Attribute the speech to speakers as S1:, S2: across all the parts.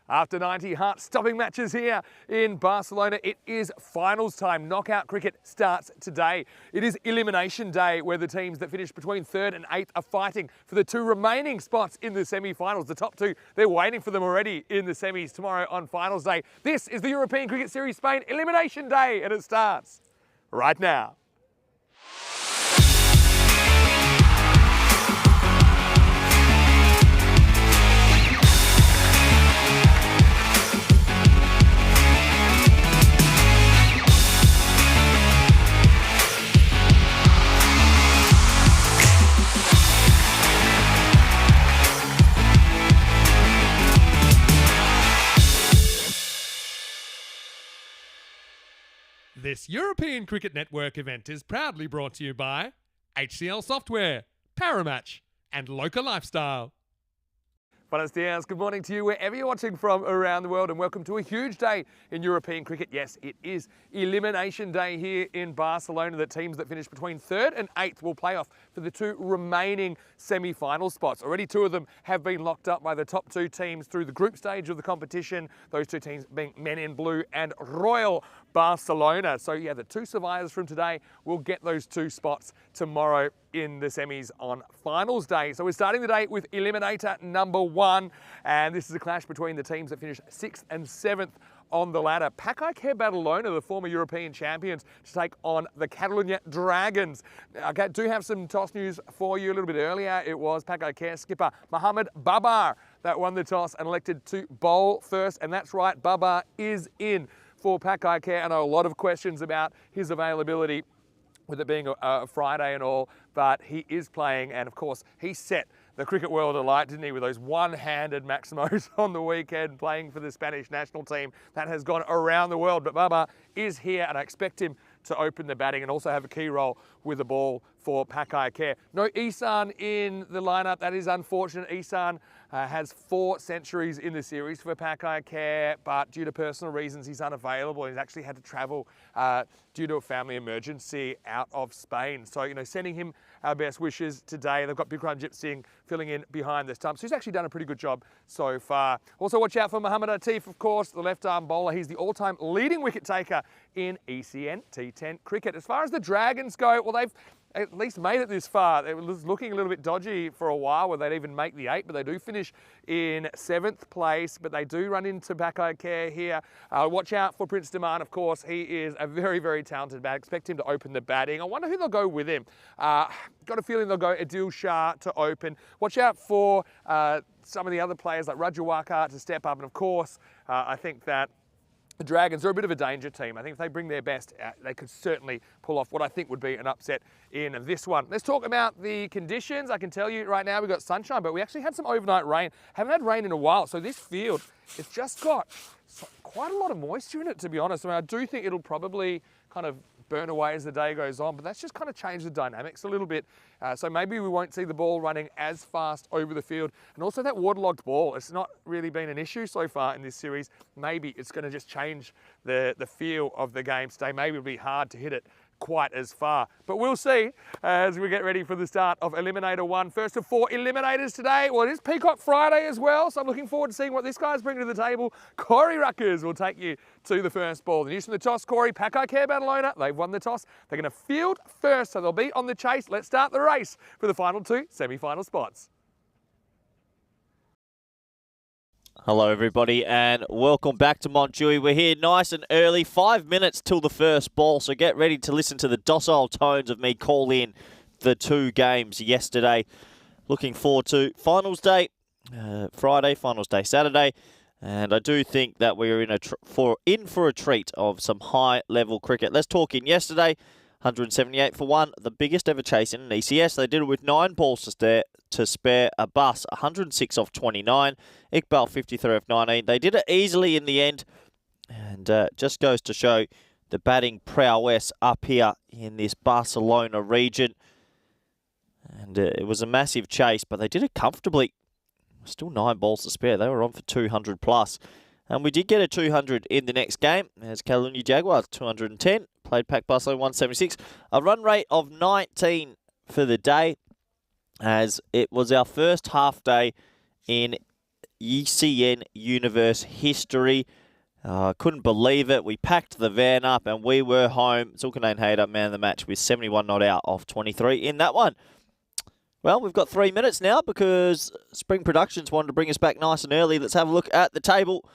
S1: After 90 heart-stopping matches here in Barcelona, it is finals time. Knockout cricket starts today. It is Elimination Day, where the teams that finish between 3rd and 8th are fighting for the 2 remaining spots in the semi-finals. The top 2, they're waiting for them already in the semis tomorrow on finals day. This is the European Cricket Series Spain Elimination Day, and it starts right now.
S2: This European Cricket Network event is proudly brought to you by HCL Software, Paramatch, and Local Lifestyle.
S1: Buenos dias, good morning to you wherever you're watching from around the world, and welcome to a huge day in European cricket. Yes, it is Elimination Day here in Barcelona. The teams that finish between 3rd and 8th will play off for the 2 remaining semi-final spots. Already 2 of them have been locked up by the top 2 teams through the group stage of the competition. Those 2 teams being Men in Blue and Royal Barcelona. So yeah, the 2 survivors from today will get those 2 spots tomorrow in the semis on finals day. So we're starting the day with eliminator number 1, and this is a clash between the teams that finish 6th and 7th on the ladder. Pakai Badalona, the former European champions, to take on the Catalunya Dragons. I do have some toss news for you a little bit earlier. It was Pakai skipper Mohamed Babar that won the toss and elected to bowl first, and that's right, Babar is in for Pakai. I know a lot of questions about his availability with it being a Friday and all, but he is playing, and of course he set the cricket world alight, didn't he, with those one-handed maximos on the weekend playing for the Spanish national team. That has gone around the world, but Baba is here, and I expect him to open the batting and also have a key role with the ball for Pakai. No Ihsan in the lineup. That is unfortunate. Ihsan has 4 centuries in the series for Pakai, but due to personal reasons, he's unavailable. He's actually had to travel due to a family emergency out of Spain. So, sending him our best wishes today. They've got Bikramjit Singh filling in behind the stumps, who's actually done a pretty good job so far. Also, watch out for Mohamed Atif, of course, the left-arm bowler. He's the all-time leading wicket taker in ECN T10 cricket. As far as the Dragons go, well, they've at least made it this far. It was looking a little bit dodgy for a while where they'd even make the 8, but they do finish in 7th place, but they do run into Pakai here. Watch out for Prince Daman, of course. He is a very, very talented bat. Expect him to open the batting. I wonder who they'll go with him. Got a feeling they'll go Adil Shah to open. Watch out for some of the other players like Rajawaka to step up, and of course, I think that the Dragons are a bit of a danger team. I think if they bring their best, they could certainly pull off what I think would be an upset in this one. Let's talk about the conditions. I can tell you right now we've got sunshine, but we actually had some overnight rain. Haven't had rain in a while, so this field, it's just got quite a lot of moisture in it, to be honest. I mean, I do think it'll probably kind of burn away as the day goes on, but that's just kind of changed the dynamics a little bit. So maybe we won't see the ball running as fast over the field. And also that waterlogged ball, it's not really been an issue so far in this series. Maybe it's going to just change the feel of the game today. Maybe it'll be hard to hit it quite as far. But we'll see as we get ready for the start of Eliminator 1. First of 4 eliminators today. Well, it is Peacock Friday as well, so I'm looking forward to seeing what this guy's bringing to the table. Corey Ruckers will take you to the first ball. The news from the toss, Corey, Pakai Badalona, they've won the toss. They're going to field first, so they'll be on the chase. Let's start the race for the final 2 semi-final spots.
S3: Hello everybody and welcome back to Montjuïc. We're here nice and early, 5 minutes till the first ball, so get ready to listen to the docile tones of me call in the 2 games yesterday. Looking forward to finals day, Friday, finals day Saturday, and I do think that we're in for a treat of some high level cricket. Let's talk in yesterday. 178 for 1, the biggest ever chase in an ECS. They did it with 9 balls to spare. Abbas, 106 off 29. Iqbal, 53 off 19. They did it easily in the end, and just goes to show the batting prowess up here in this Barcelona region. And it was a massive chase, but they did it comfortably. Still 9 balls to spare. They were on for 200 plus. And we did get a 200 in the next game, as Catalunya Jaguars, 210. Played Pac Barcelona, 176. A run rate of 19 for the day, as it was our first half day in ECN Universe history. Couldn't believe it. We packed the van up and we were home. Zulkarnain Hayder man of the match with 71 not out off 23 in that one. Well, we've got 3 minutes now because Spring Productions wanted to bring us back nice and early. Let's have a look at the table.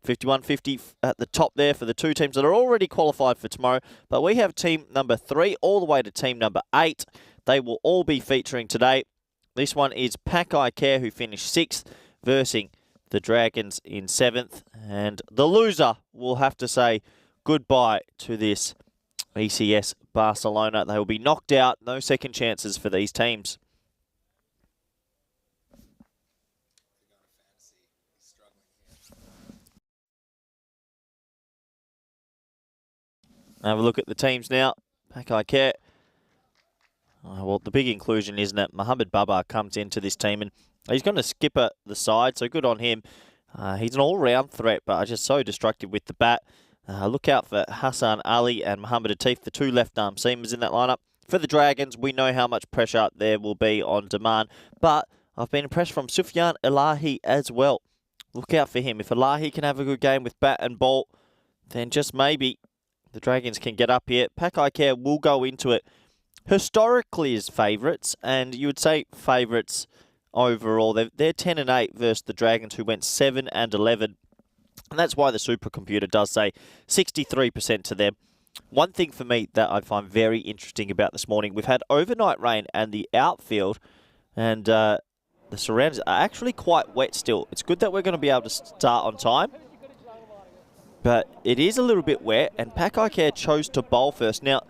S3: 51-50 at the top there for the two teams that are already qualified for tomorrow. But we have team number 3 all the way to team number 8. They will all be featuring today. This one is Pakai Care, who finished 6th, versing the Dragons in 7th. And the loser will have to say goodbye to this ECS Barcelona. They will be knocked out. No second chances for these teams. Have a look at the teams now. Pakai Care. Well, the big inclusion, isn't it? Mohamed Baba comes into this team and he's going to skip the side, so good on him. He's an all-round threat, but just so destructive with the bat. Look out for Hassan Ali and Mohamed Atif, the two left-arm seamers in that lineup. For the Dragons, we know how much pressure there will be on demand, but I've been impressed from Sufyan Elahi as well. Look out for him. If Elahi can have a good game with bat and ball, then just maybe the Dragons can get up here. Pakai Care will go into it historically as favourites, and you would say favourites overall. They're 10 and 8 versus the Dragons, who went 7 and 11. And that's why the supercomputer does say 63% to them. One thing for me that I find very interesting about this morning, we've had overnight rain and the outfield and the surroundings are actually quite wet still. It's good that we're going to be able to start on time, but it is a little bit wet, and Pakai Care chose to bowl first. Now,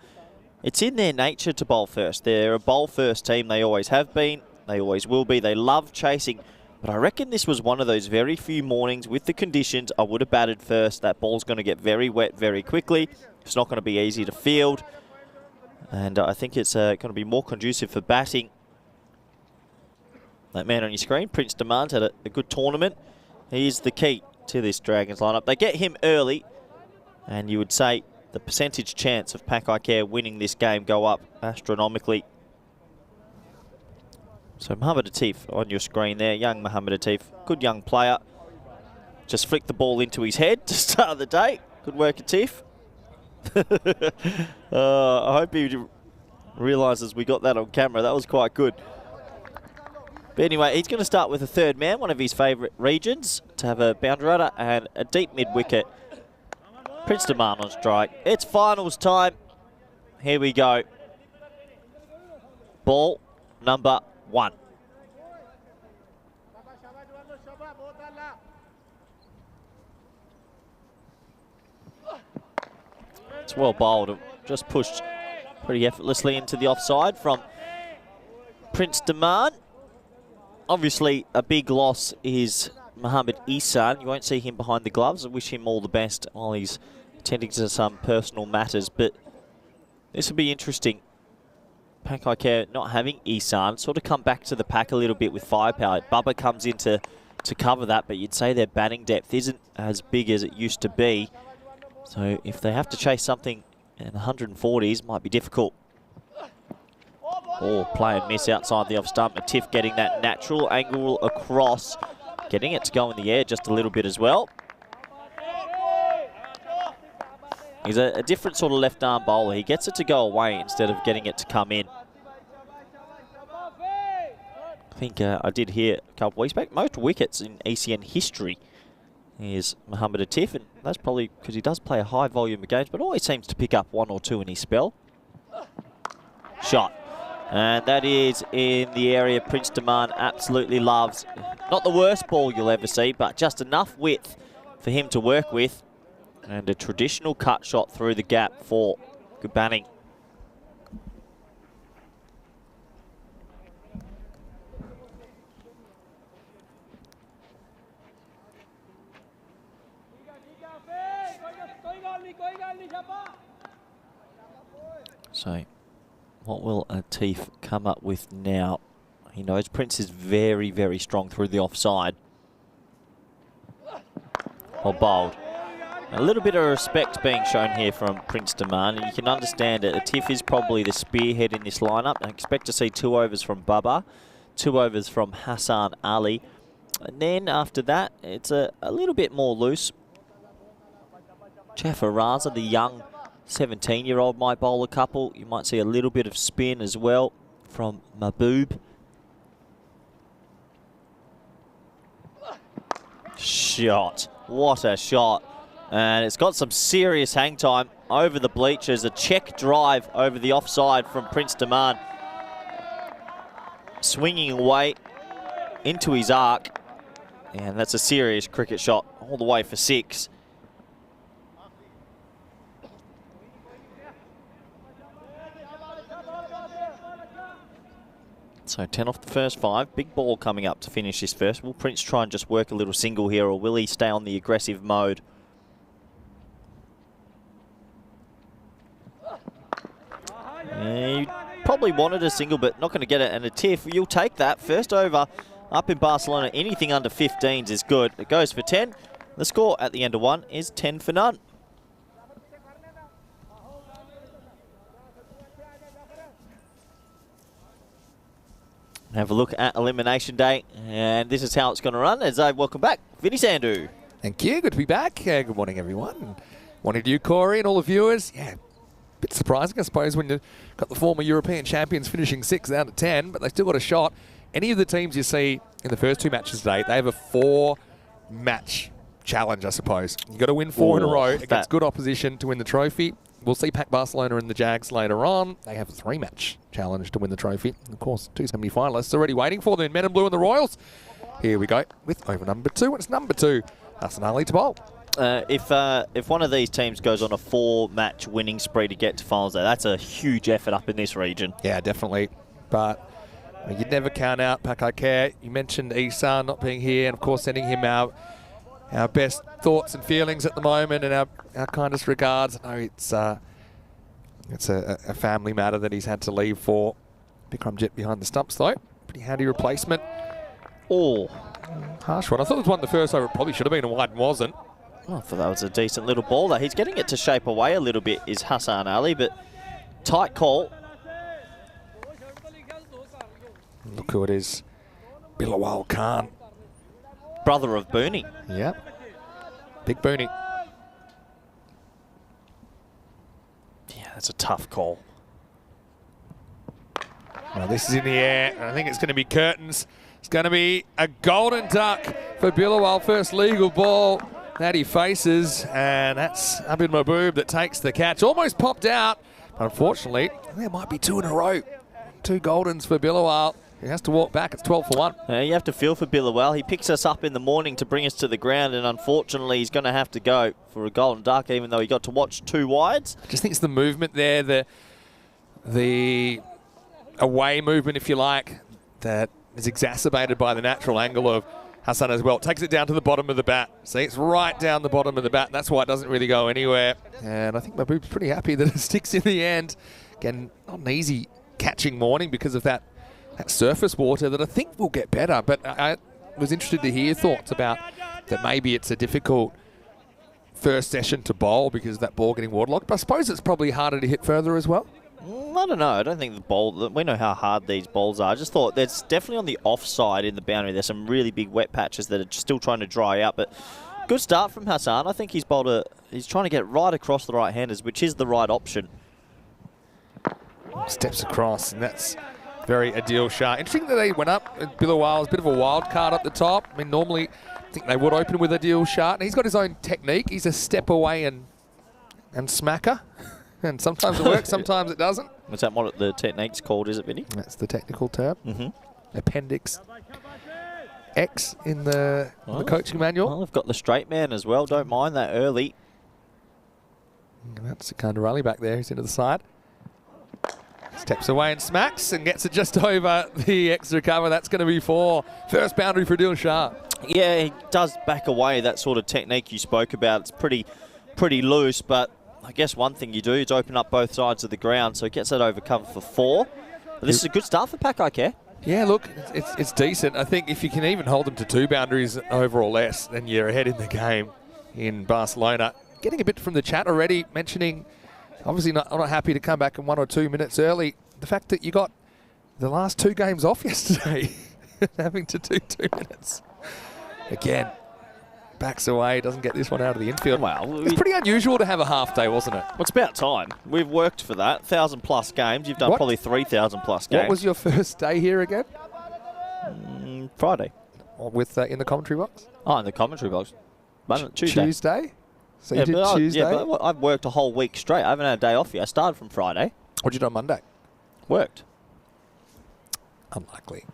S3: it's in their nature to bowl first. They're a bowl-first team. They always have been. They always will be. They love chasing. But I reckon this was one of those very few mornings with the conditions. I would have batted first. That ball's going to get very wet very quickly. It's not going to be easy to field. And I think it's going to be more conducive for batting. That man on your screen, Prince Demand, had a good tournament. He is the key to this Dragons lineup. They get him early, and you would say the percentage chance of Pakai Care winning this game go up astronomically. So Mohamed Atif on your screen there, young Mohamed Atif, good young player. Just flicked the ball into his head to start the day. Good work, Atif. I hope he realises we got that on camera. That was quite good. But anyway, he's going to start with a third man, one of his favourite regions, to have a boundary runner and a deep mid-wicket. Prince Demand on strike. It's finals time. Here we go. Ball number 1. It's well bowled. Just pushed pretty effortlessly into the offside from Prince Demand. Obviously, a big loss is Mohamed Ihsan. You won't see him behind the gloves. I wish him all the best while he's attending to some personal matters. But this will be interesting. Pakai Care not having Ihsan sort of come back to the pack a little bit with firepower. Bubba comes in to cover that, but you'd say their batting depth isn't as big as it used to be. So if they have to chase something in the 140s, might be difficult. Oh, play and miss outside the off stump. Atif getting that natural angle across. Getting it to go in the air just a little bit as well. He's a different sort of left-arm bowler. He gets it to go away instead of getting it to come in. I think I did hear a couple of weeks back, most wickets in ECN history is Mohamed Atif, and that's probably because he does play a high volume of games, but always seems to pick up 1 or 2 in his spell. Shot. And that is in the area Prince Demand absolutely loves. Not the worst ball you'll ever see, but just enough width for him to work with. And a traditional cut shot through the gap for Gurbaning. So, what will Atif come up with now? He knows Prince is very, very strong through the offside. Well bowled. A little bit of respect being shown here from Prince Demand, and you can understand it. Atif is probably the spearhead in this lineup. I expect to see 2 overs from Bubba, 2 overs from Hassan Ali, And then after that, it's a little bit more loose. Jafaraza, the young 17-year-old, might bowl a couple. You might see a little bit of spin as well from Mahboob. Shot. What a shot. And it's got some serious hang time over the bleachers. A check drive over the offside from Prince Daman. Swinging away into his arc. And that's a serious cricket shot all the way for 6. So 10 off the first 5. Big ball coming up to finish this first. Will Prince try and just work a little single here, or will he stay on the aggressive mode? Yeah, he probably wanted a single, but not going to get it. And a tiff, you'll take that. First over up in Barcelona. Anything under 15s is good. It goes for 10. The score at the end of 1 is 10 for none. Have a look at Elimination Day, and this is how it's going to run. As I welcome back, Vinny Sandhu.
S1: Thank you. Good to be back. Good morning, everyone. Morning to you, Corey, and all the viewers. Yeah, bit surprising, I suppose, when you've got the former European champions finishing 6 out of 10, but they still got a shot. Any of the teams you see in the first 2 matches today, they have a 4-match challenge, I suppose. You've got to win 4 in a row against good opposition to win the trophy. We'll see Pac Barcelona and the Jags later on. They have a 3-match challenge to win the trophy. Of course, 2 semi-finalists already waiting for them, Men in Blue and the Royals. Here we go with over number 2. It's number 2, Hassan Ali to bowl.
S3: If one of these teams goes on a 4-match winning spree to get to finals, that's a huge effort up in this region.
S1: Yeah, definitely. But you'd never count out Pac Care. You mentioned Isan not being here, and of course sending him our best thoughts and feelings at the moment, and our kindest regards. I know it's a family matter that he's had to leave for. Bikramjit behind the stumps though. Pretty handy replacement.
S3: Oh,
S1: harsh one. I thought it was one the first over. It probably should have been a wide and wasn't.
S3: Oh, I thought that was a decent little ball there. He's getting it to shape away a little bit, is Hassan Ali, but tight call.
S1: Look who it is. Bilawal Khan.
S3: Brother of Booney.
S1: Yep. Big Booney.
S3: Yeah, that's a tough call.
S1: Well, this is in the air, and I think it's going to be curtains. It's going to be a golden duck for Bilawal. First legal ball that he faces, and that's Abid Mahboob that takes the catch. Almost popped out, but unfortunately, there might be 2 in a row. 2 goldens for Bilawal. He has to walk back. It's 12 for 1.
S3: You have to feel for Bilawal. He picks us up in the morning to bring us to the ground, and unfortunately, he's going to have to go for a golden duck, even though he got to watch 2 wides.
S1: I just think it's the movement there, the away movement, if you like, that is exacerbated by the natural angle of Hassan as well. Takes it down to the bottom of the bat. See, it's right down the bottom of the bat. That's why it doesn't really go anywhere. And I think Mahboob's pretty happy that it sticks in the end. Again, not an easy catching morning because of that surface water that I think will get better. But I was interested to hear thoughts about that maybe it's a difficult first session to bowl because of that ball getting waterlogged. But I suppose it's probably harder to hit further as well.
S3: I don't know. I don't think the ball... We know how hard these balls are. I just thought there's definitely on the offside in the boundary. There's some really big wet patches that are still trying to dry out. But good start from Hassan. I think he's bowled he's trying to get right across the right-handers, which is the right option.
S1: Steps across, and that's very Adil Shah. Interesting that they went up. Bilawal was a bit of a wild card up the top. I mean, normally I think they would open with Adil Shah. And he's got his own technique. He's a step away and smacker. And sometimes it works, sometimes it doesn't.
S3: Is that what the technique's called, is it, Vinny?
S1: That's the technical term.
S3: Mm-hmm.
S1: Appendix X in the coaching manual.
S3: Well, they've got the straight man as well. Don't mind that early.
S1: And that's Sikandar Rally back there. He's into the side. Steps away and smacks and gets it just over the extra cover. That's going to be 4. First boundary for Adil Shah.
S3: Yeah, he does back away, that sort of technique you spoke about. It's pretty loose, but I guess one thing you do is open up both sides of the ground, so he gets that over cover for 4. But this is a good start for Pac, I care.
S1: Yeah, look, it's decent. I think if you can even hold them to 2 boundaries over or less, then you're ahead in the game in Barcelona. Getting a bit from the chat already, mentioning, obviously not happy to come back in 1 or 2 minutes early. The fact that you got the last 2 games off yesterday. having to do 2 minutes. Again, backs away, doesn't get this one out of the infield.
S3: Well,
S1: It's pretty unusual to have a half day, wasn't it?
S3: Well, it's about time. We've worked for that. 1,000+ games. You've done
S1: What?
S3: probably 3,000+ games.
S1: What was your first day here again?
S3: Friday.
S1: Or with in the commentary box?
S3: Oh, in the commentary box. Tuesday.
S1: Tuesday? So
S3: Yeah,
S1: you did
S3: but
S1: Tuesday?
S3: Yeah, but I've worked a whole week straight. I haven't had a day off yet. I started from Friday.
S1: What'd you do on Monday?
S3: Worked.
S1: Unlikely.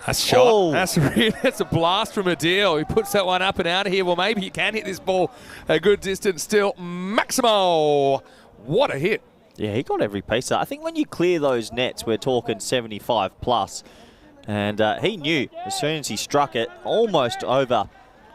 S1: That's shot.
S3: Oh.
S1: That's a blast from Adil. He puts that one up and out of here. Well, maybe he can hit this ball a good distance still. Maximo. What a hit.
S3: Yeah, he got every piece of that. I think when you clear those nets, we're talking 75+. And he knew as soon as he struck it, almost over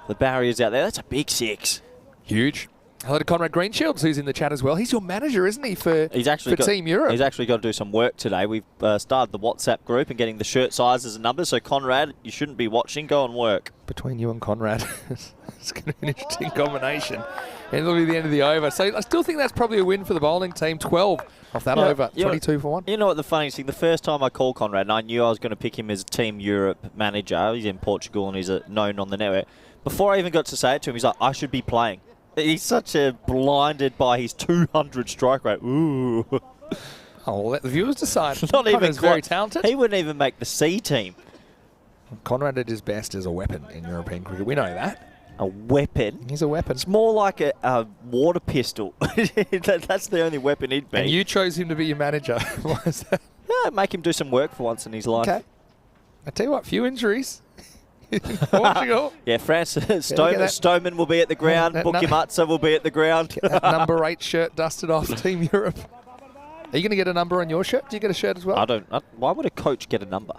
S3: the barriers out there. That's a big 6.
S1: Huge. Hello to Conrad Greenshields, who's in the chat as well. He's your manager, isn't he, for Team Europe?
S3: He's actually got to do some work today. We've started the WhatsApp group and getting the shirt sizes and numbers. So, Conrad, you shouldn't be watching. Go and work.
S1: Between you and Conrad, it's going to be an interesting combination. And it'll be the end of the over. So I still think that's probably a win for the bowling team. 12 off that over. 22 for 1.
S3: You know what the funniest thing? The first time I called Conrad, and I knew I was going to pick him as Team Europe manager. He's in Portugal and he's known on the network. Before I even got to say it to him, he's like, I should be playing. He's such a blinded by his 200 strike rate. Ooh.
S1: Oh, we'll let the viewers decide.
S3: Not even
S1: Conrad's very talented.
S3: He wouldn't even make the C team.
S1: Conrad at his best is a weapon in European cricket. We know that.
S3: A weapon?
S1: He's a weapon.
S3: It's more like a water pistol. That's the only weapon he'd be.
S1: And you chose him to be your manager. Why is that?
S3: Yeah, make him do some work for once in his life.
S1: Okay. I tell you what, few injuries. Portugal.
S3: Yeah, Stoneman will be at the ground. Bukimatsa will be at the ground.
S1: Get that number 8 shirt dusted off Team Europe. Are you going to get a number on your shirt? Do you get a shirt as well?
S3: Why would a coach get a number?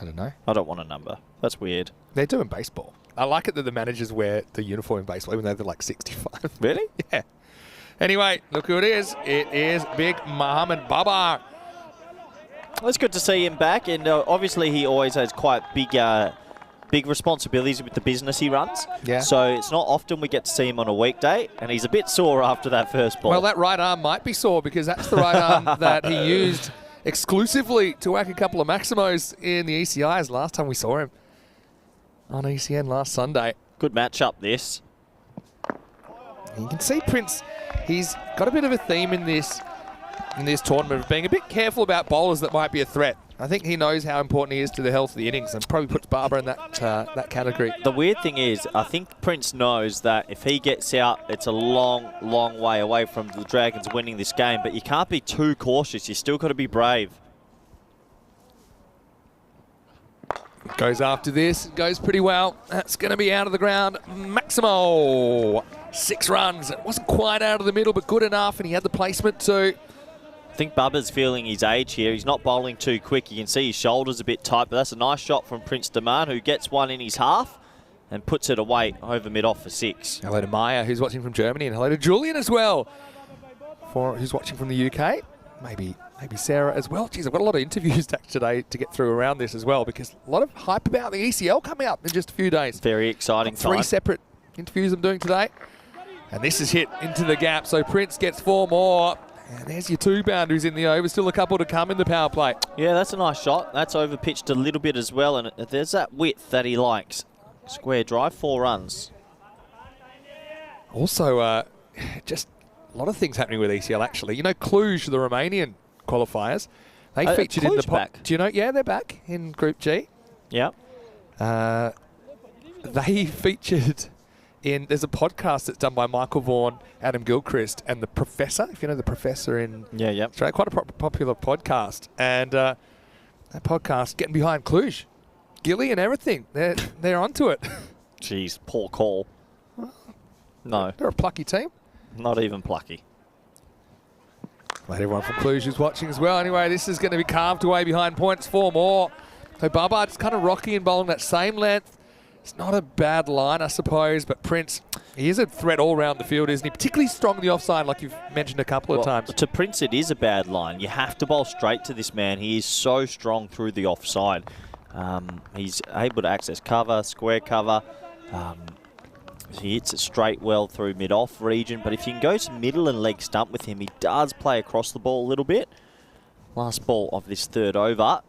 S1: I don't know.
S3: I don't want a number. That's weird.
S1: They're doing baseball. I like it that the managers wear the uniform in baseball, even though they're like 65.
S3: Really?
S1: Yeah. Anyway, look who it is. It is big Mohammed Babar.
S3: Well, it's good to see him back, and obviously he always has quite big responsibilities with the business he runs.
S1: Yeah.
S3: So it's not often we get to see him on a weekday, and he's a bit sore after that first ball.
S1: Well, that right arm might be sore because that's the right arm that he used exclusively to whack a couple of Maximos in the ECIs last time we saw him on ECN last Sunday.
S3: Good matchup, this.
S1: You can see Prince, he's got a bit of a theme in this tournament of being a bit careful about bowlers that might be a threat. I think he knows how important he is to the health of the innings and probably puts Barber in that category.
S3: The weird thing is, I think Prince knows that if he gets out, it's a long, long way away from the Dragons winning this game, but you can't be too cautious. You still got to be brave.
S1: Goes after this, goes pretty well. That's going to be out of the ground. Maximo, 6 runs. It wasn't quite out of the middle, but good enough, and he had the placement too.
S3: I think Bubba's feeling his age here. He's not bowling too quick. You can see his shoulders a bit tight, but that's a nice shot from Prince Daman, who gets one in his half and puts it away over mid-off for 6.
S1: Hello to Maya, who's watching from Germany, and hello to Julian as well, who's watching from the UK. Maybe Sarah as well. Geez, I've got a lot of interviews today to get through around this as well, because a lot of hype about the ECL coming up in just a few days.
S3: Very exciting time.
S1: 3 separate interviews I'm doing today. And this is hit into the gap, so Prince gets 4 more. And there's your 2 boundaries in the over. Still a couple to come in the power play.
S3: Yeah, that's a nice shot. That's over pitched a little bit as well, and there's that width that he likes. Square drive, 4 runs.
S1: Also, just a lot of things happening with ECL, actually. You know, Cluj, the Romanian qualifiers, they featured in the
S3: back.
S1: Do you know? Yeah, they're back in Group G.
S3: Yeah.
S1: They featured in, there's a podcast that's done by Michael Vaughan, Adam Gilchrist, and The Professor, if you know The Professor in Australia. Quite a popular podcast. And that podcast, getting behind Cluj. Gilly and everything. They're onto it.
S3: Jeez, poor call. No.
S1: They're a plucky team.
S3: Not even plucky.
S1: Glad everyone from Cluj is watching as well. Anyway, this is going to be carved away behind points. 4 more. So Barbar's kind of rocky and bowling that same length. It's not a bad line, I suppose, but Prince, he is a threat all around the field, isn't he? Particularly strong in the offside, like you've mentioned a couple of times.
S3: To Prince, it is a bad line. You have to bowl straight to this man. He is so strong through the offside. He's able to access cover, square cover. He hits it straight well through mid-off region, but if you can go to middle and leg stump with him, he does play across the ball a little bit. Last ball of this 3rd over.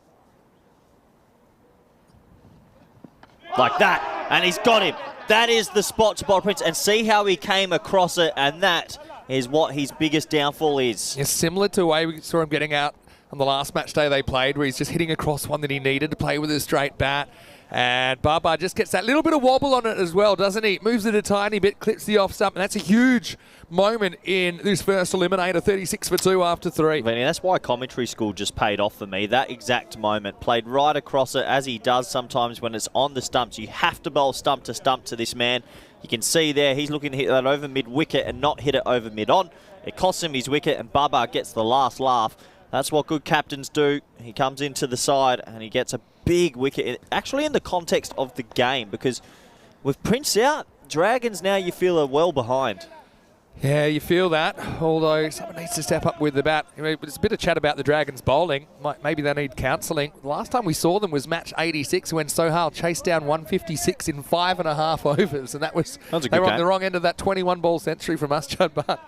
S3: like that, and he's got him. That is the spot to Bold Prince, and see how he came across it, and that is what his biggest downfall is.
S1: It's similar to the way we saw him getting out on the last match day they played, where he's just hitting across one that he needed to play with a straight bat. And Baba just gets that little bit of wobble on it as well, doesn't he? Moves it a tiny bit, clips the off stump, and that's a huge moment in this first eliminator, 36 for 2 after 3.
S3: Vinny, that's why commentary school just paid off for me. That exact moment, played right across it, as he does sometimes when it's on the stumps. You have to bowl stump to this man. You can see there, he's looking to hit that over mid-wicket and not hit it over mid-on. It costs him his wicket, and Baba gets the last laugh. That's what good captains do. He comes into the side, and he gets a big wicket, actually in the context of the game, because with Prince out, Dragons now you feel are well behind.
S1: Yeah, you feel that, although someone needs to step up with the bat. There's a bit of chat about the Dragons bowling. Maybe they need counselling. The last time we saw them was match 86 when Sohail chased down 156 in 5.5 overs, and that was they were on the wrong end of that 21-ball century from Asjad Butt.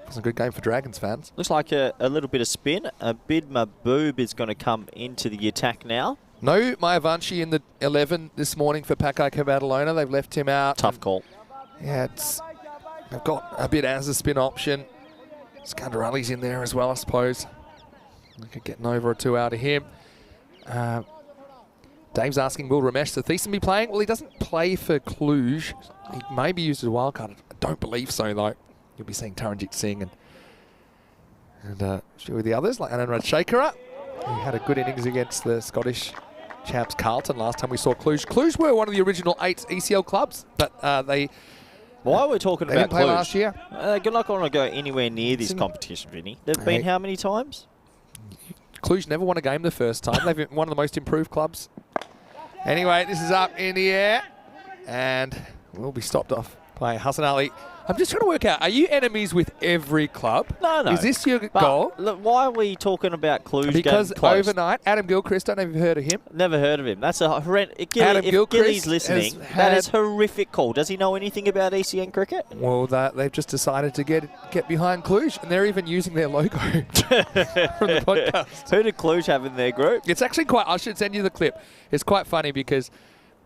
S1: It was a good game for Dragons fans.
S3: Looks like a little bit of spin. Abid Mahboob is going to come into the attack now.
S1: No Mayavanshi in the 11 this morning for Pakai Kabadalona. They've left him out.
S3: Tough call.
S1: Yeah, they've got a bit as a spin option. Skandarali's in there as well, I suppose. We could get an over or two out of him. Dave's asking, will Ramesh Satheesan be playing? Well, he doesn't play for Cluj. He may be used as a wildcard. I don't believe so, though. You'll be seeing Taranjit Singh and a few of the others, like Anand Rajshekara. He had a good innings against the Scottish champs Carlton last time we saw Cluj. Cluj were one of the original 8 ECL clubs, but they
S3: Why are we talking
S1: they
S3: about
S1: didn't play
S3: Cluj?
S1: last year.
S3: They're not going to go anywhere near this competition, Vinny. They've been how many times?
S1: Cluj never won a game the first time. They've been one of the most improved clubs. Anyway, this is up in the air, and we'll be stopped off by Hassan Ali. I'm just trying to work out, are you enemies with every club?
S3: No.
S1: Is this your
S3: But
S1: goal?
S3: Look, why are we talking about Cluj
S1: Because
S3: getting close?
S1: overnight, Adam Gilchrist, don't know if you've heard of him.
S3: Never heard of him. That's a horrendous... If
S1: Gilchrist
S3: Gilly's listening,
S1: has
S3: that
S1: had-
S3: is horrific call. Does he know anything about ECN cricket?
S1: Well, they've just decided to get behind Cluj, and they're even using their logo from the podcast.
S3: Who did Cluj have in their group?
S1: It's actually quite... I should send you the clip. It's quite funny because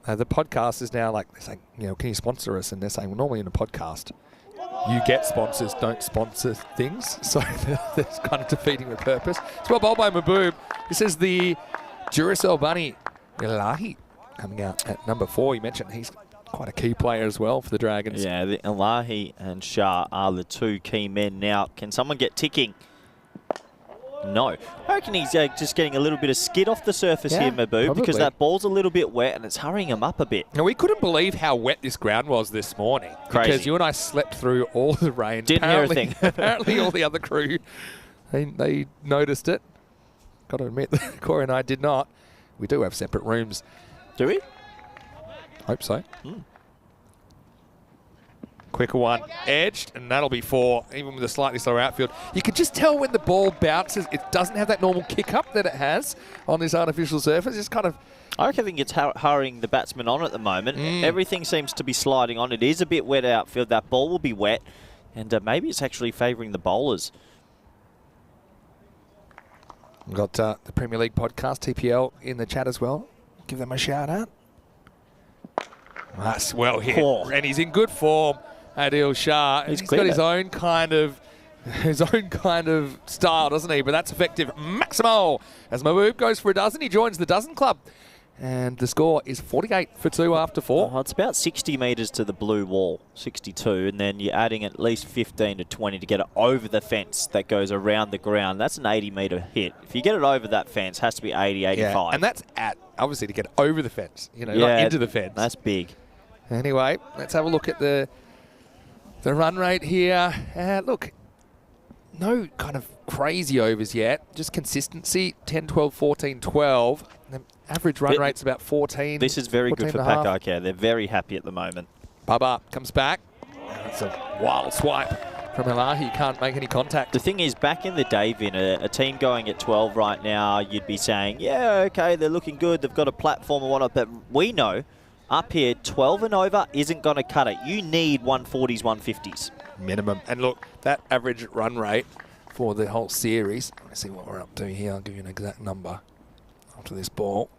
S1: the podcast is now like, they're saying, can you sponsor us? And they're saying, well, normally in a podcast, you get sponsors, don't sponsor things. So that's kind of defeating the purpose. It's well bowled by Mahboob. This is the Duracell Bunny, Ilahi, coming out at number 4. You mentioned he's quite a key player as well for the Dragons.
S3: Yeah, the Ilahi and Shah are the 2 key men now. Can someone get ticking? No. I reckon he's just getting a little bit of skid off the surface here, Mahboob, because that ball's a little bit wet and it's hurrying him up a bit.
S1: Now, we couldn't believe how wet this ground was this morning.
S3: Crazy.
S1: Because you and I slept through all the rain.
S3: Didn't hear a thing.
S1: Apparently all the other crew, they noticed it. Got to admit, Corey and I did not. We do have separate rooms.
S3: Do we?
S1: Hope so. Quicker one, edged, and that'll be 4, even with a slightly slower outfield. You can just tell when the ball bounces, it doesn't have that normal kick-up that it has on this artificial surface. It's kind of...
S3: I think it's hurrying the batsman on at the moment. Everything seems to be sliding on. It is a bit wet outfield. That ball will be wet, and maybe it's actually favouring the bowlers.
S1: We've got the Premier League podcast, TPL, in the chat as well. Give them a shout-out. That's well hit, and he's in good form. Adil Shah. He's got his own kind of style, doesn't he? But that's effective. Maximo as Mahboob goes for a dozen. He joins the dozen club. And the score is 48 for 2 after 4.
S3: Oh, it's about 60 metres to the blue wall, 62, and then you're adding at least 15 to 20 to get it over the fence that goes around the ground. That's an 80-metre hit. If you get it over that fence, it has to be 80, 85.
S1: Yeah, and that's obviously to get over the fence, not into the fence.
S3: That's big.
S1: Anyway, let's have a look at the run rate here. Look, no kind of crazy overs yet, just consistency, 10, 12, 14, 12. The average run rate's about 14.
S3: This is very good for Pakai Care. They're very happy at the moment.
S1: Baba comes back. That's a wild swipe from Elahi. Can't make any contact.
S3: The thing is, back in the day, Vin, a team going at 12 right now, you'd be saying, yeah, okay, they're looking good. They've got a platform and whatnot. But we know up here, 12 and over isn't going to cut it. You need 140s, 150s.
S1: Minimum. And look, that average run rate for the whole series. Let's see what we're up to here. I'll give you an exact number after this ball.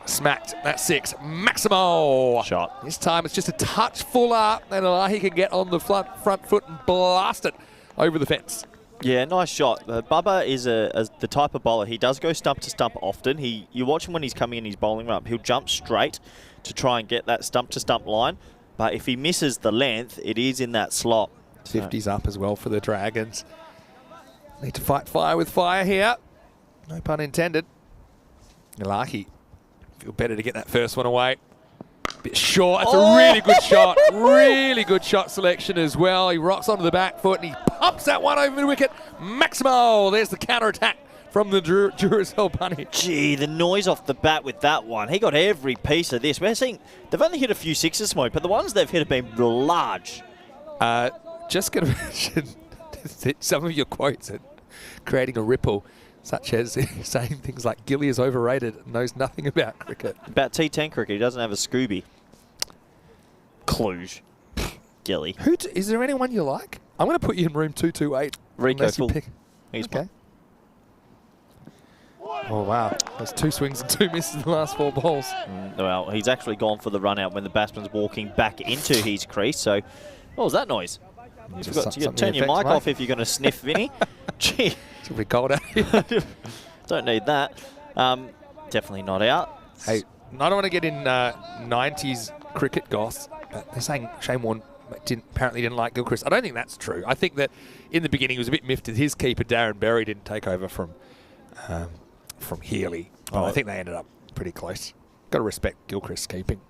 S1: Smacked. That's 6. Maximo.
S3: Shot.
S1: This time it's just a touch fuller, and Elahi can get on the front foot and blast it over the fence.
S3: Yeah, nice shot. Bubba is the type of bowler. He does go stump to stump often. You watch him when he's coming in his bowling run. He'll jump straight to try and get that stump to stump line. But if he misses the length, it is in that slot.
S1: 50's up as well for the Dragons. Need to fight fire with fire here. No pun intended. Elahi, feel better to get that first one away. Bit short. That's a really good shot. Really good shot selection as well. He rocks onto the back foot and he pumps that one over the wicket. Maximo. There's the counter attack from the Duracell bunny.
S3: Gee, the noise off the bat with that one. He got every piece of this. We're seeing they've only hit a few sixes, Smoke, but the ones they've hit have been large.
S1: Just going to mention some of your quotes and creating a ripple, such as saying things like Gilly is overrated and knows nothing about cricket.
S3: About T10 cricket, he doesn't have a Scooby. Cluj. Gilly.
S1: Is there anyone you like? I'm going to put you in room 228.
S3: Rico Full. He's
S1: okay. Oh, wow. There's 2 swings and 2 misses in the last 4 balls.
S3: Well, he's actually gone for the run out when the batsman's walking back into his crease. So, what was that noise? You've got to turn your mic off if you're going to sniff, Vinny. Gee.
S1: It's pretty cold out here.
S3: Don't need that. Definitely not out.
S1: Hey, I don't want to get in 90s cricket goss, but they're saying Shane Warne apparently didn't like Gilchrist. I don't think that's true. I think that in the beginning he was a bit miffed that his keeper, Darren Berry, didn't take over from Healy. Oh, I think they ended up pretty close. Got to respect Gilchrist's keeping.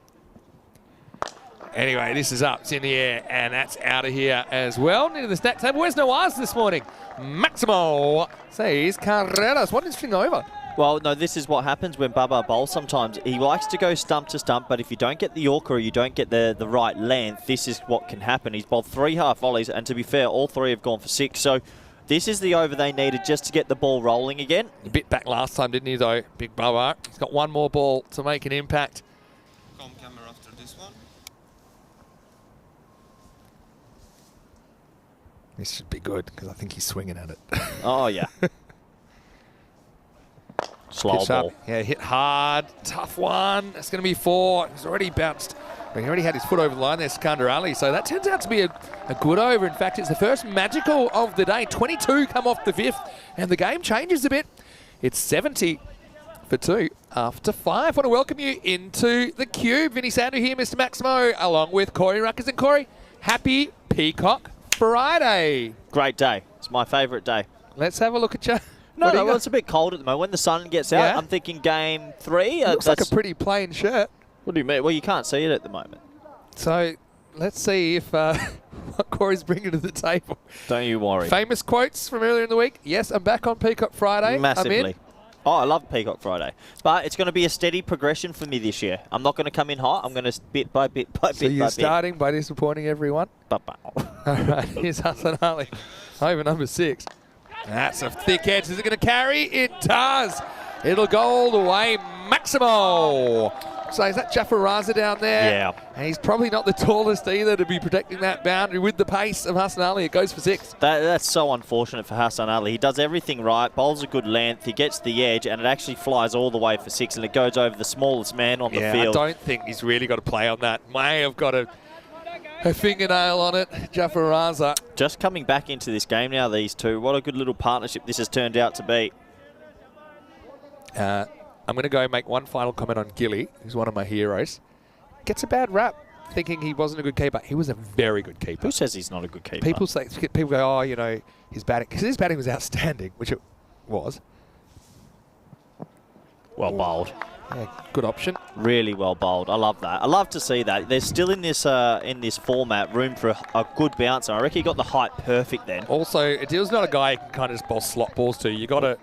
S1: Anyway, this is up. It's in the air, and that's out of here as well. Into the stat table. Where's Nawaz this morning? Maximo says Carreras. What interesting over?
S3: Well, no, this is what happens when Bubba bowls sometimes. He likes to go stump to stump, but if you don't get the Yorker or you don't get the right length, this is what can happen. He's bowled 3 half volleys, and to be fair, all 3 have gone for 6. So this is the over they needed just to get the ball rolling again.
S1: He bit back last time, didn't he, though? Big Bubba. He's got 1 more ball to make an impact.
S4: Come camera after this one.
S1: This should be good, because I think he's swinging at it.
S3: Oh, yeah. Slow ball.
S1: Yeah, hit hard. Tough one. That's going to be 4. He's already bounced. He already had his foot over the line there, Skandar Ali. So that turns out to be a good over. In fact, it's the first magical of the day. 22 come off the 5th, and the game changes a bit. It's 70 for 2 after 5. Want to welcome you into the Cube. Vinny Sandu here, Mr. Maximo, along with Corey Ruckers. And Corey, happy Peacock Friday.
S3: Great day. It's my favourite day.
S1: Let's have a look at you.
S3: No, well, it's a bit cold at the moment. When the sun gets out, I'm thinking game 3.
S1: Looks like a pretty plain shirt.
S3: What do you mean? Well, you can't see it at the moment.
S1: So let's see if what Corey's bringing to the table.
S3: Don't you worry.
S1: Famous quotes from earlier in the week. Yes, I'm back on Peacock Friday.
S3: Massively.
S1: I'm in.
S3: Oh, I love Peacock Friday. But it's going to be a steady progression for me this year. I'm not going to come in hot. I'm going to bit by bit by bit
S1: So you're starting by disappointing everyone?
S3: All
S1: right, here's Hassan Ali. Over number 6. That's a thick edge. Is it going to carry? It does. It'll go all the way. Maximo. So is that Jafar Raza down there?
S3: Yeah.
S1: And he's probably not the tallest either to be protecting that boundary with the pace of Hassan Ali. It goes for 6.
S3: That's so unfortunate for Hassan Ali. He does everything right, bowls a good length, he gets the edge, and it actually flies all the way for 6, and it goes over the smallest man on the field.
S1: I don't think he's really got to play on that. May have got a fingernail on it, Jafar Raza.
S3: Just coming back into this game now, these two. What a good little partnership this has turned out to be.
S1: I'm going to go make one final comment on Gilly, who's one of my heroes. Gets a bad rap, thinking he wasn't a good keeper. He was a very good keeper.
S3: Who says he's not a good keeper?
S1: People go, oh, you know, his batting. Because his batting was outstanding, which it was.
S3: Well bowled.
S1: Yeah, good option.
S3: Really well bowled. I love that. I love to see that. There's still in this format room for a good bouncer. I reckon he got the height perfect then.
S1: Also, Adil's not a guy you can kind of just bowl slot balls to. You got to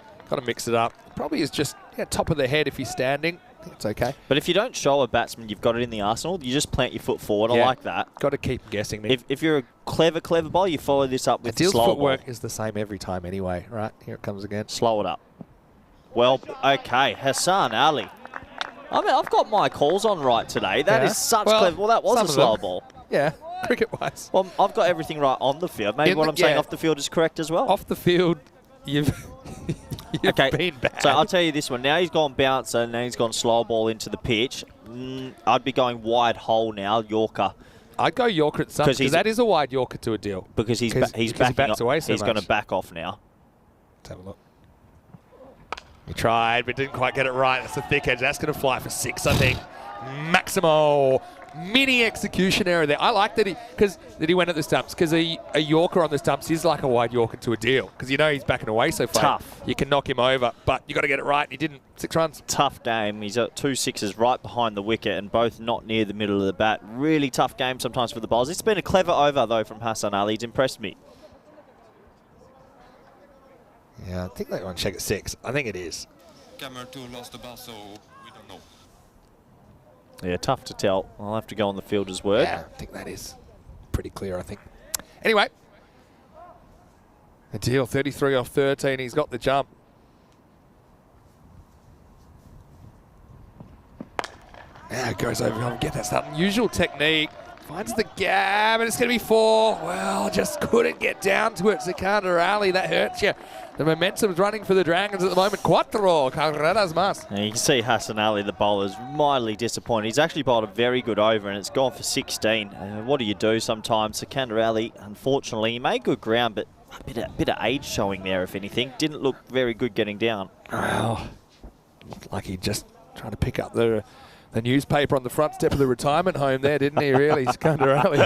S1: mix it up. Probably is just top of the head if he's standing. I think it's okay.
S3: But if you don't show a batsman you've got it in the arsenal, you just plant your foot forward. I like that.
S1: Got to keep guessing.
S3: If you're a clever bowler, you follow this up with
S1: Adil's
S3: slow
S1: footwork
S3: ball.
S1: is the same every time anyway. Right, here it comes again.
S3: Slow it up. Well, okay, Hassan Ali. I mean, I've got my calls on right today. That is such clever. Well, that was a slow ball.
S1: Yeah, cricket-wise.
S3: Well, I've got everything right on the field. Maybe what I'm saying off the field is correct as well.
S1: Off the field, you've You've
S3: Okay,
S1: been bad.
S3: so I'll tell you this one. Now he's gone bouncer, now he's gone slow ball into the pitch. I'd be going wide hole now, Yorker.
S1: I'd go Yorker at some, because that is a wide Yorker to a deal.
S3: Because he's
S1: because
S3: backing
S1: he backs
S3: off.
S1: away so
S3: He's going to
S1: much.
S3: back off now.
S1: Let's have a look. He tried, but didn't quite get it right. That's a thick edge. That's going to fly for 6, I think. Maximo. Mini execution error there. I like that he went at the stumps, because a Yorker on the stumps is like a wide Yorker to a deal, because you know he's backing away so far.
S3: Tough.
S1: You can knock him over, but you got to get it right. And he didn't. 6 runs.
S3: Tough game. He's at 2 sixes right behind the wicket and both not near the middle of the bat. Really tough game sometimes for the bowlers. It's been a clever over, though, from Hassan Ali. He's impressed me.
S1: Yeah, I think they want to check at 6. I think it is.
S4: Camera 2 lost the ball, so we don't know.
S3: Yeah, tough to tell. I'll have to go on the fielder's word.
S1: Yeah, I think that is pretty clear, I think. Anyway, a deal, 33 off 13. He's got the jump. Now it goes over. Get that unusual technique. Finds the gap, and it's going to be 4. Well, just couldn't get down to it. Sikandar Ali, that hurts you. The momentum's running for the Dragons at the moment. Cuatro, carreras más.
S3: And you can see Hassan Ali, the bowler, is mildly disappointed. He's actually bowled a very good over, and it's gone for 16. What do you do sometimes? Sikandar Ali, unfortunately, he made good ground, but a bit of age showing there, if anything. Didn't look very good getting down.
S1: Well, looked like he just tried to pick up the newspaper on the front step of the retirement home there, didn't he, really? Sikandar Ali.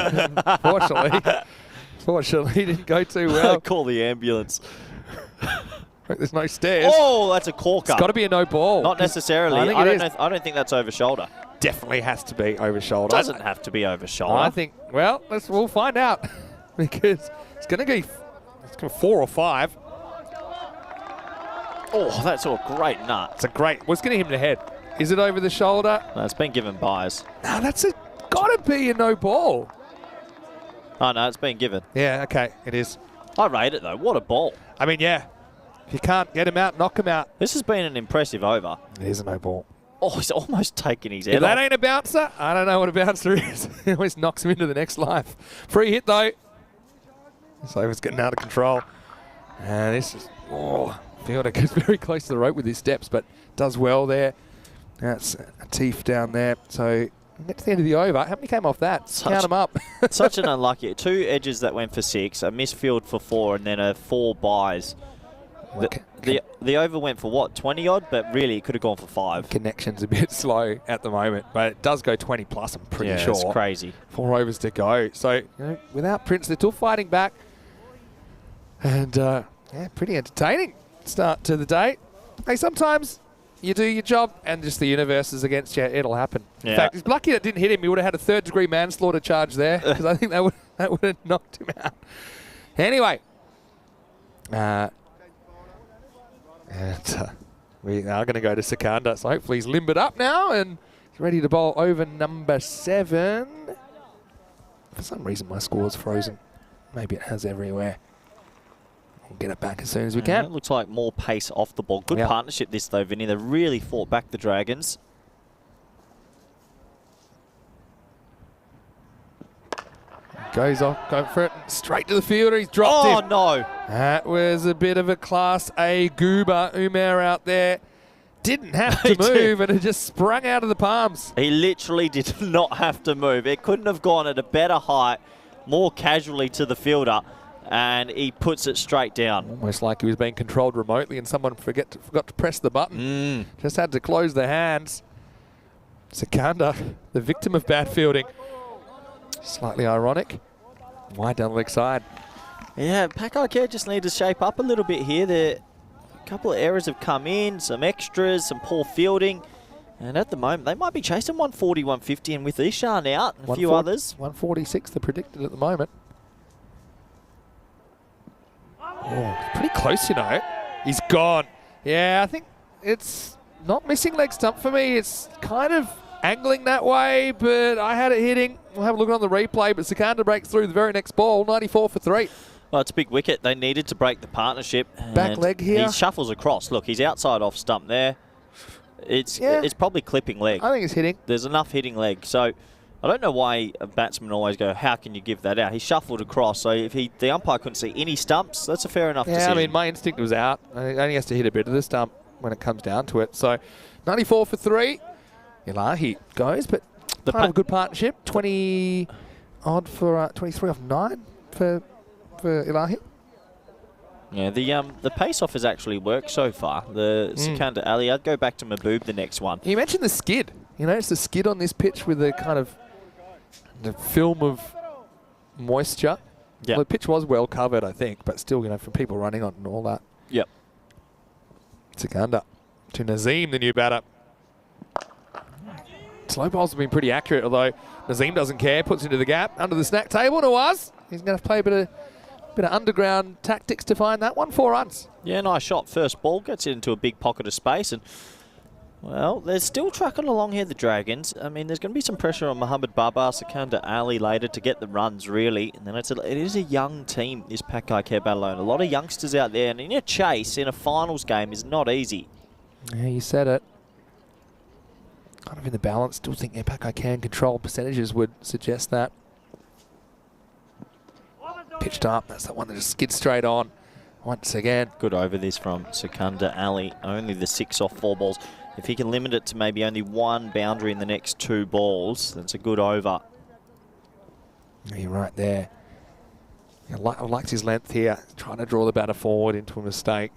S1: Fortunately, he didn't go too well.
S3: Call the ambulance.
S1: There's no stairs.
S3: Oh, that's a corker.
S1: It's got to be a no ball.
S3: Not necessarily. I don't think that's over shoulder.
S1: Definitely has to be over shoulder.
S3: Doesn't have to be over shoulder.
S1: I think, well, we'll find out. Because it's going to be 4 or 5.
S3: Oh, that's a great nut.
S1: It's a great. What's going to hit him in the head? Is it over the shoulder?
S3: No, it's been given buys.
S1: No, that's got to be a no ball.
S3: Oh, no, it's been given.
S1: Yeah, okay, it is.
S3: I rate it, though. What a ball.
S1: I mean, yeah. If you can't get him out, knock him out.
S3: This has been an impressive over.
S1: It is a no ball.
S3: Oh, he's almost taken his head
S1: If that
S3: off.
S1: ain't a bouncer, I don't know what a bouncer is. It always knocks him into the next life. Free hit, though. This over's getting out of control. And this is... Oh, fielder gets very close to the rope with his steps, but does well there. That's a teeth down there. So get to the end of the over. How many came off that? Count them up.
S3: Such an unlucky. 2 edges that went for 6, a misfield for 4, and then a 4 buys. The over went for what, 20 odd? But really, it could have gone for 5.
S1: Connection's a bit slow at the moment, but it does go 20 plus, I'm pretty sure.
S3: It's crazy.
S1: 4 overs to go. So, without Prince, they're still fighting back. And, yeah, pretty entertaining start to the day. Hey, sometimes you do your job and just the universe is against you. It'll happen.
S3: Yeah.
S1: In fact, he's lucky it didn't hit him. He would have had a 3rd-degree manslaughter charge there, because I think that would have knocked him out. Anyway. We are going to go to Sikandar, so hopefully he's limbered up now and he's ready to bowl over number 7. For some reason my score's frozen. Maybe it has everywhere. We'll get it back as soon as we can.
S3: It looks like more pace off the ball. Good partnership this though, Vinny. They really fought back the Dragons.
S1: Goes off, going for it, straight to the fielder. He's dropped him.
S3: Oh, no.
S1: That was a bit of a Class A goober. Umair out there didn't have to move and it just sprung out of the palms.
S3: He literally did not have to move. It couldn't have gone at a better height, more casually to the fielder, and he puts it straight down.
S1: Almost like he was being controlled remotely and someone forgot to press the button. Just had to close the hands. Sikandar, the victim of bad fielding. Slightly ironic. Wide down the leg side.
S3: Yeah, Pack Care just need to shape up a little bit here. A couple of errors have come in, some extras, some poor fielding. And at the moment, they might be chasing 140, 150, and with Ishan out and a few others.
S1: 146, the predicted at the moment. Oh, pretty close, you know. He's gone. Yeah, I think it's not missing leg stump for me. It's kind of angling that way, but I had it hitting. We'll have a look on the replay, but Sikandar breaks through the very next ball, 94 for 3.
S3: Well, it's a big wicket. They needed to break the partnership.
S1: Back leg here.
S3: He shuffles across. Look, he's outside off stump there. It's probably clipping leg.
S1: I think it's hitting.
S3: There's enough hitting leg. So I don't know why a batsman always go, how can you give that out? He shuffled across, so if the umpire couldn't see any stumps, that's a fair enough decision.
S1: I mean, my instinct was out. He only has to hit a bit of the stump when it comes down to it. So 94 for 3. Ilahi goes, but part of a good partnership. 20 odd for 23 off 9 for Ilahi.
S3: Yeah, the pace-off has actually worked so far. The Sikandar Ali, I'd go back to Mahboob the next one.
S1: You mentioned the skid. You know, it's the skid on this pitch with the kind of the film of moisture.
S3: Yeah.
S1: Well, the pitch was well covered, I think, but still, you know, for people running on and all that.
S3: Yep.
S1: Sikandar to Nazim, the new batter. Slow bowls have been pretty accurate, although Nazim doesn't care. Puts into the gap under the snack table. Nawaz. He's going to play a bit of underground tactics to find that one. 4 runs.
S3: Yeah, nice shot. First ball gets it into a big pocket of space, and well, they're still trucking along here, the Dragons. I mean, there's going to be some pressure on Mohamed Babar, Sikandar Ali later to get the runs, really. And then it is a young team, this Pakai Care Battle. A lot of youngsters out there, and in a chase, in a finals game, is not easy.
S1: Yeah, you said it. Kind of in the balance. Still think Pakai can control percentages would suggest that. Pitched up. That's that one that just skids straight on. Once again.
S3: Good over this from Sikandar Ali. Only the 6 off 4 balls. If he can limit it to maybe only 1 boundary in the next 2 balls, that's a good over.
S1: You're right there. I liked his length here. Trying to draw the batter forward into a mistake.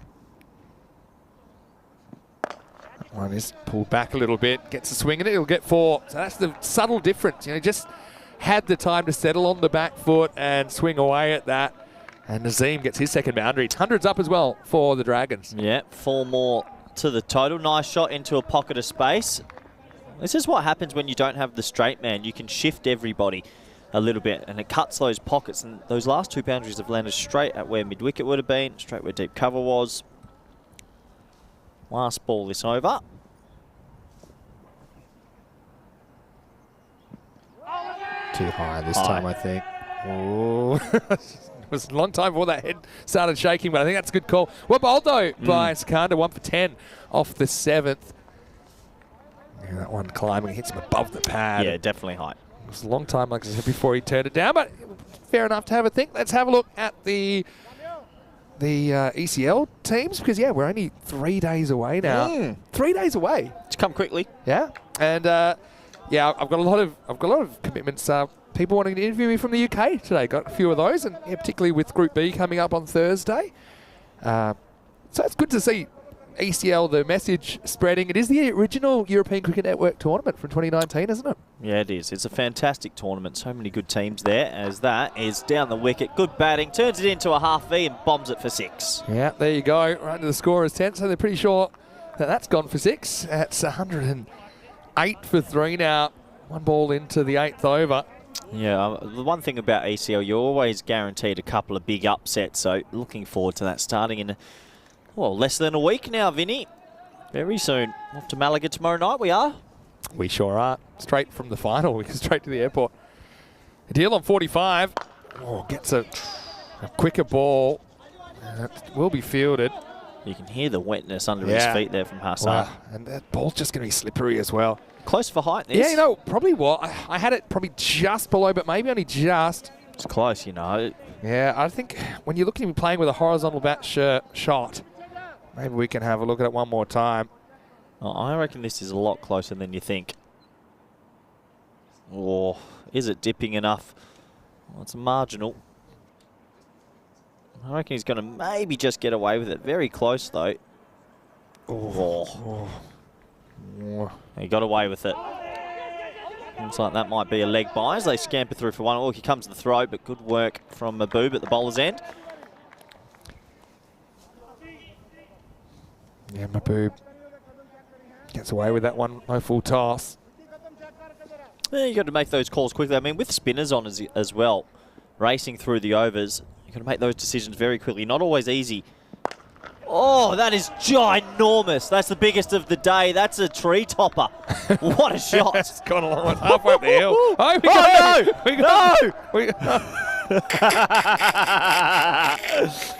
S1: That one is pulled back a little bit. Gets a swing in it. He'll get 4. So that's the subtle difference. You know, just had the time to settle on the back foot and swing away at that. And Nazim gets his second boundary. It's hundreds up as well for the Dragons.
S3: Yeah, 4 more to the total. Nice shot into a pocket of space. This is what happens when you don't have the straight man. You can shift everybody a little bit, and it cuts those pockets. And those last 2 boundaries have landed straight at where mid-wicket would have been, straight where deep cover was. Last ball this over.
S1: Too high this time, I think. Oh. It was a long time before that head started shaking, but I think that's a good call. Well bowled, though, by Sikandar. 1 for 10 off the 7th. Yeah, that one climbing hits him above the pad.
S3: Yeah, definitely high.
S1: It was a long time, like I said, before he turned it down, but fair enough to have a think. Let's have a look at the ECL teams, because, yeah, we're only 3 days away now. 3 days away.
S3: It's come quickly.
S1: Yeah. And, yeah, I've got a lot of commitments. People wanting to interview me from the UK today. Got a few of those, and yeah, particularly with Group B coming up on Thursday. So it's good to see ECL, the message spreading. It is the original European Cricket Network tournament from 2019, isn't it?
S3: Yeah, it is. It's a fantastic tournament. So many good teams there, as that is down the wicket. Good batting. Turns it into a half V and bombs it for 6.
S1: Yeah, there you go. Right to the score is 10, so they're pretty sure that that's gone for 6. It's 108 for 3 now. 1 ball into the 8th over.
S3: Yeah, the one thing about ECL, you're always guaranteed a couple of big upsets, so looking forward to that starting in, less than a week now, Vinny. Very soon. Off to Malaga tomorrow night, we are.
S1: We sure are. Straight from the final, we go straight to the airport. A deal on 45. Oh, gets a quicker ball. That will be fielded.
S3: You can hear the wetness under his feet there from Hassan.
S1: Wow. And that ball's just going to be slippery as well.
S3: Close for height, this.
S1: Yeah, you know, probably what? I had it probably just below, but maybe only just.
S3: It's close, you know.
S1: Yeah, I think when you're looking at him playing with a horizontal bat shot, maybe we can have a look at it one more time.
S3: Oh, I reckon this is a lot closer than you think. Oh, is it dipping enough? Well, it's marginal. I reckon he's going to maybe just get away with it. Very close, though. Oh. He got away with it. Looks like that might be a leg by as they scamper through for 1. Oh, here comes the throw, but good work from Mahboob at the bowler's end.
S1: Yeah, Mahboob gets away with that one. No full toss.
S3: Yeah, you got to make those calls quickly. I mean, with spinners on as well, racing through the overs, you got to make those decisions very quickly. Not always easy. Oh, that is ginormous. That's the biggest of the day. That's a tree topper. What a shot.
S1: It's gone along. It's halfway up the hill.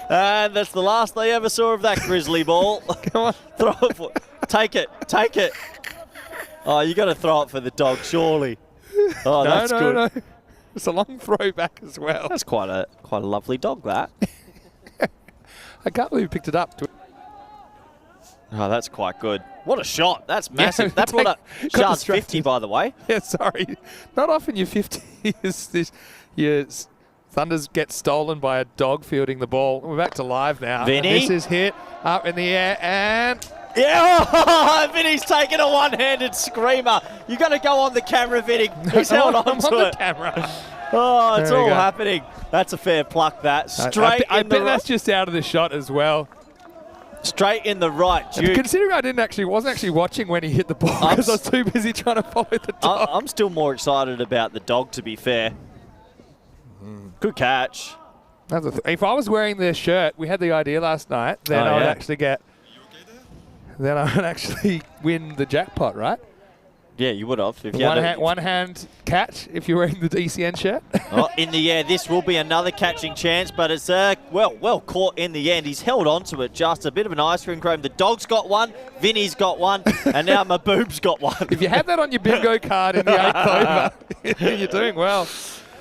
S3: And that's the last they ever saw of that grizzly ball.
S1: Come on.
S3: Throw it for, take it. Oh, you got to throw it for the dog, surely. Oh, that's good.
S1: No. It's a long throwback as well.
S3: That's quite a lovely dog, that.
S1: I can't believe you picked it up.
S3: Oh, that's quite good. What a shot. That's massive.
S1: Yeah,
S3: that brought up
S1: got
S3: Shard's 50, by the way.
S1: Yeah, sorry. Not often your 50 is this. Your Thunders get stolen by a dog fielding the ball. We're back to live now.
S3: Vinny.
S1: This is hit up in the air and...
S3: Yeah, Vinny's taking a one-handed screamer. You got to go on the camera, Vinny. He's held on to
S1: on
S3: it.
S1: the camera.
S3: Oh, it's
S1: There we
S3: all
S1: go.
S3: happening. That's a fair pluck, that.
S1: I
S3: Straight
S1: bet that's just out of the shot as well.
S3: Straight in the right,
S1: And
S3: Duke.
S1: considering I wasn't actually watching when he hit the ball because I was too busy trying to follow the dog.
S3: I'm still more excited about the dog, to be fair. Good catch.
S1: If I was wearing this shirt, we had the idea last night, then I would actually get... Then I would actually win the jackpot, right?
S3: Yeah, you would have. If you had
S1: One hand catch if you're wearing the ECN shirt.
S3: Oh, in the air, this will be another catching chance, but it's well caught in the end. He's held on to it, just a bit of an ice cream cone. The dog's got one, Vinny's got one, and now Maboob's got one.
S1: If you had that on your bingo card in the 8th over, you're doing well.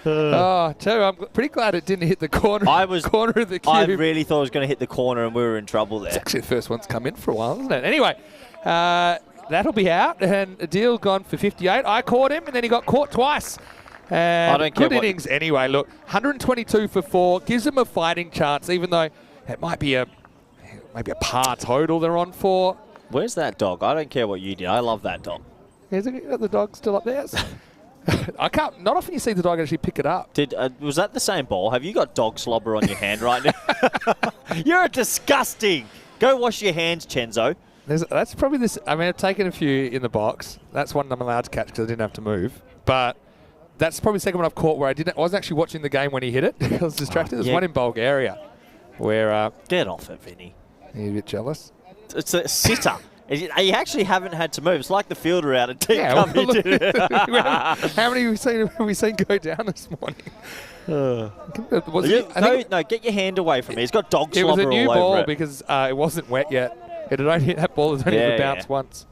S1: Oh, tell you, I'm pretty glad it didn't hit the corner. Corner of the cube.
S3: I really thought it was going to hit the corner, and we were in trouble there.
S1: It's actually the first one's come in for a while, isn't it? Anyway, that'll be out, and Adil gone for 58. I caught him, and then he got caught twice. And
S3: I don't care
S1: good innings anyway. Look, 122 for 4 gives him a fighting chance, even though it might be a par total they're on for.
S3: Where's that dog? I don't care what you did. I love that dog.
S1: Is the dog still up there? I can't. Not often you see the dog actually pick it up.
S3: Was that the same ball? Have you got dog slobber on your hand right now? You're disgusting. Go wash your hands, Chenzo.
S1: That's probably this. I mean, I've taken a few in the box. That's one I'm allowed to catch because I didn't have to move. But that's probably the second one I've caught where I wasn't actually watching the game when he hit it. I was distracted. There's one in Bulgaria where...
S3: Get off it, Vinny.
S1: Are you a bit jealous?
S3: It's a sitter. You actually haven't had to move. It's like the fielder out at T10.
S1: Yeah, how many have we seen go down this morning?
S3: No, get your hand away from me. He's got dog slobber all over it.
S1: It was a new ball because it wasn't wet yet. That ball has only ever bounced once.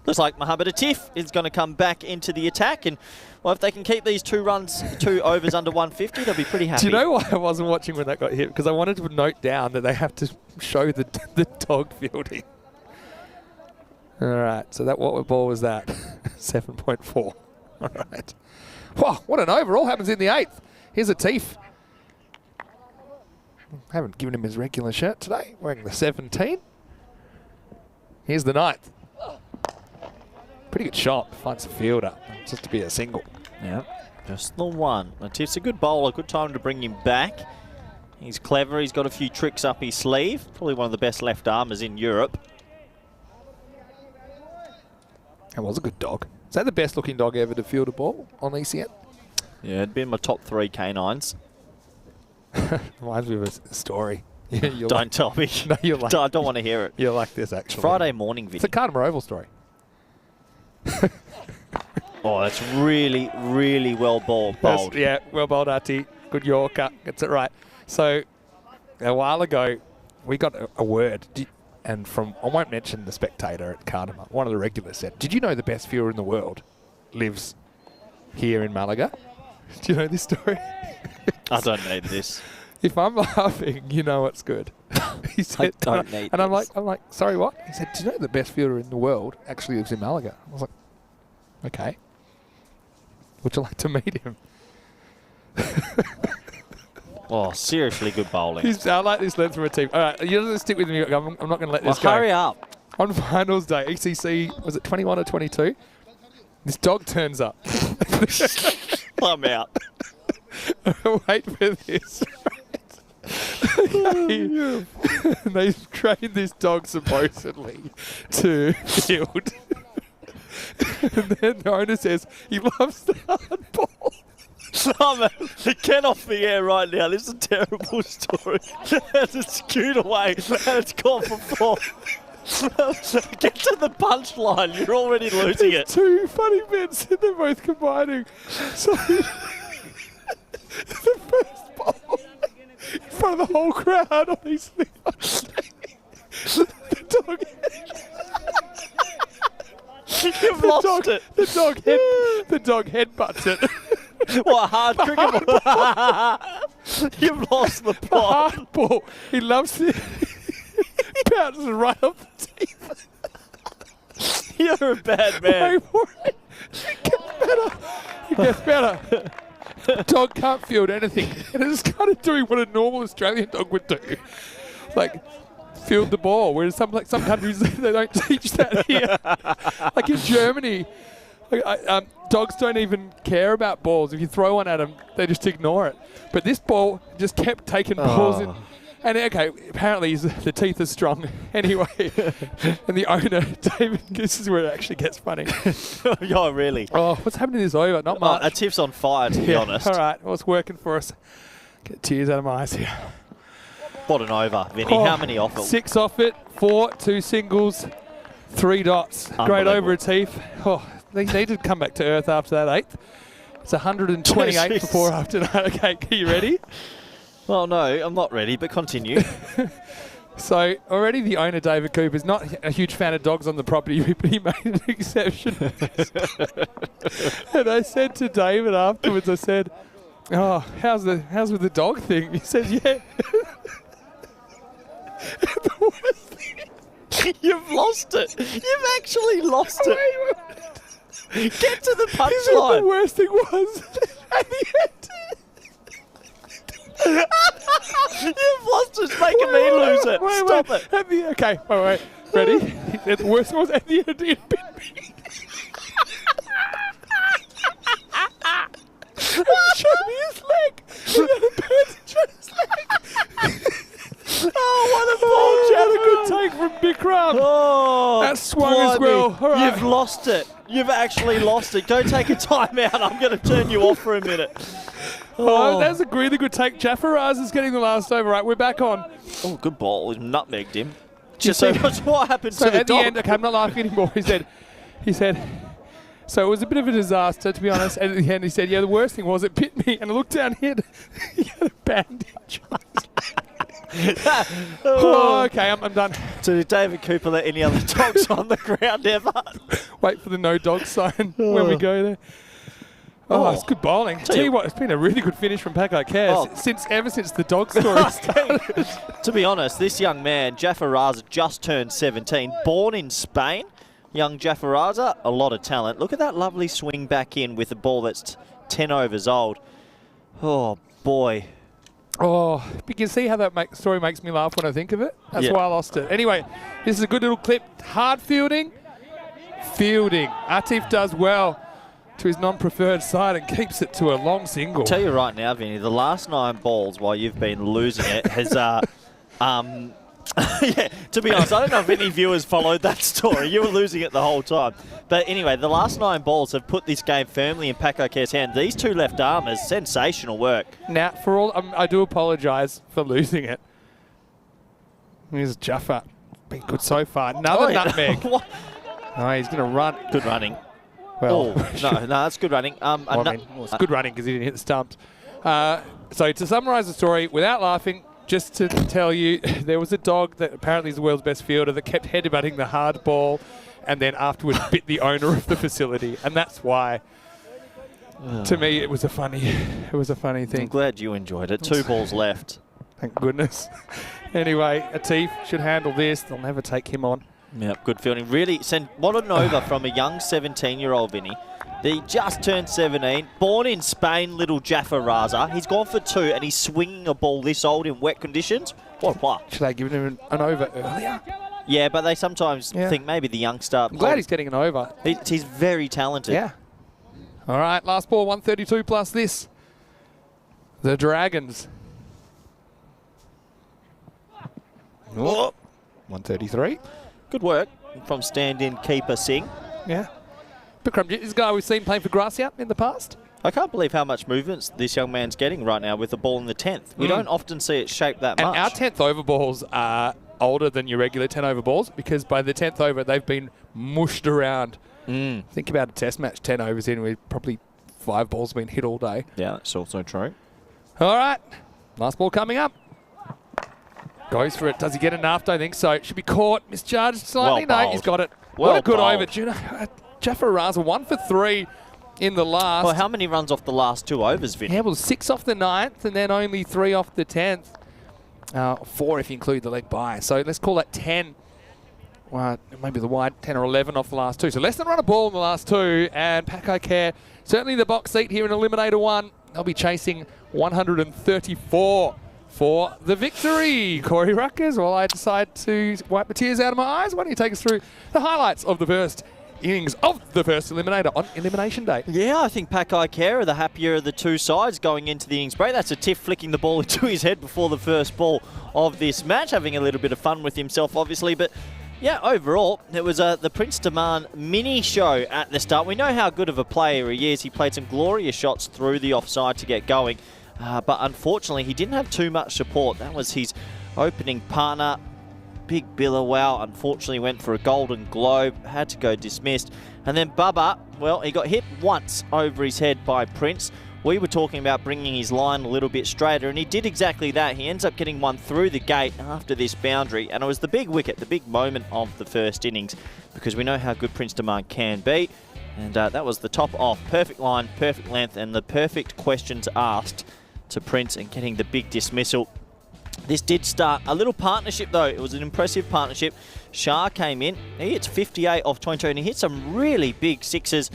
S3: Looks like Mohammed Atif is going to come back into the attack. And, well, if they can keep these two overs under 150, they'll be pretty happy.
S1: Do you know why I wasn't watching when that got hit? Because I wanted to note down that they have to show the dog fielding. All right, so what ball was that? 7.4. All right. Wow, what an over. All happens in the 8th. Here's Atif. Haven't given him his regular shirt today. Wearing the 17. Here's the 9th. Pretty good shot. Finds a fielder. Just to be a single.
S3: Yeah, just the one. Atif's a good bowler. Good time to bring him back. He's clever. He's got a few tricks up his sleeve. Probably one of the best left armers in Europe.
S1: That was a good dog. Is that the best looking dog ever to field a ball on ECN?
S3: Yeah, it'd be in my top 3 canines.
S1: Reminds me of a story.
S3: Don't tell me.
S1: No, you'll like
S3: I don't want to hear it.
S1: You'll like this, actually.
S3: Friday morning video.
S1: It's a Carter Oval story.
S3: Oh, that's really, really well bowled.
S1: Yeah, well bowled, Artie. Good Yorker. Gets it right. So, a while ago, we got a word. And I won't mention the Spectator at Cardamom. One of the regulars said, "Did you know the best fielder in the world lives here in Malaga?" Do you know this story?
S3: I don't need this.
S1: If I'm laughing, you know it's good. He said,
S3: I don't need
S1: and
S3: this.
S1: I'm like, sorry, what? He said, "Do you know the best fielder in the world actually lives in Malaga?" I was like, okay. Would you like to meet him?
S3: Oh, seriously good bowling.
S1: I like this length from a team. All right, you don't stick with me. I'm not going to let this go.
S3: Hurry up.
S1: On finals day, ECC, was it 21 or 22? This dog turns up.
S3: I'm out.
S1: Wait for this. They've trained this dog supposedly to field. And then the owner says he loves the hard ball.
S3: Simon, get off the air right now. This is a terrible story. It's skewed away and it's gone for 4. Get to the punchline. You're already losing it.
S1: Two funny bits and they're both combining. So the first ball in front of the whole crowd, obviously. The dog.
S3: You've lost it.
S1: The The dog headbutts it.
S3: What, a hard cricket ball? You've lost the
S1: The
S3: plot.
S1: hard ball. He loves it. Bounces right off the teeth.
S3: You're a bad man.
S1: It gets better. It gets better. Dog can't field anything. And it's kind of doing what a normal Australian dog would do. Like, field the ball. Whereas some countries, they don't teach that here. Like in Germany, dogs don't even care about balls. If you throw one at them, they just ignore it. But this ball just kept taking balls in. And okay, apparently the teeth are strong anyway. And the owner, David, this is where it actually gets funny.
S3: Oh, really?
S1: Oh, what's happening to this over? Not much.
S3: A tiff's on fire, to be honest.
S1: All right, well, it's working for us. Get tears out of my eyes here.
S3: What an over, Vinny. How many off it?
S1: 6 off it, 4, 2 singles, 3 dots. Great over, Atif. Oh, they need to come back to earth after that 8th. It's 128 for 4 after that. Okay, are you ready?
S3: Well, no, I'm not ready, but continue.
S1: So already the owner, David Cooper's not a huge fan of dogs on the property, but he made an exception. And I said to David afterwards, I said, "Oh, how's with the dog thing?" He says, "Yeah." The worst thing.
S3: You've lost it. You've actually lost it. Get to the
S1: This is what the
S3: punchline.
S1: worst thing was at the end.
S3: You've lost it. It's making me lose it. Stop it.
S1: Okay, wait. Ready? The worst was at the end. It bit me. Show me his leg. Look at the bandage on his leg.
S3: Oh, what a
S1: Had a
S3: ball,
S1: good take from Bikram.
S3: Oh,
S1: That swung as
S3: blimey.
S1: well. All right.
S3: You've lost it. You've actually lost it. Go take a timeout. I'm going to turn you off for a minute.
S1: Oh, that's a really good take. Jaffa Raz is getting the last over. Right, we're back on.
S3: Oh, good ball. He nutmegged him.
S1: you
S3: So
S1: see-
S3: what happened
S1: So
S3: to the
S1: at the
S3: dog?
S1: end, okay, I'm not laughing anymore. He said, so it was a bit of a disaster, to be honest. And at the end, he said, yeah, the worst thing was it bit me. And I looked down here, he had a bandage on his leg. Oh, okay, I'm done.
S3: So did David Cooper let any other dogs on the ground ever?
S1: Wait for the no dog sign when we go there. Oh, it's good bowling. Tell you what, it's been a really good finish from Paco Cares ever since the dog story started.
S3: To be honest, this young man, Jaffa Raza, just turned 17, born in Spain. Young Jaffa Raza, a lot of talent. Look at that lovely swing back in with a ball that's 10 overs old. Oh, boy.
S1: Oh, you can see how that story makes me laugh when I think of it. That's
S3: Yeah.
S1: why I lost it. Anyway, this is a good little clip. Hard fielding. Atif does well to his non-preferred side and keeps it to a long single.
S3: I'll tell you right now, Vinny, the last 9 balls while you've been losing it has... yeah, to be honest, I don't know if any viewers followed that story. You were losing it the whole time. But anyway, the last 9 balls have put this game firmly in Paco Care's hand. These 2 left armers, sensational work.
S1: Now, for all, I do apologise for losing it. Here's Jaffa. Been good so far. Another nutmeg.
S3: What?
S1: Oh, he's going to run.
S3: Good running.
S1: Well,
S3: No, that's good running.
S1: It's good running because he didn't hit the stumps. So to summarise the story, without laughing, just to tell you, there was a dog that apparently is the world's best fielder that kept headbutting the hard ball and then afterwards bit the owner of the facility. And that's why, to me, it was a funny
S3: I'm
S1: thing.
S3: glad you enjoyed it. 2 balls left.
S1: Thank goodness. Anyway, Atif should handle this. They'll never take him on.
S3: Yeah, good fielding. Really, what an over from a young 17-year-old Vinny. He just turned 17, born in Spain, little Jaffa Raza. He's gone for 2 and he's swinging a ball this old in wet conditions. What a player.
S1: Should they give him an over earlier?
S3: Yeah, but they sometimes think maybe the youngster...
S1: I'm glad he's getting an over.
S3: He's very talented.
S1: Yeah. All right, last ball, 132 plus this. The Dragons. Oh, 133.
S3: Good work from stand-in keeper Singh.
S1: Yeah. Bikram, this guy we've seen playing for Gracia in the past.
S3: I can't believe how much movements this young man's getting right now with the ball in the 10th. We don't often see it shaped that
S1: And
S3: much.
S1: our 10th over balls are older than your regular 10 over balls because by the 10th over, they've been mushed around. Think about a test match, 10 overs in, with probably 5 balls been hit all day.
S3: Yeah, that's also true.
S1: All right, last ball coming up. Goes for it. Does he get enough? Don't think so. It should be caught. Misjudged slightly.
S3: Well
S1: no,
S3: bowled.
S1: he's got it.
S3: Well
S1: what a good
S3: bowled.
S1: over. Jaffa Raza, 1 for 3. in the last.
S3: Well, how many runs off the last 2 overs, Vinny?
S1: Yeah, well, 6 off the 9th and then only 3 off the 10th. 4 if you include the leg by. So let's call that 10. Well, maybe the wide 10 or 11 off the last 2. So less than run a ball in the last 2. And Paco Care, certainly the box seat here in Eliminator 1. They'll be chasing 134 for the victory. Corey Ruckers, while I decide to wipe the tears out of my eyes, why don't you take us through the highlights of the first innings of the first Eliminator on Elimination Day?
S3: Yeah, I think Paco Care are the happier of the two sides going into the innings break. That's a Tiff flicking the ball into his head before the first ball of this match, having a little bit of fun with himself, obviously. But yeah, overall, it was the Prince Daman mini show at the start. We know how good of a player he is. He played some glorious shots through the offside to get going. But unfortunately, he didn't have too much support. That was his opening partner. Big Billawau unfortunately went for a Golden Globe, had to go dismissed. And then Bubba, well, he got hit once over his head by Prince. We were talking about bringing his line a little bit straighter, and he did exactly that. He ends up getting one through the gate after this boundary, and it was the big wicket, the big moment of the first innings, because we know how good Prince Daman can be. And that was the top off. Perfect line, perfect length, and the perfect questions asked to Prince and getting the big dismissal. This did start a little partnership, though. It was an impressive partnership. Shah came in. He hits 58 off 22, and he hit some really big sixes.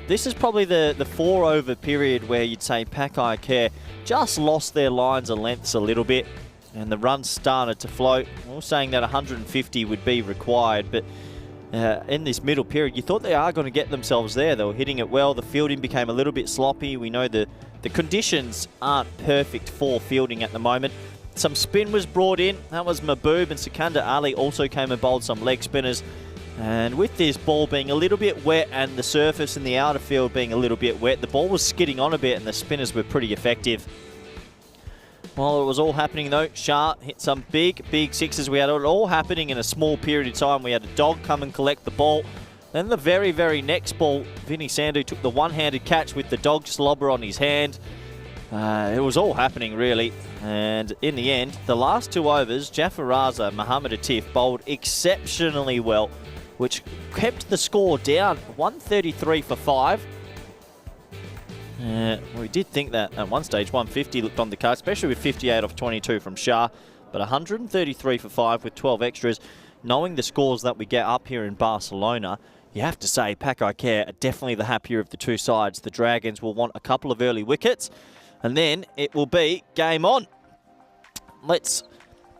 S3: This is probably the 4-over period where you'd say Paco Care just lost their lines and lengths a little bit, and the runs started to float. We were saying that 150 would be required, but in this middle period, you thought they are going to get themselves there. They were hitting it well. The fielding became a little bit sloppy. We know the conditions aren't perfect for fielding at the moment. Some spin was brought in. That was Mahboob, and Sikandar Ali also came and bowled some leg spinners. And with this ball being a little bit wet and the surface in the outer field being a little bit wet, the ball was skidding on a bit and the spinners were pretty effective. While it was all happening though, Shah hit some big sixes. We had it all happening in a small period of time. We had a dog come and collect the ball. Then the very next ball, Vinny Sandhu took the one-handed catch with the dog slobber on his hand. It was all happening really. And in the end, the last 2 overs, Jafar Raza and Mohammad Atif bowled exceptionally well, which kept the score down 133 for 5. We did think that at one stage 150 looked on the card, especially with 58 off 22 from Shah, but 133 for 5 with 12 extras. Knowing the scores that we get up here in Barcelona, you have to say Paco Care are definitely the happier of the two sides. The Dragons will want a couple of early wickets, and then it will be game on. Let's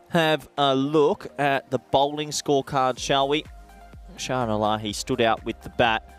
S3: have a look at the bowling scorecard, shall we? Shah Alahi stood out with the bat,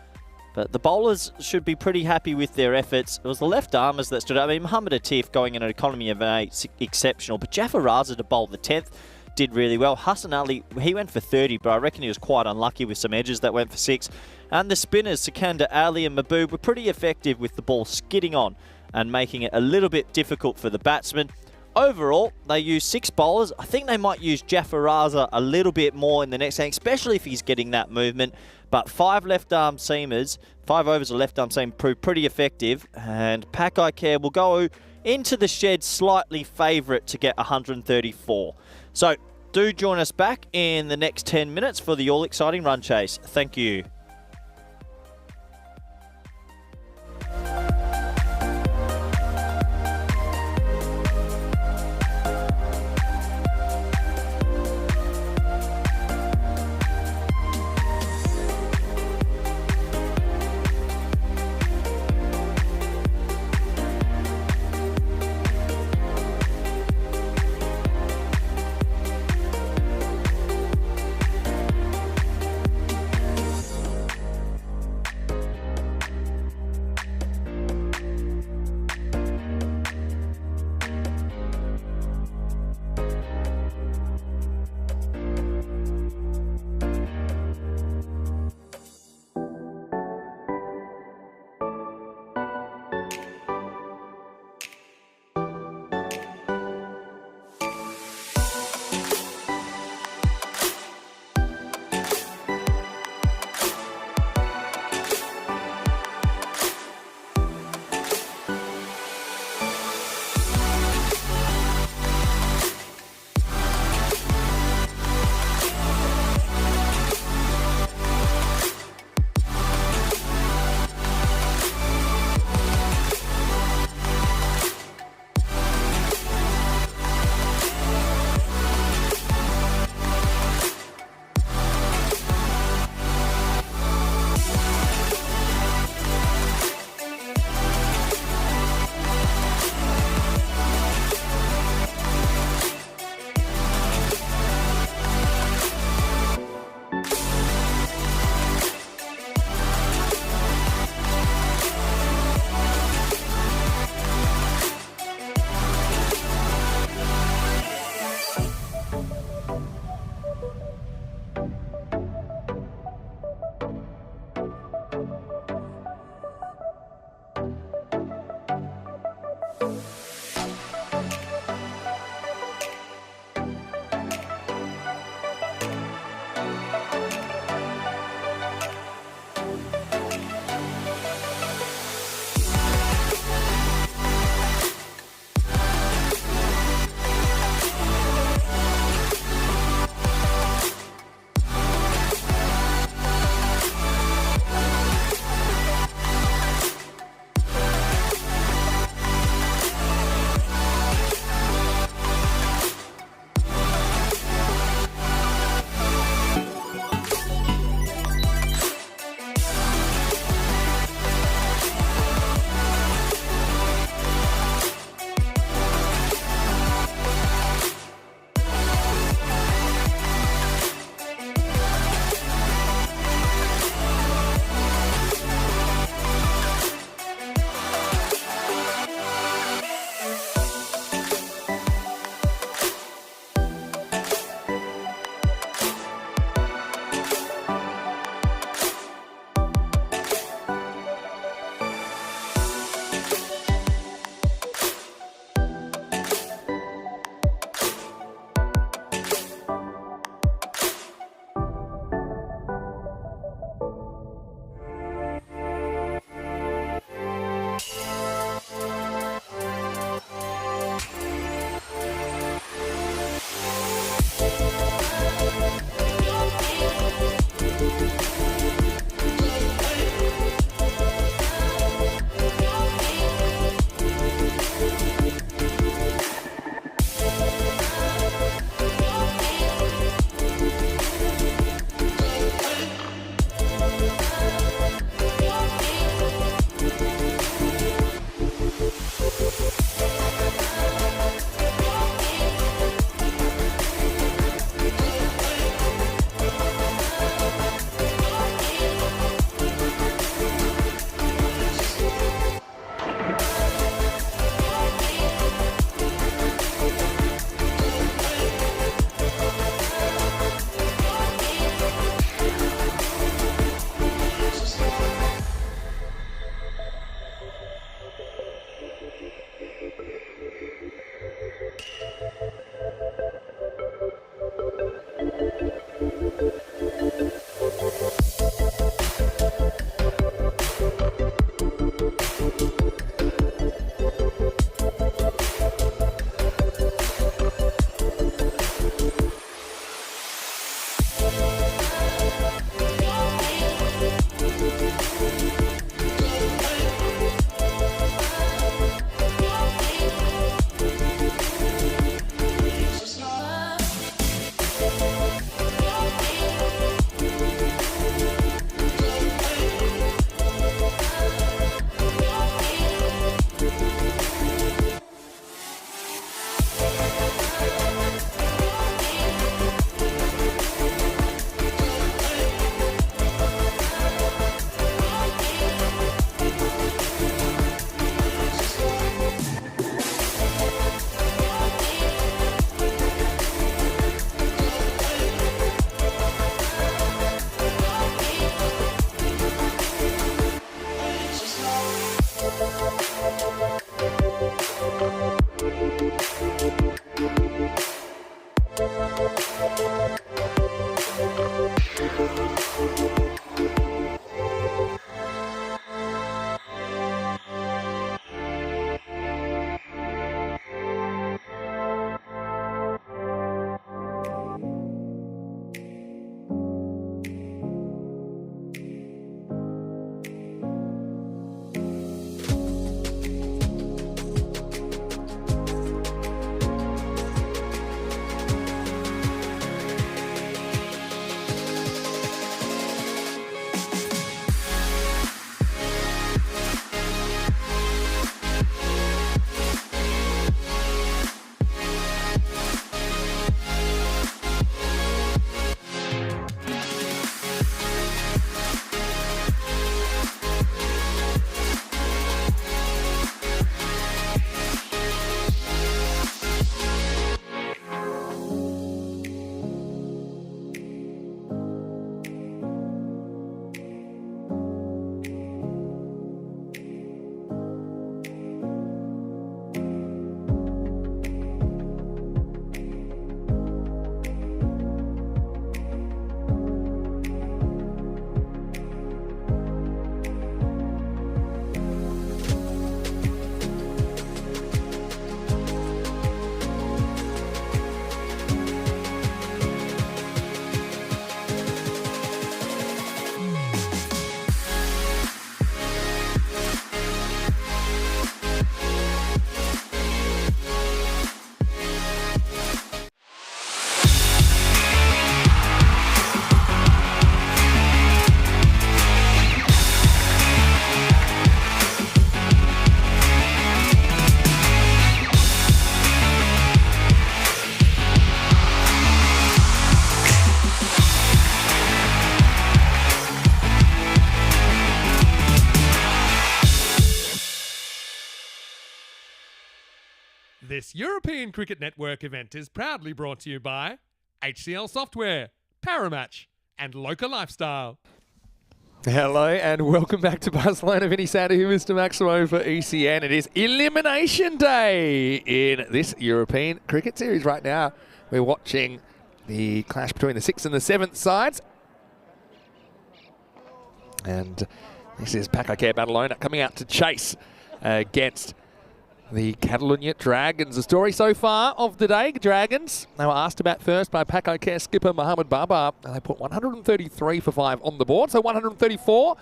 S3: but the bowlers should be pretty happy with their efforts. It was the left-armers that stood out. I mean, Mohammad Atif going in an economy of 8, exceptional, but Jafar Raza to bowl the 10th did really well. Hassan Ali, he went for 30, but I reckon he was quite unlucky with some edges that went for 6. And the spinners, Sikandar Ali and Mahboob, were pretty effective with the ball skidding on and making it a little bit difficult for the batsmen. Overall, they used 6 bowlers. I think they might use Jafar Raza a little bit more in the next game, especially if he's getting that movement. But 5 left-arm seamers, 5 overs of left-arm seam proved pretty effective. And Paco Care will go into the shed slightly favourite to get 134. So do join us back in the next 10 minutes for the all-exciting run chase. Thank you.
S2: This European Cricket Network event is proudly brought to you by HCL Software, Paramatch, and Local Lifestyle.
S1: Hello and welcome back to Barcelona. Vinny Sander here, Mr. Maximo for ECN. It is Elimination Day in this European Cricket Series right now. We're watching the clash between the 6th and the 7th sides. And this is Paco Badalona coming out to chase against the Catalunya Dragons. The story so far of the day, Dragons, they were asked about first by Paco skipper Mohamed Babar, and they put 133 for 5 on the board, so 134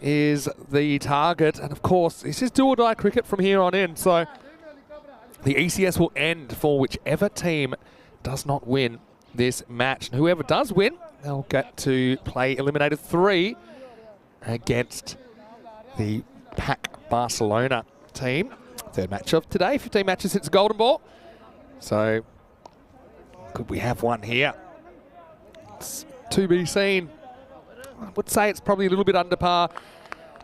S1: is the target. And of course, this is do or die cricket from here on in, so the ECS will end for whichever team does not win this match. And whoever does win, they'll get to play Eliminator 3 against the PAC Barcelona team. Third match of today, 15 matches since Golden Ball. So, could we have one here? It's to be seen. I would say it's probably a little bit under par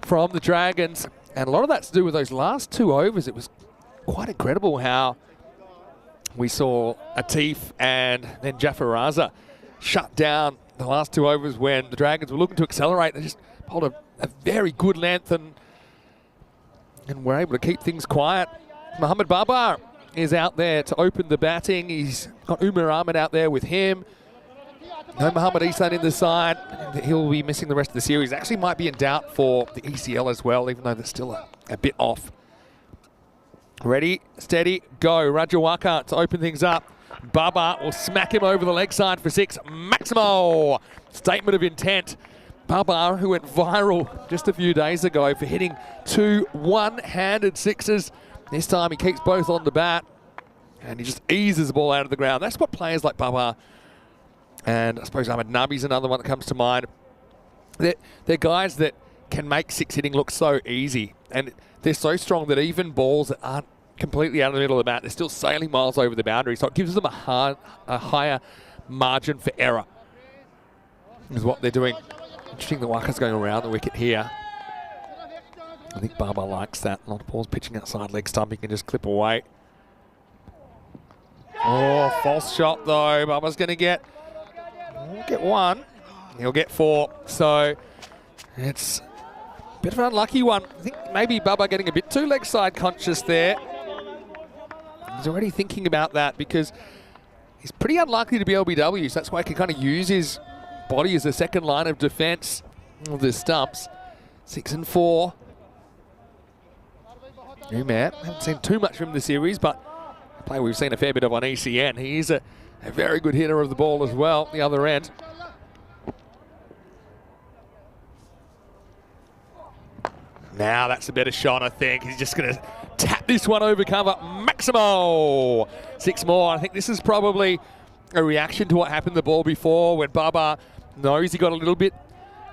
S1: from the Dragons. And a lot of that's to do with those last 2 overs. It was quite incredible how we saw Atif and then Jafar Raza shut down the last 2 overs when the Dragons were looking to accelerate. They just pulled a very good length and were able to keep things quiet. Mohamed Babar is out there to open the batting. He's got Umar Ahmed out there with him. No Muhammad Isan in the side. He'll be missing the rest of the series. Actually might be in doubt for the ECL as well, even though they're still a bit off. Ready, steady, go. Rajawaka to open things up. Baba will smack him over the leg side for 6. Maximo! Statement of intent. Baba, who went viral just a few days ago for hitting 2 one-handed sixes. This time he keeps both on the bat and he just eases the ball out of the ground. That's what players like Baba, and I suppose Ahmed Nabi's another one that comes to mind. They're guys that can make 6 hitting look so easy, and they're so strong that even balls that aren't completely out of the middle of the bat, they're still sailing miles over the boundary, so it gives them a higher margin for error, is what they're doing. Interesting that Waka's going around the wicket here. I think Baba likes that. A lot of balls pitching outside leg stump, he can just clip away. Oh, false shot though. Baba's going to get 1. He'll get 4. So it's a bit of an unlucky one. I think maybe Baba getting a bit too leg side conscious there. He's already thinking about that because he's pretty unlikely to be LBW, so that's why he can kind of use his body as a second line of defence of the stumps. 6 and 4. New man. Haven't seen too much from the series, but a player we've seen a fair bit of on ECN. He is a very good hitter of the ball as well, the other end. Now that's a better shot, I think. He's just going to tap this one over cover. Maximo! 6 more. I think this is probably a reaction to what happened to the ball before, when Baba knows he got a little bit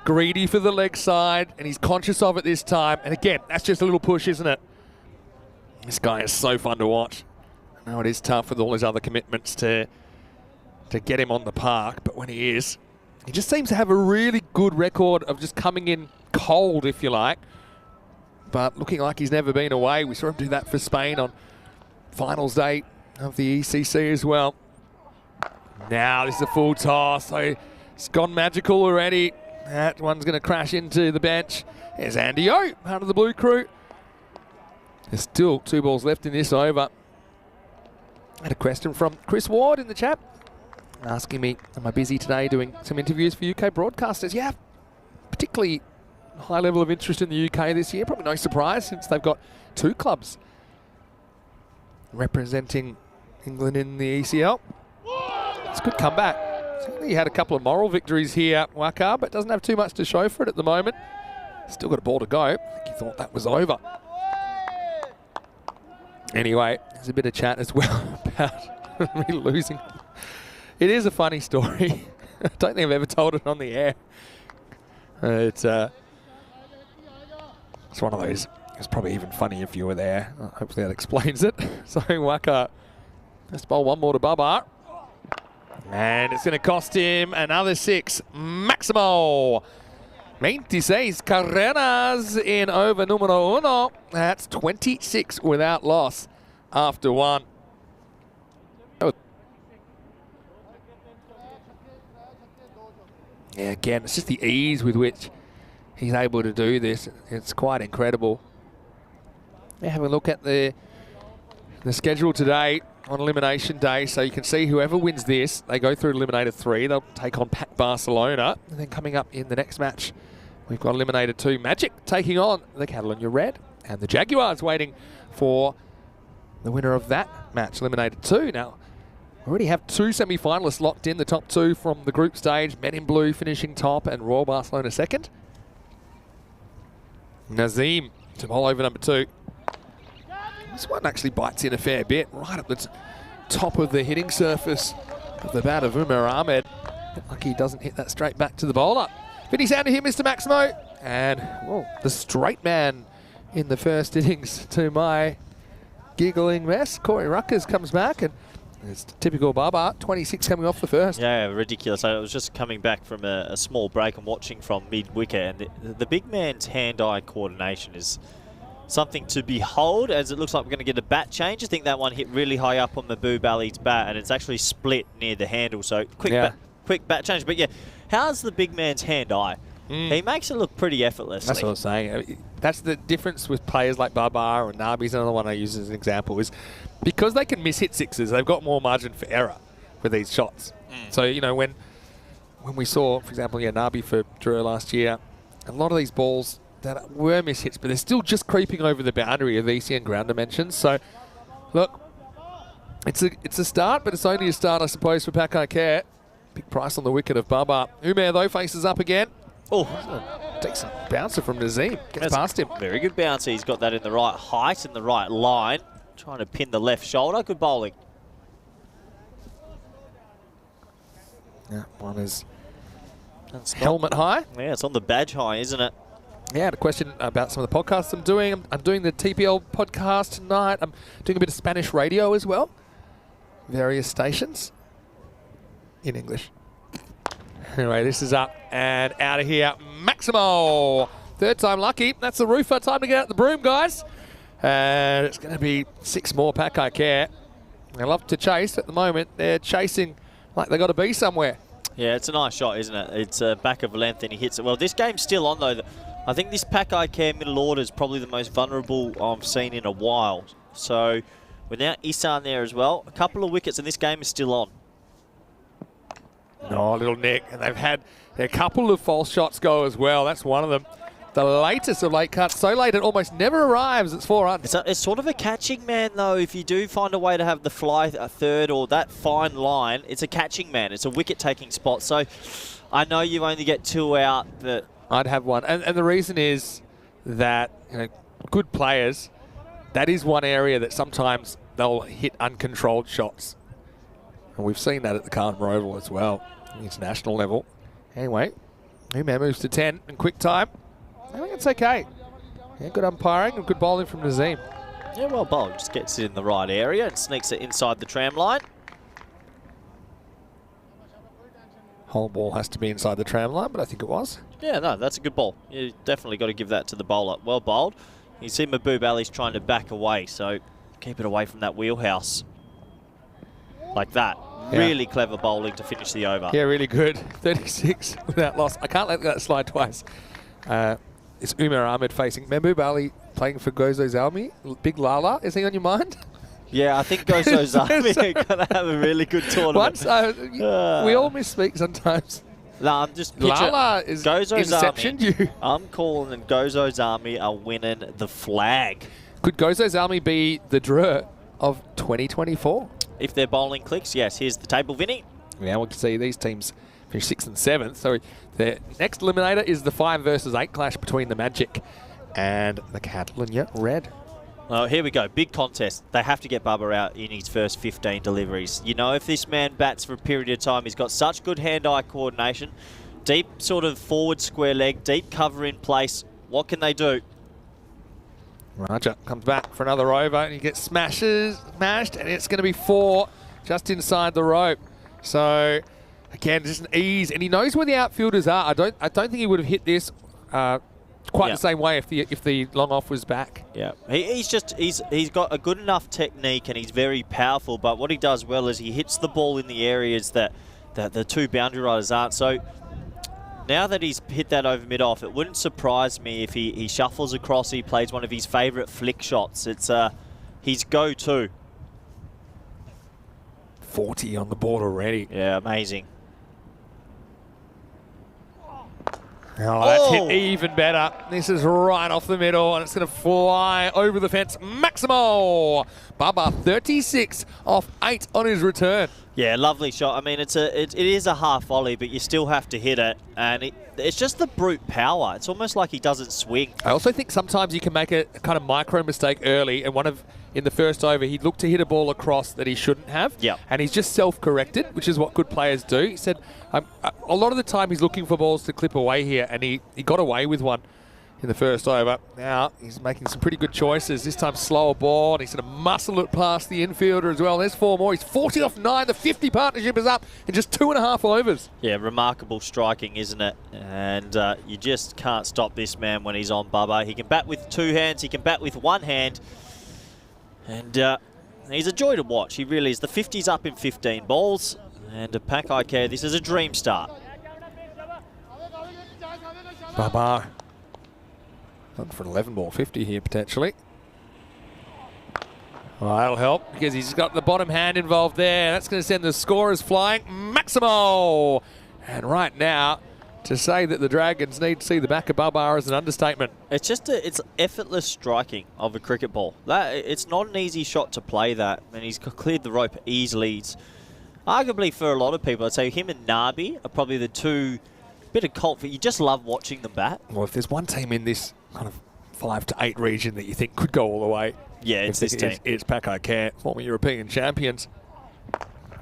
S1: greedy for the leg side, and he's conscious of it this time. And again, that's just a little push, isn't it? This guy is so fun to watch. I know it is tough with all his other commitments to get him on the park, but when he is, he just seems to have a really good record of just coming in cold, if you like, but looking like he's never been away. We saw him do that for Spain on finals day of the ECC as well. Now this is a full toss, so it's gone magical already. That one's going to crash into the bench. There's Andy O, part of the Blue Crew. There's still 2 balls left in this over. I had a question from Chris Ward in the chat, asking me, am I busy today doing some interviews for UK broadcasters? Yeah, particularly high level of interest in the UK this year. Probably no surprise since they've got 2 clubs representing England in the ECL. It's a good comeback. Certainly he had a couple of moral victories here, Waka, but doesn't have too much to show for it at the moment. Still got a ball to go. I think he thought that was over. Anyway, there's a bit of chat as well about me losing. It is a funny story. I don't think I've ever told it on the air. It's one of those. It's probably even funny if you were there. Hopefully that explains it. So Waka, let's bowl 1 more to Baba. And it's going to cost him another 6. Maximo. 26 carreras in over numero 1. That's 26 without loss after 1. Yeah, again, it's just the ease with which he's able to do this. It's quite incredible. Yeah, have a look at the schedule today on Elimination Day, so you can see whoever wins this, they go through Eliminator 3. They'll take on Pac Barcelona. And then coming up in the next match, we've got Eliminator 2 Magic taking on the Catalonia Red. And the Jaguars waiting for the winner of that match, Eliminator 2. Now, we already have 2 semi-finalists locked in, the top 2 from the group stage. Men in Blue finishing top and Royal Barcelona second. Nazim to bowl over number 2. This one actually bites in a fair bit, right up the top of the hitting surface of the bat of Umar Ahmed. Lucky he doesn't hit that straight back to the bowler. Vinny Sander here, Mr. Maximo. And the straight man in the first innings to my giggling mess. Corey Ruckers comes back, and it's typical Baba, 26 coming off the first.
S3: Yeah, ridiculous. I was just coming back from a small break and watching from mid-wicket, and the big man's hand-eye coordination is something to behold, as it looks like we're going to get a bat change. I think that one hit really high up on Mahbub Ali's bat, and it's actually split near the handle, so quick bat change. But yeah, how's the big man's hand-eye? He makes it look pretty effortlessly.
S1: That's what I'm saying. That's the difference with players like Baba and Nabi's another one I use as an example, is because they can miss hit sixes, they've got more margin for error with these shots. So, you know, when we saw, for example, Nabi for Drur last year, a lot of these balls that were miss hits, but they're still just creeping over the boundary of ECN ground dimensions. So, look, it's a start, but it's only a start, I suppose, for Pakai Care. Big price on the wicket of Baba. Umair, though, faces up again. Oh, decent bouncer from Nazim. Gets past him.
S3: Very good bouncer. He's got that in the right height, in the right line. Trying to pin the left shoulder. Good bowling.
S1: Yeah, one is helmet high.
S3: Yeah, it's on the badge high, isn't it?
S1: Yeah, I had a question about some of the podcasts I'm doing. I'm doing the TPL podcast tonight. I'm doing a bit of Spanish radio as well. Various stations in English. Anyway, this is up and out of here. Maximo! Third time lucky. That's the roofer. Time to get out the broom, guys. And it's going to be 6 more Pakai Care. They love to chase at the moment. They're chasing like they got to be somewhere.
S3: Yeah, it's a nice shot, isn't it? It's back of length and he hits it well. This game's still on, though. I think this Pakai Care middle order is probably the most vulnerable I've seen in a while. So, without Isan there as well, a couple of wickets and this game is still on.
S1: Oh, little Nick. And they've had a couple of false shots go as well. That's one of them. The latest of late cuts. So late it almost never arrives. It's 4 runs.
S3: It's sort of a catching man, though. If you do find a way to have the fly a third or that fine line, it's a catching man. It's a wicket-taking spot. So I know you only get 2 out, but
S1: I'd have one. And the reason is that, you know, good players, that is one area that sometimes they'll hit uncontrolled shots. And we've seen that at the Carlton Oval as well, international level. Anyway, Umair moves to 10 in quick time. I think it's okay. Yeah, good umpiring and good bowling from Nazim.
S3: yeah, well bowled. Just gets it in the right area and sneaks it inside the tram line.
S1: Whole ball has to be inside the tram line, but I think it was.
S3: Yeah, no, that's a good ball. You definitely got to give that to the bowler. Well bowled. You see Mahbub Ali's trying to back away, so keep it away from that wheelhouse. Like that.
S1: Yeah.
S3: Really clever bowling to finish the over.
S1: Yeah, really good. 36 without loss. I can't let that slide twice. It's Umair Ahmed facing Mahbub Ali playing for Gozo Zalmi. Big Lala, is he on your mind?
S3: Yeah, I think Gozo Zami are going to have a really good tournament.
S1: We all misspeak sometimes.
S3: No, I'm just
S1: Lala is
S3: Gozo
S1: interceptioned you.
S3: I'm calling that Gozo Zami are winning the flag.
S1: Could Gozo Zalmi be the Drur of 2024?
S3: If their bowling clicks, yes. Here's the table, Vinny.
S1: Yeah, we can see these teams finish 6th and 7th. So the next eliminator is the 5 versus 8 clash between the Magic and the Catalonia Red.
S3: Oh, here we go. Big contest. They have to get Bubba out in his first 15 deliveries. You know, if this man bats for a period of time, he's got such good hand-eye coordination, deep sort of forward square leg, deep cover in place. What can they do?
S1: Raja comes back for another over and he gets smashed, and it's going to be 4 just inside the rope. So again, just an ease, and he knows where the outfielders are. I don't think he would have hit this quite the same way if the long off was back.
S3: Yeah, he's got a good enough technique and he's very powerful. But what he does well is he hits the ball in the areas that the 2 boundary riders aren't. So now that he's hit that over mid-off, it wouldn't surprise me if he shuffles across, he plays one of his favourite flick shots. It's his go-to.
S1: 40 on the board already.
S3: Yeah, amazing.
S1: Oh, that's hit even better. This is right off the middle, and it's going to fly over the fence. Maximo! Bubba, 36 off 8 on his return.
S3: Yeah, lovely shot. I mean, it is a half volley, but you still have to hit it, and it's just the brute power. It's almost like he doesn't swing.
S1: I also think sometimes you can make a kind of micro mistake early, and in the first over, he looked to hit a ball across that he shouldn't have.
S3: Yep.
S1: And he's just self-corrected, which is what good players do. He said a lot of the time he's looking for balls to clip away here, and he got away with one in the first over. Now he's making some pretty good choices. This time slower ball, and he's going to muscle it past the infielder as well. There's 4 more. He's 40 off 9. The 50 partnership is up in just 2.5 overs. Yeah,
S3: remarkable striking, isn't it? And you just can't stop this man when he's on Bubba. He can bat with 2 hands. He can bat with 1 hand. And he's a joy to watch. He really is. The 50's up in 15 balls. And Pakai Care, this is a dream start.
S1: Babar. Looking for an 11 ball 50 here potentially. Well, that'll help because he's got the bottom hand involved there. That's going to send the scorers flying. Maximo! And right now, to say that the Dragons need to see the back of Babar is an understatement.
S3: It's just it's effortless striking of a cricket ball. It's not an easy shot to play that, and he's cleared the rope easily. It's arguably for a lot of people, I'd say him and Nabi are probably the two bit of cult. You just love watching them bat.
S1: Well, if there's one team in this kind of 5 to 8 region that you think could go all the way,
S3: yeah, it's this team.
S1: It's Paco Care, former European champions.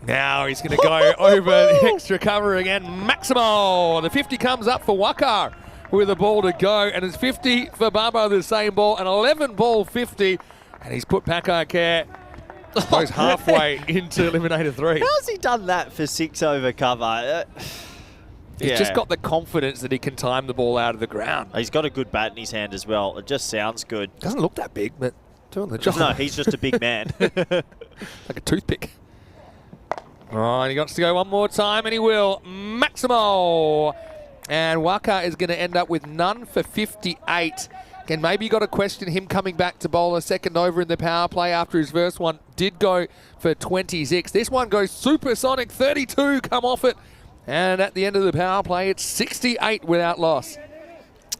S1: Now he's going to go over the extra cover again. Maximo! The 50 comes up for Wakar with a ball to go, and it's 50 for Babo, the same ball, an 11 ball 50, and he's put Paco Care goes halfway into Eliminator 3.
S3: How's he done that for 6 over cover?
S1: He's just got the confidence that he can time the ball out of the ground.
S3: He's got a good bat in his hand as well. It just sounds good.
S1: Doesn't look that big, but doing the job.
S3: No, he's just a big man.
S1: Like a toothpick. Oh, and he got to go one more time, and he will. Maximo! And Waka is going to end up with none for 58. Again, maybe you got to question him coming back to bowl a second over in the power play after his first one did go for 26. This one goes supersonic, 32 come off it. And at the end of the power play, it's 68 without loss.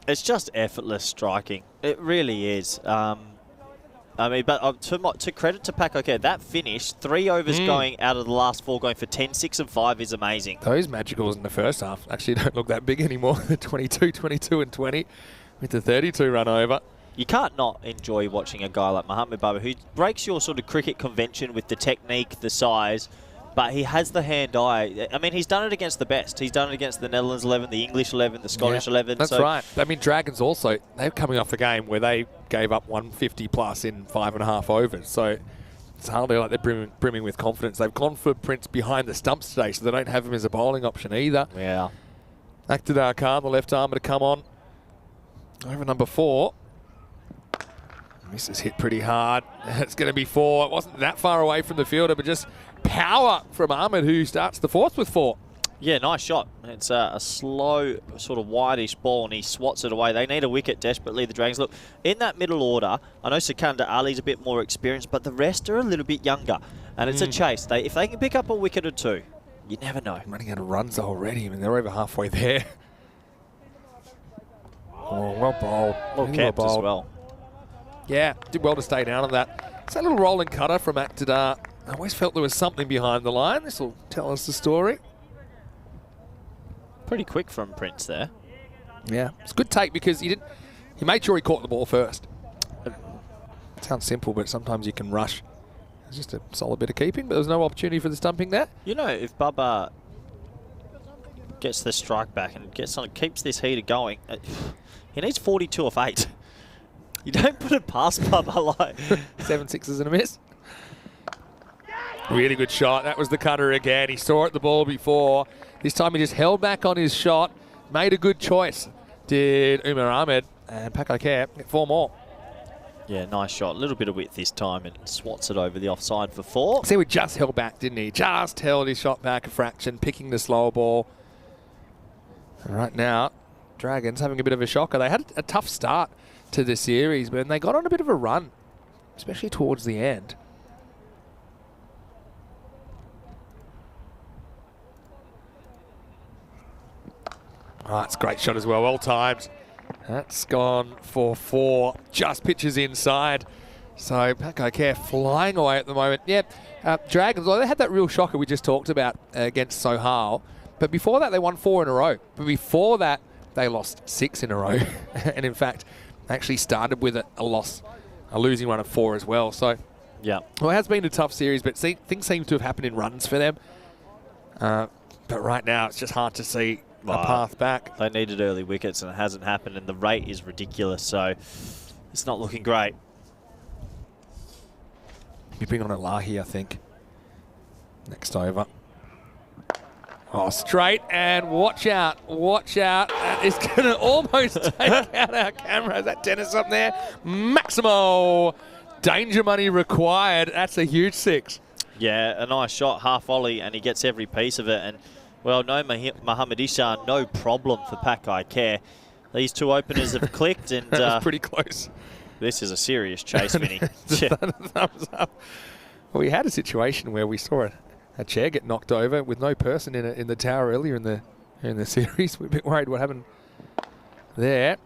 S3: It's just effortless striking. It really is. I mean, but to credit to Paco Care, that finish, 3 overs going out of the last 4, going for 10, 6 and 5 is amazing.
S1: Those magicals in the first half actually don't look that big anymore. 22, 22 and 20 with the 32 run over.
S3: You can't not enjoy watching a guy like Mohamed Baba, who breaks your sort of cricket convention with the technique, the size, but he has the hand-eye. I mean, he's done it against the best. He's done it against the Netherlands 11, the English 11, the Scottish 11.
S1: That's right. I mean, Dragons also, they're coming off a game where they gave up 150 plus in 5.5 overs. So it's hardly like they're brimming with confidence. They've gone for Prince behind the stumps today, so they don't have him as a bowling option either.
S3: Yeah.
S1: Aktadar Khan, the left armer, to come on. Over number 4. This is hit pretty hard. It's going to be 4. It wasn't that far away from the fielder, but just power from Ahmed, who starts the 4th with 4.
S3: Yeah, nice shot. It's a slow, sort of wideish ball, and he swats it away. They need a wicket desperately, the Dragons. Look, in that middle order, I know Sikandar Ali's a bit more experienced, but the rest are a little bit younger. And it's a chase. If they can pick up a wicket or 2, you never know.
S1: Running out of runs already. I mean, they're over halfway there. Oh, well bowled.
S3: Well kept as well.
S1: Yeah, did well to stay down on that. It's that little rolling cutter from Aktadar. I always felt there was something behind the line. This will tell us the story.
S3: Pretty quick from Prince there.
S1: Yeah, it's a good take because he made sure he caught the ball first. It sounds simple, but sometimes you can rush. It's just a solid bit of keeping, but there was no opportunity for the stumping there.
S3: You know, if Bubba gets the strike back and keeps this heater going, he needs 42 off 8. You don't put it past Bubba like
S1: 7 sixes and a miss. Really good shot. That was the cutter again. He saw it the ball before. This time he just held back on his shot. Made a good choice. Did Umar Ahmed, and Paco Care get 4 more.
S3: Yeah, nice shot. A little bit of width this time, and swats it over the offside for 4.
S1: See, we just held back, didn't he? Just held his shot back a fraction, picking the slower ball. And right now, Dragons having a bit of a shocker. They had a tough start to the series, but they got on a bit of a run, especially towards the end. Oh, that's a great shot as well, well timed. That's gone for 4, just pitches inside. So Paco Care flying away at the moment. Yeah, Dragons, well, they had that real shocker we just talked about against Sohal. But before that, they won 4 in a row. But before that, they lost 6 in a row. And in fact, actually started with a losing run of 4 as well. So,
S3: yeah.
S1: Well, it has been a tough series, but things seem to have happened in runs for them. But right now, it's just hard to see a path back.
S3: They needed early wickets, and it hasn't happened, and the rate is ridiculous, so it's not looking great.
S1: You bring on Elahi, I think. Next over. Oh, straight, and watch out, watch out. That is going to almost take out our camera. Is that tennis up there? Maximo. Danger money required. That's a huge 6.
S3: Yeah, a nice shot, half volley, and he gets every piece of it. And, well, no Mohamed Ishan, no problem for Paco Care. These two openers have clicked, and
S1: That was pretty close.
S3: this is a serious chase, Vinny.
S1: Thumbs up. Well, we had a situation where we saw a chair get knocked over with no person in the tower earlier in the series. We're a bit worried what happened there.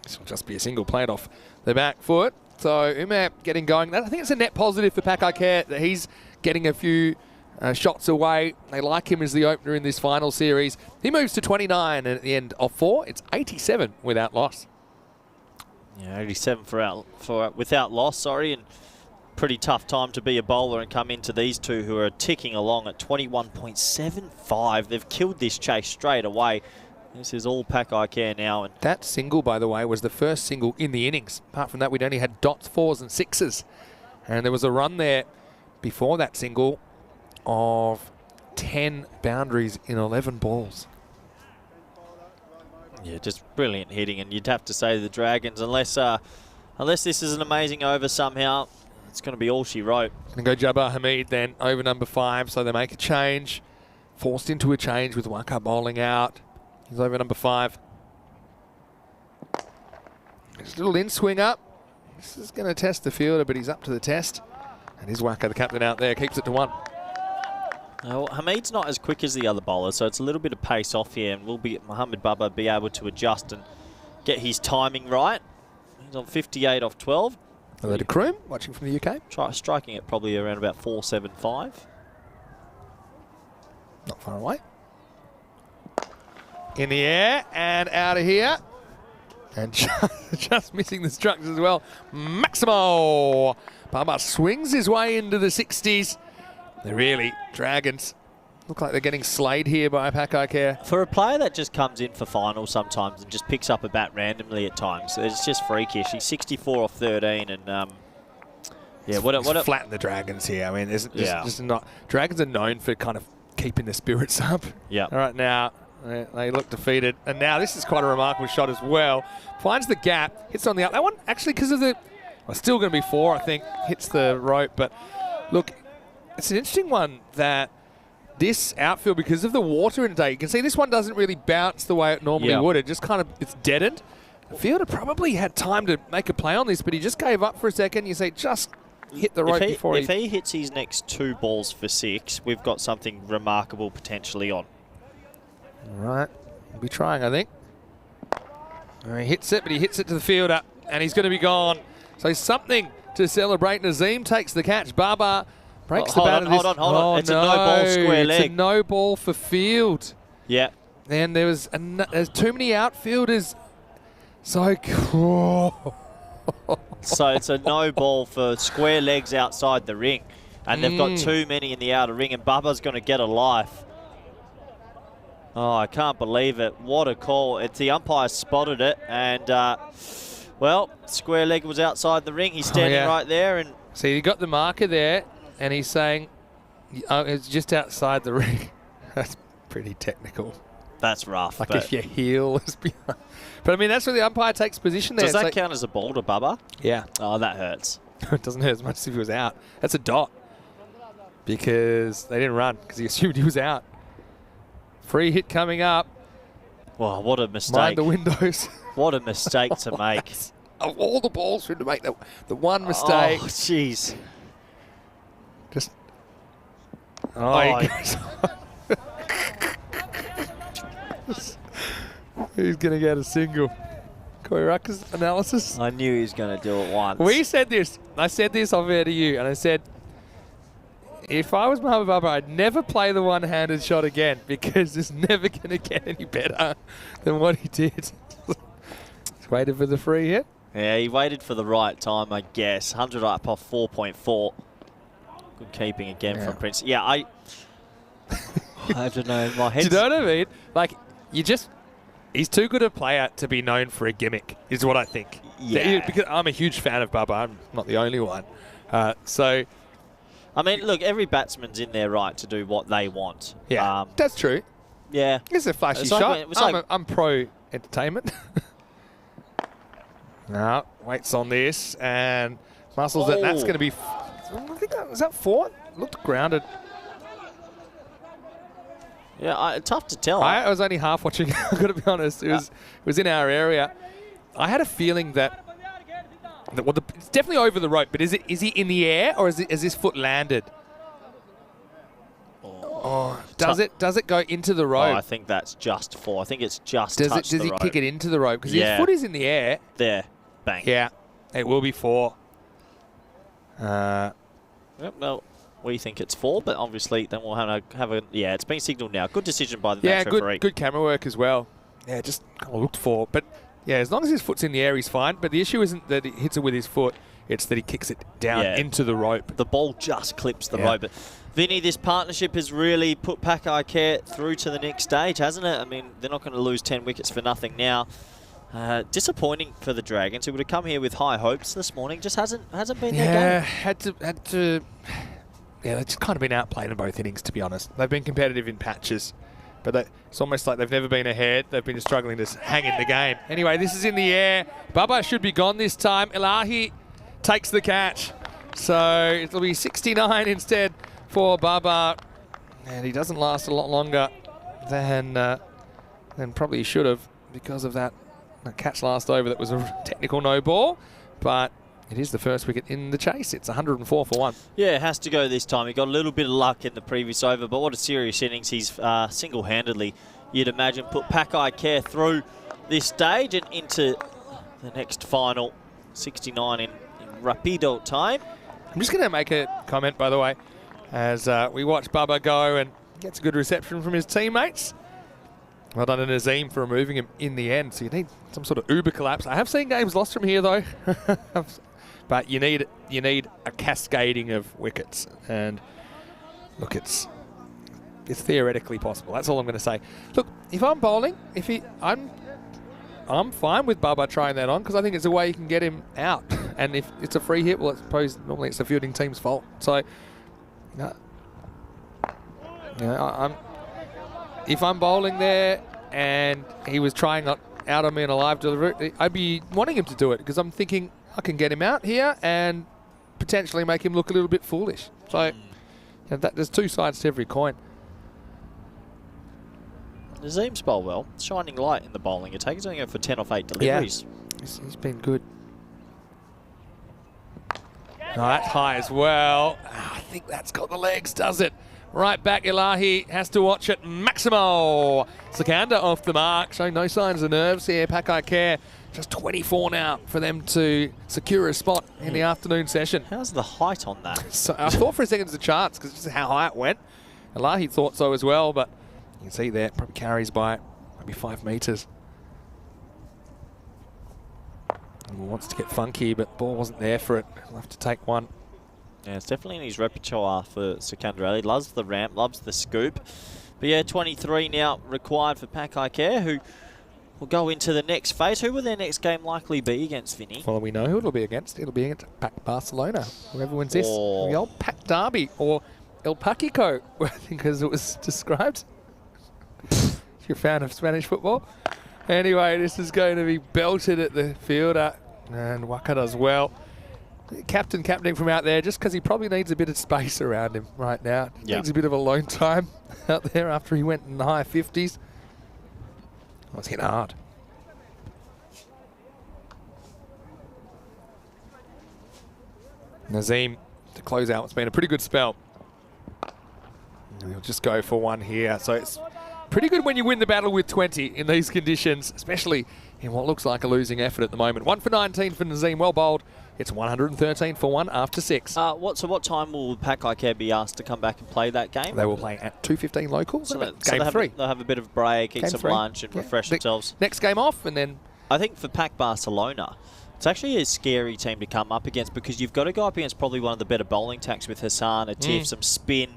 S1: This will just be a single plate off the back foot. So Umar getting going. I think it's a net positive for Pakai Care that he's getting a few shots away. They like him as the opener in this final series. He moves to 29, and at the end of 4, it's 87 without loss.
S3: Yeah, 87 without loss, sorry, and pretty tough time to be a bowler and come into these two who are ticking along at 21.75. They've killed this chase straight away. This is all Pakai Care now. And
S1: that single, by the way, was the first single in the innings. Apart from that, we'd only had dots, 4s and 6s. And there was a run there before that single of 10 boundaries in 11 balls.
S3: Yeah, just brilliant hitting, and you'd have to say the Dragons, unless this is an amazing over somehow, it's going to be all she wrote.
S1: Going to go Jabbar Hamid then, over number 5, so they make a change. Forced into a change with Waka bowling out. He's over number 5. Just a little in swing up. This is going to test the fielder, but he's up to the test. And here's Waka, the captain out there, keeps it to 1.
S3: Now, Hamid's not as quick as the other bowlers, so it's a little bit of pace off here, and will be Mohamed Baba be able to adjust and get his timing right. He's on 58 off 12.
S1: Hello to Kroom, watching from the UK.
S3: Striking it probably around about 475.
S1: Not far away. In the air and out of here. And just missing the structures as well. Maximo! Baba swings his way into the 60s. They're really, Dragons look like they're getting slayed here by Pakai Care.
S3: For a player that just comes in for finals sometimes and just picks up a bat randomly at times, it's just freakish. He's 64 off 13, and yeah,
S1: flatten the Dragons here. I mean, there's just not. Dragons are known for kind of keeping the spirits up.
S3: Yeah.
S1: All right, now they look defeated, and now this is quite a remarkable shot as well. Finds the gap, hits on the up. That one actually, because of the, well, still going to be 4, I think. Hits the rope, but look. It's an interesting one that this outfield, because of the water in today, you can see this one doesn't really bounce the way it normally would. It just kind of, it's deadened. The fielder probably had time to make a play on this, but he just gave up for a second. You say, just hit the rope before
S3: If he hits his next 2 balls for 6, we've got something remarkable potentially on.
S1: All right. He'll be trying, I think. He hits it, but he hits it to the fielder, and he's going to be gone. So something to celebrate. Nazim takes the catch. Baba breaks the bat of this.
S3: Hold on. It's a no ball, square leg.
S1: It's a no ball for field.
S3: Yeah.
S1: And there's too many outfielders. So cool.
S3: So it's a no ball for square legs outside the ring. And they've got too many in the outer ring, and Bubba's going to get a life. Oh, I can't believe it. What a call. It's the umpire spotted it, and, well, square leg was outside the ring. He's standing right there. And
S1: so you got the marker there, and he's saying it's just outside the ring. That's pretty technical.
S3: That's rough.
S1: Like if your heel is behind. But, I mean, that's where the umpire takes position there.
S3: Does that count as a ball to Bubba?
S1: Yeah.
S3: Oh, that hurts.
S1: It doesn't hurt as much as if he was out. That's a dot. Because they didn't run, because he assumed he was out. Free hit coming up.
S3: Wow, what a mistake.
S1: Mind the windows.
S3: What a mistake to make.
S1: Of all the balls for him to make the one mistake.
S3: Oh, jeez.
S1: Just. He's going to get a single. Corey Rucker's analysis.
S3: I knew he was going to do it once.
S1: We said this. I said this off air to you, and I said, if I was Mohamed Baba, I'd never play the one-handed shot again, because it's never going to get any better than what he did. He's waited for the free hit.
S3: Yeah, he waited for the right time, I guess. 100 up off 4.4. Good keeping again from Prince. Yeah, I don't know. My head's...
S1: Do you know what I mean? Like, he's too good a player to be known for a gimmick, is what I think.
S3: Yeah.
S1: Because I'm a huge fan of Baba. I'm not the only one. So...
S3: I mean, look, every batsman's in their right to do what they want.
S1: Yeah, that's true.
S3: Yeah.
S1: It's a flashy shot. I'm pro entertainment. No, waits on this and muscles it. That's going to be... I think was that 4? Looked grounded.
S3: Yeah, tough to tell.
S1: I was only half watching. I've got to be honest. It was in our area. I had a feeling that it's definitely over the rope. But is he in the air or is his foot landed? Does it go into the rope?
S3: I think that's just 4. I think it's just
S1: Does
S3: touched the rope.
S1: he kick it into the rope? Because his foot is in the air.
S3: There. Bang.
S1: Yeah, it will be 4.
S3: Yep, well, we think it's 4, but obviously then we'll have a yeah, it's been signalled now. Good decision by the match referee.
S1: Good camera work as well. Yeah, just kind of looked for. But yeah, as long as his foot's in the air, he's fine. But the issue isn't that he hits it with his foot. It's that he kicks it down into the rope.
S3: The ball just clips the rope. But Vinny, this partnership has really put Pakai Care through to the next stage, hasn't it? I mean, they're not going to lose 10 wickets for nothing now. Disappointing for the Dragons, who would have come here with high hopes this morning. Just hasn't been their game.
S1: had to. Yeah, they've just kind of been outplayed in both innings, to be honest. They've been competitive in patches, but it's almost like they've never been ahead. They've been struggling to hang in the game. Anyway, this is in the air. Bubba should be gone this time. Elahi takes the catch. So it'll be 69 instead for Bubba. And he doesn't last a lot longer than probably he should have because of that catch last over that was a technical no ball. But it is the first wicket in the chase. It's 104 for 1.
S3: Yeah, it has to go this time. He got a little bit of luck in the previous over, but what a serious innings. He's single-handedly, you'd imagine, put Pakai Care through this stage and into the next final 69 in rapido time.
S1: I'm just going to make a comment, by the way, as we watch Bubba go and gets a good reception from his teammates. Well done to Nazim for removing him in the end. So you need some sort of uber collapse. I have seen games lost from here, though. But you need a cascading of wickets. And look, it's theoretically possible. That's all I'm going to say. Look, if I'm bowling, I'm fine with Bubba trying that on because I think it's a way you can get him out. And if it's a free hit, well, I suppose normally it's the fielding team's fault. So, if I'm bowling there and he was trying out on me in a live delivery, I'd be wanting him to do it because I'm thinking I can get him out here and potentially make him look a little bit foolish. So there's two sides to every coin.
S3: Nazim's bowled well. Shining light in the bowling attack. He's only going for 10 off 8 deliveries.
S1: Yeah. He's been good. No, that's high as well. I think that's got the legs, does it? Right back, Elahi has to watch it. Maximo Sikandar off the mark, showing no signs of nerves here. Pakai Care just 24 now for them to secure a spot in the afternoon session.
S3: How's the height on that?
S1: So I thought for a second there's a chance because just how high it went. Elahi thought so as well, but you can see there, probably carries by maybe 5 metres. And wants to get funky, but ball wasn't there for it. He'll have to take one.
S3: Yeah, it's definitely in his repertoire for Sikandar. He loves the ramp, loves the scoop. But yeah, 23 now required for Pakai Care, who will go into the next phase. Who will their next game likely be against, Vinny?
S1: Well, we know who it'll be against. It'll be against Pac Barcelona. Whoever wins this. The old Pac Derby, or El Paquico, I think as it was described. If you're a fan of Spanish football. Anyway, this is going to be belted at the fielder, and Waka does well. Captaining from out there just because he probably needs a bit of space around him right now. Needs a bit of alone time out there after he went in the high 50s. Oh, it's hit hard. Nazim to close out what's been a pretty good spell. And he'll just go for one here. So it's pretty good when you win the battle with 20 in these conditions, especially in what looks like a losing effort at the moment. 1 for 19 for Nazim, well bowled. It's 113 for 1 after 6.
S3: So what time will Pakai Care be asked to come back and play that game?
S1: They will play at 2:15 local.
S3: So
S1: game 3.
S3: They'll have a bit of a break, eat some lunch and refresh themselves.
S1: Next game off and then...
S3: I think for Pac Barcelona, it's actually a scary team to come up against because you've got to go up against probably one of the better bowling attacks with Hassan, a tiff, some spin.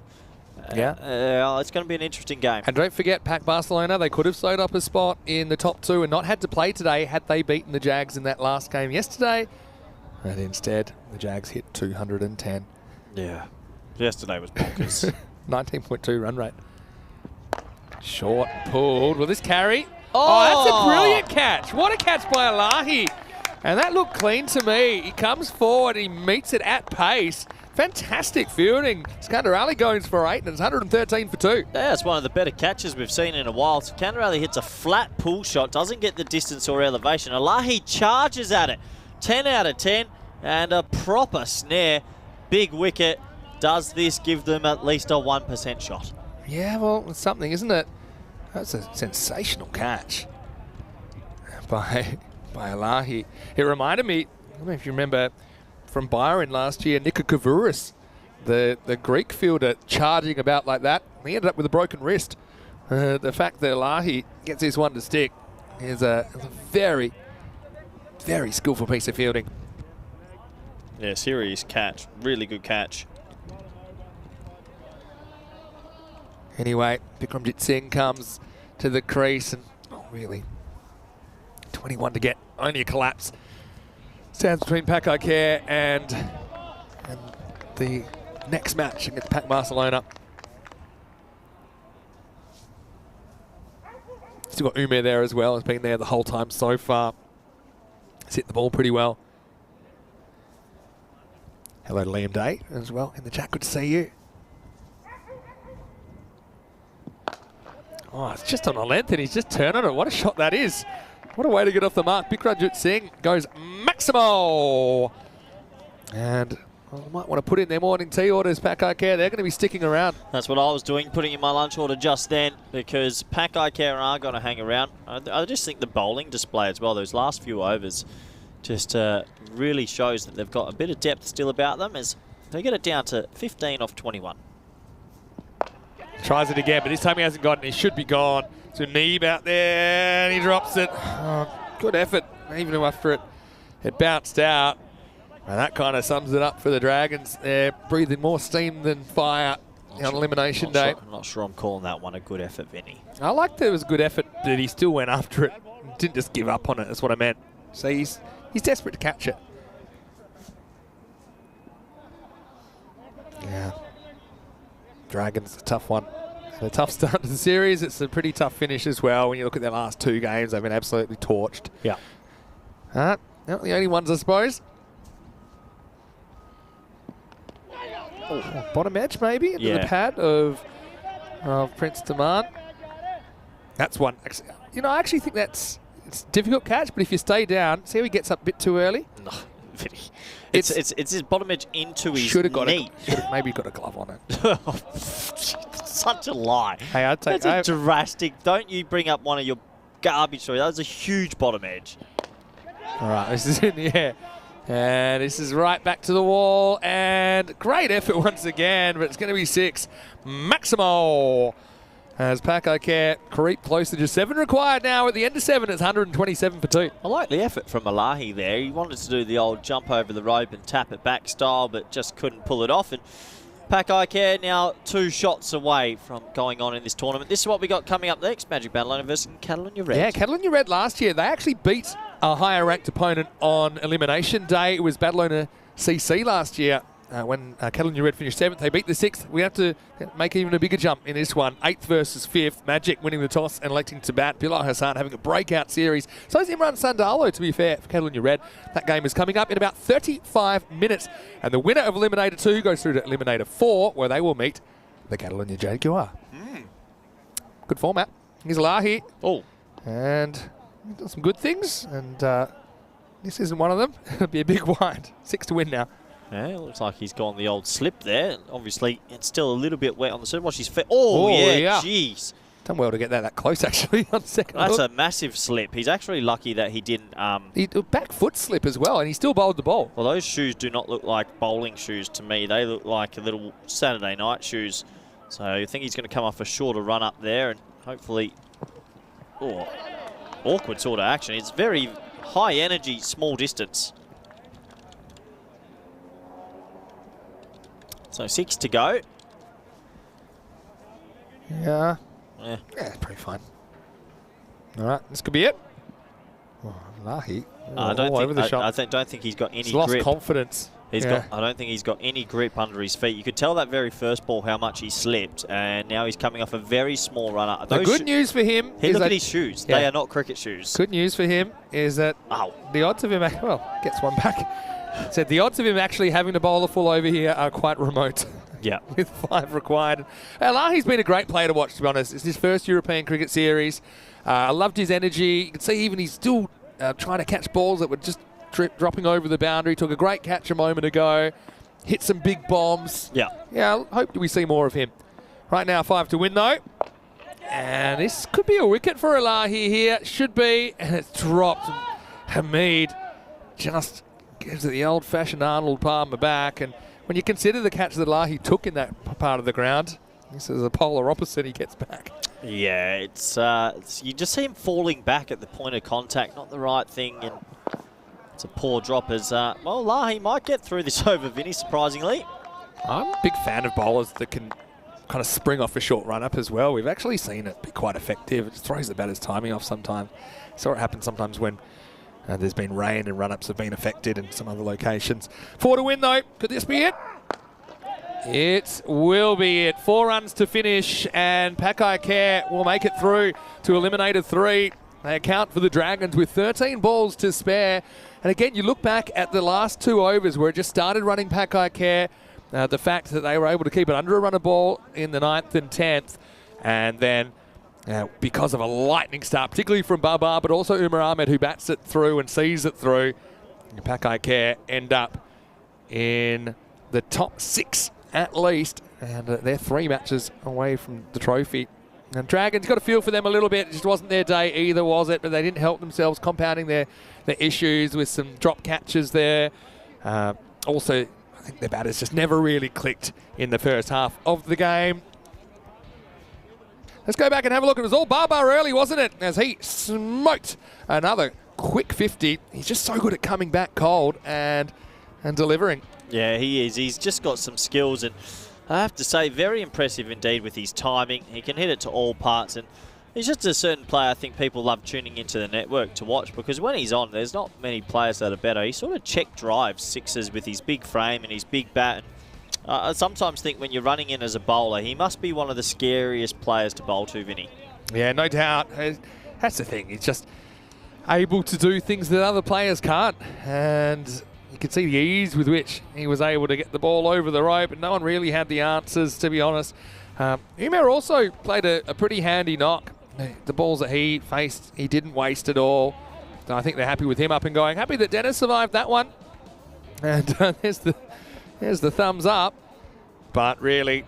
S3: It's going to be an interesting game.
S1: And don't forget, Pac Barcelona, they could have sewed up a spot in the top 2 and not had to play today had they beaten the Jags in that last game yesterday. And instead, the Jags hit 210.
S3: Yeah. Yesterday was bonkers.
S1: 19.2 run rate. Short, pulled. Will this carry? Oh, that's a brilliant catch. What a catch by Elahi. And that looked clean to me. He comes forward, he meets it at pace. Fantastic fielding. Scandarelli goes for 8 and it's 113 for 2.
S3: Yeah, it's one of the better catches we've seen in a while. Scandarelli hits a flat pull shot, doesn't get the distance or elevation. Elahi charges at it. 10 out of 10 and a proper snare. Big wicket. Does this give them at least a 1% shot?
S1: Yeah, well, it's something, isn't it? That's a sensational catch by Elahi. It reminded me, I don't know if you remember, from Byron last year, Nika Kavouris, the Greek fielder, charging about like that. He ended up with a broken wrist. The fact that Elahi gets this one to stick is a very, very skillful piece of fielding.
S3: Yeah, serious catch. Really good catch.
S1: Anyway, Bikramjit Singh comes to the crease and, oh really, 21 to get, only a collapse. Stands between Pakai Care and the next match against Pac Barcelona. Still got Umair there as well. Has been there the whole time so far. He's hit the ball pretty well. Hello to Liam Day as well in the chat. Good to see you. Oh, it's just on a length and he's just turning it. What a shot that is. What a way to get off the mark. Bikramjit Singh goes Maximo. And I might want to put in their morning tea orders, Pakai Care. They're going to be sticking around.
S3: That's what I was doing, putting in my lunch order just then, because Pakai Care are going to hang around. I just think the bowling display as well, those last few overs, just really shows that they've got a bit of depth still about them as they get it down to 15 off 21.
S1: Tries it again, but this time he hasn't gotten it. He should be gone. So Neeb out there, and he drops it. Oh, good effort, even after it bounced out. And that kind of sums it up for the Dragons. They're breathing more steam than fire on elimination day.
S3: I'm not sure I'm calling that one a good effort, Vinny.
S1: I liked that it was a good effort, but he still went after it. Didn't just give up on it, that's what I meant. So he's desperate to catch it. Yeah. Dragons, a tough one. A tough start to the series. It's a pretty tough finish as well. When you look at their last 2 games, they've been absolutely torched.
S3: Yeah.
S1: Not the only ones, I suppose. Oh, bottom edge, maybe, into the pad of Prince Demand. That's one. You know, I actually think it's a difficult catch, but if you stay down, see how he gets up a bit too early?
S3: No, Vinny. It's his bottom edge into his knee.
S1: Maybe got a glove on it.
S3: Such a lie.
S1: Hey, I'd take
S3: That's a drastic. Don't you bring up one of your garbage stories. That was a huge bottom edge.
S1: All right, this is in the air. And this is right back to the wall. And great effort once again, but it's going to be 6. Maximo. As Pakai Care creep close to just 7 required now. At the end of 7, it's 127 for 2.
S3: I like the effort from Elahi there. He wanted to do the old jump over the rope and tap it back style, but just couldn't pull it off. And Pakai Care now 2 shots away from going on in this tournament. This is what we got coming up next. Magic Badalona versus Catalonia Red.
S1: Yeah, Catalonia Red last year, they actually beat a higher ranked opponent on Elimination Day. It was Badalona CC last year. When Catalonia Red finished 7th, they beat the 6th. We have to make even a bigger jump in this one. 8th versus 5th. Magic winning the toss and electing to bat. Bilal Hassan having a breakout series. So is Imran Sandalo, to be fair, for Catalonia Red. That game is coming up in about 35 minutes. And the winner of Eliminator 2 goes through to Eliminator 4, where they will meet the Catalonia Jaguar. Good format. Here's Elahi.
S3: Oh.
S1: And he's done some good things. And this isn't one of them. It'll be a big wind. 6 to win now.
S3: Yeah, it looks like he's gone the old slip there. Obviously, it's still a little bit wet on the surface. Watch his feet. Oh, yeah, jeez.
S1: Done well to get that close, actually, on second
S3: That's
S1: look.
S3: a massive slip. He's actually lucky that he didn't...
S1: he back foot slip as well, and he still bowled the ball.
S3: Well, those shoes do not look like bowling shoes to me. They look like a little Saturday night shoes. So I think he's going to come off a shorter run up there and hopefully... Oh, awkward sort of action. It's very high energy, small distance. So 6 to go.
S1: Yeah.
S3: Yeah,
S1: it's pretty fine. All right, this could be it. Oh, Elahi.
S3: I don't think he's got any
S1: He's lost
S3: grip.
S1: confidence.
S3: I don't think he's got any grip under his feet. You could tell that very first ball how much he slipped, and now he's coming off a very small runner.
S1: The good news for him is
S3: look
S1: that
S3: at his shoes. They are not cricket shoes.
S1: Good news for him is that the odds of him, well, gets one back. Said the odds of him actually having to bowl a full over here are quite remote.
S3: Yeah.
S1: With 5 required. Elahi's been a great player to watch, to be honest. It's his first European Cricket Series. I loved his energy. You can see even he's still trying to catch balls that were just dropping over the boundary. Took a great catch a moment ago. Hit some big bombs.
S3: Yeah.
S1: Yeah, I hope we see more of him. Right now, 5 to win, though. And this could be a wicket for Elahi here. Should be. And it's dropped. Hamid just gives it the old-fashioned Arnold Palmer back. And when you consider the catch that Elahi took in that part of the ground, this is the polar opposite he gets back.
S3: Yeah, it's you just see him falling back at the point of contact, not the right thing, and it's a poor drop as, well, Elahi might get through this over, Vinny, surprisingly.
S1: I'm a big fan of bowlers that can kind of spring off a short run-up as well. We've actually seen it be quite effective. It just throws the batter's timing off sometimes. Saw it happen sometimes when there's been rain and run-ups have been affected in some other locations. 4 to win, though. Could this be it? It will be it. 4 runs to finish, and Pakai Care will make it through to eliminated 3. They account for the Dragons with 13 balls to spare. And again, you look back at the last 2 overs where it just started running Pakai Care. The fact that they were able to keep it under a run of ball in the 9th and 10th, and then because of a lightning start, particularly from Babar, but also Umar Ahmed, who bats it through and sees it through, Pakai Care end up in the top 6 at least, and they're 3 matches away from the trophy. And Dragons got a feel for them a little bit. It just wasn't their day either, was it? But they didn't help themselves, compounding their issues with some drop catches there. Also, I think their batters just never really clicked in the first half of the game. Let's go back and have a look. It was all Babar early, wasn't it? As he smoked another quick 50. He's just so good at coming back cold and delivering.
S3: Yeah, he is. He's just got some skills, and I have to say, very impressive indeed with his timing. He can hit it to all parts, and he's just a certain player I think people love tuning into the network to watch, because when he's on, there's not many players that are better. He sort of check drives sixes with his big frame and his big bat. I sometimes think when you're running in as a bowler, he must be one of the scariest players to bowl to, Vinny.
S1: Yeah, no doubt. That's the thing. He's just able to do things that other players can't. And you can see the ease with which he was able to get the ball over the rope, and no one really had the answers, to be honest. Umar also played a pretty handy knock. The balls that he faced, he didn't waste at all. So I think they're happy with him up and going. Happy that Dennis survived that one. And there's the thumbs up. But really,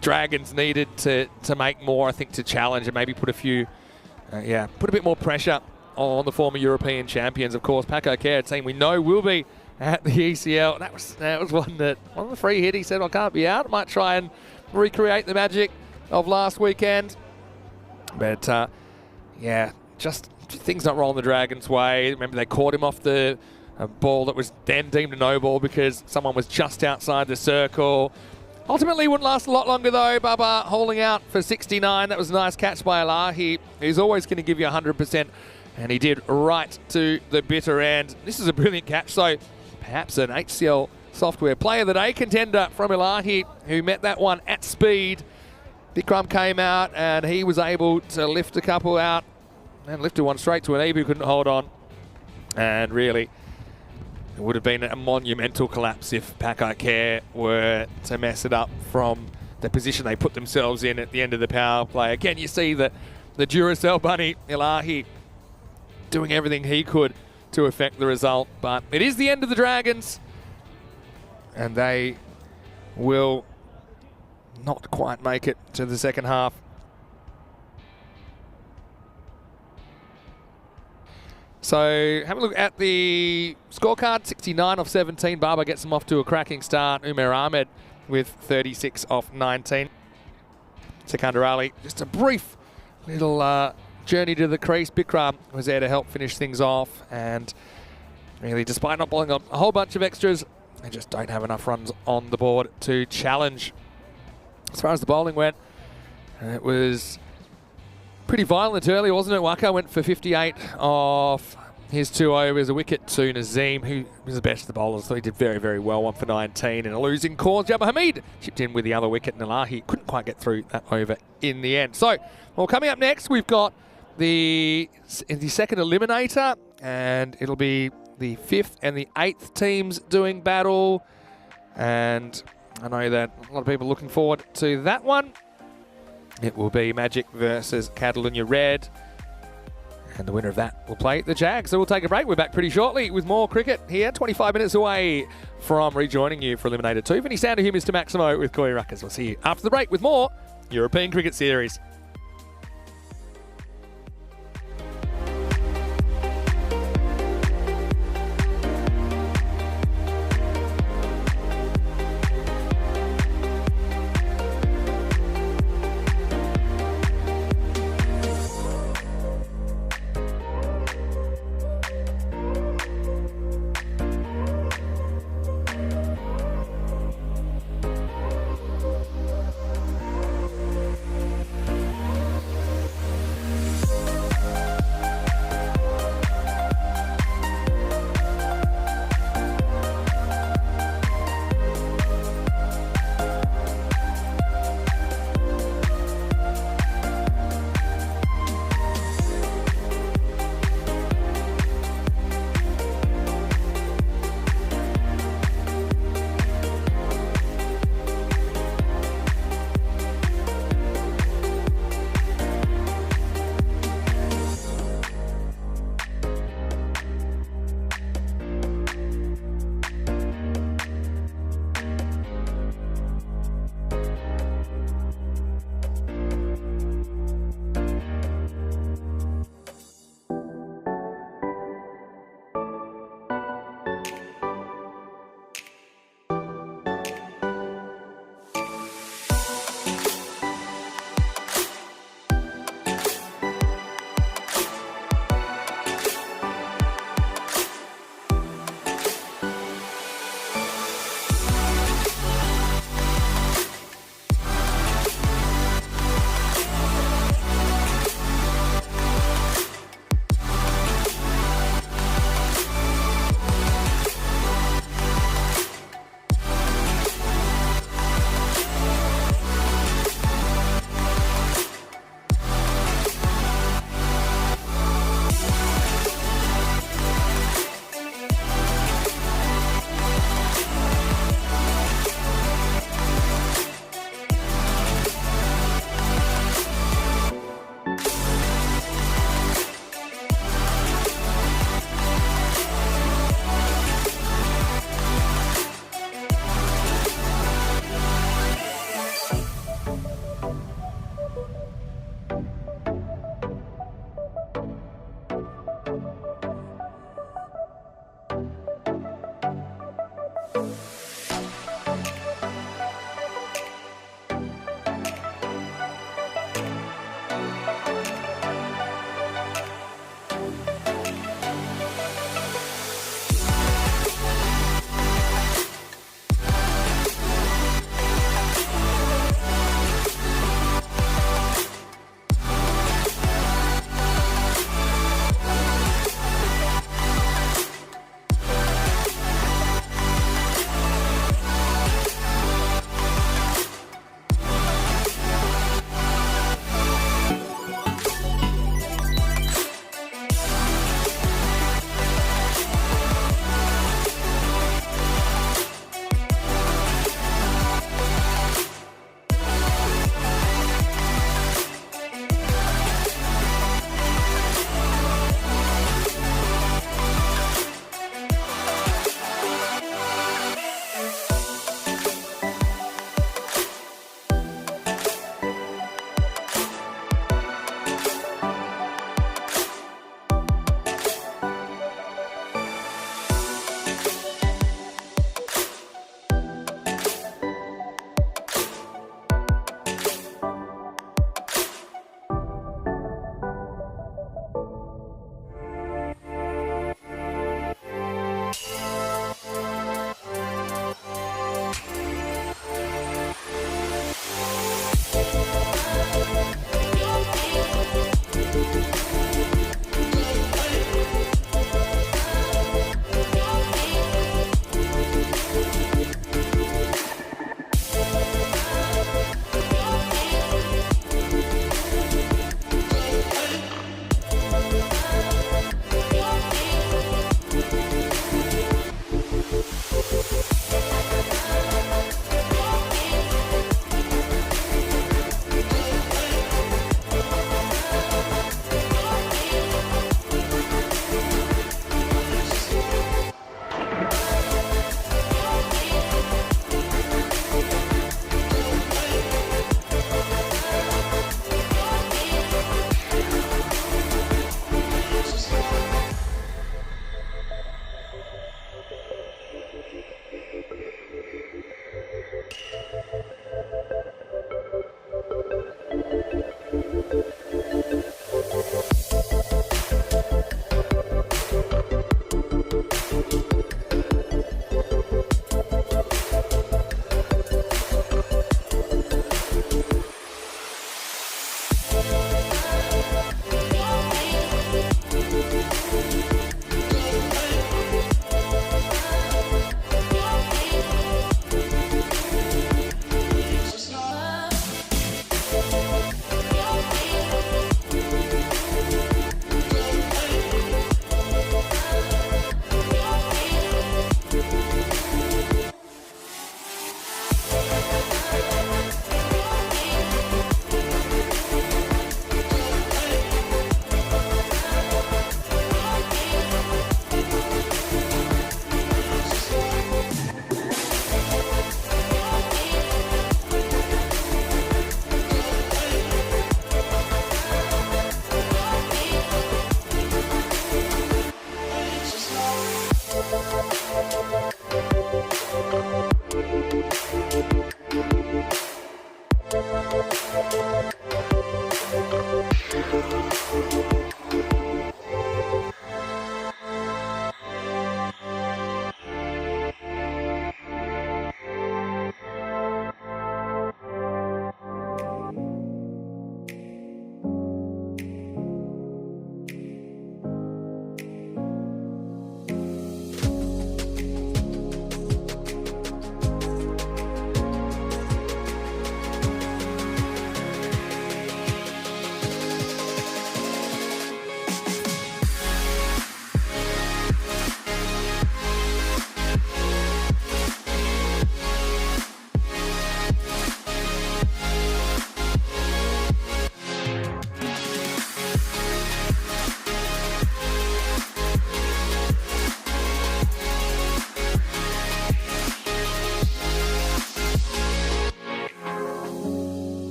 S1: Dragons needed to make more, I think, to challenge and maybe put put a bit more pressure on the former European champions. Of course, Pakai Care, a team we know will be at the ECL. That was one of the free hit. He said, I can't be out. I might try and recreate the magic of last weekend. But, just things not rolling the Dragons' way. Remember, they caught him off the ball that was then deemed a no ball because someone was just outside the circle. Ultimately, wouldn't last a lot longer, though. Baba holding out for 69. That was a nice catch by Elahi. He's always going to give you 100%, and he did right to the bitter end. This is a brilliant catch, so perhaps an HCL Software Player of the Day contender from Elahi, who met that one at speed. Bikram came out, and he was able to lift a couple out and lifted one straight to an Ebe who couldn't hold on. And really, it would have been a monumental collapse if Pakai Care were to mess it up from the position they put themselves in at the end of the power play. Again, you see the Duracell bunny, Elahi, doing everything he could to affect the result. But it is the end of the Dragons, and they will not quite make it to the second half. So have a look at the scorecard. 69 off 17. Baba gets them off to a cracking start. Umar Ahmed with 36 off 19. Sikandar Ali, just a brief little journey to the crease. Bikram was there to help finish things off. And really, despite not bowling a whole bunch of extras, they just don't have enough runs on the board to challenge. As far as the bowling went, it was pretty violent early, wasn't it? Waka went for 58 off his 2 overs, a wicket to Nazim, who was the best of the bowlers. So he did very, very well, 1 for 19 in a losing cause. Jabbar Hamid chipped in with the other wicket, and Elahi couldn't quite get through that over in the end. So, well, coming up next, we've got the second eliminator, and it'll be the 5th and the 8th teams doing battle. And I know that a lot of people are looking forward to that one. It will be Magic versus Catalunya Red. And the winner of that will play the Jags. So we'll take a break. We're back pretty shortly with more cricket here. 25 minutes away from rejoining you for Eliminator 2. Vinny Sander here, Mr. Maximo with Koi Ruckers. We'll see you after the break with more European Cricket Series.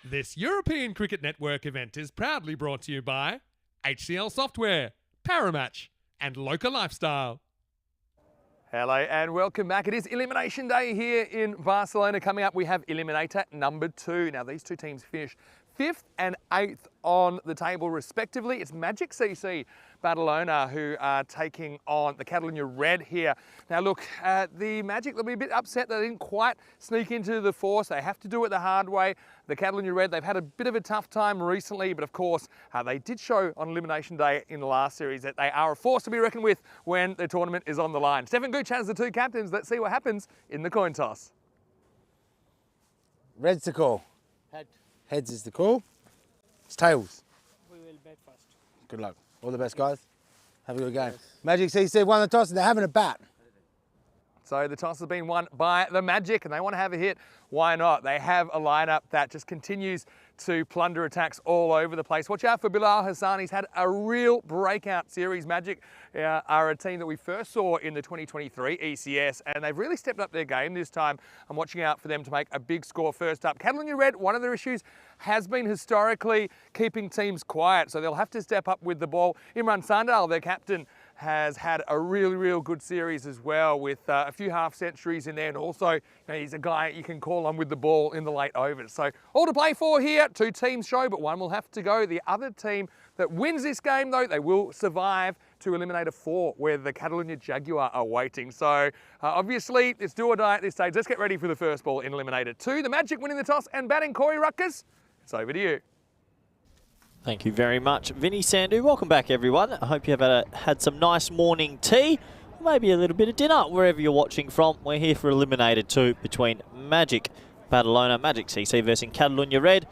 S2: This European Cricket Network event is proudly brought to you by HCL Software, Paramatch, and Local Lifestyle.
S1: Hello and welcome back. It is Elimination Day here in Barcelona. Coming up, we have Eliminator number 2. Now, these two teams finished 5th and 8th on the table respectively. It's Magic CC Badalona who are taking on the Catalonia Red here. Now look, the Magic, they'll be a bit upset that they didn't quite sneak into the force. They have to do it the hard way. The Catalonia Red, they've had a bit of a tough time recently, but of course, they did show on Elimination Day in the last series that they are a force to be reckoned with when the tournament is on the line. Stefan Gooch has the two captains. Let's see what happens in the coin toss.
S5: Red's the call.
S6: Head.
S5: Heads is the call. It's tails.
S6: We will bet first.
S5: Good luck. All the best, guys. Have a good game. Magic CC won the toss and they're having a bat.
S1: So the toss has been won by the Magic and they want to have a hit. Why not? They have a lineup that just continues to plunder attacks all over the place. Watch out for Bilal Hassan. He's had a real breakout series. Magic are a team that we first saw in the 2023 ECS and they've really stepped up their game this time. I'm watching out for them to make a big score first up. Catalonia Red, one of their issues has been historically keeping teams quiet, so they'll have to step up with the ball. Imran Sandal, their captain, has had a real good series as well with a few half centuries in there, and also he's a guy you can call on with the ball in the late overs. So all to play for here. Two teams show, but one will have to go. The other team that wins this game, though, they will survive to Eliminator 4, where the Catalonia Jaguar are waiting. So obviously, it's do or die at this stage. Let's get ready for the first ball in Eliminator 2. The Magic winning the toss and batting. Corey Ruckers, it's over to you.
S3: Thank you very much, Vinny Sandu. Welcome back, everyone. I hope you have had some nice morning tea, maybe a little bit of dinner, wherever you're watching from. We're here for Eliminator 2 between Magic Badalona, Magic CC versus Catalonia Red.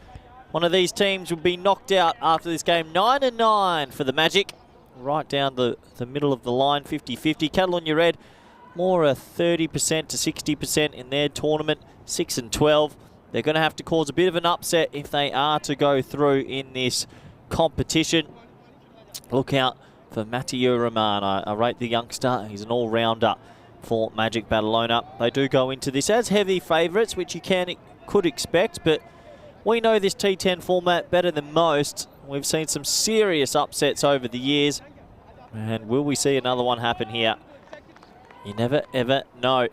S3: One of these teams will be knocked out after this game. 9-9 for the Magic, right down the middle of the line, 50-50. Catalonia Red, more a 30% to 60% in their tournament, 6-12. They're going to have to cause a bit of an upset if they are to go through in this competition. Look out for Mathieu Roman. I rate the youngster. He's an all-rounder for Magic Badalona. They do go into this as heavy favourites, which you could expect, but we know this T10 format better than most. We've seen some serious upsets over the years, and will we see another one happen here? You never ever know.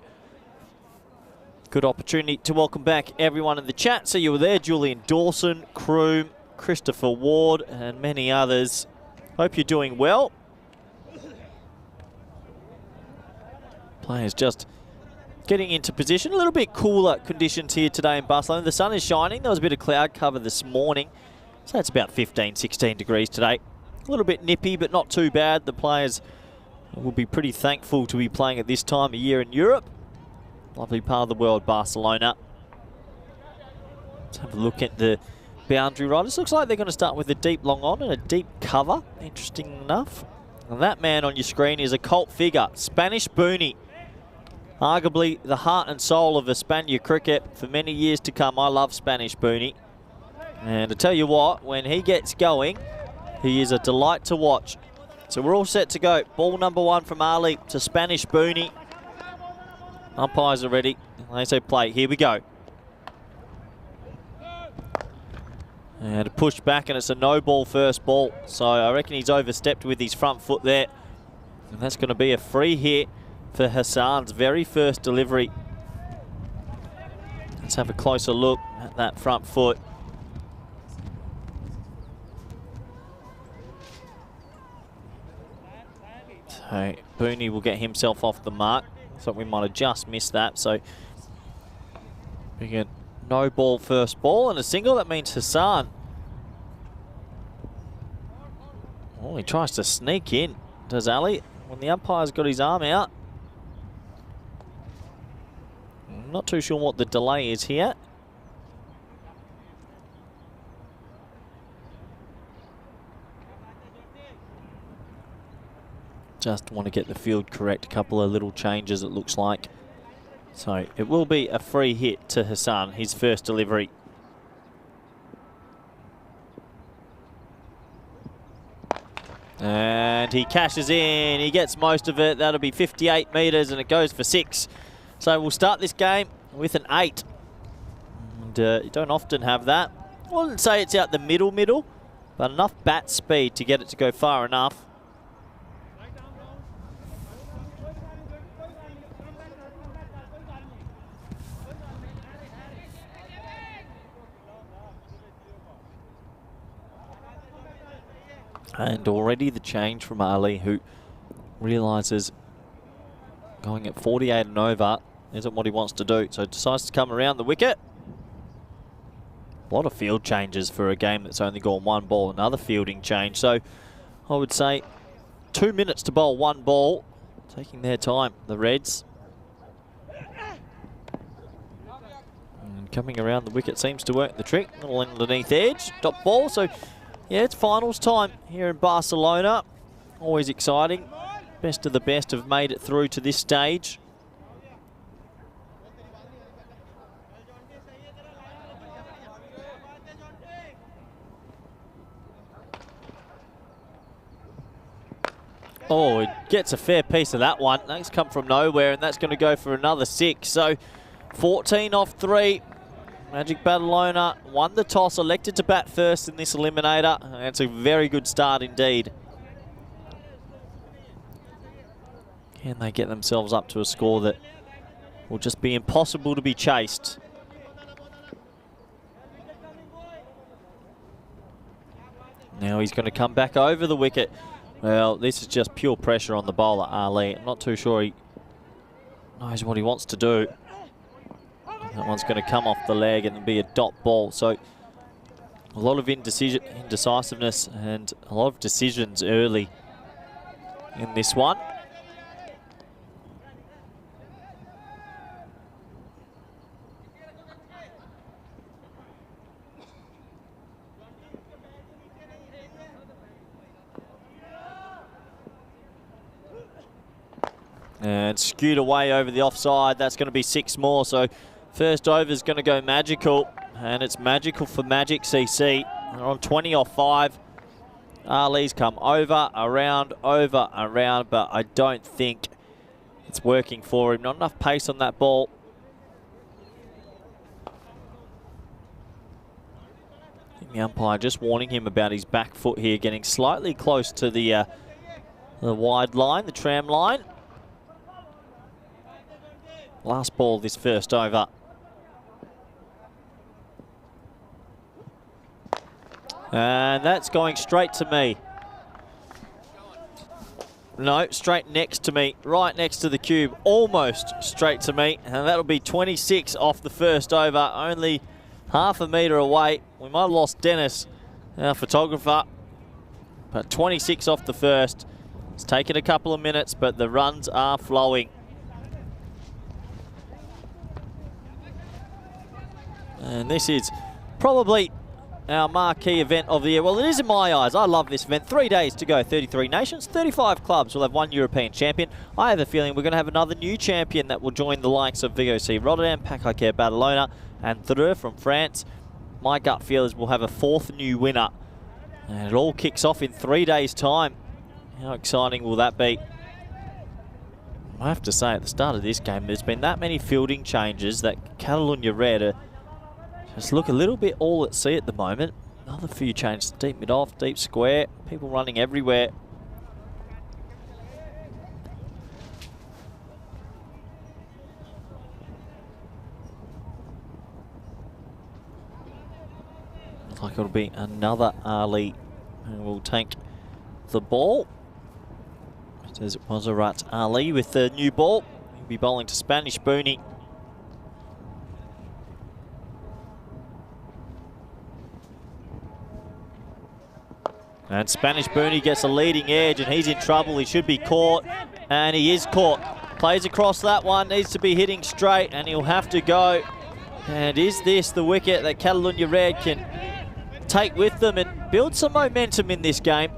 S3: Good opportunity to welcome back everyone in the chat. So you were there, Julian Dawson, Kroom, Christopher Ward, and many others. Hope you're doing well. Players just getting into position. A little bit cooler conditions here today in Barcelona. The sun is shining. There was a bit of cloud cover this morning. So it's about 15, 16 degrees today. A little bit nippy, but not too bad. The players will be pretty thankful to be playing at this time of year in Europe. Lovely part of the world, Barcelona. Let's have a look at the boundary riders. Looks like they're going to start with a deep long on and a deep cover. Interesting enough. And that man on your screen is a cult figure, Spanish Boonie. Arguably the heart and soul of Espana cricket for many years to come. I love Spanish Boonie. And to tell you what, when he gets going, he is a delight to watch. So we're all set to go. Ball number 1 from Ali to Spanish Boonie. Umpires are ready. They say play. Here we go. And a push back, and it's a no ball first ball. So I reckon he's overstepped with his front foot there. And that's going to be a free hit for Hassan's very first delivery. Let's have a closer look at that front foot. So Boonie will get himself off the mark. Thought we might have just missed that. So we get no ball first ball and a single. That means Hassan. Oh, he tries to sneak in, does Ali, when the umpire's got his arm out. I'm not too sure what the delay is here. Just want to get the field correct. A couple of little changes, it looks like. So it will be a free hit to Hassan, his first delivery. And he cashes in. He gets most of it. That'll be 58 metres and it goes for 6. So we'll start this game with an 8. And you don't often have that. wouldn't say it's out the middle, but enough bat speed to get it to go far enough. And already the change from Ali, who realises going at 48 and over isn't what he wants to do, so decides to come around the wicket. A lot of field changes for a game that's only gone one ball, another fielding change. So I would say 2 minutes to bowl one ball, taking their time, the Reds. And coming around the wicket seems to work the trick. Little underneath edge, top ball. So yeah, it's finals time here in Barcelona. Always exciting. Best of the best have made it through to this stage. Oh, it gets a fair piece of that one. That's come from nowhere, and that's going to go for another 6. So 14 off 3. Magic Badalona won the toss, elected to bat first in this eliminator. That's a very good start indeed. Can they get themselves up to a score that will just be impossible to be chased? Now he's going to come back over the wicket. Well, this is just pure pressure on the bowler, Ali. I'm not too sure he knows what he wants to do. That one's going to come off the leg and be a dot ball. So a lot of indecisiveness and a lot of decisions early in this one. And skewed away over the offside. That's going to be 6 more. So first over is going to go magical. And it's magical for Magic CC. They're on 20 off 5. Ali's come over, around, but I don't think it's working for him. Not enough pace on that ball. The umpire just warning him about his back foot here, getting slightly close to the wide line, the tram line. Last ball this first over. And that's going straight to me. No, straight next to me, right next to the cube, almost straight to me. And that'll be 26 off the first over, only half a metre away. We might have lost Dennis, our photographer, but 26 off the first. It's taken a couple of minutes, but the runs are flowing. And this is probably our marquee event of the year. Well, it is in my eyes. I love this event. 3 days to go, 33 nations, 35 clubs will have one European champion. I have a feeling we're going to have another new champion that will join the likes of VOC Rotterdam, Pack Badalona, and Dreux from France. My gut feel is we'll have a 4th new winner. And it all kicks off in 3 days' time. How exciting will that be? I have to say, at the start of this game, there's been that many fielding changes that Catalunya Red are just look a little bit all at sea at the moment. Another few changes, deep mid-off, deep square, people running everywhere. Looks like it'll be another Ali who will take the ball. As it was Arat Ali with the new ball. He'll be bowling to Spanish Booney. And Spanish Booney gets a leading edge and he's in trouble. He should be caught, and he is caught. Plays across that one, needs to be hitting straight, and he'll have to go. And is this the wicket that Catalunya Red can take with them and build some momentum in this game?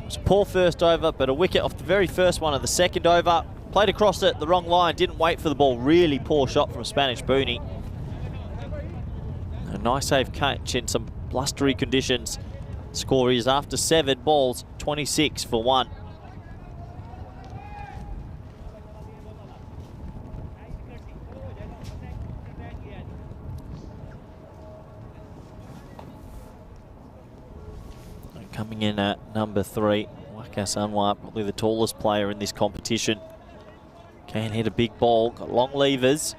S3: It was a poor first over, but a wicket off the very first one of the second over. Played across it, the wrong line, didn't wait for the ball. Really poor shot from Spanish Booney. A nice save catch in some blustery conditions. Score is after 7 balls, 26 for 1. Coming in at number 3, Wakas Anwar, probably the tallest player in this competition. Can hit a big ball, got long levers.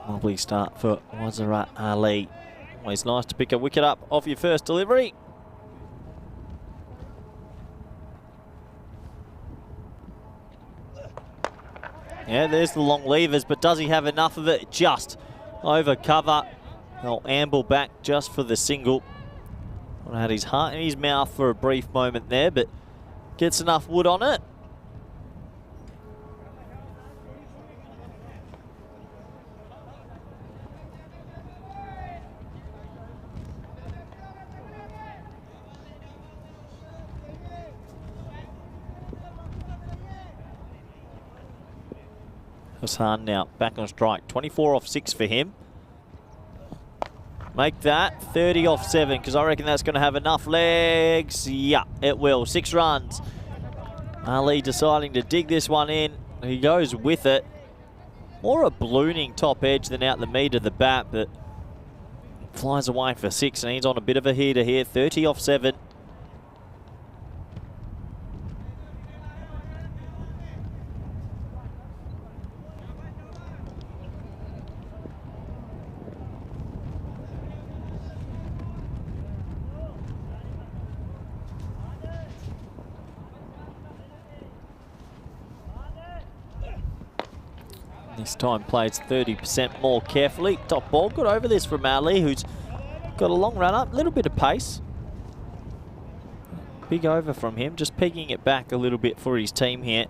S3: Lovely start for Wazirat Ali. Always nice to pick a wicket up off your first delivery. Yeah, there's the long levers, but does he have enough of it? Just over cover. They'll amble back just for the single. Had his heart in his mouth for a brief moment there, but gets enough wood on it. Hassan now back on strike. 24 off 6 for him. Make that 30 off 7, because I reckon that's going to have enough legs. Yeah, it will. 6 runs. Ali deciding to dig this one in. He goes with it. More a ballooning top edge than out the meat of the bat, but flies away for 6, and he's on a bit of a heater here. 30 off 7. This time plays 30% more carefully. Top ball, good over this from Ali, who's got a long run up, a little bit of pace. Big over from him, just pegging it back a little bit for his team here.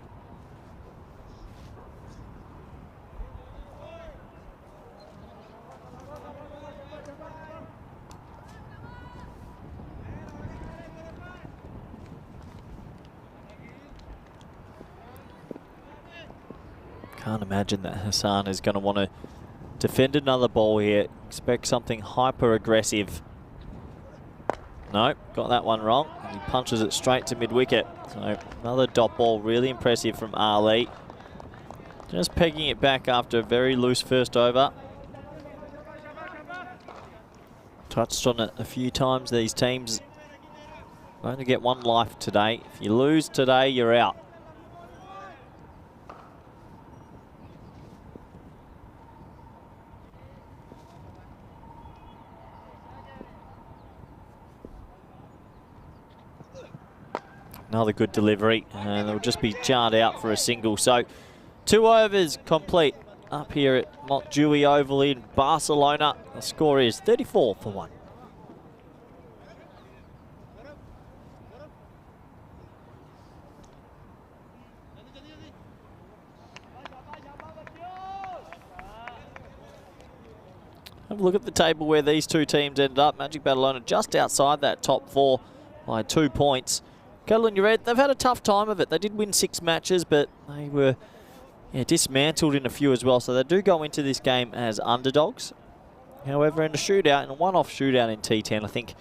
S3: Can't imagine that Hassan is going to want to defend another ball here. Expect something hyper aggressive. No, got that one wrong. He punches it straight to mid-wicket. So another dot ball, really impressive from Ali. Just pegging it back after a very loose first over. Touched on it a few times. These teams only get one life today. If you lose today, you're out. Another good delivery, and they'll just be jarred out for a single. So 2 overs complete up here at Montjuïc Oval in Barcelona. The score is 34 for 1. Have a look at the table where these two teams ended up. Magic Badalona just outside that top 4 by 2 points. Catalan Red, they've had a tough time of it. They did win 6 matches, but they were dismantled in a few as well. So they do go into this game as underdogs. However, in a shootout, in a one-off shootout in T10, I think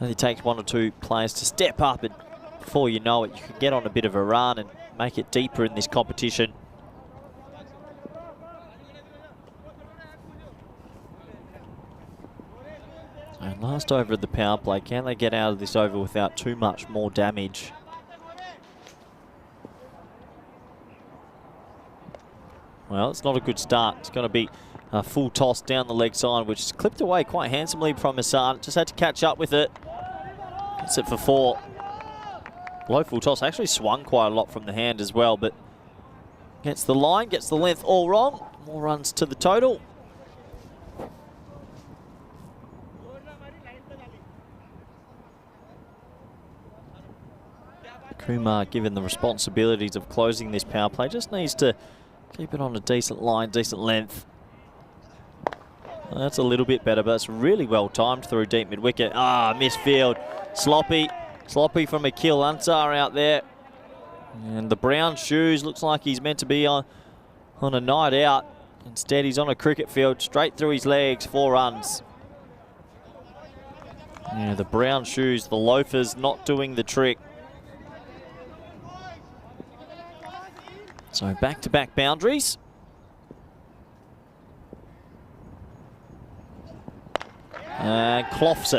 S3: it takes 1 or 2 players to step up, and before you know it, you can get on a bit of a run and make it deeper in this competition. And last over of the power play, can they get out of this over without too much more damage? Well, it's not a good start. It's going to be a full toss down the leg side, which is clipped away quite handsomely from Hassan. Just had to catch up with it. Gets it for 4. Low full toss. Actually swung quite a lot from the hand as well, but gets the line, gets the length all wrong. More runs to the total. Kumar, given the responsibilities of closing this power play, just needs to keep it on a decent line, decent length. Well, that's a little bit better, but it's really well timed through deep mid-wicket. Ah, misfield. Sloppy from Akil Ansar out there. And the brown shoes, looks like he's meant to be on a night out. Instead, he's on a cricket field, straight through his legs, 4 runs. Yeah, the brown shoes, the loafers not doing the trick. So back-to-back boundaries. And cloths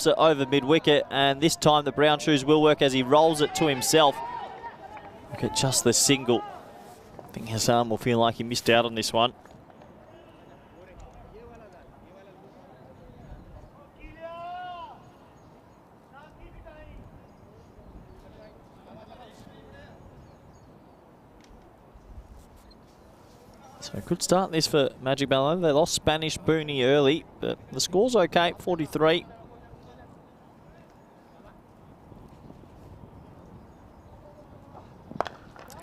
S3: it over mid-wicket, and this time the brown shoes will work as he rolls it to himself. Look at just the single. I think Hassan will feel like he missed out on this one. So good start this for Magic Balloon. They lost Spanish Booney early, but the score's okay, 43.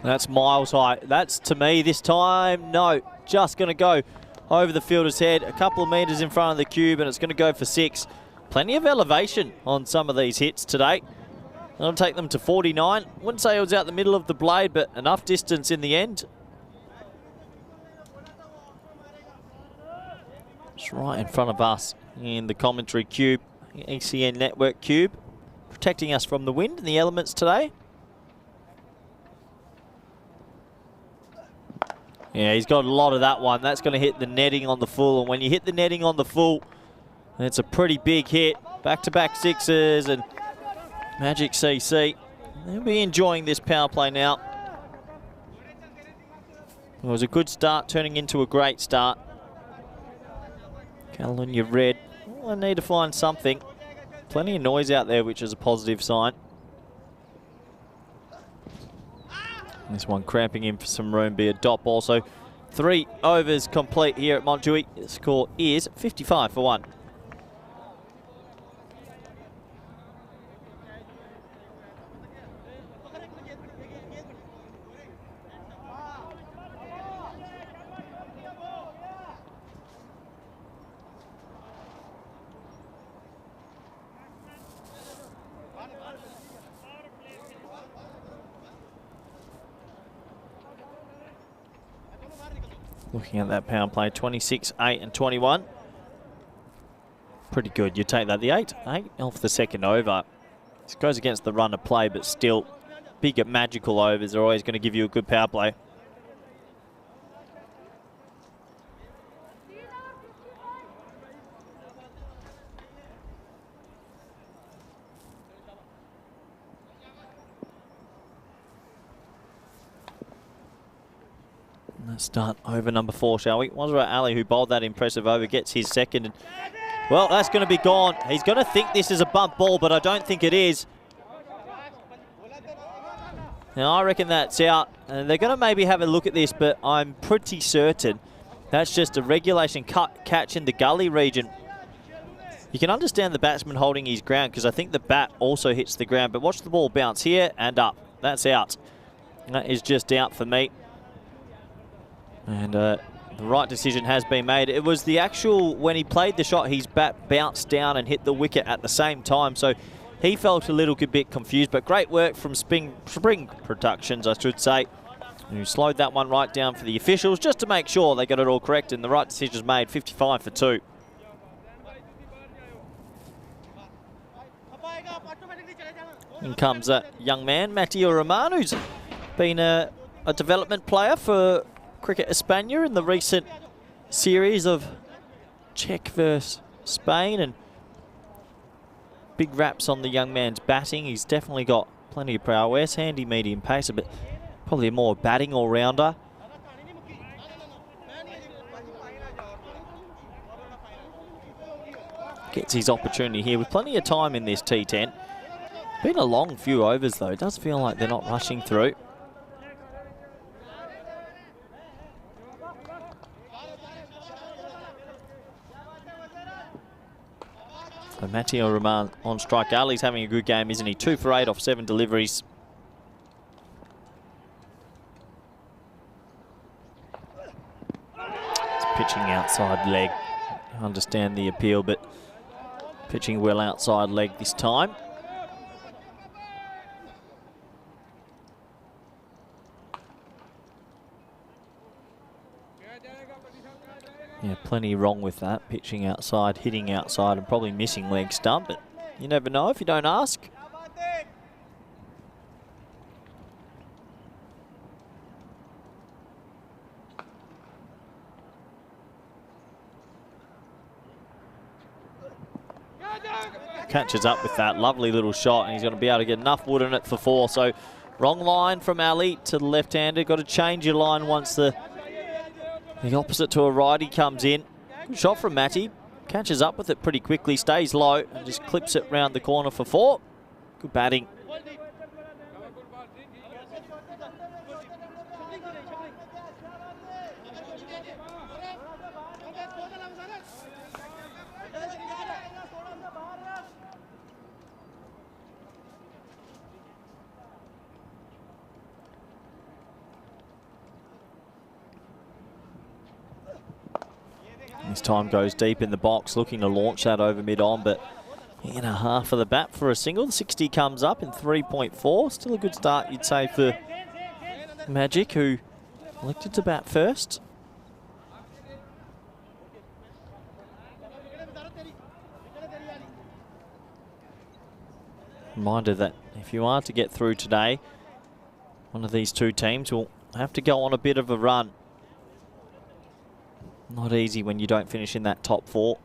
S3: That's miles high. That's, to me, this time, no. Just going to go over the fielder's head, a couple of metres in front of the cube, and it's going to go for 6. Plenty of elevation on some of these hits today. That'll take them to 49. Wouldn't say it was out the middle of the blade, but enough distance in the end. It's right in front of us in the commentary cube, ECN network cube, protecting us from the wind and the elements today. Yeah, he's got a lot of that one. That's going to hit the netting on the full, and when you hit the netting on the full, it's a pretty big hit. Back-to-back sixes, and Magic CC, they'll be enjoying this power play now. It was a good start, turning into a great start. Catalonia red. Well, I need to find something. Plenty of noise out there, which is a positive sign. This one cramping in for some room, be a dot ball. So 3 overs complete here at Montjuic. The score is 55 for 1. Looking at that power play, 26, 8 and 21. Pretty good. You take that. The 8 off the second over. This goes against the run of play, but still bigger magical overs are always going to give you a good power play. Let's start over number 4, shall we? Wazra Ali, who bowled that impressive over, gets his second. And, well, that's going to be gone. He's going to think this is a bump ball, but I don't think it is. Now, I reckon that's out. And they're going to maybe have a look at this, but I'm pretty certain that's just a regulation catch in the gully region. You can understand the batsman holding his ground because I think the bat also hits the ground. But watch the ball bounce here and up. That's out. That is just out for me. And the right decision has been made. It was the actual, when he played the shot, his bat bounced down and hit the wicket at the same time. So he felt a little bit confused, but great work from Spring Productions, I should say, who slowed that one right down for the officials just to make sure they got it all correct and the right decisions made. 55 for 2. In comes a young man, Matteo Roman, who's been a development player for Cricket España in the recent series of Czech versus Spain, and big raps on the young man's batting. He's definitely got plenty of prowess, handy medium pacer, but probably a more batting all-rounder. Gets his opportunity here with plenty of time in this T10. Been a long few overs though. It does feel like they're not rushing through. So Matteo Roman on strike. Ali's having a good game, isn't he? 2 for 8 off 7 deliveries. It's pitching outside leg. I understand the appeal, but pitching well outside leg this time. Yeah, plenty wrong with that. Pitching outside, hitting outside, and probably missing leg stump, but you never know if you don't ask. Catches up with that lovely little shot, and he's going to be able to get enough wood in it for 4. So wrong line from Ali to the left-hander. Got to change your line once the opposite to a righty comes in. Good shot from Matty. Catches up with it pretty quickly, stays low, and just clips it round the corner for 4. Good batting. This time goes deep in the box, looking to launch that over mid-on, but in a half of the bat for a single. The 60 comes up in 3.4. Still a good start, you'd say, for Magic, who elected to bat first. Reminder that if you are to get through today, one of these two teams will have to go on a bit of a run. Not easy when you don't finish in that top 4.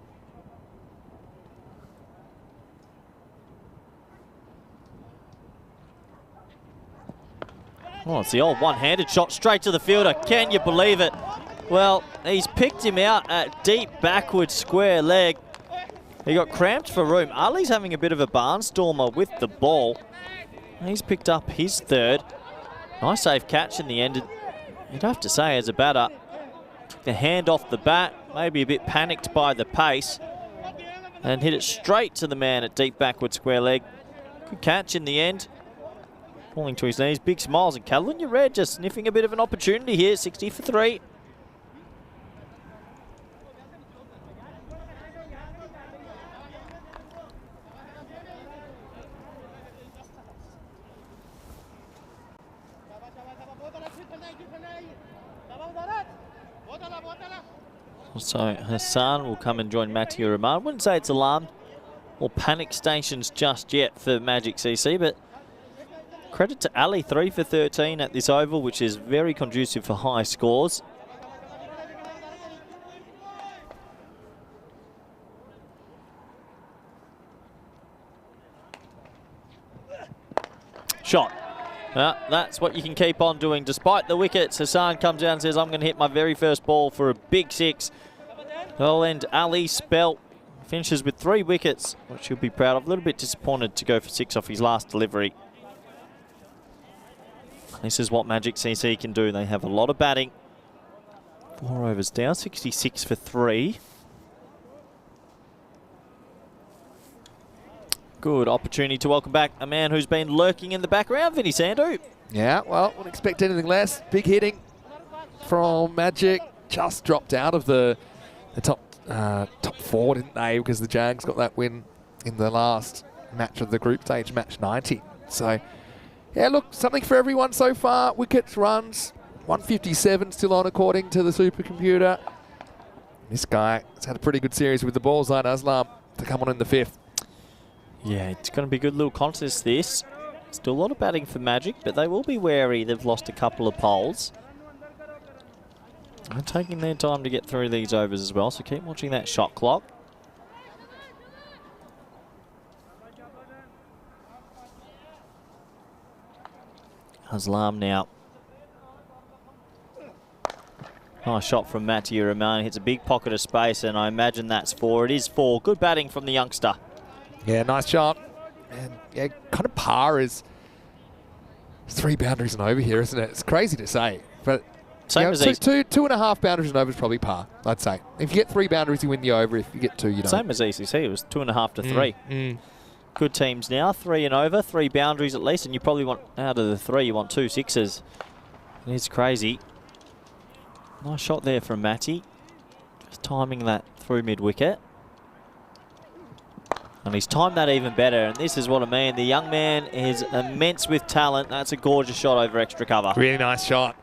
S3: Oh, it's the old one-handed shot straight to the fielder. Can you believe it? Well, he's picked him out at deep backward square leg. He got cramped for room. Ali's having a bit of a barnstormer with the ball. He's picked up his 3rd. Nice safe catch in the end. You'd have to say, as a batter, took the hand off the bat, maybe a bit panicked by the pace, and hit it straight to the man at deep backward square leg. Good catch in the end. Falling to his knees, big smiles, and California Red just sniffing a bit of an opportunity here, 60 for 3. So Hassan will come and join Matty Rahman. I wouldn't say it's alarmed or panic stations just yet for Magic CC, but credit to Ali, 3 for 13 at this oval, which is very conducive for high scores. Shot. That's what you can keep on doing. Despite the wickets, Hassan comes down and says, I'm going to hit my very first ball for a big 6. Well, and Ali Spelt finishes with 3 wickets, which he'll be proud of. A little bit disappointed to go for 6 off his last delivery. This is what Magic CC can do. They have a lot of batting. 4 overs down, 66 for 3. Good opportunity to welcome back a man who's been lurking in the background, Vinny Sandu.
S1: Yeah, well, wouldn't expect anything less. Big hitting from Magic. Just dropped out of the top 4, didn't they? Because the Jags got that win in the last match of the group stage, match 90. So, yeah, look, something for everyone so far. Wickets, runs, 157 still on according to the supercomputer. This guy has had a pretty good series with the ball, Zain Aslam, to come on in the 5th. Yeah, it's going to be a good little contest, this. Still a lot of batting for Magic, but they will be wary. They've lost a couple of poles. They're taking their time to get through these overs as well, so keep watching that shot clock. Aslam now. Nice shot from Matty Rahman. Hits a big pocket of space, and I imagine that's 4. It is 4. Good batting from the youngster. Yeah, nice shot. And yeah, kind of par is 3 boundaries and over here, isn't it? It's crazy to say, but
S3: same as
S1: two and a half boundaries and over is probably par, I'd say. If you get 3 boundaries, you win the over. If you get 2, you don't. Same
S3: as ECC. It was 2.5 to 3. Good teams now, 3 and over, 3 boundaries at least, and you probably want, out of the 3, you want 2 sixes. It's crazy. Nice shot there from Matty. Just timing that through mid-wicket. And he's timed that even better, and this is what I mean. The young man is immense with talent. That's a gorgeous shot over extra cover.
S1: Really nice shot.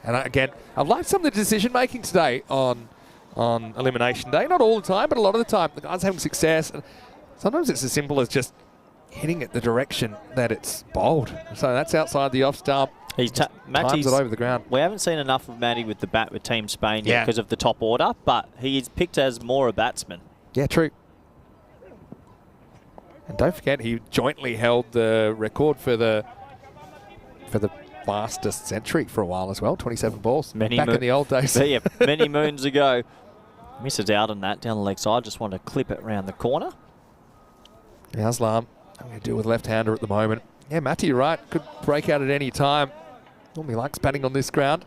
S1: And again, I've liked some of the decision-making today on Elimination Day. Not all the time, but a lot of the time. The guy's having success. And sometimes it's as simple as just hitting it the direction that it's bowled. So that's outside the off stump.
S3: He's
S1: times it over the ground.
S3: We haven't seen enough of Matty with the bat with Team Spain yet because of the top order, but he is picked as more a batsman.
S1: Yeah, true. And don't forget, he jointly held the record for the fastest century for a while as well. 27 balls. Back in the old days.
S3: Yeah, many moons ago. Misses out on that down the leg side. Just want to clip it around the corner.
S1: Yeah, Aslam, I'm going to deal with left-hander at the moment. Yeah, Matty, you're right. Could break out at any time. Normally likes batting on this ground.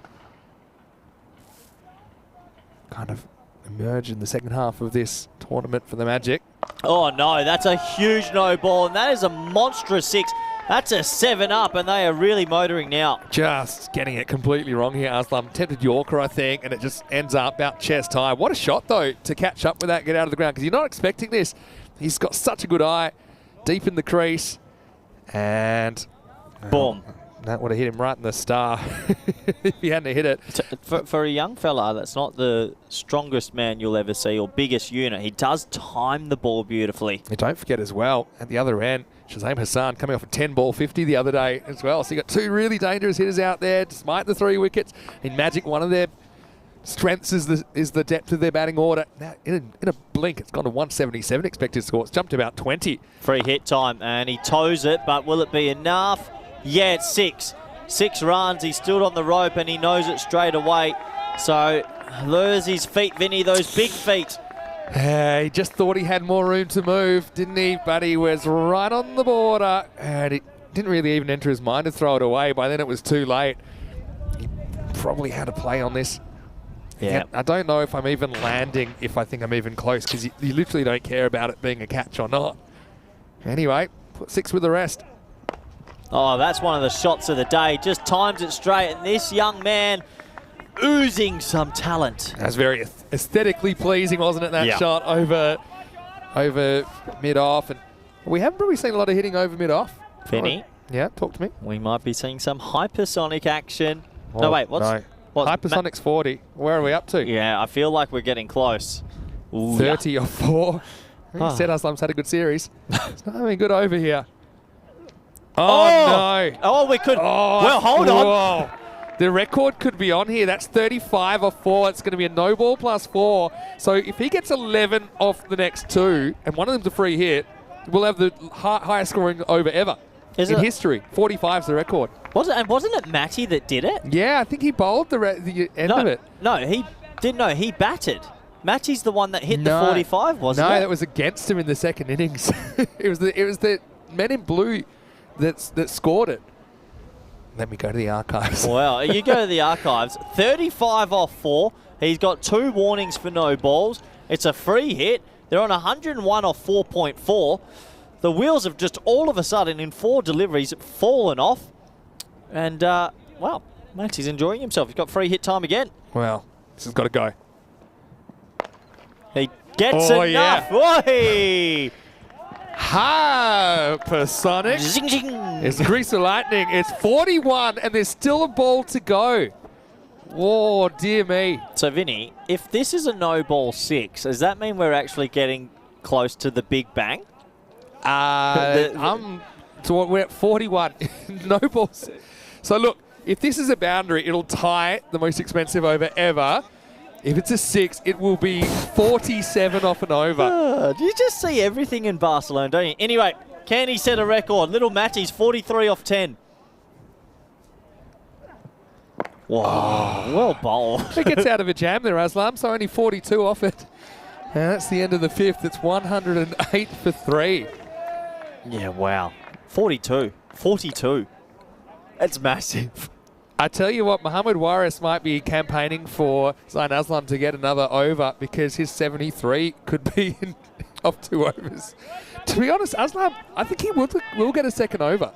S1: Kind of emerge in the second half of this tournament for the Magic.
S3: Oh no, that's a huge no ball, and that is a monstrous 6. That's a 7 up, and they are really motoring now.
S1: Just getting it completely wrong here, Aslam. Tempted Yorker, I think, and it just ends up about chest high. What a shot, though, to catch up with that, get out of the ground, because you're not expecting this. He's got such a good eye, deep in the crease, and
S3: boom.
S1: That would have hit him right in the star if he hadn't hit it.
S3: For a young fella that's not the strongest man you'll ever see or biggest unit, he does time the ball beautifully.
S1: And don't forget as well, at the other end, Shazam Hassan coming off a 10-ball 50 the other day as well. So you got two really dangerous hitters out there, despite the 3 wickets. In Magic, one of their strengths is the depth of their batting order. Now, in a blink, it's gone to 177 expected score. It's jumped to about 20.
S3: Free hit time, and he toes it, but will it be enough? Yeah, it's 6. 6 runs. He stood on the rope, and he knows it straight away. So, lures his feet, Vinny, those big feet.
S1: He just thought he had more room to move, didn't he? But he was right on the border, and it didn't really even enter his mind to throw it away. By then, it was too late. He probably had a play on this.
S3: Yeah.
S1: I don't know if I'm even landing, if I think I'm even close, because you literally don't care about it being a catch or not. Anyway, put 6 with the rest.
S3: Oh, that's one of the shots of the day. Just times it straight, and this young man oozing some talent.
S1: That's very aesthetically pleasing, wasn't it, that shot over mid-off. And we haven't probably seen a lot of hitting over mid-off.
S3: Vinny?
S1: Yeah, talk to me.
S3: We might be seeing some hypersonic action.
S1: Oh,
S3: no, wait, what's
S1: Hypersonic's 40. Where are we up to?
S3: Yeah, I feel like we're getting close. Ooh,
S1: 30 or 4. He said Aslam's had a good series. It's not having good over here. Oh, no.
S3: Oh, we could.
S1: Oh,
S3: well, hold on.
S1: Whoa. The record could be on here. That's 35 or 4. It's going to be a no ball plus 4. So if he gets 11 off the next 2, and one of them's a free hit, we'll have the highest scoring over ever in history. 45 is the record.
S3: Wasn't it Matty that did it?
S1: Yeah, I think he bowled the end of it.
S3: No, he didn't. No, he batted. Matty's the one that hit the 45, wasn't it?
S1: No, that was against him in the second innings. it was the men in blue that scored it. Let me go to the archives.
S3: Well, you go to the archives. 35 off 4. He's got 2 warnings for no balls. It's a free hit. They're on 101 off 4.4. The wheels have just all of a sudden, in 4 deliveries, fallen off. And, well, Matty's enjoying himself. He's got free hit time again.
S1: Well, this has got to go.
S3: He gets enough.
S1: Yeah. Hypersonic.
S3: Zing, zing.
S1: It's Grease of Lightning. It's 41 and there's still a ball to go. Oh, dear me.
S3: So, Vinny, if this is a no ball 6, does that mean we're actually getting close to the Big Bang?
S1: So we're at 41. No balls. So, look, if this is a boundary, it'll tie the most expensive over ever. If it's a 6, it will be 47 off and over.
S3: You just see everything in Barcelona, don't you? Anyway, can he set a record? Little Matty's 43 off 10. Whoa, well bowled.
S1: He gets out of a jam there, Aslam, so only 42 off it. And that's the end of the 5th. It's 108 for 3.
S3: Yeah, wow. 42. 42. That's massive.
S1: I tell you what, Mohamed Waris might be campaigning for Zain Aslam to get another over because his 73 could be off 2 overs. To be honest, Aslam, I think he will get a second over.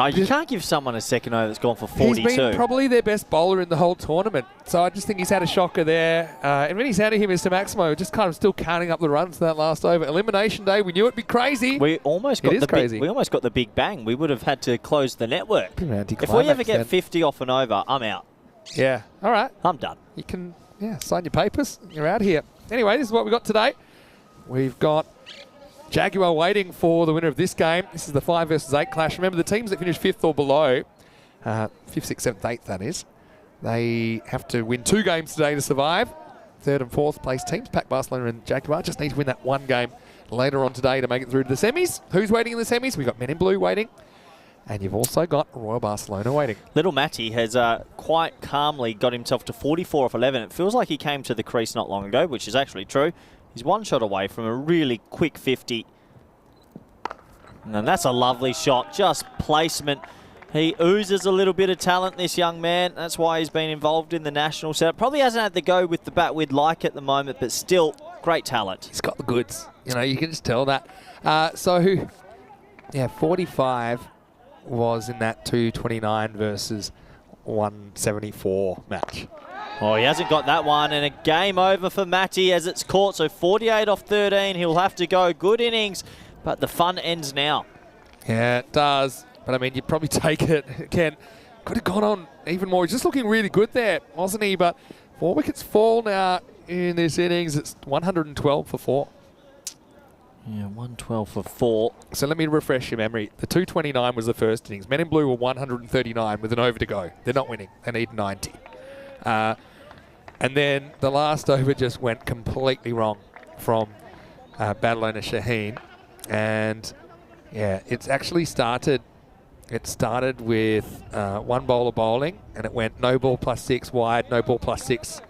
S3: Oh, you can't give someone a second over that's gone for 42.
S1: He's been probably their best bowler in the whole tournament. So I just think he's had a shocker there. And when he's handing him Mr. Maximo, just kind of still counting up the runs to that last over. Elimination day, we knew it'd be crazy.
S3: We almost got the Big Bang. We would have had to close the network. If we ever get 50 off and over, I'm out.
S1: Yeah, all right.
S3: I'm done.
S1: You can sign your papers. You're out here. Anyway, this is what we got today. We've got Jaguar waiting for the winner of this game. This is the 5 versus 8 clash. Remember, the teams that finish 5th or below, 5th, 6th, 7th, 8th, that is, they have to win 2 games today to survive. 3rd and 4th place teams, Pac Barcelona and Jaguar, just need to win that 1 game later on today to make it through to the semis. Who's waiting in the semis? We've got Men in Blue waiting. And you've also got Royal Barcelona waiting.
S3: Little Matty has quite calmly got himself to 44 off 11. It feels like he came to the crease not long ago, which is actually true. He's one shot away from a really quick 50. And that's a lovely shot, just placement. He oozes a little bit of talent, this young man. That's why he's been involved in the national setup. Probably hasn't had the go with the bat we'd like at the moment, but still, great talent.
S1: He's got the goods. You know, you can just tell that. 45 was in that 229 versus 174 match.
S3: Oh, he hasn't got that one, and a game over for Matty as it's caught. So 48 off 13, he'll have to go. Good innings, but the fun ends now.
S1: Yeah, it does. But, I mean, you'd probably take it. Again, could have gone on even more. He's just looking really good there, wasn't he? But 4 wickets fall now in this innings. It's 112 for 4.
S3: Yeah, 112 for 4.
S1: So let me refresh your memory. The 229 was the first innings. Men in Blue were 139 with an over to go. They're not winning. They need 90. And then the last over just went completely wrong from battle owner Shaheen. And, yeah, it's actually started... It started with one bowler bowling, and it went no ball plus 6 wide, no ball plus 6,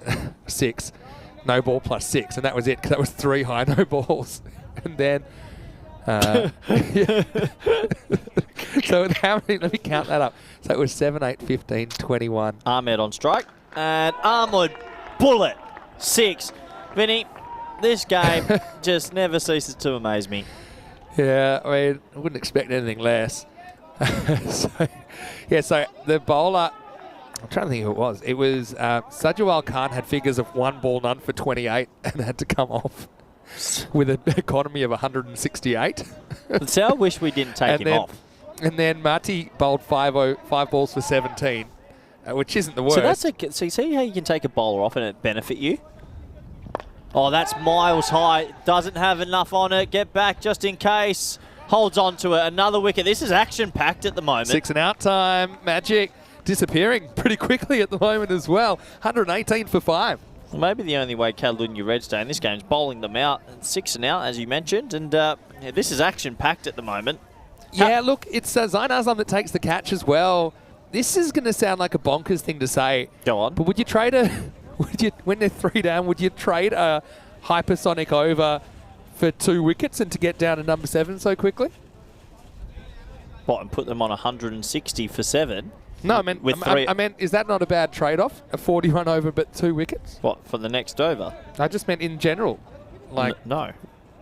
S1: 6, no ball plus 6. And that was it, because that was 3 high no balls. And then, so how many, let me count that up. So it was 7, 8, 15, 21.
S3: Ahmed on strike. And Ahmed, bullet, 6. Vinny, this game just never ceases to amaze me.
S1: Yeah, I mean, I wouldn't expect anything less. So the bowler, I'm trying to think who it was. It was Sajjawal Khan had figures of 1 ball none for 28 and had to come off with an economy of 168.
S3: So I wish we didn't take him off.
S1: And then Marty bowled 5 balls for 17, which isn't the worst.
S3: So that's see how you can take a bowler off and it benefit you? Oh, that's miles high. Doesn't have enough on it. Get back just in case. Holds on to it. Another wicket. This is action-packed at the moment.
S1: 6 and out time. Magic disappearing pretty quickly at the moment as well. 118 for 5.
S3: Well, maybe the only way Catalunya Red stay in this game is bowling them out. 6 and out, as you mentioned. And this is action-packed at the moment.
S1: Yeah, look, it's Zain Azam that takes the catch as well. This is going to sound like a bonkers thing to say.
S3: Go on.
S1: But would you trade when they're 3 down, would you trade a hypersonic over for 2 wickets and to get down to number 7 so quickly?
S3: What, and put them on 160 for 7?
S1: No, I meant, is that not a bad trade-off? A 40 run over but 2 wickets?
S3: What, for the next over?
S1: I just meant in general. Like,
S3: no.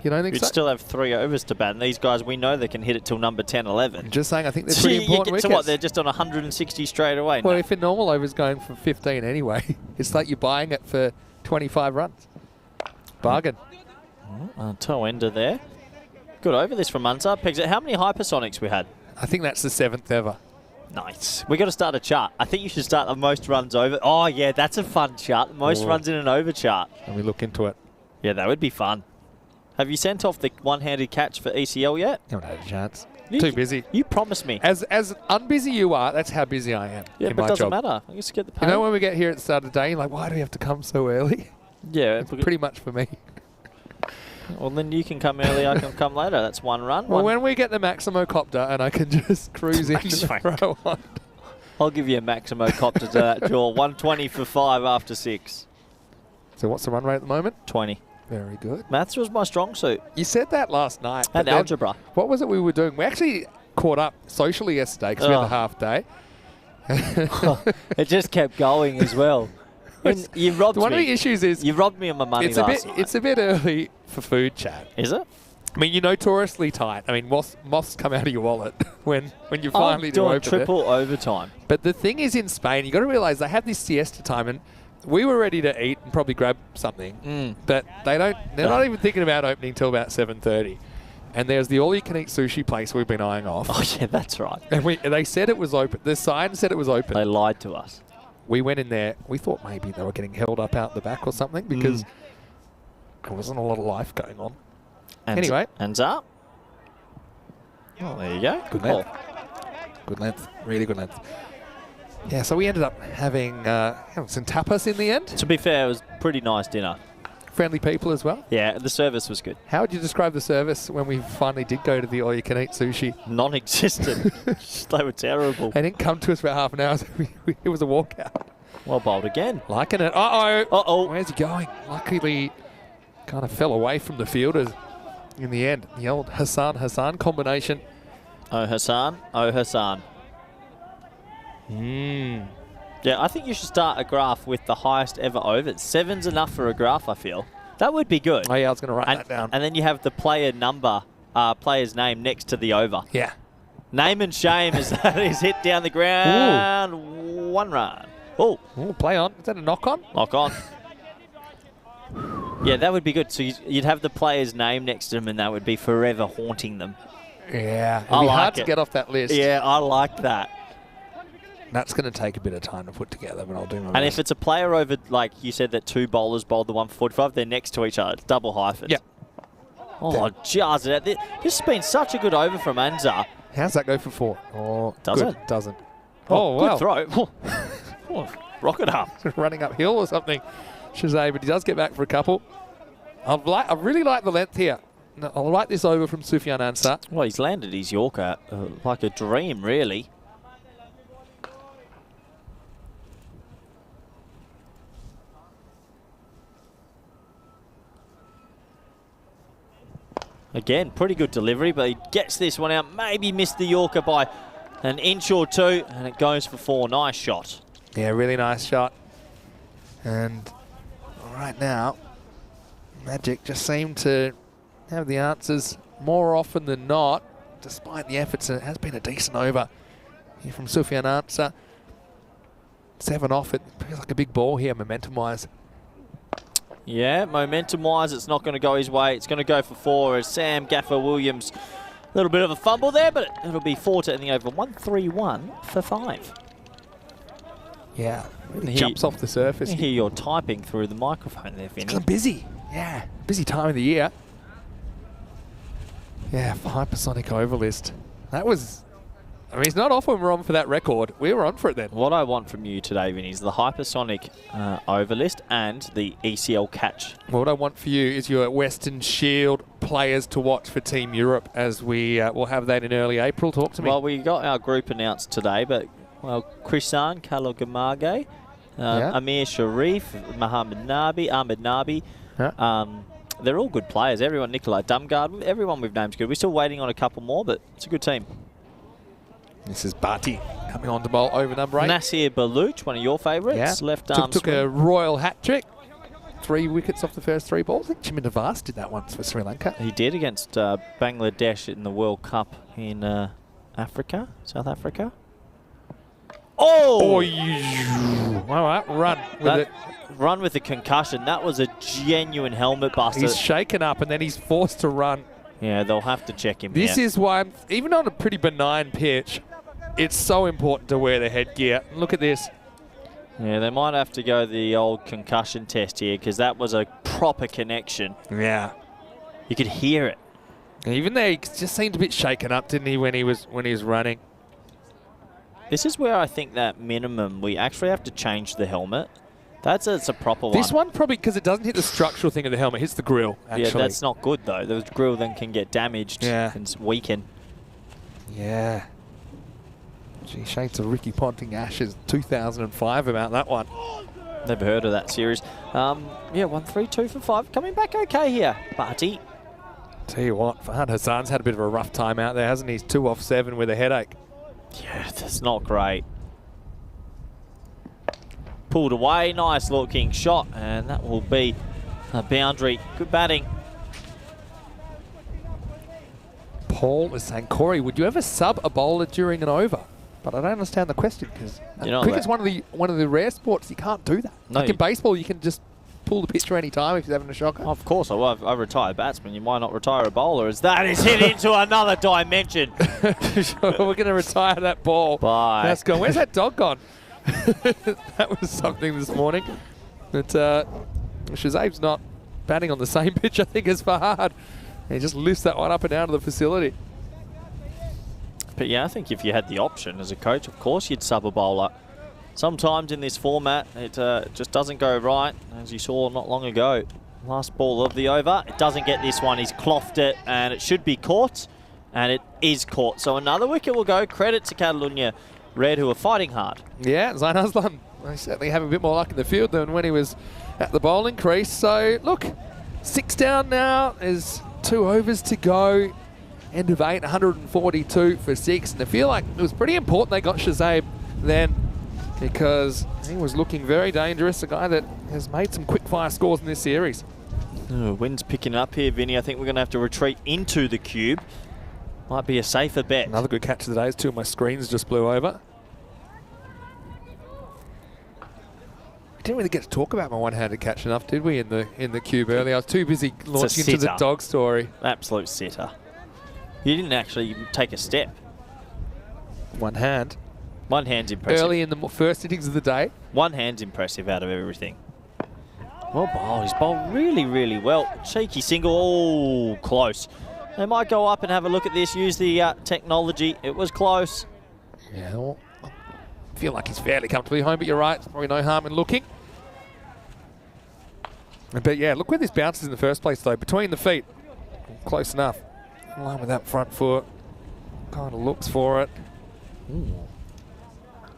S1: You don't think
S3: You'd
S1: so?
S3: still have 3 overs to bat, and these guys, we know they can hit it till number 10, 11.
S1: I'm just saying, I think they're pretty important wickets.
S3: So what, they're just on 160 straight away?
S1: Well,
S3: no.
S1: if a normal over's going for 15 anyway, it's like you're buying it for 25 runs. Bargain.
S3: Toe ender there. Good over this from Munzer. Pegs it. How many hypersonics we had?
S1: I think that's the 7th ever.
S3: Nice. We got to start a chart. I think you should start the most runs over. Oh, yeah, that's a fun chart. Most runs in an over chart.
S1: Let me look into it.
S3: Yeah, that would be fun. Have you sent off the one-handed catch for ECL yet?
S1: Haven't had a chance. Too busy.
S3: You promised me.
S1: As unbusy you are, that's how busy I am.
S3: Yeah,
S1: in
S3: but
S1: my
S3: it doesn't
S1: job.
S3: matter. I just get the pay.
S1: You know when we get here at the start of the day, you're like, why do we have to come so early?
S3: Yeah.
S1: It's pretty much for me.
S3: Well, then you can come early, I can come later. That's 1 run.
S1: Well, when we get the Maximo copter and I can just cruise in row 1.
S3: I'll give you a Maximo copter to that draw. 120 for 5 after 6.
S1: So what's the run rate at the moment?
S3: 20.
S1: Very good.
S3: Maths was my strong suit.
S1: You said that last night.
S3: And algebra.
S1: What was it we were doing? We actually caught up socially yesterday because we had a half day.
S3: It just kept going as well. You robbed me.
S1: One of the issues is
S3: you robbed me of my money last night.
S1: It's a bit early for food chat.
S3: Is it?
S1: I mean, you're notoriously tight. I mean, moths come out of your wallet when you finally do open
S3: triple overtime.
S1: But the thing is, in Spain, you got to realise they have this siesta time, and we were ready to eat and probably grab something, but they're not even thinking about opening till about 7:30. And there's the all-you-can-eat sushi place we've been eyeing off.
S3: Oh yeah, that's right.
S1: And they said it was open. The sign said it was open.
S3: They lied to us.
S1: We went in there. We thought maybe they were getting held up out the back or something because there wasn't a lot of life going on. Anyway.
S3: Hands up. Oh, there you go.
S1: Good length. Good length. Really good length. Yeah, so we ended up having some tapas in the end.
S3: To be fair, it was a pretty nice dinner.
S1: friendly people as well.
S3: Yeah, the service was good.
S1: How would you describe the service when we finally did go to the all-you-can-eat sushi?
S3: Non-existent. They were terrible.
S1: They didn't come to us for half an hour, so it was a walkout.
S3: Well bowled again.
S1: Liking it. Uh-oh.
S3: Uh-oh.
S1: Where's he going? Luckily, kind of fell away from the fielders in the end. The old Hassan combination.
S3: Oh, Hassan. Oh, Hassan. Yeah, I think you should start a graph with the highest ever overs. 7's enough for a graph, I feel. That would be good.
S1: Oh, yeah, I was going to write that down.
S3: And then you have the player number, player's name next to the over.
S1: Yeah.
S3: Name and shame as that is hit down the ground. Ooh. 1 run. Oh.
S1: Ooh, play on. Is that a knock-on?
S3: Knock on. Yeah, that would be good. So you'd have the player's name next to them and that would be forever haunting them.
S1: Yeah. It'd
S3: I
S1: be
S3: like
S1: hard to
S3: it.
S1: get off that list.
S3: Yeah, I like that.
S1: That's going to take a bit of time to put together, but I'll do my
S3: And
S1: best.
S3: if it's a player over, like you said, that 2 bowlers bowled the 145, they're next to each other. It's double hyphens.
S1: Yeah.
S3: Oh, jars it out. This has been such a good over from Anza.
S1: How's that go for 4? Oh,
S3: Does
S1: good.
S3: it?
S1: Doesn't.
S3: Oh,
S1: wow.
S3: good throw. Oh, rocket up.
S1: Running uphill or something. Shazay, but he does get back for a couple. I really like the length here. No, I like this over from Sufyan Ansar.
S3: Well, he's landed his Yorker like a dream, really. Again, pretty good delivery, but he gets this one out. Maybe missed the Yorker by an inch or 2, and it goes for 4. Nice shot.
S1: Yeah, really nice shot. And right now, Magic just seem to have the answers more often than not, despite the efforts. And it has been a decent over here from Sufyan Ansar. 7 off. It feels like a big ball here, momentum-wise.
S3: Yeah, momentum-wise, it's not going to go his way. It's going to go for 4 as Sam Gaffer-Williams. A little bit of a fumble there, but it'll be 4 to the over. 1-3-1 for 5.
S1: Yeah, really jumps off the surface.
S3: I hear you're typing through the microphone there, Vinny.
S1: I'm busy. Yeah, busy time of the year. Yeah, for hypersonic over list. That was... I mean, it's not often we're on for that record. We were on for it then.
S3: What I want from you today, Vinny, is the hypersonic over list and the ECL catch.
S1: What I want for you is your Western Shield players to watch for Team Europe, as we will have that in early April. Talk to me.
S3: Well, we got our group announced today, but well, Krishan Kalogamage, Amir Sharif, Mohammed Nabi, Ahmed Nabi.
S1: Yeah.
S3: They're all good players. Everyone, Nikolai Dumgard, everyone we've named is good. We're still waiting on a couple more, but it's a good team.
S1: This is Bhatti coming on to bowl over number 8.
S3: Nasir Baluch, one of your favourites, left arm
S1: took a royal hat trick. 3 wickets off the first 3 balls. I think Jimmy Navas did that once for Sri Lanka.
S3: He did against Bangladesh in the World Cup in Africa, South Africa. Oh!
S1: All right, run with it.
S3: Run with a concussion. That was a genuine helmet buster.
S1: He's shaken up and then he's forced to run.
S3: Yeah, they'll have to check him.
S1: This is why, even on a pretty benign pitch, it's so important to wear the headgear. Look at this.
S3: Yeah, they might have to go the old concussion test here because that was a proper connection.
S1: Yeah.
S3: You could hear it.
S1: Even there, he just seemed a bit shaken up, didn't he, when he was running?
S3: This is where I think that minimum, we actually have to change the helmet. It's a proper one.
S1: This one probably, because it doesn't hit the structural thing of the helmet, hits the grill, actually.
S3: Yeah, that's not good, though. The grill then can get damaged and weaken.
S1: Yeah. Gee, shades of Ricky Ponting Ashes 2005 about that one.
S3: Never heard of that series. Yeah, 1-3-2 for 5. Coming back okay here, Bhatti.
S1: Tell you what, Fahad Hassan's had a bit of a rough time out there, hasn't he? He's 2 off 7 with a headache.
S3: Yeah, that's not great. Pulled away, nice looking shot, and that will be a boundary. Good batting.
S1: Paul is saying, Corey, would you ever sub a bowler during an over? But I don't understand the question because cricket's one of the rare sports you can't do that.
S3: No,
S1: like in baseball, you can just pull the pitcher any time if he's having a shocker.
S3: Of course, I retire batsman. You might not retire a bowler, as that is hit into another dimension.
S1: We're going to retire that ball.
S3: Bye.
S1: That's gone. Where's that dog gone? That was something this morning. But Shazaib's not batting on the same pitch, I think, as Fahad. He just lifts that one up and down to the facility.
S3: But yeah, I think if you had the option as a coach, of course you'd sub a bowler. Sometimes in this format, it just doesn't go right, as you saw not long ago. Last ball of the over. It doesn't get this one. He's clothed it, and it should be caught, and it is caught. So another wicket will go. Credit to Catalunya Red, who are fighting hard.
S1: Yeah, Zain Aslam, they certainly have a bit more luck in the field than when he was at the bowling crease. So, look, 6 down now. There's 2 overs to go. End of 8, 142 for 6. And I feel like it was pretty important they got Shazab then, because he was looking very dangerous, a guy that has made some quick-fire scores in this series.
S3: Oh, wind's picking up here, Vinny. I think we're going to have to retreat into the cube. Might be a safer bet.
S1: Another good catch of the day. 2 of my screens just blew over. We didn't really get to talk about my one-handed catch enough, did we, in the cube earlier? I was too busy launching into the dog story.
S3: Absolute sitter. You didn't actually take a step.
S1: One hand.
S3: One hand's impressive.
S1: Early in the first innings of the day.
S3: One hand's impressive out of everything. Well bowled. He's bowled really, really well. Cheeky single. Oh, close. They might go up and have a look at this, use the technology. It was close.
S1: Yeah, well, I feel like he's fairly comfortably home, but you're right. There's probably no harm in looking. But yeah, look where this bounces in the first place, though. Between the feet. Close enough. In line with that front foot. Kind of looks for it.
S3: Ooh.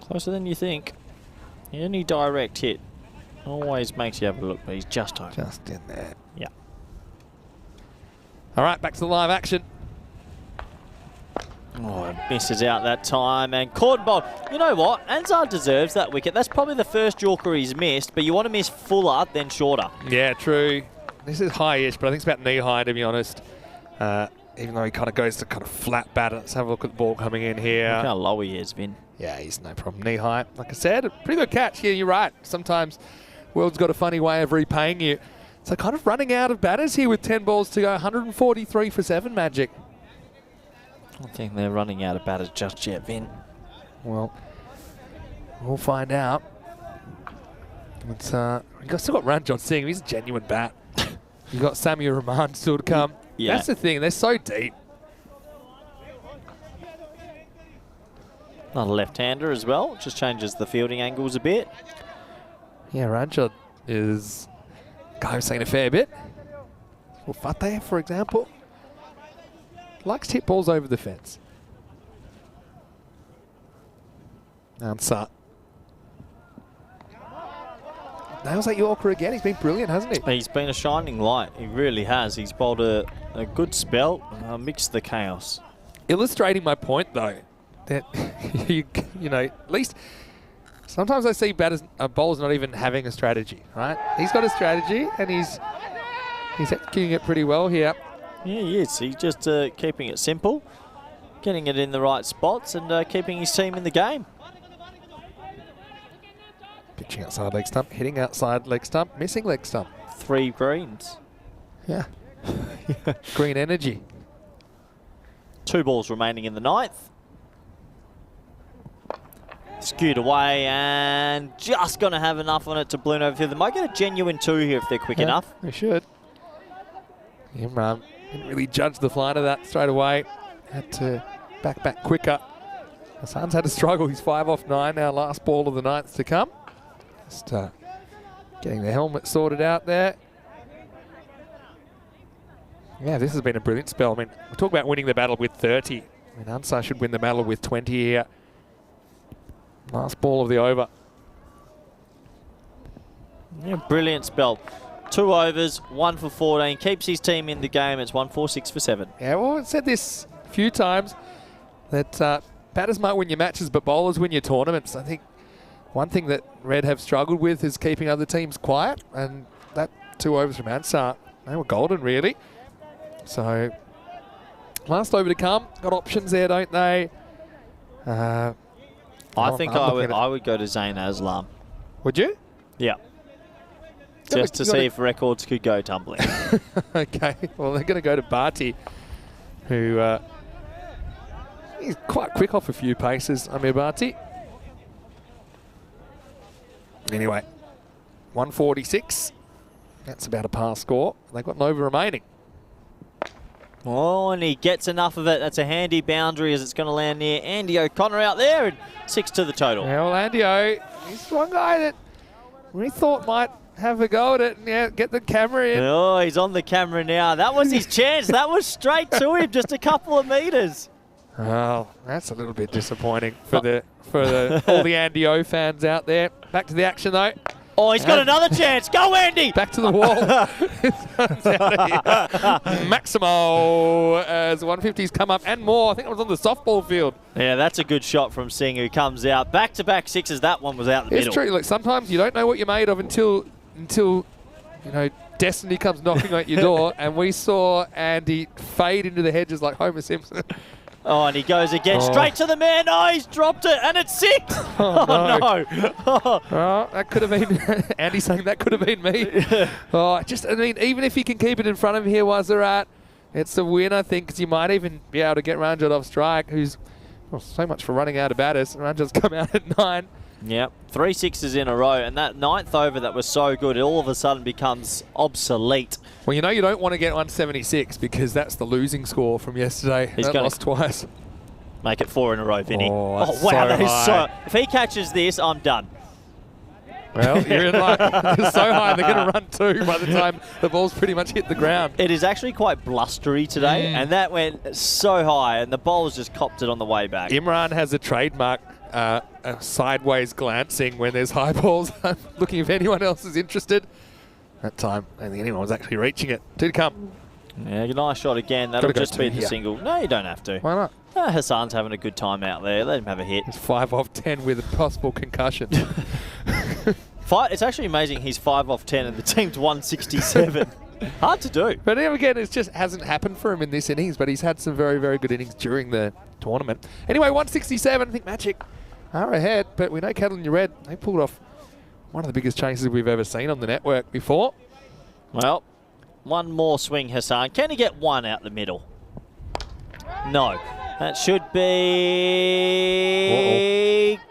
S3: Closer than you think. Any direct hit always makes you have a look, but he's just home.
S1: Just in there.
S3: Yeah.
S1: All right, back to the live action.
S3: Oh, it misses out that time, and Corden bowled. You know what? Ansar deserves that wicket. That's probably the first Yorker he's missed, but you want to miss fuller than shorter.
S1: Yeah, true. This is high-ish, but I think it's about knee-high, to be honest. Even though he kind of goes to kind of flat batter. Let's have a look at the ball coming in here.
S3: Look how low he is, Vin.
S1: Yeah, he's no problem. Knee-high. Like I said, a pretty good catch. Yeah, you're right. Sometimes world's got a funny way of repaying you. So kind of running out of batters here with 10 balls to go. 143 for 7, Magic.
S3: I don't think they're running out of batters just yet, Vin.
S1: Well, we'll find out. It's still got Ranjot Singh. He's a genuine bat. You've got Samir Rahman still to come.
S3: Yeah.
S1: That's the thing. They're so deep.
S3: Not a left-hander as well. Just changes the fielding angles a bit.
S1: Yeah, Ranjot is a guy who's seen a fair bit. Well, Fateh, for example, likes to hit balls over the fence. Ansar. Nails that Yorker again. He's been brilliant, hasn't he?
S3: He's been a shining light. He really has. He's bowled a good spell, mixed the chaos.
S1: Illustrating my point, though, that you know, at least sometimes I see bowlers not even having a strategy, right? He's got a strategy, and he's executing it pretty well here.
S3: Yeah, he is. He's just keeping it simple, getting it in the right spots, and keeping his team in the game.
S1: Pitching outside leg stump, hitting outside leg stump, missing leg stump.
S3: 3 greens.
S1: Yeah. Green energy.
S3: 2 balls remaining in the 9th. Skewed away and just going to have enough on it to balloon over through. They might get a genuine 2 here if they're quick enough.
S1: They should. Imran didn't really judge the flight of that straight away. Had to back quicker. Hassan's had to struggle. He's 5 off 9 now. Last ball of the 9th to come. Just getting the helmet sorted out there. Yeah, this has been a brilliant spell. I mean, we talk about winning the battle with 30. I mean, Ansar should win the battle with 20 here. Last ball of the over.
S3: Yeah, brilliant spell. 2 overs, 1 for 14. Keeps his team in the game. It's 146 for 7.
S1: Yeah, well, I've said this a few times that batters might win your matches, but bowlers win your tournaments. I think one thing that Red have struggled with is keeping other teams quiet, and that 2 overs from Ansar, they were golden, really. So, last over to come. Got options there, don't they?
S3: I think I would go to Zain Aslam.
S1: Would you?
S3: Yeah. Just to see if records could go tumbling.
S1: Okay. Well, they're going to go to Bharti, who he's quite quick off a few paces. Amir Bharti. Anyway, 146. That's about a par score. They've got an over remaining.
S3: Oh, and he gets enough of it. That's a handy boundary as it's going to land near Andy O'Connor out there, and 6 to the total.
S1: Yeah, well, Andy O, he's one guy that we thought might have a go at it. Yeah, get the camera in.
S3: Oh, he's on the camera now. That was his chance. That was straight to him, just a couple of metres.
S1: Oh, that's a little bit disappointing for all the Andy O fans out there. Back to the action though.
S3: Oh, he's got another chance. Go, Andy!
S1: Back to the wall. Maximo as 150s come up and more. I think it was on the softball field.
S3: Yeah, that's a good shot from Singh, who comes out. Back-to-back sixes. That one was out the middle.
S1: It's true. Like, sometimes you don't know what you're made of until you know, destiny comes knocking at your door. And we saw Andy fade into the hedges like Homer Simpson.
S3: Oh, and he goes again, straight to the man. Oh, he's dropped it, and it's six.
S1: Oh, no.
S3: Oh.
S1: Oh, that could have been Andy saying that could have been me. I mean, even if he can keep it in front of him here, Wazarat, it's a win, I think, because you might even be able to get Ranjit off strike, who's so much for running out of batters. Ranjit's come out at 9.
S3: Yep, 3 sixes in a row, and that 9th over that was so good, it all of a sudden becomes obsolete.
S1: Well, you know you don't want to get 176 because that's the losing score from yesterday.
S3: He's
S1: that lost twice.
S3: Make it 4 in a row, Vinny.
S1: Oh,
S3: wow,
S1: so
S3: that is so...
S1: high.
S3: If he catches this, I'm done.
S1: Well, you're in luck. It's so high, they're going to run 2 by the time the ball's pretty much hit the ground.
S3: It is actually quite blustery today, and that went so high, and the bowlers just copped it on the way back.
S1: Imran has a trademark a sideways glancing when there's high balls. I'm looking if anyone else is interested. That time, I don't think anyone was actually reaching it. 2 to come.
S3: Yeah, nice shot again. That'll just be the
S1: here.
S3: single. No, you don't have to.
S1: Why not?
S3: Hassan's having a good time out there. Let him have a hit.
S1: It's 5 off 10 with a possible concussion.
S3: It's actually amazing he's 5 off 10 and the team's 167. Hard to do.
S1: But again, it just hasn't happened for him in this innings, but he's had some very, very good innings during the tournament. Anyway, 167, I think Magic are ahead, but we know Catalunya Red, they pulled off one of the biggest chases we've ever seen on the network before.
S3: Well, one more swing, Hassan. Can he get one out the middle? No. That should be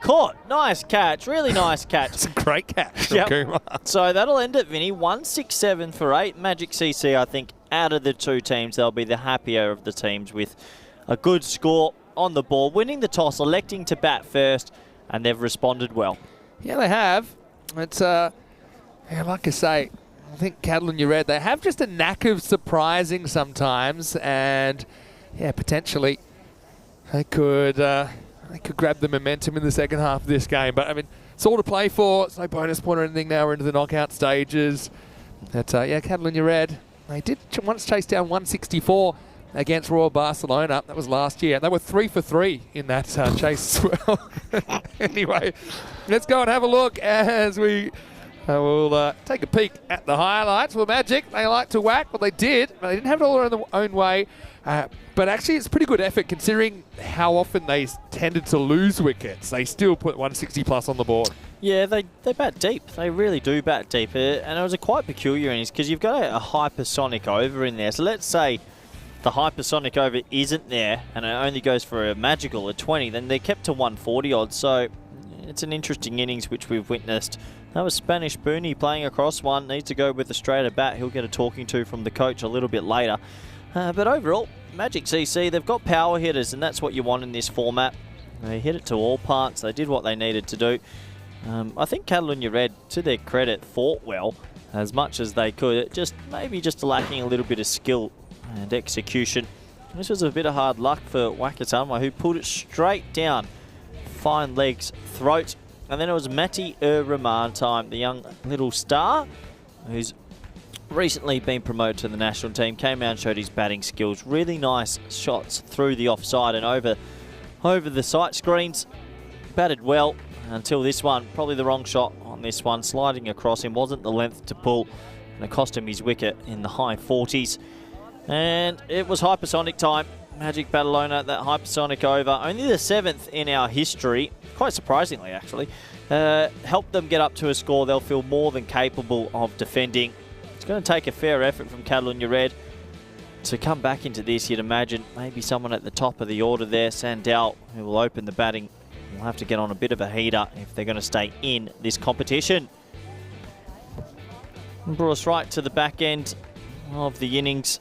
S3: caught. Nice catch. Really nice catch.
S1: It's a great catch from Kumar.
S3: So that'll end it, Vinny. 167 for 8. Magic CC, I think, out of the 2 teams, they'll be the happier of the teams with a good score on the ball, winning the toss, electing to bat first, and they've responded well.
S1: Yeah, they have. It's, yeah, like I say, I think Catalunya Red, they have just a knack of surprising sometimes, and yeah, potentially they could grab the momentum in the second half of this game. But I mean, it's all to play for. It's no bonus point or anything now. We're into the knockout stages. But yeah, Catalunya Red, they did once chase down 164 against Royal Barcelona. That was last year. They were 3 for 3 in that chase as well. Anyway, let's go and have a look as we will take a peek at the highlights. Well, Magic, they like to whack. Well, they did, but they didn't have it all in their own way. But actually, it's pretty good effort considering how often they tended to lose wickets. They still put 160 plus on the board.
S3: Yeah, they bat deep. They really do bat deep. And it was a quite peculiar innings because you've got a hypersonic over in there. So let's say the hypersonic over isn't there and it only goes for a magical, a 20, then they're kept to 140 odds. So it's an interesting innings which we've witnessed. That was Spanish Booney playing across one. Needs to go with a straighter bat. He'll get a talking to from the coach a little bit later. But overall, Magic CC, they've got power hitters, and that's what you want in this format. They hit it to all parts. They did what they needed to do. I think Catalunya Red, to their credit, fought well as much as they could. Maybe just lacking a little bit of skill and execution. This was a bit of hard luck for Wakatanwa, who pulled it straight down. Fine legs, throat. And then it was Mati Rahman time, the young little star, who's recently been promoted to the national team, came out and showed his batting skills. Really nice shots through the offside and over the sight screens. Batted well until this one. Probably the wrong shot on this one. Sliding across him wasn't the length to pull, and it cost him his wicket in the high 40s. And it was hypersonic time. Magic Badalona, that hypersonic over. Only the 7th in our history, quite surprisingly actually. Helped them get up to a score they'll feel more than capable of defending. It's going to take a fair effort from Catalunya Red to come back into this. You'd imagine maybe someone at the top of the order there, Sandel, who will open the batting. Will have to get on a bit of a heater if they're going to stay in this competition. And brought us right to the back end of the innings.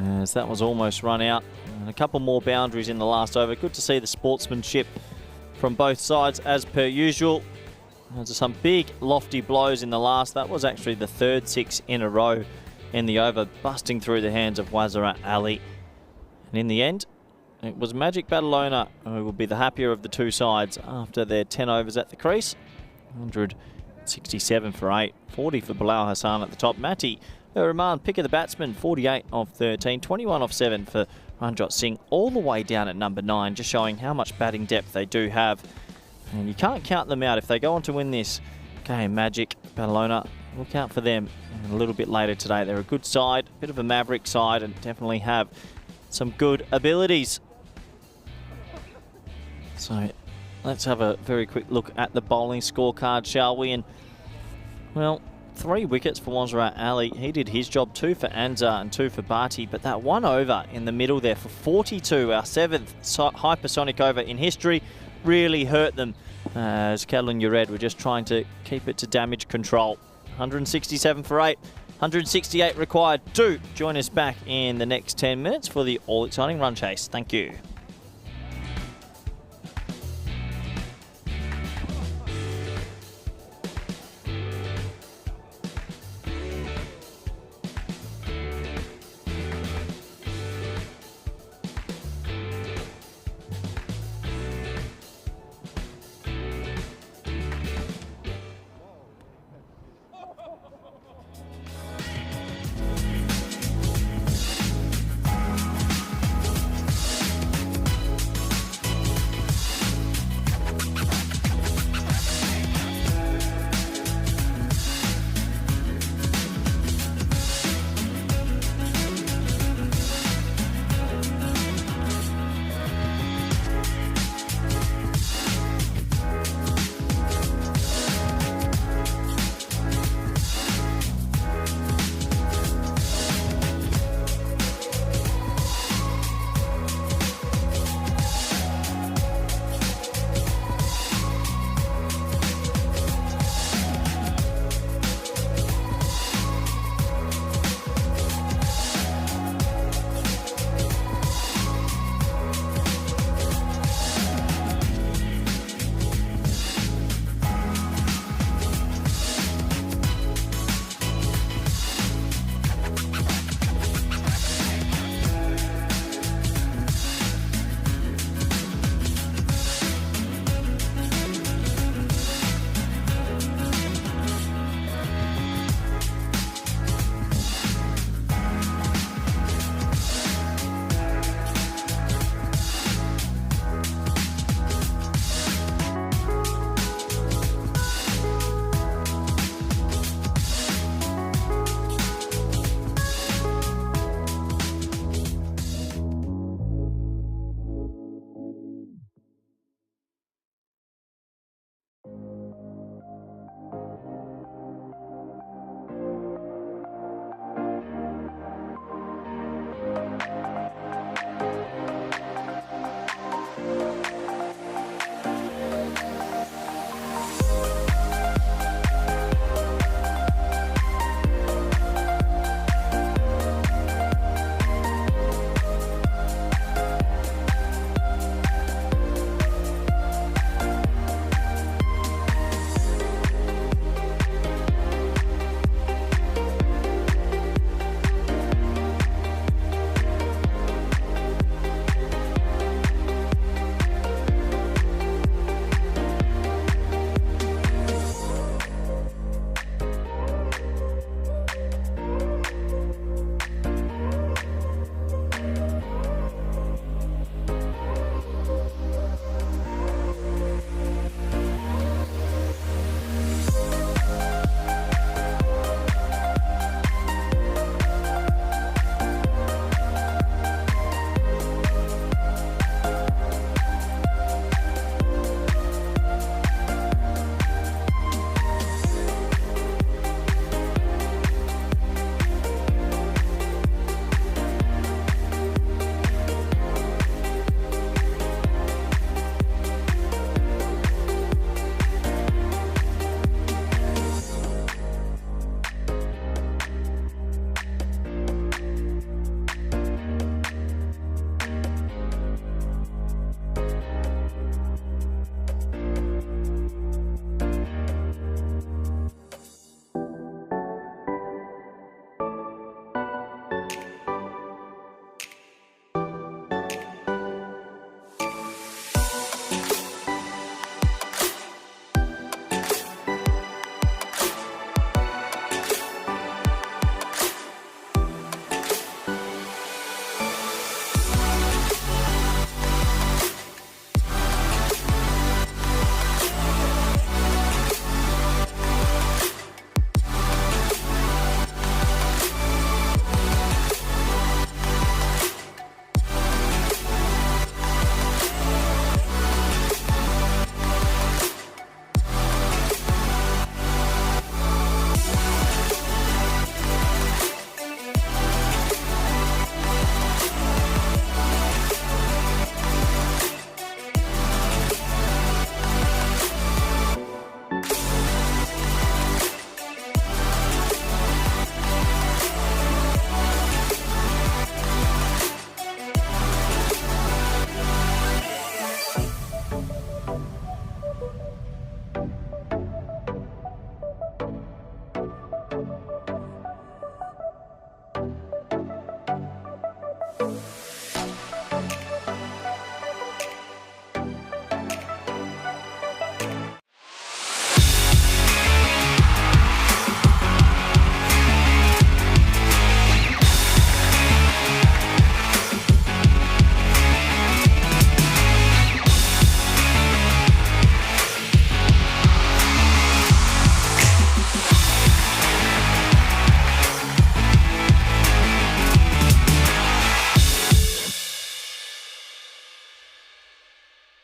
S3: As that was almost run out. And a couple more boundaries in the last over. Good to see the sportsmanship from both sides as per usual. There's some big lofty blows in the last. That was actually the third 6 in a row in the over, busting through the hands of Wazirat Ali. And in the end, it was Magic Badalona who will be the happier of the two sides after their 10 overs at the crease. 167 for 8, 40 for Bilal Hassan at the top. Mati Rahman, pick of the batsman, 48 off 13, 21 off 7 for Ranjot Singh, all the way down at number 9, just showing how much batting depth they do have. And you can't count them out if they go on to win this game. Magic Badalona, look out for them a little bit later today. They're a good side, a bit of a maverick side, and definitely have some good abilities. So let's have a very quick look at the bowling scorecard, shall we? And, well, 3 wickets for Wazirat Ali. He did his job, 2 for Anzar and 2 for Bhatti. But that 1 over in the middle there for 42, our 7th hypersonic over in history, really hurt them. As Kettle and Ured were just trying to keep it to damage control. 167 for 8, 168 required. Do join us back in the next 10 minutes for the all-exciting run chase. Thank you.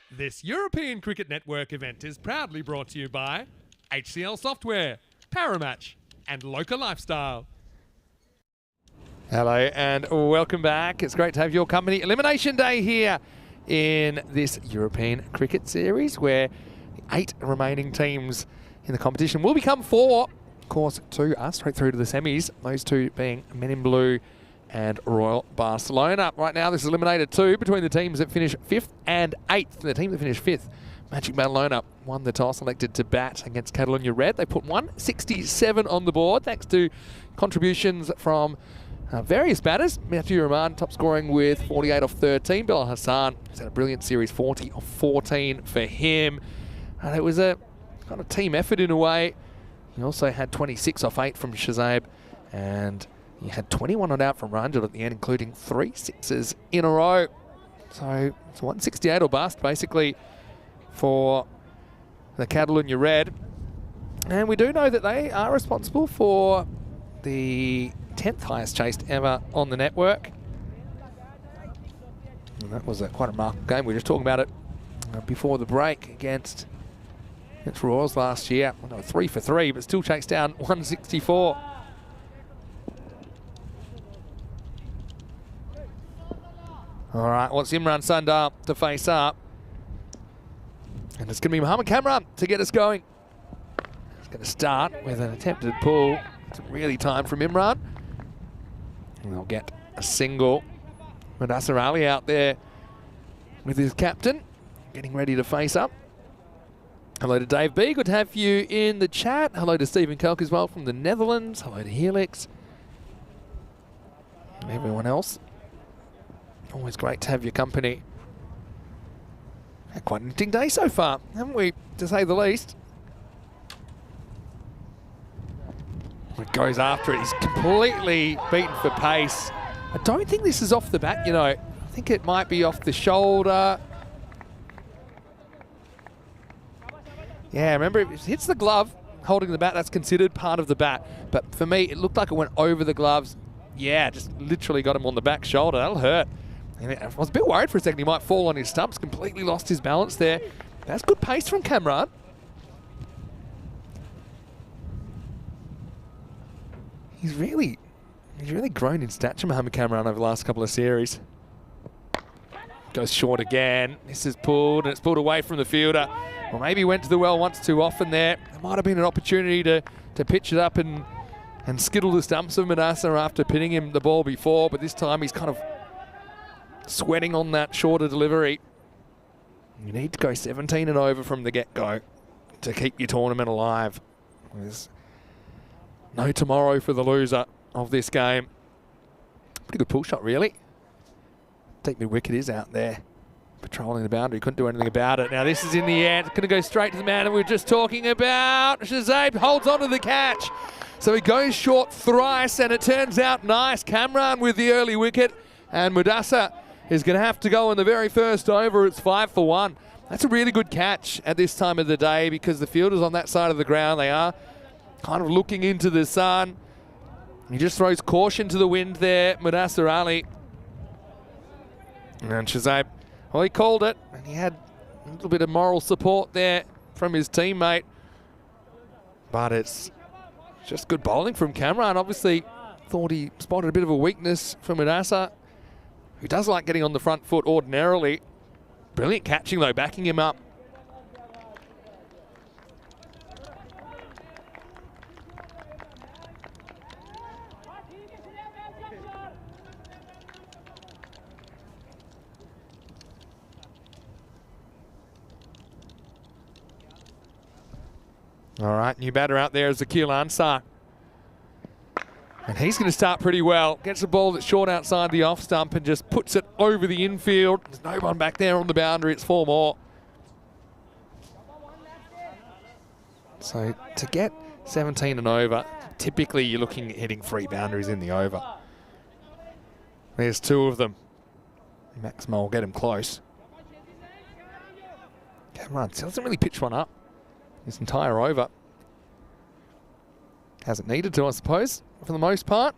S2: This European Cricket Network event is proudly brought to you by HCL Software, Paramatch, and Local Lifestyle.
S1: Hello and welcome back. It's great to have your company. Elimination Day here in this European Cricket Series where 8 remaining teams in the competition will become 4. Of course, 2 are straight through to the semis. Those 2 being Men in Blue and Royal Barcelona. Right now, this is eliminated 2 between the teams that finish 5th and 8th. The team that finished 5th, Magic Barcelona, won the toss, elected to bat against Catalonia Red. They put 167 on the board thanks to contributions from various batters. Matthew Rahman top scoring with 48 off 13. Bilal Hassan has had a brilliant series, 40 off 14 for him. And it was a kind of team effort in a way. He also had 26 off 8 from Shazab, and he had 21 on out from Ranjit at the end, including 3 sixes in a row. So it's 168 or bust, basically, for the Catalonia Red. And we do know that they are responsible for the 10th highest chased ever on the network. And that was quite a remarkable game. We were just talking about it before the break against Royals last year. Well, they were 3 for 3, but still chased down 164. All right, what's Imran Sundar to face up? And it's going to be Mohamed Kamran to get us going. He's going to start with an attempted pull. It's really timed from Imran. And they'll get a single. Mudassar Ali out there with his captain, getting ready to face up. Hello to Dave B. Good to have you in the chat. Hello to Stephen Kelk as well from the Netherlands. Hello to Helix. And everyone else. Always great to have your company. Had quite an interesting day so far, haven't we, to say the least? It goes after it. He's completely beaten for pace. I don't think this is off the bat, you know. I think it might be off the shoulder. Yeah, remember, if it hits the glove, holding the bat, that's considered part of the bat. But for me, it looked like it went over the gloves. Yeah, just literally got him on the back shoulder. That'll hurt. And I was a bit worried for a second he might fall on his stumps. Completely lost his balance there. That's good pace from Kamran. He's really grown in stature, Mohamed Kamran, over the last couple of series. Goes short again. This is pulled, and it's pulled away from the fielder. Or maybe he went to the well once too often there. There might have been an opportunity to pitch it up and skittle the stumps of Mudassar after pinning him the ball before, but this time he's kind of sweating on that shorter delivery. You need to go 17 and over from the get-go to keep your tournament alive. There's no tomorrow for the loser of this game. Pretty good pull shot, really. Deep mid-wicket is out there, patrolling the boundary. Couldn't do anything about it. Now this is in the air. It's going to go straight to the man that we were just talking about. Shazab holds on to the catch. So he goes short thrice, and it turns out nice. Kamran with the early wicket, and Mudassar is going to have to go in the very first over. It's 5 for 1. That's a really good catch at this time of the day because the fielders on that side of the ground, they are kind of looking into the sun. He just throws caution to the wind there, Mudassar Ali. And Shazab, well, he called it, and he had a little bit of moral support there from his teammate. But it's just good bowling from Kamran. Obviously thought he spotted a bit of a weakness from Mudassar, who does like getting on the front foot ordinarily. Brilliant catching though, backing him up. All right, new batter out there is Zakil Ansar. And he's going to start pretty well. Gets a ball that's short outside the off stump and just puts it over the infield. There's no one back there on the boundary. It's 4 more. So to get 17 and over, typically you're looking at hitting 3 boundaries in the over. There's 2 of them. Max Mo will get him close. Kamran still doesn't really pitch one up this entire over. Hasn't needed to, I suppose, for the most part.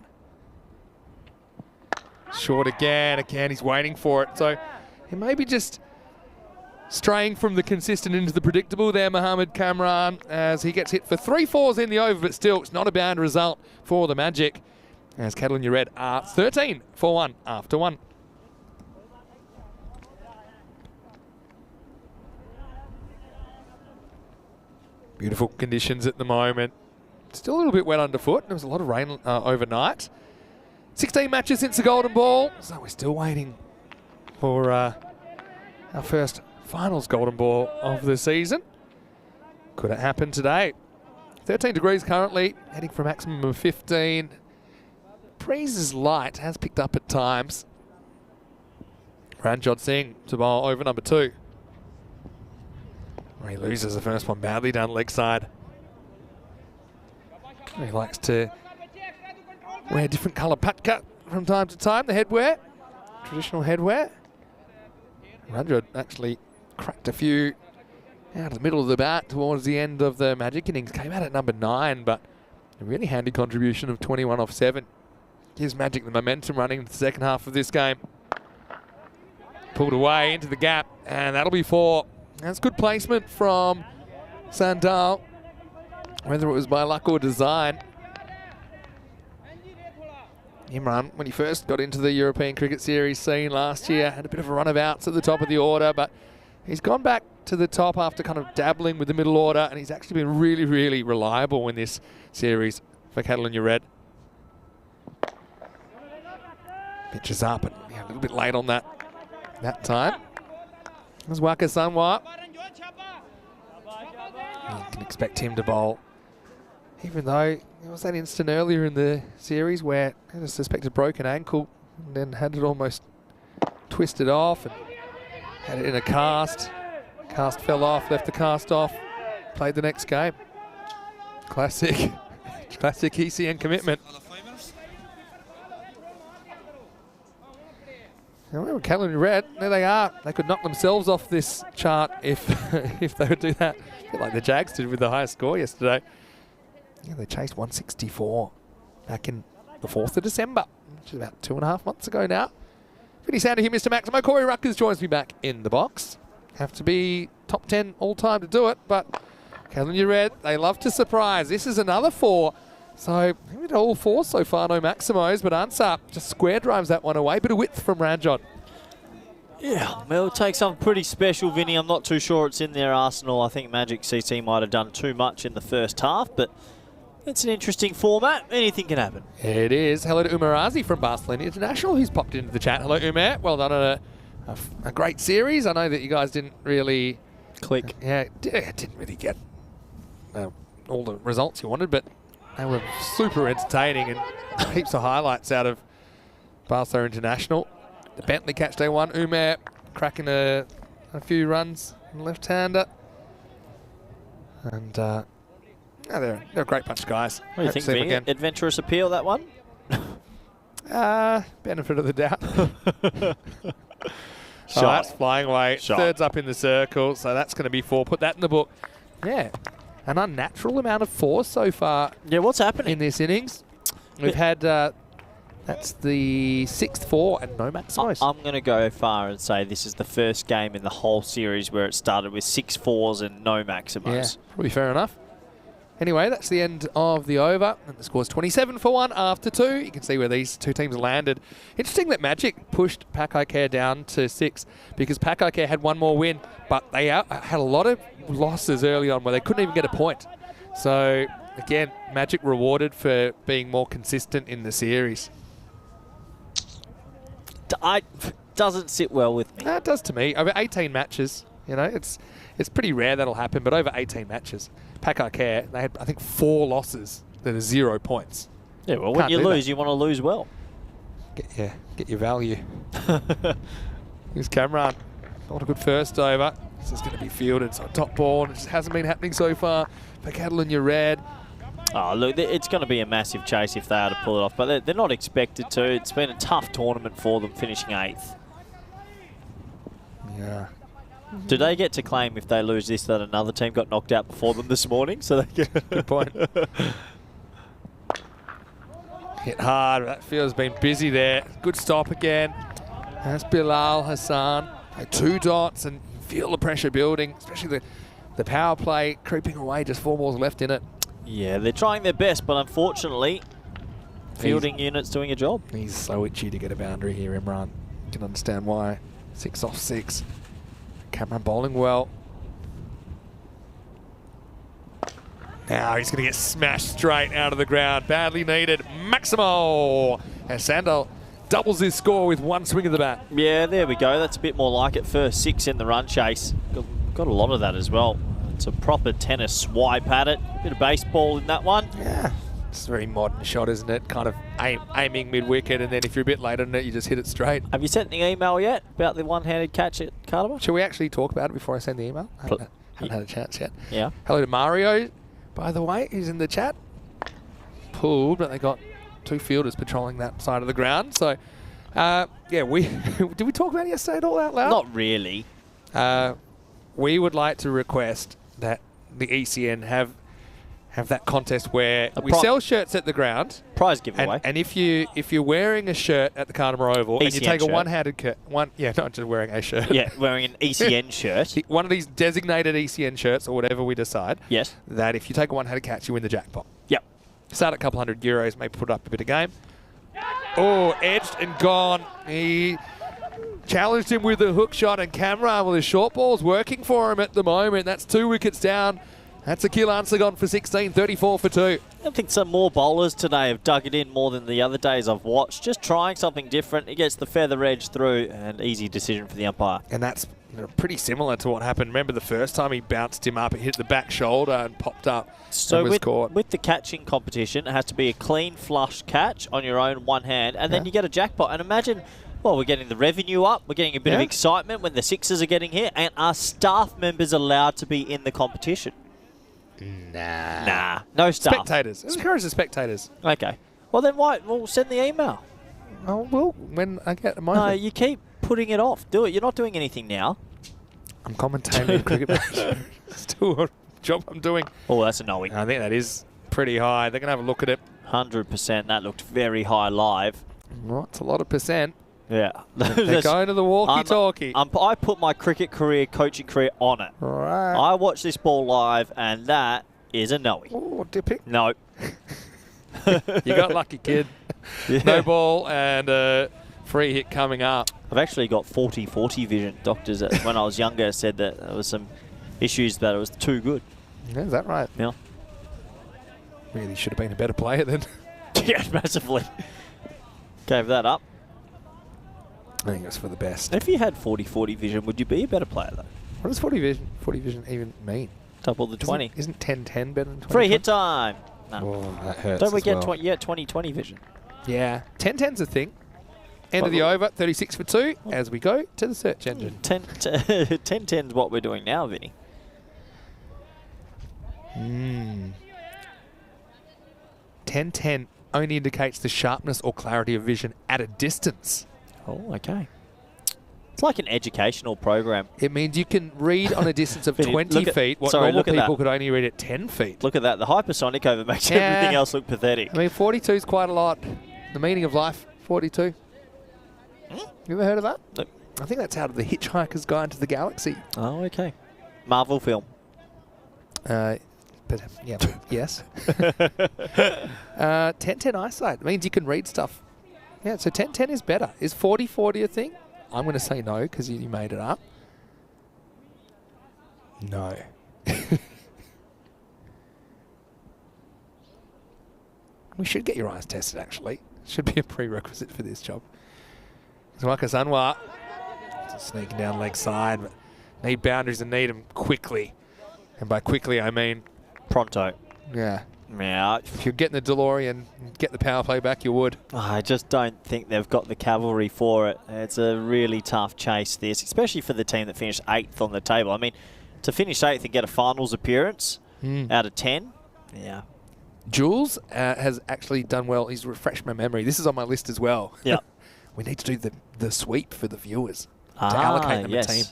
S1: Short again, he's waiting for it. So he maybe just straying from the consistent into the predictable there, Mohamed Kamran, as he gets hit for 3 fours in the over, but still it's not a bad result for the Magic, as Catalonia Red are 13 for 1 after 1. Beautiful conditions at the moment. Still a little bit wet underfoot. There was a lot of rain overnight. 16 matches since the Golden Ball, so we're still waiting for our first finals Golden Ball of the season. Could it happen today? 13 degrees currently, heading for a maximum of 15. Breeze is light, has picked up at times. Ranjot Singh to bowl over number 2. He loses the first one badly down leg side. He likes to wear different colour patka from time to time, the headwear, traditional headwear. Ranjot actually cracked a few out of the middle of the bat towards the end of the Magic innings. Came out at number 9, but a really handy contribution of 21 off 7. Gives Magic the momentum running into the second half of this game. Pulled away into the gap, and that'll be 4. That's good placement from Sandal, whether it was by luck or design. Imran, when he first got into the European Cricket Series scene last year, had a bit of a run of outs at the top of the order, but he's gone back to the top after kind of dabbling with the middle order, and he's actually been really, really reliable in this series for Catalonia Red. Pitch is up, and a little bit late on that time. There's Waka Sanwa. You can expect him to bowl, even though there was that instant earlier in the series where he had a suspected broken ankle and then had it almost twisted off and had it in a cast. Cast fell off, left the cast off, played the next game. Classic, classic ECN commitment. Now, Catalonia Red, there they are. They could knock themselves off this chart if if they would do that. A bit like the Jags did with the highest score yesterday. Yeah, they chased 164 back in the 4th of December, which is about 2.5 months ago now. Pretty sound to hear Mr. Maximo. Corey Ruckers joins me back in the box. Have to be top 10 all time to do it, but Catalonia Red, they love to surprise. This is another 4. So, maybe all 4 so far, no Maximos, but Ansar just square drives that one away. Bit of width from Ranjot.
S3: Yeah, well, it'll take something pretty special, Vinny. I'm not too sure it's in their arsenal. I think Magic CT might have done too much in the first half, but it's an interesting format. Anything can happen.
S1: It is. Hello to Umar Azi from Barcelona International, who's popped into the chat. Hello, Umar. Well done on a great series. I know that you guys didn't really...
S3: Click.
S1: Didn't really get all the results you wanted, but they were super entertaining and heaps of highlights out of Barcelona International. The Bentley catch day 1. Umar cracking a few runs, left-hander. And they're a great bunch of guys.
S3: What do you think, Vinny? Adventurous appeal, that one?
S1: Benefit of the doubt.
S3: Shot.
S1: That's flying away.
S3: Shot.
S1: Third's up in the circle, so that's going to be 4. Put that in the book. Yeah, an unnatural amount of force so far.
S3: Yeah, what's happening
S1: in this innings? We've had that's the 6th 4 and no Maximos.
S3: I'm going to go far and say this is the first game in the whole series where it started with 6 4s and no Maximos.
S1: Yeah, probably fair enough. Anyway, that's the end of the over, and the score's 27 for 1 after 2. You can see where these two teams landed. Interesting that Magic pushed Pakai Care down to 6 because Pakai Care had one more win, but they had a lot of losses early on where they couldn't even get a point. So, again, Magic rewarded for being more consistent in the series.
S3: Doesn't sit well with me.
S1: It does to me. Over 18 matches, you know, it's pretty rare that'll happen, but over 18 matches. Pakai Care, they had, I think, 4 losses that are 0 points.
S3: Yeah, well, when you lose, you want to lose well.
S1: Get your value. Here's Kamran. Not a good first over. This is going to be fielded, so top ball, and it just hasn't been happening so far for Catalonia Red.
S3: Oh, look, it's going to be a massive chase if they are to pull it off, but they're not expected to. It's been a tough tournament for them, finishing 8th.
S1: Yeah.
S3: Do they get to claim if they lose this that another team got knocked out before them this morning? So they
S1: Good point. Hit hard. That field's been busy there. Good stop again. That's Bilal Hassan. 2 dots and feel the pressure building, especially the power play creeping away, just 4 balls left in it.
S3: Yeah, they're trying their best, but unfortunately, fielding unit's doing a job.
S1: He's so itchy to get a boundary here, Imran. You can understand why. 6 off 6. Cameron bowling well. Now he's going to get smashed straight out of the ground. Badly needed. Maximo! And Sandal doubles his score with 1 swing of the bat.
S3: Yeah, there we go. That's a bit more like it. First 6 in the run chase. Got a lot of that as well. It's a proper tennis swipe at it. Bit of baseball in that one.
S1: Yeah. It's a very modern shot, isn't it? Kind of aiming mid-wicket, and then if you're a bit later than it, you just hit it straight.
S3: Have you sent the email yet about the one-handed catch at Cardiff?
S1: Shall we actually talk about it before I send the email? I haven't had a chance yet.
S3: Yeah.
S1: Hello to Mario, by the way, who's in the chat. Pulled, but they got 2 fielders patrolling that side of the ground. So, yeah, did we talk about it yesterday at all out loud?
S3: Not really.
S1: We would like to request that the ECN have that contest where we sell shirts at the ground.
S3: Prize giveaway.
S1: And if you're wearing a shirt at the Cardiff Oval and you take a one-handed not just wearing a shirt.
S3: Yeah, wearing an ECN shirt.
S1: One of these designated ECN shirts or whatever we decide.
S3: Yes.
S1: That if you take a one-handed catch, you win the jackpot.
S3: Yep.
S1: Start at a couple €100, maybe put up a bit of game. Oh, edged and gone. He challenged him with a hook shot and camera. Well, his short ball's working for him at the moment. That's 2 wickets down. That's Akil answer gone for 16, 34 for 2.
S3: I think some more bowlers today have dug it in more than the other days I've watched. Just trying something different. He gets the feather edge through, and easy decision for the umpire.
S1: And that's pretty similar to what happened. Remember the first time he bounced him up, it hit the back shoulder and popped up.
S3: So
S1: and was caught.
S3: with the catching competition, it has to be a clean flush catch on your own one hand, and then you get a jackpot. And imagine, well, we're getting the revenue up, we're getting a bit of excitement when the sixes are getting hit, and are staff members allowed to be in the competition? Nah. No staff.
S1: Spectators. Encourage the spectators.
S3: Okay. Well, then why? Well, send the email.
S1: Oh, well, when I get a moment.
S3: No, you keep putting it off. Do it. You're not doing anything now.
S1: I'm commentating a cricket match. Still a job I'm doing.
S3: Oh, that's a no.
S1: I think that is pretty high. They're going to have a look at it.
S3: 100%. That looked very high live.
S1: Well, it's a lot of percent.
S3: Yeah.
S1: They're going to the walkie-talkie.
S3: I put my cricket career, coaching career on it.
S1: Right.
S3: I watched this ball live, and that is a no.
S1: Oh, dipping.
S3: No.
S1: You got lucky, kid.
S3: Yeah.
S1: No ball and a free hit coming up.
S3: I've actually got 40-40 vision. Doctors, when I was younger, said that there was some issues that it was too good.
S1: Yeah, is that right?
S3: Yeah.
S1: Really should have been a better player then.
S3: Yeah, massively. Gave that up.
S1: I think it was for the best.
S3: If you had 40-40 vision, would you be a better player, though?
S1: What does 40 vision even mean?
S3: Double the 20.
S1: Isn't 10-10 better than 20?
S3: Free hit time. No.
S1: Oh, that hurts.
S3: Don't we
S1: as
S3: get
S1: well.
S3: 20-20 vision?
S1: Yeah. 10-10's a thing. End of the over, 36 for 2, as we go to the search engine.
S3: 10-10 is what we're doing now, Vinny.
S1: 10-10 only indicates the sharpness or clarity of vision at a distance.
S3: Oh, okay. It's like an educational program.
S1: It means you can read on a distance of
S3: Vinny,
S1: 20 feet what normal people could only read at 10 feet.
S3: Look at that. The hypersonic over makes everything else look pathetic.
S1: I mean, 42 is quite a lot. The meaning of life, 42. You ever heard of that?
S3: Nope.
S1: I think that's out of The Hitchhiker's Guide to the Galaxy.
S3: Oh, okay. Marvel film.
S1: But yeah, yes. 10-10 eyesight. It means you can read stuff. Yeah, so 10-10 is better. Is 40-40 a thing? I'm going to say no because you made it up. No. We should get your eyes tested, actually. Should be a prerequisite for this job. Zwaka Sanwa sneaking down leg side. But need boundaries and need them quickly. And by quickly, I mean
S3: pronto.
S1: Yeah.
S3: Yeah.
S1: If you're getting the DeLorean and get the power play back, you would.
S3: I just don't think they've got the cavalry for it. It's a really tough chase, this, especially for the team that finished 8th on the table. I mean, to finish 8th and get a finals appearance out of 10, yeah.
S1: Jules has actually done well. He's refreshed my memory. This is on my list as well.
S3: Yeah.
S1: We need to do the sweep for the viewers to allocate them a team.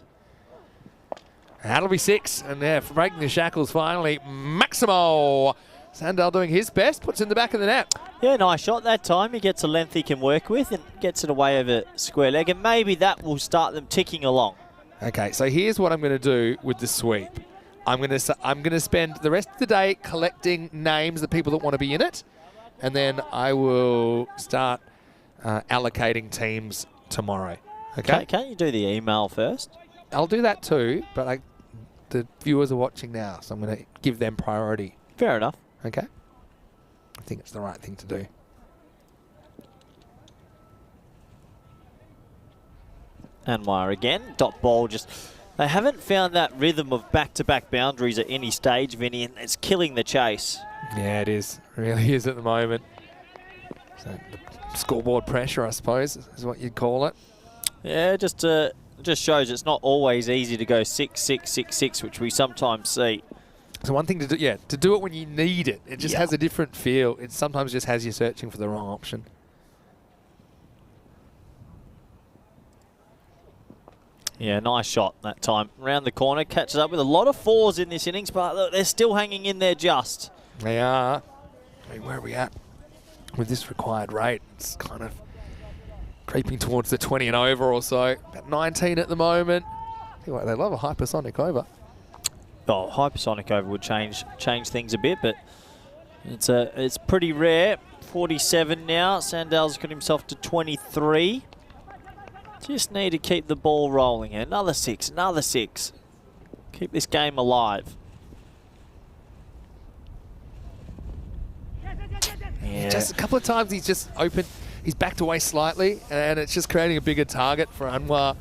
S1: That'll be 6. And yeah, for breaking the shackles finally, Maximo. Sandal doing his best, puts in the back of the net.
S3: Yeah, nice shot that time. He gets a length he can work with and gets it away over square leg. And maybe that will start them ticking along.
S1: Okay, so here's what I'm going to do with the sweep. I'm going to spend the rest of the day collecting names of people that want to be in it, and then I will start allocating teams tomorrow. Okay?
S3: Can't you do the email first?
S1: I'll do that too, but the viewers are watching now, so I'm going to give them priority.
S3: Fair enough.
S1: Okay? I think it's the right thing to do.
S3: And Meyer again. Dot ball just... They haven't found that rhythm of back-to-back boundaries at any stage, Vinny, and it's killing the chase.
S1: Yeah, it is. It really is at the moment. So the scoreboard pressure, I suppose, is what you'd call it.
S3: Yeah, it just shows it's not always easy to go 6-6-6-6, which we sometimes see.
S1: So one thing to do, to do it when you need it. It just has a different feel. It sometimes just has you searching for the wrong option.
S3: Yeah, nice shot that time. Round the corner, catches up with a lot of fours in this innings, but look, they're still hanging in there just.
S1: They are. I mean, where are we at with this required rate? It's kind of creeping towards the 20 and over or so. About 19 at the moment. Anyway, they love a hypersonic over.
S3: Oh, hypersonic over would change things a bit, but it's pretty rare. 47 now. Sandell's got himself to 23. Just need to keep the ball rolling here. Another 6, another 6. Keep this game alive. Yeah.
S1: Just a couple of times he's just opened, he's backed away slightly, and it's just creating a bigger target for Anwar.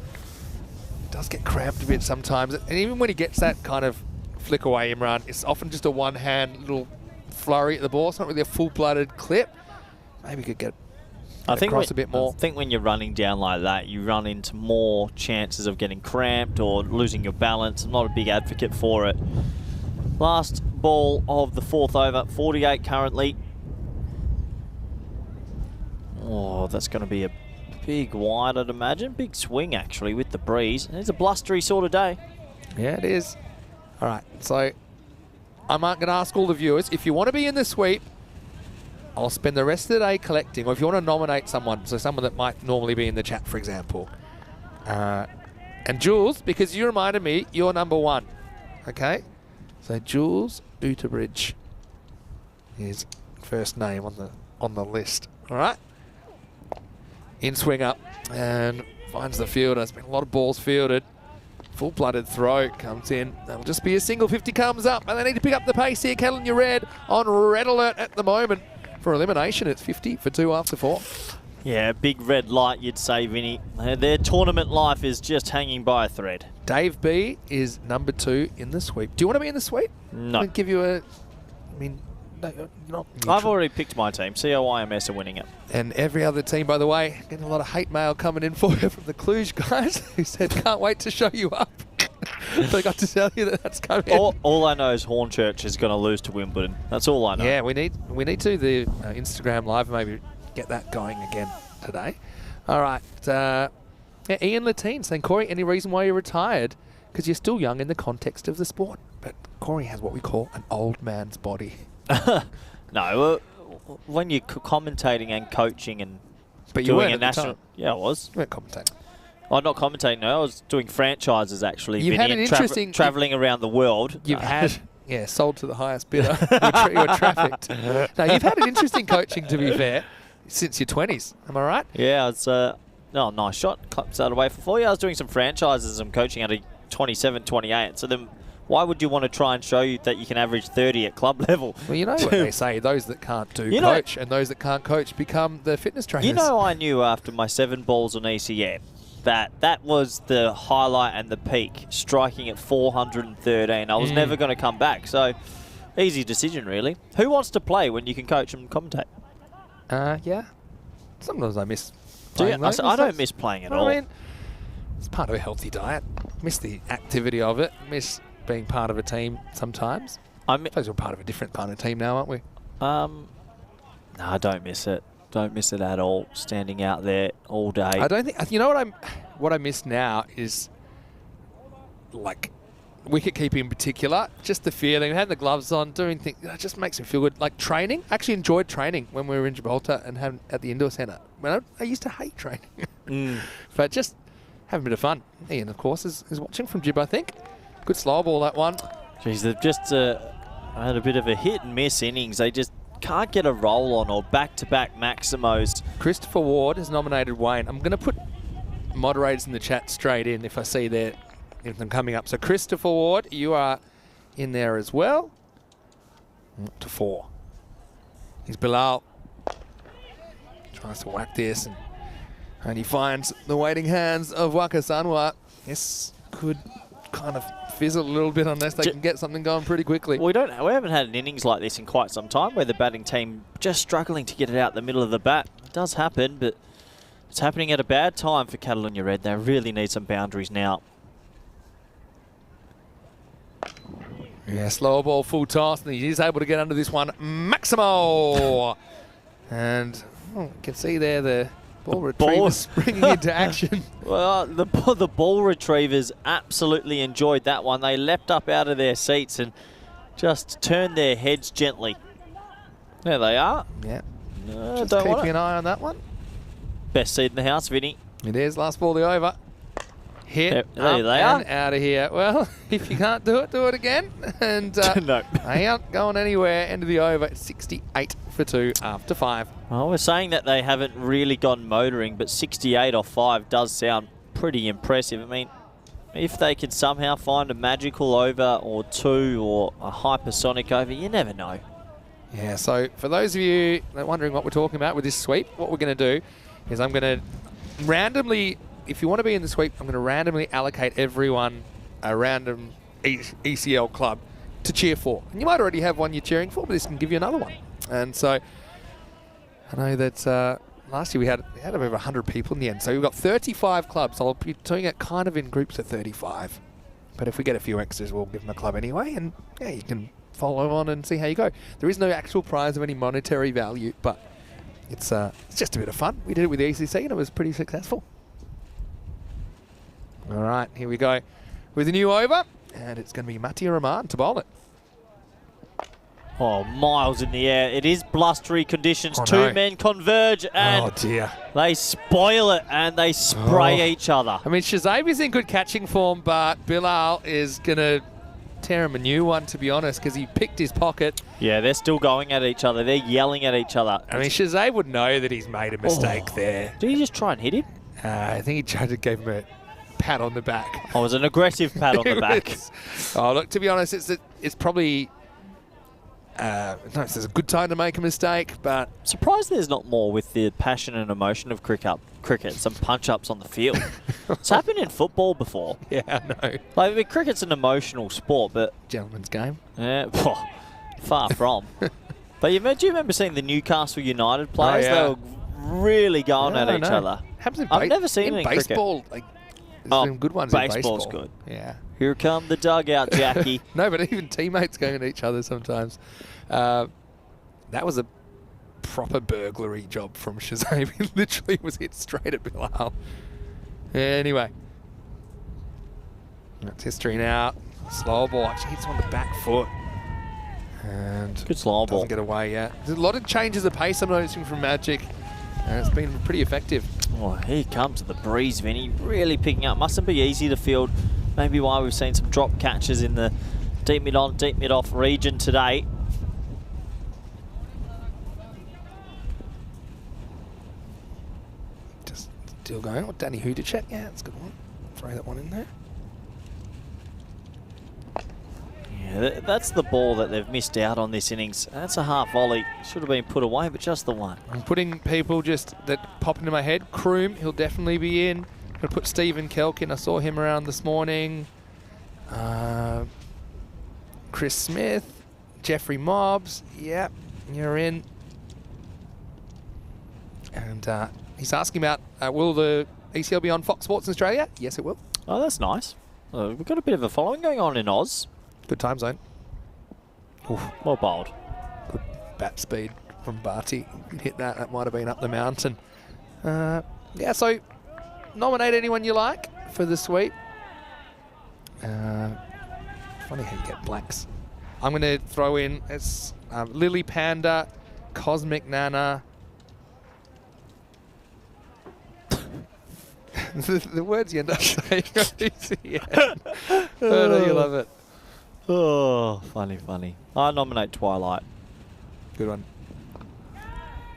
S1: Does get cramped a bit sometimes, and even when he gets that kind of flick away Imran, it's often just a one-hand little flurry at the ball. It's not really a full-blooded clip. Maybe could get across a bit more.
S3: I think when you're running down like that, you run into more chances of getting cramped or losing your balance. I'm not a big advocate for it. Last ball of the 4th over, 48 currently. Oh, that's going to be a big wide, I'd imagine. Big swing, actually, with the breeze. It's a blustery sort of day.
S1: Yeah, it is. All right, so I'm going to ask all the viewers, if you want to be in the sweep, I'll spend the rest of the day collecting, or if you want to nominate someone, so someone that might normally be in the chat, for example. And Jules, because you reminded me, you're number 1. Okay? So Jules Uterbridge is first name on the list. All right? In swing up and finds the fielder. There's been a lot of balls fielded. Full-blooded throw comes in. That'll just be a single. 50 comes up, and they need to pick up the pace here. Catalan Red on red alert at the moment. For elimination, it's 50 for 2 after 4.
S3: Yeah, big red light, you'd say, Vinny. Their tournament life is just hanging by a thread.
S1: Dave B is number 2 in the sweep. Do you want to be in the sweep?
S3: No.
S1: I'll give you a... I mean, no, you're not neutral.
S3: I've already picked my team. COIMS are winning it.
S1: And every other team, by the way, getting a lot of hate mail coming in for you from the Cluj guys who said, can't wait to show you up. Forgot to tell you that that's coming.
S3: All I know is Hornchurch is going to lose to Wimbledon. That's all I know.
S1: Yeah, we need to the Instagram live, maybe get that going again today. All right. Ian Latine saying, Corey, any reason why you're retired? Because you're still young in the context of the sport. But Corey has what we call an old man's body.
S3: No, when you're commentating and coaching and
S1: but you
S3: doing
S1: weren't
S3: a
S1: at the
S3: national...
S1: time.
S3: Yeah, I was.
S1: You weren't commentating.
S3: Oh, not commentating, no. I was doing franchises, actually.
S1: You've had an interesting...
S3: Travelling around the world.
S1: You've had... Yeah, sold to the highest bidder. you were trafficked. No, you've had an interesting coaching, to be fair, since your 20s. Am I right?
S3: Yeah, it's... Oh, nice shot. Claps that away for 4 years. I was doing some franchises and coaching at a 27, 28. So then why would you want to try and show you that you can average 30 at club level?
S1: Well, you know what they say. Those that can't coach and those that can't coach become the fitness trainers.
S3: You know, I knew after my 7 balls on ECM that was the highlight and the peak, striking at 413. I was never going to come back. So easy decision, really. Who wants to play when you can coach and commentate?
S1: Yeah. Sometimes I miss
S3: Do you?
S1: playing those.
S3: I don't miss playing at all.
S1: I mean, it's part of a healthy diet. Miss the activity of it. Miss being part of a team sometimes. I suppose we're part of a different kind of team now, aren't we?
S3: No, I don't miss it. Don't miss it at all. Standing out there all day.
S1: I don't think. You know what I miss now is like wicket keeping in particular. Just the feeling, having the gloves on, doing things. It just makes me feel good. Like training. I actually enjoyed training when we were in Gibraltar and at the indoor centre. When I used to hate training, but just having a bit of fun. Ian, of course, is watching from Jib, I think. Good slow ball, that one.
S3: Geez, they've just had a bit of a hit and miss innings. They just can't get a roll on, or back-to-back Maximos.
S1: Christopher Ward has nominated Wayne. I'm going to put moderators in the chat straight in if I see them coming up. So Christopher Ward, you are in there as well. To 4. Here's Bilal. Tries to whack this, and he finds the waiting hands of Waka Sanwa. This could kind of fizzle a little bit unless they can get something going pretty quickly.
S3: We haven't had an innings like this in quite some time, where the batting team just struggling to get it out the middle of the bat. It does happen, but it's happening at a bad time for Catalonia Red. They really need some boundaries now.
S1: Yeah, slow ball, full toss, and he's able to get under this one. Maximo! And you can see there the ball retriever springing into action.
S3: Well, the ball retrievers absolutely enjoyed that one. They leapt up out of their seats and just turned their heads gently. There they are.
S1: Yeah.
S3: Just
S1: keeping an eye on that one.
S3: Best seat in the house, Vinny.
S1: It is. Last ball, the over. Hit
S3: there they are.
S1: And out of here. Well, if you can't do it again. And
S3: No.
S1: They aren't going anywhere. End of the over. 68 for 2 after 5.
S3: Well, we're saying that they haven't really gone motoring, but 68 off 5 does sound pretty impressive. I mean, if they could somehow find a magical over or 2 or a hypersonic over, you never know.
S1: Yeah, so for those of you that are wondering what we're talking about with this sweep, what we're going to do is I'm going to randomly, if you want to be in the sweep, I'm going to randomly allocate everyone a random ECL club to cheer for. And you might already have one you're cheering for, but this can give you another one. And so I know that last year we had over 100 people in the end. So we've got 35 clubs. I'll be doing it kind of in groups of 35. But if we get a few extras, we'll give them a club anyway. And yeah, you can follow on and see how you go. There is no actual prize of any monetary value, but it's just a bit of fun. We did it with the ECC and it was pretty successful. All right, here we go with a new over, and it's going to be Matia Rahman to bowl it.
S3: Oh, miles in the air. It is blustery conditions.
S1: Oh,
S3: Two
S1: no.
S3: men converge and
S1: Oh dear.
S3: they spoil it and they spray each other.
S1: I mean, Shazab is in good catching form, but Bilal is going to tear him a new one, to be honest, because he picked his pocket.
S3: Yeah, they're still going at each other. They're yelling at each other.
S1: I mean, Shazab would know that he's made a mistake there.
S3: Did he just try and hit him?
S1: I think he tried to give him a pat on the back.
S3: Oh, it was an aggressive pat on the back.
S1: Oh, look, to be honest, it's probably... no, it's a good time to make a mistake, but...
S3: Surprised there's not more with the passion and emotion of cricket. Some punch-ups on the field. It's happened in football before.
S1: Yeah, I know.
S3: Like, I mean, cricket's an emotional sport, but...
S1: Gentleman's game.
S3: Yeah, far from. But do you remember seeing the Newcastle United players?
S1: Oh, yeah.
S3: They were really going at each other.
S1: Happens in
S3: I've never seen it in
S1: baseball.
S3: cricket.
S1: Like, there's some good ones in baseball.
S3: Baseball's good.
S1: Yeah.
S3: Here come the dugout, Jackie.
S1: No, but even teammates going at each other sometimes. That was a proper burglary job from Shazam. He literally was hit straight at Bilal. Anyway. That's history now. Slow ball. Actually hits on the back foot. And
S3: Good slow ball.
S1: doesn't get away yet. There's a lot of changes of pace I'm noticing from Magic. And it's been pretty effective.
S3: Oh, here comes the breeze, Vinny. Really picking up. Mustn't be easy to field. Maybe why we've seen some drop catches in the deep mid on, deep mid off region today.
S1: Just still going. Oh, Danny Hudacek. Yeah, that's a good one. Throw that one in there.
S3: Yeah, that's the ball that they've missed out on this innings. That's a half volley. Should have been put away, but just the one.
S1: I'm putting people just that pop into my head. Kroom, he'll definitely be in. I'm going to put Stephen Kelk in. I saw him around this morning. Chris Smith. Jeffrey Mobbs. Yep, you're in. And he's asking about, will the ECL be on Fox Sports in Australia? Yes, it will.
S3: Oh, that's nice. We've got a bit of a following going on in Oz.
S1: Good time zone. Oof.
S3: Well bowled.
S1: Good bat speed from Barty. You hit that. That might have been up the mountain. Yeah, so nominate anyone you like for the sweep. Funny how you get blanks. I'm going to throw in it's Lily Panda, Cosmic Nana. the words you end up saying are ECS. Oh, no, you love it.
S3: Oh, funny, funny. I nominate Twilight.
S1: Good one.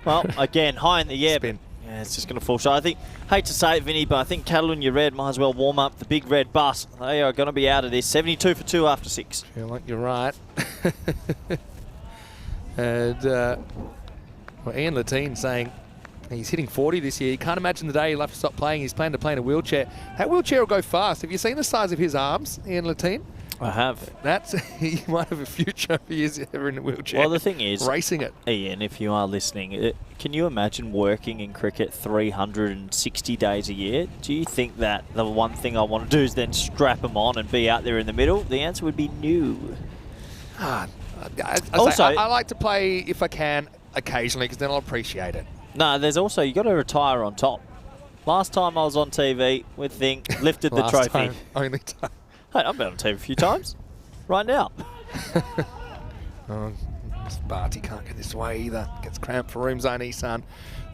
S3: Well, again, high in the air.
S1: Spin.
S3: Yeah, it's just going to fall short. I think, hate to say it, Vinny, but I think Catalunya Red might as well warm up the big red bus. They are going to be out of this. 72 for 2 after 6.
S1: Feel like you're right. And well, Ian Latine saying he's hitting 40 this year. He can't imagine the day he'll have to stop playing. He's planning to play in a wheelchair. That wheelchair will go fast. Have you seen the size of his arms, Ian Latine?
S3: I have.
S1: That's he might have a future if he is ever in a wheelchair.
S3: Well, the thing is,
S1: racing it.
S3: Ian, if you are listening, can you imagine working in cricket 360 days a year? Do you think that the one thing I want to do is then strap them on and be out there in the middle? The answer would be no.
S1: I like to play if I can occasionally because then I'll appreciate it.
S3: No, there's also, you got to retire on top. Last time I was on TV with Thing, lifted the trophy.
S1: Time, only time.
S3: Hey, I've been on TV a few times. Right now.
S1: Oh, Barty can't get this way either. Gets cramped for room zone, Isan.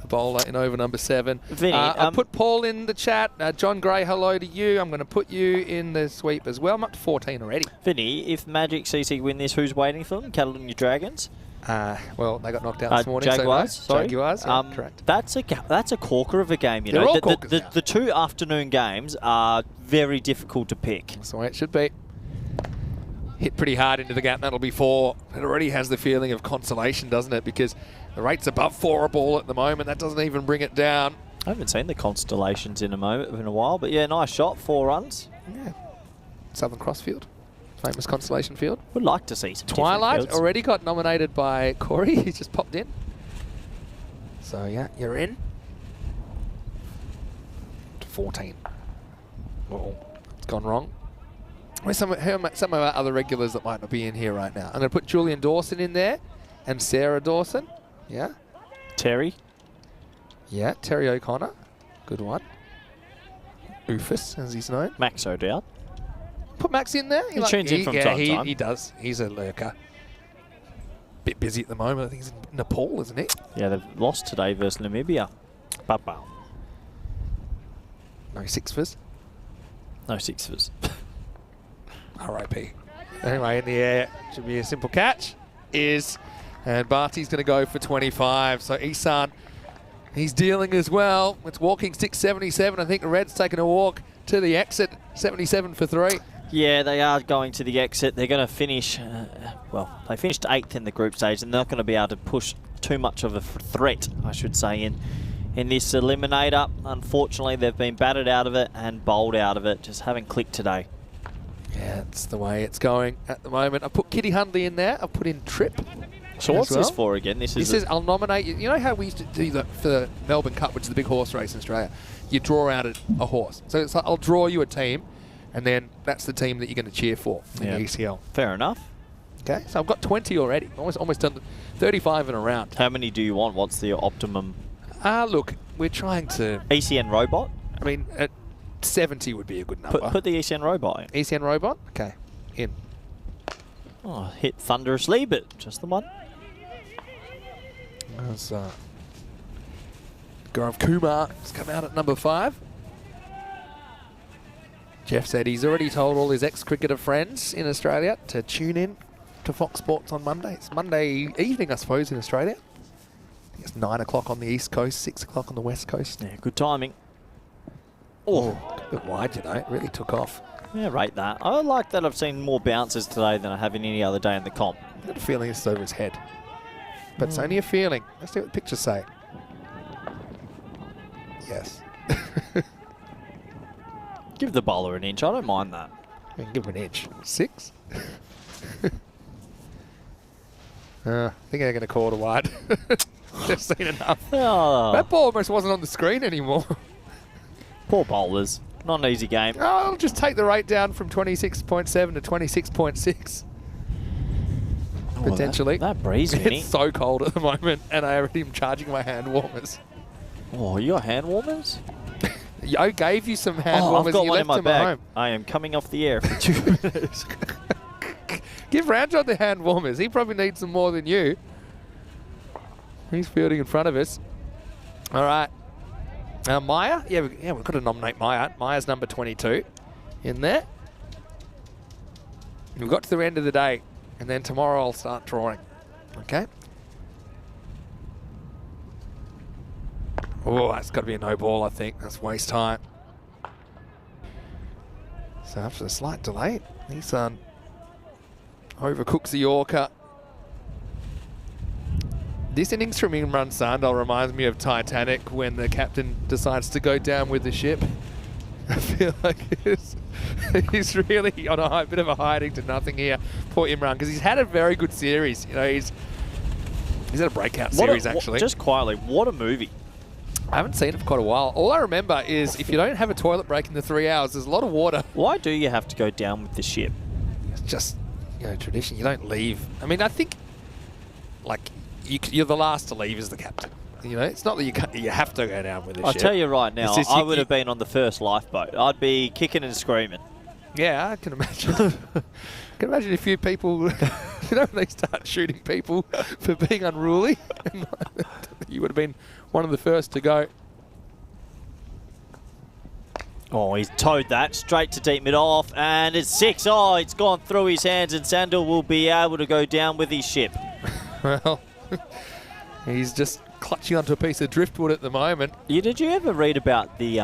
S1: The bowler in over number 7.
S3: Vinny,
S1: I put Paul in the chat. John Gray, hello to you. I'm going to put you in the sweep as well. I'm up to 14 already.
S3: Vinny, if Magic CC win this, who's waiting for them? Catalunya Dragons?
S1: Well, they got knocked out this morning.
S3: Jaguars,
S1: so
S3: sorry.
S1: Jaguars, yeah, correct.
S3: That's a corker of a game, you
S1: They're
S3: know.
S1: all corkers now.
S3: The 2 afternoon games are very difficult to pick.
S1: That's the way it should be. Hit pretty hard into the gap. That'll be 4. It already has the feeling of consolation, doesn't it? Because the rate's above 4 a ball at the moment. That doesn't even bring it down.
S3: I haven't seen the constellations in a while, but yeah, nice shot, 4 runs.
S1: Yeah. Southern Cross Field. Famous Constellation Field.
S3: Would like to see some
S1: Twilight
S3: different fields.
S1: already got nominated by Corey. He's just popped in. So, yeah, you're in. To 14. Well, it's gone wrong. Where's some of our other regulars that might not be in here right now? I'm going to put Julian Dawson in there and Sarah Dawson. Yeah.
S3: Terry.
S1: Yeah, Terry O'Connor. Good one. Oofus, as he's known.
S3: Max O'Dowd.
S1: Put Max in there.
S3: He tunes in from time to time.
S1: He does. He's a lurker. Bit busy at the moment. I think he's in Nepal, isn't he?
S3: Yeah, they've lost today versus Namibia. Baba.
S1: No 6-fers.
S3: No 6-fers.
S1: R.I.P. Anyway, in the air, should be a simple catch. And Barty's going to go for 25. So Isan, he's dealing as well. It's walking 677. I think the Reds taking a walk to the exit. 77 for 3.
S3: Yeah, they are going to the exit. They're going to finish, well, they finished 8th in the group stage, and they're not going to be able to push too much of a threat, I should say, in this eliminator. Unfortunately, they've been battered out of it and bowled out of it. Just haven't clicked today.
S1: Yeah, that's the way it's going at the moment. I put Kitty Hundley in there. I put in Trip.
S3: So what's this for again? This
S1: is. He says, I'll nominate you. You know how we used to do that for the Melbourne Cup, which is the big horse race in Australia? You draw out a horse. So it's like, I'll draw you a team, and then that's the team that you're going to cheer for in the ECL.
S3: Fair enough.
S1: Okay, so I've got 20 already. Almost done 35 in a round.
S3: How many do you want? What's the optimum?
S1: Look, we're trying to...
S3: ECN Robot?
S1: I mean, at 70 would be a good number.
S3: Put the ECN Robot in.
S1: ECN Robot? Okay, in.
S3: Oh, hit thunderously, but just the one.
S1: There's Gaurav Kumar has come out at number 5. Jeff said he's already told all his ex-cricketer friends in Australia to tune in to Fox Sports on Monday. It's Monday evening, I suppose, in Australia. I think it's 9 o'clock on the East Coast, 6 o'clock on the West Coast.
S3: Yeah, good timing.
S1: Oh, a bit wide, you know. It really took off.
S3: Yeah, rate that. I like that I've seen more bounces today than I have in any other day in the comp.
S1: I've got a feeling it's over his head. But it's only a feeling. Let's see what the pictures say. Yes.
S3: Give the bowler an inch. I don't mind that.
S1: I can give him an inch. 6? I think they're going to call it a wide. They've seen enough.
S3: Oh.
S1: That ball almost wasn't on the screen anymore.
S3: Poor bowlers. Not an easy game.
S1: Oh, I'll just take the rate down from 26.7 to 26.6. Potentially.
S3: That breeze, Vinny.
S1: It's so cold at the moment, and I already am charging my hand warmers.
S3: Oh, you got hand warmers?
S1: I gave you some hand warmers.
S3: I've got
S1: You
S3: one
S1: left
S3: in my
S1: them
S3: bag.
S1: at home.
S3: I am coming off the air for 2 minutes.
S1: Give Ramjot the hand warmers. He probably needs some more than you. He's fielding in front of us. All right. Maya, we've got to nominate Maya. Maya's number 22 in there. We've got to the end of the day, and then tomorrow I'll start drawing. Okay. Oh, that's got to be a no ball, I think. That's waste time. So after a slight delay, Nissan overcooks the Yorker. This innings from Imran Sandal reminds me of Titanic when the captain decides to go down with the ship. I feel like he's really on a bit of a hiding to nothing here, poor Imran, because he's had a very good series. You know, he's had a breakout series actually.
S3: Just quietly, what a movie!
S1: I haven't seen it for quite a while. All I remember is if you don't have a toilet break in the 3 hours, there's a lot of water.
S3: Why do you have to go down with the ship?
S1: It's just, you know, tradition. You don't leave. I mean, I think like you're the last to leave as the captain. You know, it's not that you have to go down with the ship.
S3: I'll tell you right now,
S1: just
S3: I would have been on the first lifeboat. I'd be kicking and screaming.
S1: Yeah, I can imagine. I can imagine a few people, you know, when they start shooting people for being unruly. You would have been one of the first to go.
S3: Oh, he's towed that straight to deep mid-off, and it's 6. Oh, it's gone through his hands, and Sandal will be able to go down with his ship.
S1: Well, he's just clutching onto a piece of driftwood at the moment.
S3: Did you ever read about the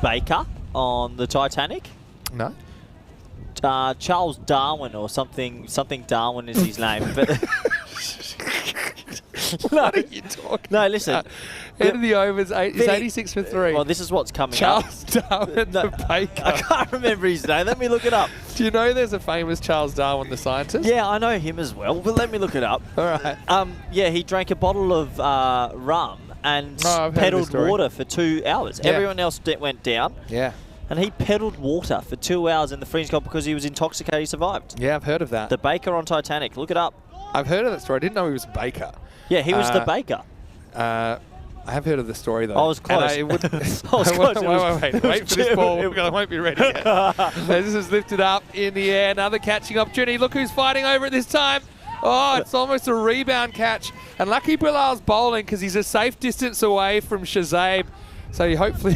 S3: baker on the Titanic?
S1: No.
S3: Charles Darwin or something Darwin is his name. But
S1: What are you talking
S3: no, listen.
S1: End of the overs, is 86 for 3.
S3: Well, this is what's coming
S1: Charles
S3: up.
S1: Darwin, the baker.
S3: I can't remember his name. Let me look it up.
S1: Do you know there's a famous Charles Darwin, the scientist?
S3: Yeah, I know him as well, but let me look it up.
S1: All right.
S3: Yeah, he drank a bottle of rum and pedalled water for 2 hours.
S1: Yeah.
S3: Everyone else went down.
S1: Yeah.
S3: And he pedalled water for 2 hours in the freeze cup because he was intoxicated. He survived.
S1: Yeah, I've heard of that.
S3: The baker on Titanic. Look it up.
S1: I've heard of that story. I didn't know he was a baker.
S3: Yeah, he was the baker.
S1: I have heard of the story, though.
S3: I was close.
S1: And
S3: I was close.
S1: Wait for this ball. I won't be ready yet. This is lifted up in the air. Another catching opportunity. Look who's fighting over it this time. Oh, it's almost a rebound catch. And lucky Bilal's bowling because he's a safe distance away from Shazaib. So hopefully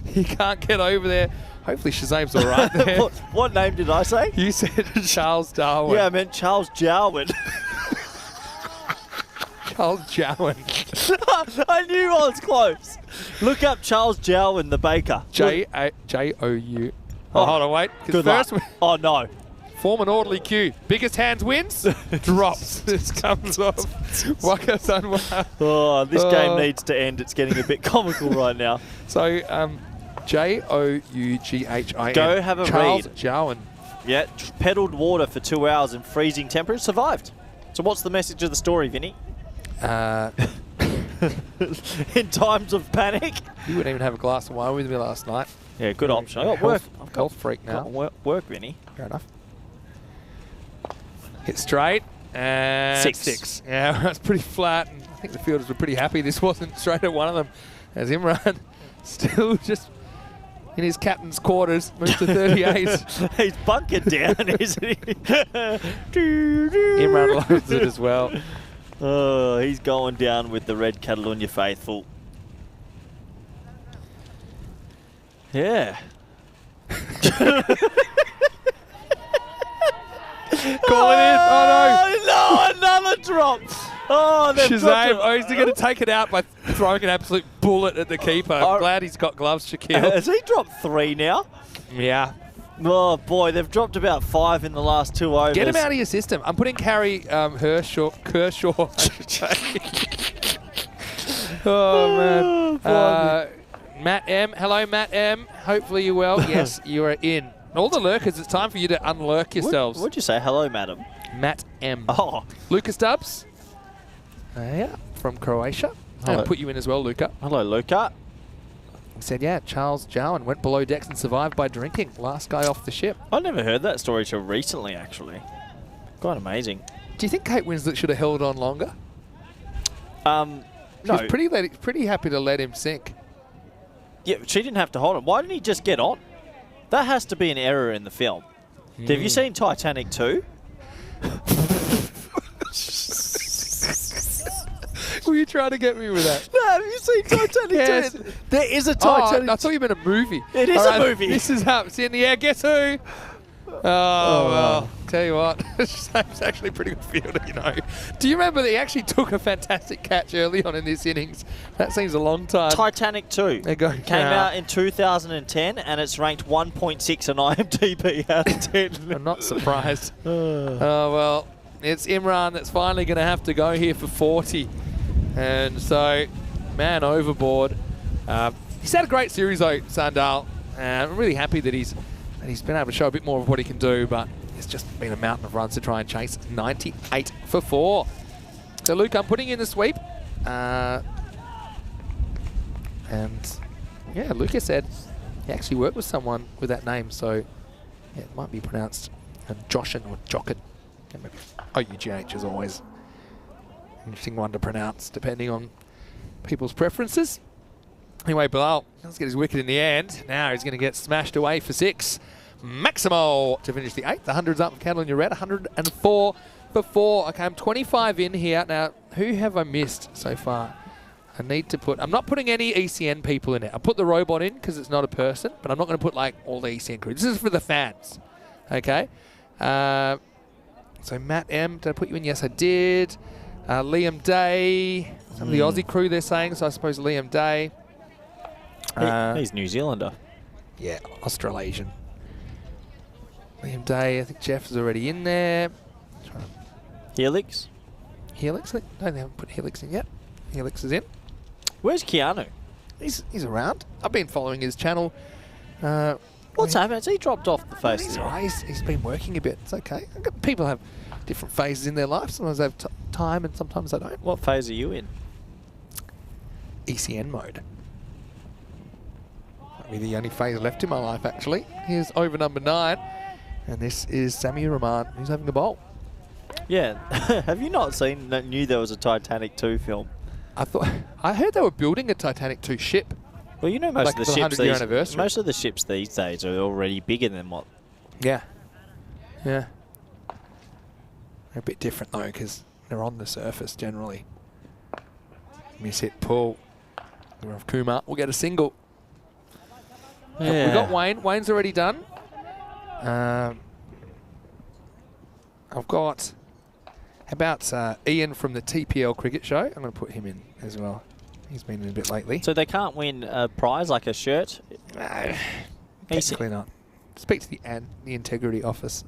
S1: he can't get over there. Hopefully Shazam's all right there.
S3: What name did I say?
S1: You said Charles Darwin.
S3: Yeah, I meant Charles Jarwin.
S1: Charles Jarwin.
S3: I knew I was close. Look up Charles Jarwin, the baker.
S1: J-O-U. Oh, hold on, wait.
S3: Good luck. Oh, no.
S1: Form an orderly queue. Biggest hands wins. Drops. This comes off. Waka Sanwa.
S3: Oh, this game needs to end. It's getting a bit comical right now.
S1: So, J-O-U-G-H-I-N.
S3: Go have a
S1: Charles
S3: read.
S1: Jarwin.
S3: Yeah, pedalled water for 2 hours in freezing temperatures. Survived. So what's the message of the story, Vinny? In times of panic.
S1: You wouldn't even have a glass of wine with me last night.
S3: Yeah, good option. I got
S1: Health-
S3: work. I've got
S1: health freak now.
S3: got work, Vinny.
S1: Fair enough. Hit straight. And
S3: 6.
S1: Yeah, that's pretty flat. And I think the fielders were pretty happy this wasn't straight at one of them. As Imran still just in his captain's quarters, moved to 38.
S3: He's bunkered down, isn't he?
S1: Imran loves it as well.
S3: Oh, he's going down with the red Catalonia faithful. Yeah.
S1: Call it in. Oh
S3: no, another drop. Oh,
S1: no.
S3: they've dropped
S1: Shazam.
S3: it.
S1: Oh, he's going to take it out by throwing an absolute bullet at the keeper. I'm glad he's got gloves, Shaquille.
S3: Has he dropped 3 now?
S1: Yeah.
S3: Oh, boy, they've dropped about 5 in the last 2 overs.
S1: Get him out of your system. I'm putting Kershaw, I should say. Oh, man. Matt M. Hello, Matt M. Hopefully you're well. Yes, you are in. All the lurkers, it's time for you to unlurk yourselves.
S3: What'd you say? Hello, madam.
S1: Matt M.
S3: Oh.
S1: Lucas Dubs. Yeah, from Croatia.
S3: Hello.
S1: I'll put you in as well, Luca.
S3: Hello, Luca.
S1: He said, yeah, Charles Jarwin went below decks and survived by drinking. Last guy off the ship.
S3: I never heard that story till recently, actually. Quite amazing.
S1: Do you think Kate Winslet should have held on longer?
S3: No.
S1: She was pretty happy to let him sink.
S3: Yeah, she didn't have to hold him. Why didn't he just get on? That has to be an error in the film. Have you seen Titanic 2?
S1: Were you trying to get me with that?
S3: No, have you seen Titanic 2?
S1: Yes.
S3: There is a
S1: Oh,
S3: Titanic.
S1: I thought you meant a movie.
S3: It is
S1: All
S3: a movie.
S1: This is how it's in the air. Guess who? Oh, well, tell you what, it's actually a pretty good fielder, you know. Do you remember that he actually took a fantastic catch early on in this innings? That seems a long time.
S3: Titanic 2
S1: There you go.
S3: came out in 2010 and it's ranked 1.6 on IMDb out of 10.
S1: I'm not surprised. Oh, well, it's Imran that's finally going to have to go here for 40. And so, man overboard. He's had a great series though, Sandal. I'm really happy that he's been able to show a bit more of what he can do, but it's just been a mountain of runs to try and chase. 98 for 4. So Luke, I'm putting in the sweep. And yeah, Lucas said he actually worked with someone with that name, so yeah, it might be pronounced Joshin or Jokin. Yeah, maybe OUGH is always an interesting one to pronounce, depending on people's preferences. Anyway, Bilal does get his wicket in the end. Now he's going to get smashed away for 6. Maximo to finish the 8th. The 100's up for Cattle in your red. 104 for 4. Okay, I'm 25 in here. Now, who have I missed so far? I need to put... I'm not putting any ECN people in it. I put the robot in because it's not a person, but I'm not going to put, like, all the ECN crew. This is for the fans. Okay? So, Matt M, did I put you in? Yes, I did. Liam Day. Some of the Aussie crew they're saying, so I suppose Liam Day.
S3: He's New Zealander.
S1: Yeah, Australasian. Liam Day, I think Jeff is already in there.
S3: Helix.
S1: Helix? No, they haven't put Helix in yet. Helix is in.
S3: Where's Keanu?
S1: He's around. I've been following his channel.
S3: What's happened? Has he dropped off the face?
S1: He's alright. He's been working a bit. It's okay. People have different phases in their life. Sometimes they have time and sometimes they don't.
S3: What phase are you in?
S1: ECN mode. Might be the only phase left in my life, actually. Here's over number 9. And this is Sammy Rahman, who's having a bowl.
S3: Yeah. Have you not knew there was a Titanic 2 film?
S1: I heard they were building a Titanic 2 ship.
S3: Well, you know most
S1: Like
S3: of the
S1: for the
S3: ships
S1: 100-year anniversary.
S3: most of the ships these days are already bigger than what.
S1: Yeah. Yeah. They're a bit different though, because they're on the surface generally. Miss hit pull. Kumar will get a single.
S3: Yeah.
S1: We got Wayne. Wayne's already done. I've got, how about Ian from the TPL cricket show? I'm going to put him in as well. He's been in a bit lately.
S3: So they can't win a prize like a shirt?
S1: Technically not. Speak to the integrity office.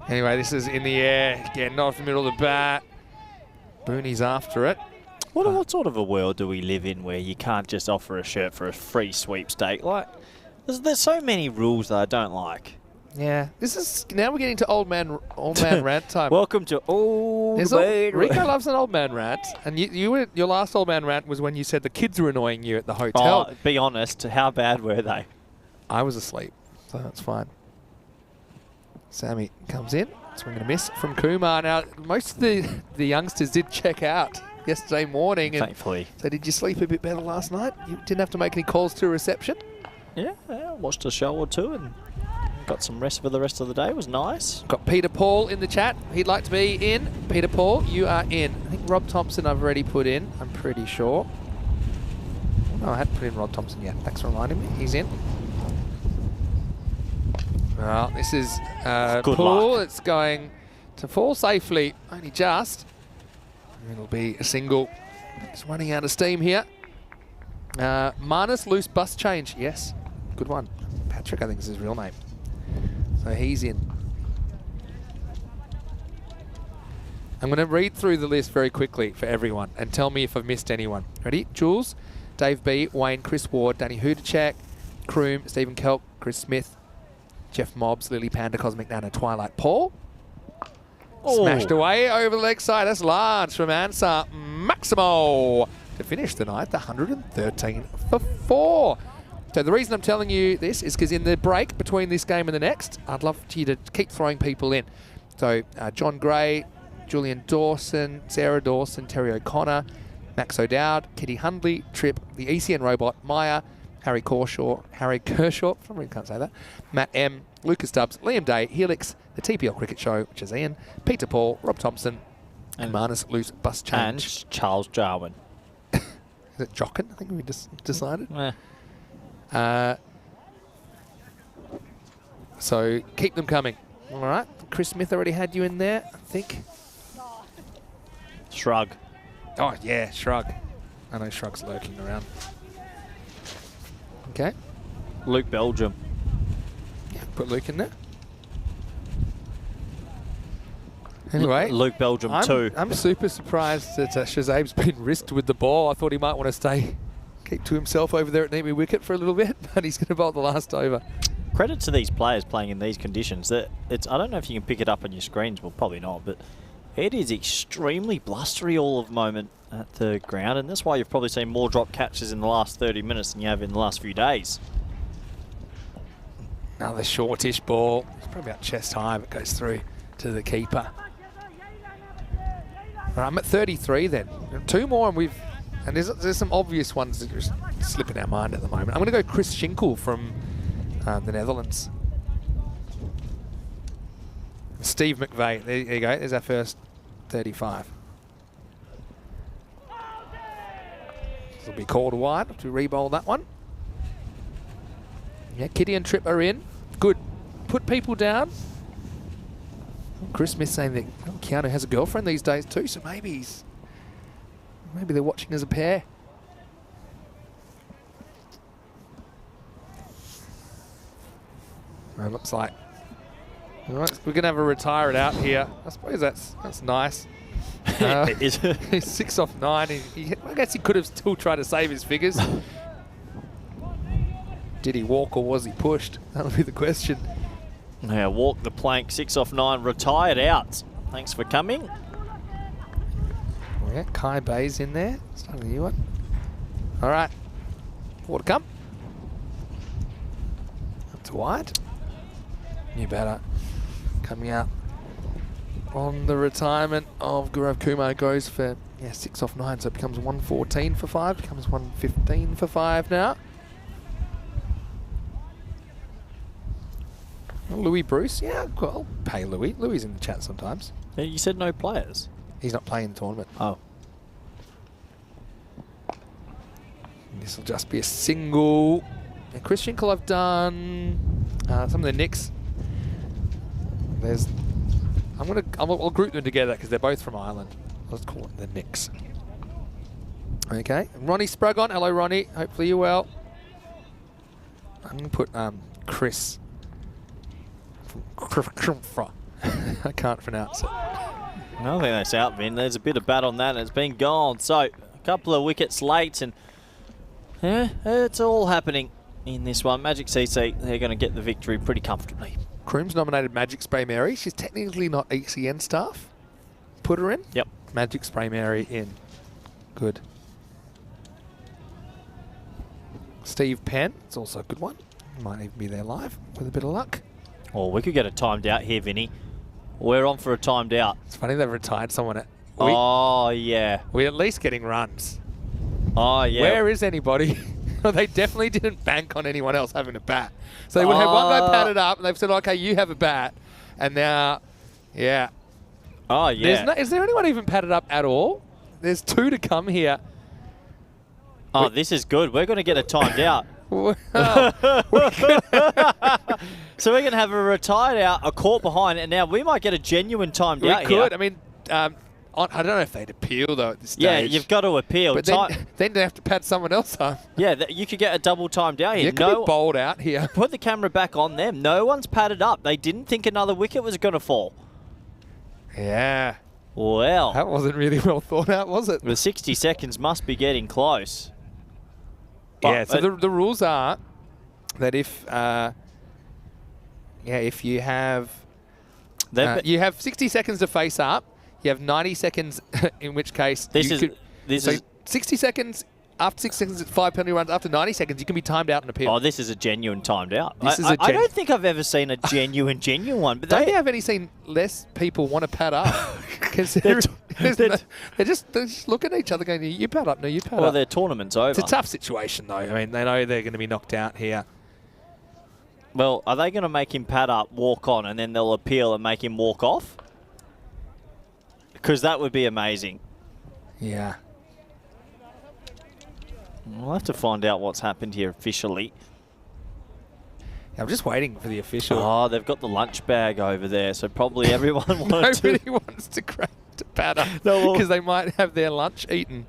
S1: Anyway, this is in the air. Getting off the middle of the bat. Booney's after it.
S3: What sort of a world do we live in where you can't just offer a shirt for a free sweepstake? Like, there's so many rules that I don't like.
S1: Yeah, this is now we're getting to old man rant time.
S3: Welcome to Old Man
S1: Rico
S3: Rant.
S1: loves an old man rant, and your last old man rant was when you said the kids were annoying you at the hotel.
S3: Oh, be honest, how bad were they?
S1: I was asleep, so that's fine. Sammy comes in, swing and a miss from Kumar. Now, most of the youngsters did check out yesterday morning. And
S3: Thankfully.
S1: so did you sleep a bit better last night? You didn't have to make any calls to reception?
S3: Yeah, watched a show or two and got some rest for the rest of the day. It was nice.
S1: Got Peter Paul in the chat. He'd like to be in. Peter Paul, you are in. I think Rob Thompson I've already put in, I'm pretty sure. No, I hadn't put in Rob Thompson yet. Thanks for reminding me. He's in. Well, this is
S3: Good
S1: Paul.
S3: luck.
S1: It's going to fall safely, only just. It'll be a single. It's running out of steam here. Marnus loose bus change. Yes, good one. Patrick, I think is his real name. So he's in. I'm going to read through the list very quickly for everyone and tell me if I've missed anyone. Ready? Jules, Dave B, Wayne, Chris Ward, Danny Hudacek, Kroom, Stephen Kelp, Chris Smith, Jeff Mobbs, Lily Panda, Cosmic Nano, Twilight Paul. Smashed away over the leg side. That's large from Ansar Maximo to finish the night, 113 for 4. So the reason I'm telling you this is because in the break between this game and the next, I'd love you to keep throwing people in. So John Gray, Julian Dawson, Sarah Dawson, Terry O'Connor, Max O'Dowd, Kitty Hundley, Trip, the ECN robot, Maya, Harry Kershaw, for some reason can't say that, Matt M, Lucas Stubbs, Liam Day, Helix, the TPL Cricket Show, which is Ian, Peter Paul, Rob Thompson, Commanders lose bus change.
S3: And Charles Jarwin.
S1: Is it Jocken? I think we just decided.
S3: Eh.
S1: So keep them coming. All right. Chris Smith already had you in there, I think.
S3: Shrug.
S1: Oh, yeah, Shrug. I know Shrug's lurking around. Okay.
S3: Luke Belgium.
S1: Yeah, put Luke in there. Anyway.
S3: Luke Belgium too.
S1: I'm super surprised that Shazab's been risked with the ball. I thought he might want to keep to himself over there at Nemi wicket for a little bit, but he's going to bowl the last over.
S3: Credit to these players playing in these conditions. I don't know if you can pick it up on your screens. Well, probably not, but it is extremely blustery all of the moment at the ground, and that's why you've probably seen more drop catches in the last 30 minutes than you have in the last few days.
S1: Another shortish ball. It's probably about chest high, but goes through to the keeper. All right, I'm at 33 then. 2 more, and there's some obvious ones that are just slipping our mind at the moment. I'm going to go Chris Schinkel from the Netherlands. Steve McVeigh. There you go. There's our first 35. This will be called wide to re-bowl that one. Yeah, Kitty and Tripp are in. Good. Put people down. Chris Smith saying that Keanu has a girlfriend these days too, so maybe they're watching as a pair. It looks like. All right, we're going to have a retire it out here. I suppose that's nice.
S3: Is it?
S1: He's 6 off 9. I guess he could have still tried to save his figures. Did he walk or was he pushed? That'll be the question.
S3: Yeah, walk the plank, 6 off 9, retired out. Thanks for coming.
S1: Yeah, Kai Bay's in there. Starting a new one. All right. More to come. Up to wide. New batter coming out on the retirement of Gaurav Kumar. Goes for 6 off 9, so it becomes 114 for 5. Becomes 115 for 5 now. Louis Bruce, yeah, I'll pay Louis. Louis is in the chat sometimes.
S3: Yeah, you said no players.
S1: He's not playing the tournament.
S3: Oh.
S1: This will just be a single. And Chris Schinkel, I've done some of the Knicks. I'll group them together because they're both from Ireland. Let's call them the Knicks. Okay, Ronnie Spragon. Hello, Ronnie. Hopefully you're well. I'm going to put Chris. I can't pronounce it.
S3: I don't think that's out, Vin. There's a bit of bat on that and it's been gone. So, a couple of wickets late and it's all happening in this one. Magic CC, they're going to get the victory pretty comfortably.
S1: Croom's nominated Magic Spray Mary. She's technically not ECN staff. Put her in.
S3: Yep.
S1: Magic Spray Mary in. Good. Steve Penn, it's also a good one. Might even be there live with a bit of luck.
S3: Oh, we could get a timed out here, Vinny. We're on for a timed out.
S1: It's funny they've retired someone.
S3: Yeah.
S1: We're at least getting runs.
S3: Oh, yeah.
S1: Where is anybody? They definitely didn't bank on anyone else having a bat. So they would have one guy patted up, and they've said, okay, you have a bat. And now, yeah.
S3: Oh, yeah.
S1: Is there anyone even patted up at all? There's 2 to come here.
S3: Oh, this is good. We're going to get a timed out.
S1: Wow.
S3: So we're going to have a retired out, a caught behind, and now we might get a genuine timed out here.
S1: We could. I mean, I don't know if they'd appeal, though, at this stage.
S3: Yeah, you've got to appeal.
S1: But then they have to pat someone else up.
S3: Yeah, you could get a double timed out here.
S1: You could be bowled out here.
S3: Put the camera back on them. No one's padded up. They didn't think another wicket was going to fall.
S1: Yeah.
S3: Well.
S1: That wasn't really well thought out, was it?
S3: The 60 seconds must be getting close.
S1: Yeah, so the rules are that if you have you have 60 seconds to face up, you have 90 seconds, in which case 60 seconds. After 6 seconds, it's 5 penalty runs. After 90 seconds, you can be timed out and appeal.
S3: Oh, this is a genuine timed out.
S1: I
S3: don't think I've ever seen a genuine one. But
S1: don't you have any seen less people want to pad up? Because they're just looking at each other going, you pad up, no, you pad up.
S3: Well, their tournament's over.
S1: It's a tough situation, though. I mean, they know they're going to be knocked out here.
S3: Well, are they going to make him pad up, walk on, and then they'll appeal and make him walk off? Because that would be amazing.
S6: Yeah.
S3: We'll have to find out what's happened here officially.
S6: I'm just waiting for the official.
S3: Oh, they've got the lunch bag over there, so probably everyone wanted to.
S6: Nobody wants to crack to batter because they might have their lunch eaten.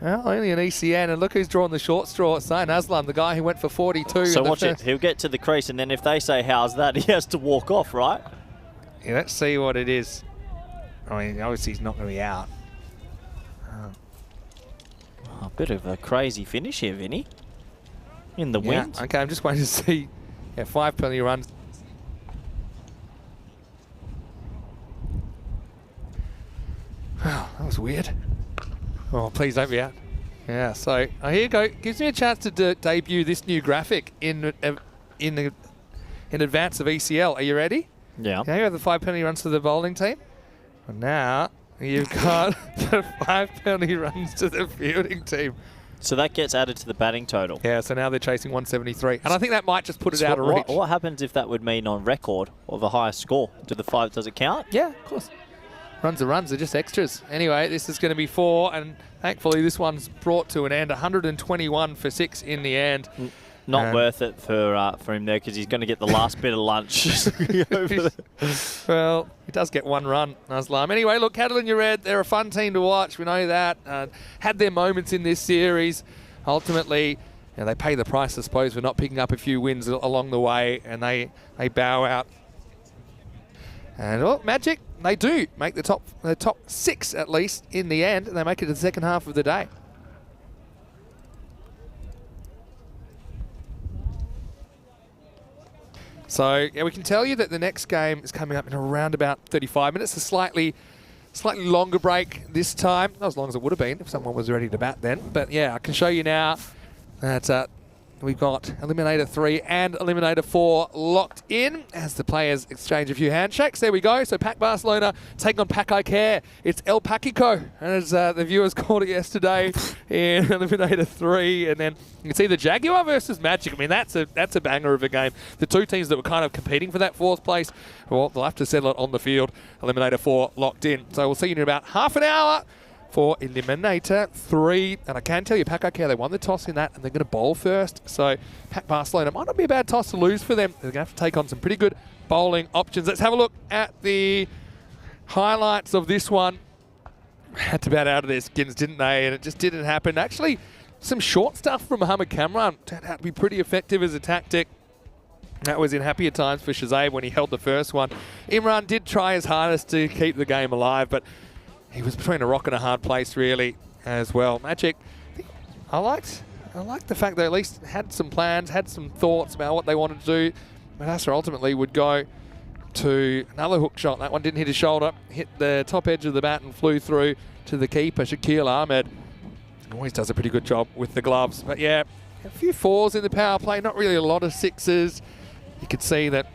S6: Well, only an ECN, and look who's drawn the short straw. Sain Aslam, the guy who went for 42.
S3: So watch it. He'll get to the crease, and then if they say, how's that, he has to walk off, right?
S6: Yeah, let's see what it is. I mean, obviously he's not going to be out.
S3: A bit of a crazy finish here, Vinny. In the wind.
S6: Okay, I'm just waiting to see. Yeah, 5 penalty runs. Wow, that was weird. Oh, please don't be out. Yeah, so here you go. Gives me a chance to debut this new graphic in advance of ECL. Are you ready?
S3: Yeah.
S6: Now you have the 5 penalty runs to the bowling team. And now you've got the 5 penalty runs to the fielding team.
S3: So that gets added to the batting total.
S6: Yeah, so now they're chasing 173. And I think that might just put it out of reach.
S3: What happens if that would mean on record of a higher score? Does it count?
S6: Yeah, of course. Runs are runs, they're just extras. Anyway, this is going to be 4, and thankfully this one's brought to an end. 121 for 6 in the end.
S3: Not worth it for him there because he's going to get the last bit of lunch.
S6: Well, he does get 1 run, Aslam. Anyway, look, Catalan Red, they're a fun team to watch. We know that. Had their moments in this series. Ultimately, they pay the price, I suppose, for not picking up a few wins along the way, and they bow out. And Magic, they do make the top 6 at least in the end, and they make it to the second half of the day. So yeah, we can tell you that the next game is coming up in around about 35 minutes. A slightly longer break this time, not as long as it would have been if someone was ready to bat then. But yeah, I can show you now that we've got Eliminator 3 and Eliminator 4 locked in as the players exchange a few handshakes. There we go. So Pac Barcelona taking on Pac Care. It's El Paquico, as the viewers called it yesterday in Eliminator 3. And then you can see the Jaguar versus Magic. I mean, that's a banger of a game. The two teams that were kind of competing for that 4th place, well, they'll have to settle it on the field. Eliminator 4 locked in. So we'll see you in about half an hour for Eliminator 3. And I can tell you, Pac Care, they won the toss in that, and they're going to bowl first. So Pac Barcelona might not be a bad toss to lose for them. They're going to have to take on some pretty good bowling options. Let's have a look at the highlights of this one. Had to bat out of their skins, didn't they? And it just didn't happen. Actually, some short stuff from Mohamed Kamran turned out to be pretty effective as a tactic. That was in happier times for Shazab when he held the first one. Imran did try his hardest to keep the game alive, but he was between a rock and a hard place, really, as well. Magic, I liked the fact they at least had some plans, had some thoughts about what they wanted to do. Manassa ultimately would go to another hook shot. That one didn't hit his shoulder, hit the top edge of the bat and flew through to the keeper, Shaquille Ahmed. Always does a pretty good job with the gloves. But yeah, a few 4s in the power play, not really a lot of 6s. You could see that,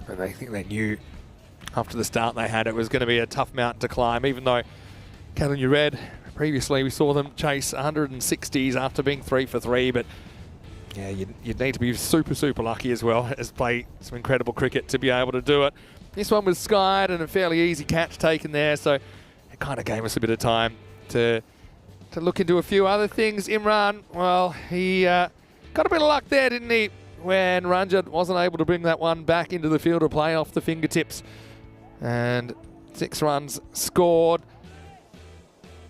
S6: and I think they knew after the start they had, it was going to be a tough mountain to climb, even though Catalan Red, previously we saw them chase 160s after being 3 for 3, but yeah, you'd need to be super, super lucky as well as play some incredible cricket to be able to do it. This one was skied and a fairly easy catch taken there, so it kind of gave us a bit of time to look into a few other things. Imran, well, he got a bit of luck there, didn't he, when Ranjit wasn't able to bring that one back into the field of play off the fingertips. And 6 runs scored.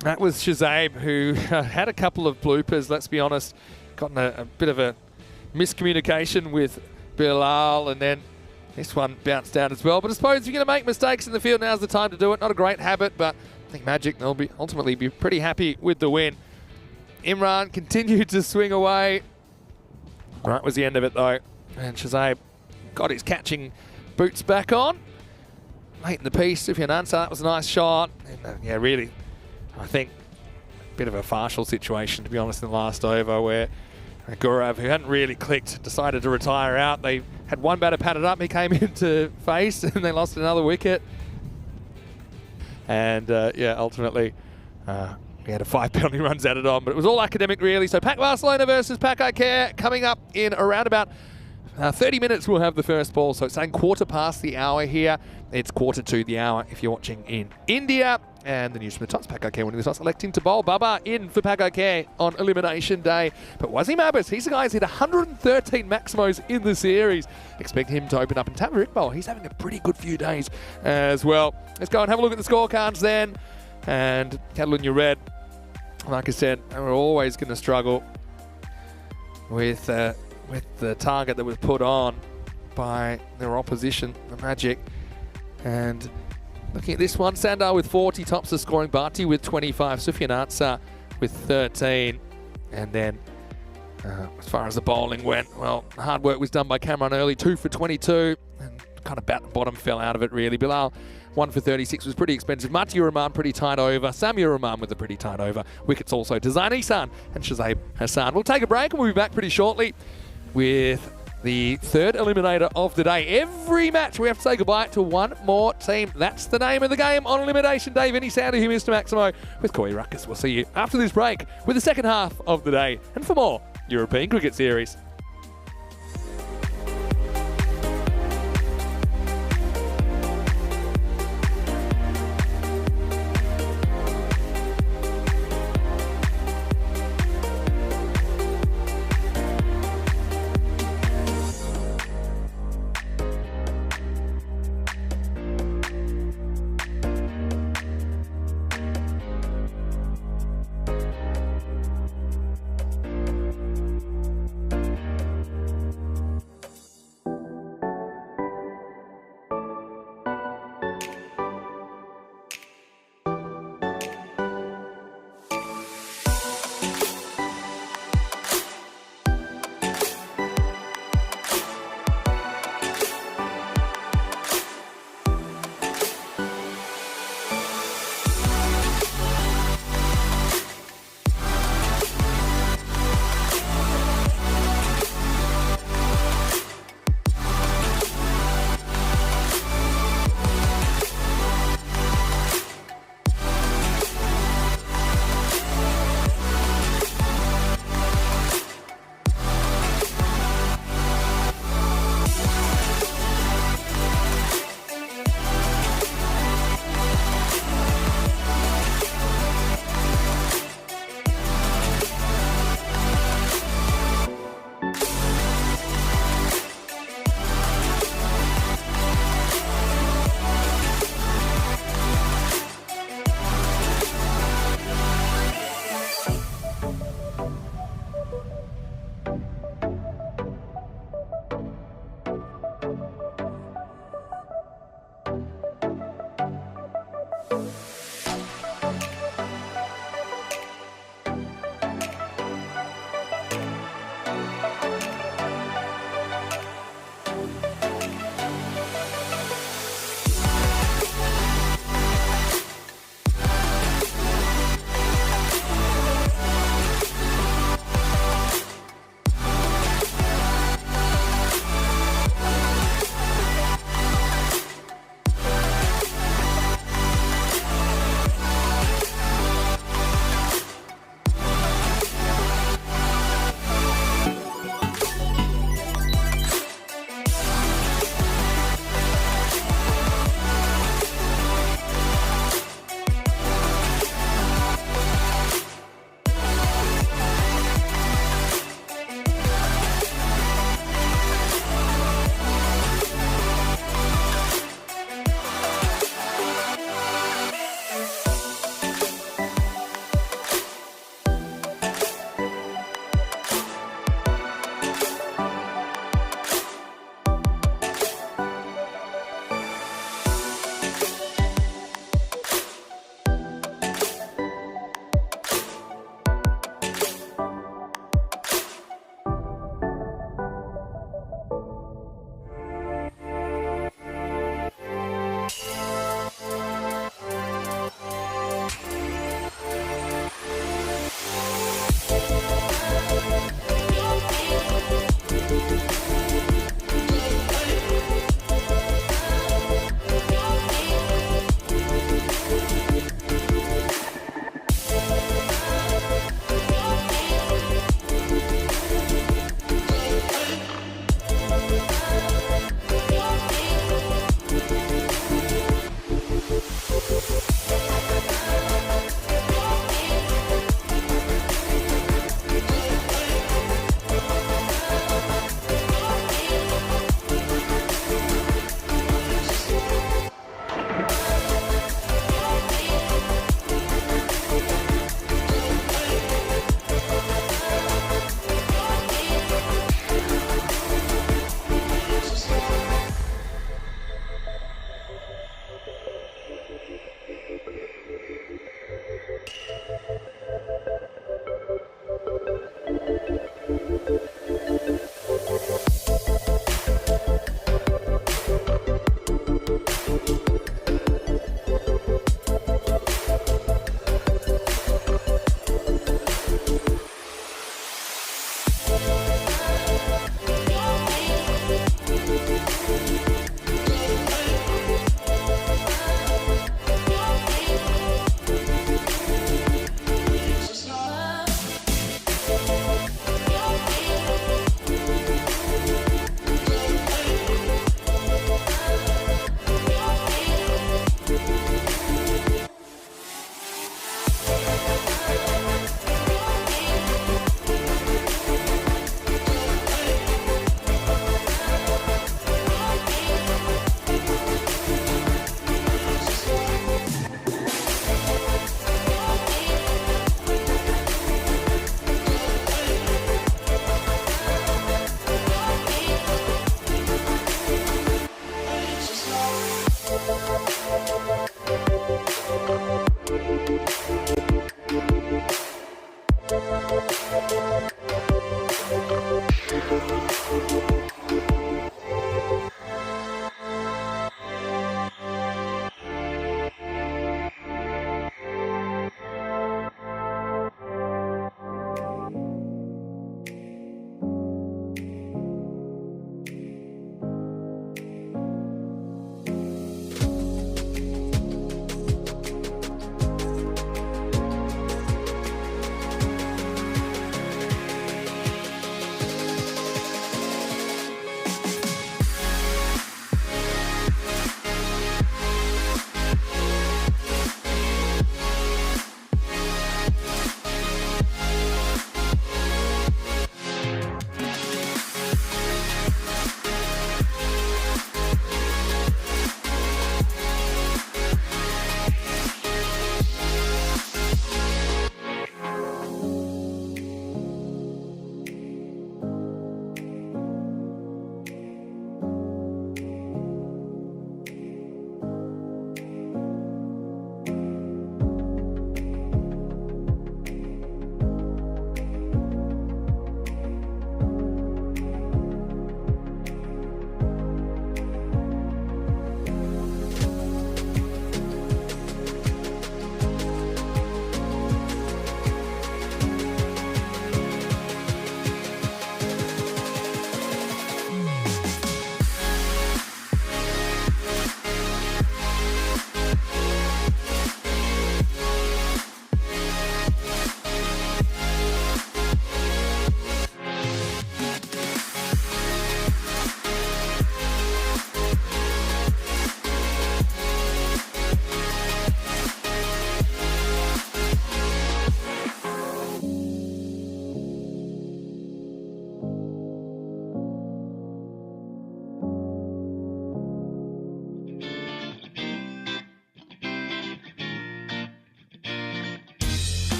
S6: That was Shazab, who had a couple of bloopers, let's be honest. Gotten a bit of a miscommunication with Bilal, and then this one bounced out as well. But I suppose if you're going to make mistakes in the field, now's the time to do it. Not a great habit, but I think Magic, they'll ultimately be pretty happy with the win. Imran continued to swing away. That was the end of it, though. And Shazab got his catching boots back on. Late in the piece, Sufyan Ansar, that was a nice shot. And, yeah, really, I think a bit of a partial situation, to be honest, in the last over where Gaurav, who hadn't really clicked, decided to retire out. They had one batter patted up, he came into face, and they lost another wicket. And, yeah, ultimately, we had a 5 penalty runs added on, but it was all academic, really. So Pac Barcelona versus Pac Care coming up in around about 30 minutes we'll have the first ball, so it's saying quarter past the hour here. It's quarter to the hour if you're watching in India. And the news from the toss, Paco Care winning the toss, electing to bowl. Bubba in for Paco Care on Elimination Day. But Wasim Abbas, he's the guy who's hit 113 Maximos in the series. Expect him to open up. And Tamer Iqbal, he's having a pretty good few days as well. Let's go and have a look at the scorecards then. And Catalunya Red, like I said, we're always going to struggle with the target that was put on by their opposition, the Magic. And looking at this one, Sandar with 40 tops the scoring, Bharti with 25, Sufyan Ansar with 13. And then as far as the bowling went, well, hard work was done by Cameron early, 2 for 22, and kind of bat and bottom fell out of it really. Bilal, 1 for 36 was pretty expensive. Mati Rahman pretty tight over. Sami Rahman with a pretty tight over. Wickets also to Zain Ihsan and Shazib Hassan. We'll take a break and we'll be back pretty shortly with the third eliminator of the day. Every match we have to say goodbye to one more team. That's the name of the game on Elimination Day. Vinny Sandy, who Mr. Maximo with Corey Ruckus. We'll see you after this break with the second half of the day and for more European Cricket Series.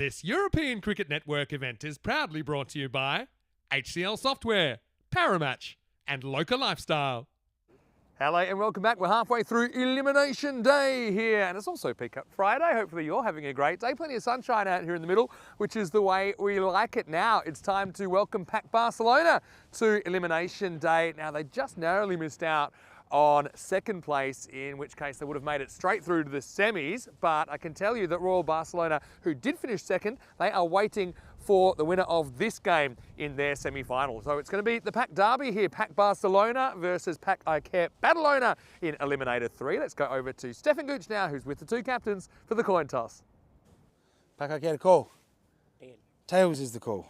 S2: This European Cricket Network event is proudly brought to you by HCL Software, Paramatch, and Local Lifestyle.
S1: Hello and welcome back. We're halfway through Elimination Day here, and it's also Pick Up Friday. Hopefully you're having a great day. Plenty of sunshine out here in the middle, which is the way we like it. Now it's time to welcome PAC Barcelona to Elimination Day. Now they just narrowly missed out on second place, in which case they would have made it straight through to the semis. But I can tell you that Royal Barcelona, who did finish second, they are waiting for the winner of this game in their semi-final. So it's going to be the PAC derby here, PAC Barcelona versus PAC ICare Badalona in Eliminator 3. Let's go over to Stefan Gooch now, who's with the two captains for the coin toss.
S5: PAC ICare the call. Tails is the call.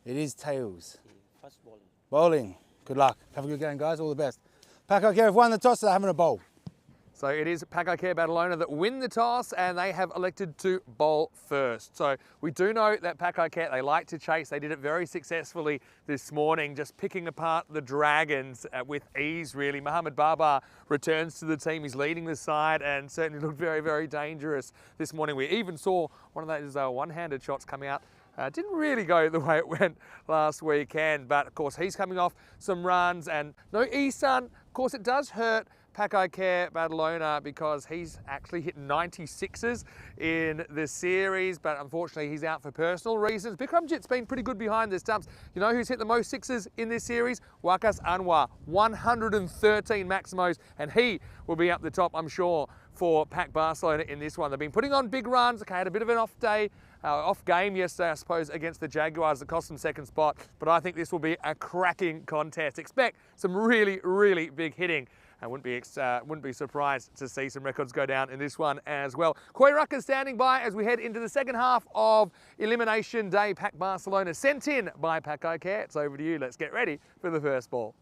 S5: It is tails.
S7: First bowling.
S5: Bowling. Good luck. Have a good game, guys. All the best. PAC ICare have won the toss, so they're having a bowl.
S1: So it is PAC ICare Badalona that win the toss, and they have elected to bowl first. So we do know that PAC ICare, they like to chase. They did it very successfully this morning, just picking apart the Dragons with ease, really. Mohamed Babar returns to the team. He's leading the side and certainly looked very, very dangerous this morning. We even saw one of those one-handed shots coming out. Didn't really go the way it went last weekend, but of course he's coming off some runs, and no Isan. Of course it does hurt PAC ICare Badalona because he's actually hit 96s in the series, but unfortunately he's out for personal reasons. Bikramjit's been pretty good behind the stumps. You know who's hit the most sixes in this series? Waqas Anwar, 113 Maximos, and he will be up the top, I'm sure, for PAC Barcelona in this one. They've been putting on big runs. Okay, had a bit of an off day, off game yesterday, I suppose, against the Jaguars that cost them second spot, but I think this will be a cracking contest. Expect some really, really big hitting. I wouldn't be surprised to see some records go down in this one as well. Koi Rucker standing by as we head into the second half of Elimination Day. PAC Barcelona sent in by PAC ICare. It's over to you. Let's get ready for the first ball.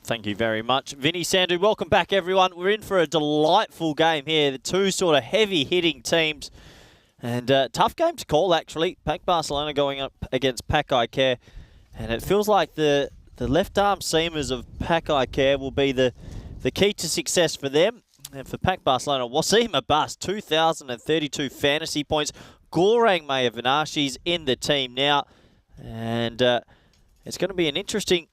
S3: Thank you very much, Vinny Sandu. Welcome back, everyone. We're in for a delightful game here. The two sort of heavy-hitting teams. And tough game to call, actually. PAC Barcelona going up against PAC ICare. And it feels like the left-arm seamers of PAC ICare will be the key to success for them. And for PAC Barcelona, Wasim Abbas, 2,032 fantasy points. Gaurang Mayavanashi's in the team now. And it's going to be an interesting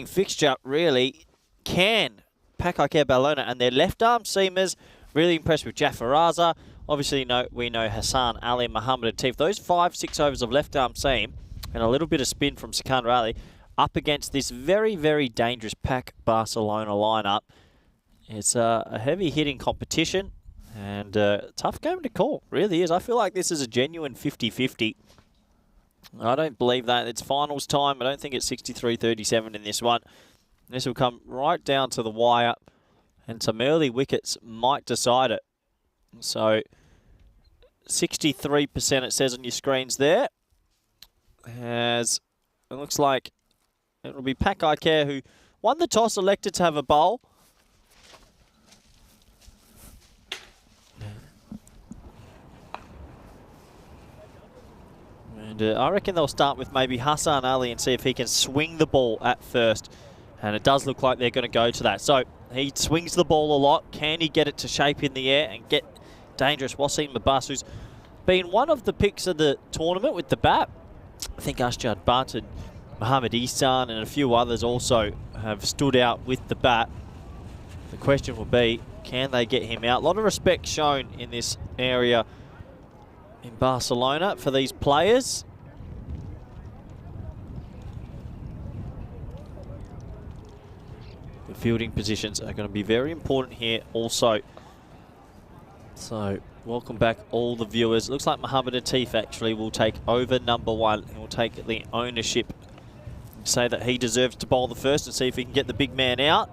S3: fixture, really. Can PAC ICare Badalona and their left-arm seamers really impressed with Jafar Raza? Obviously, we know Hassan Ali, Mohamed Atif. Those 5-6 overs of left-arm seam and a little bit of spin from Sikandar Ali up against this very, very dangerous PAC Barcelona lineup. It's a heavy-hitting competition and a tough game to call, really is. I feel like this is a genuine 50-50. I don't believe that. It's finals time. I don't think it's 63-37 in this one. This will come right down to the wire, and some early wickets might decide it. So 63% it says on your screens there. As it looks like it will be PAC ICare who won the toss, elected to have a bowl. And I reckon they'll start with maybe Hassan Ali and see if he can swing the ball at first. And it does look like they're going to go to that. So he swings the ball a lot. Can he get it to shape in the air and get dangerous? Wasim Abbas, who's been one of the picks of the tournament with the bat. I think Ashjad Butt and Mohamed Isan and a few others also have stood out with the bat. The question will be, can they get him out? A lot of respect shown in this area in Barcelona for these players. The fielding positions are going to be very important here also. So, welcome back all the viewers. Looks like Mohamed Atif actually will take over number one. He will take the ownership. Say that he deserves to bowl the first and see if he can get the big man out.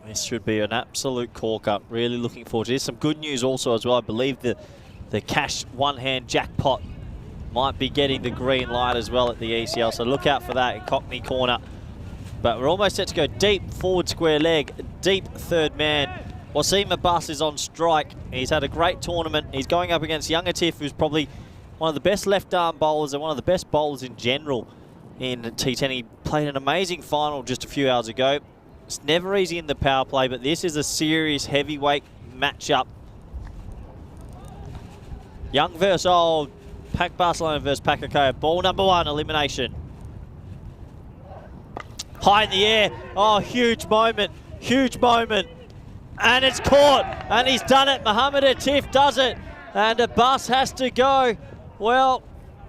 S3: This should be an absolute corker. Really looking forward to this. Some good news also as well. I believe the cash one-hand jackpot might be getting the green light as well at the ECL. So look out for that in Cockney corner. But we're almost set to go deep forward square leg, deep third man. Wasim Abbas is on strike. He's had a great tournament. He's going up against young Atif, who's probably one of the best left-arm bowlers and one of the best bowlers in general in T10. He played an amazing final just a few hours ago. It's never easy in the power play, but this is a serious heavyweight matchup. Young versus old. Pack Barcelona versus Pakakaya. Ball number 1, elimination. High in the air. Oh, huge moment. Huge moment. And it's caught. And he's done it. Mohamed Atif does it. And a bus has to go. Well,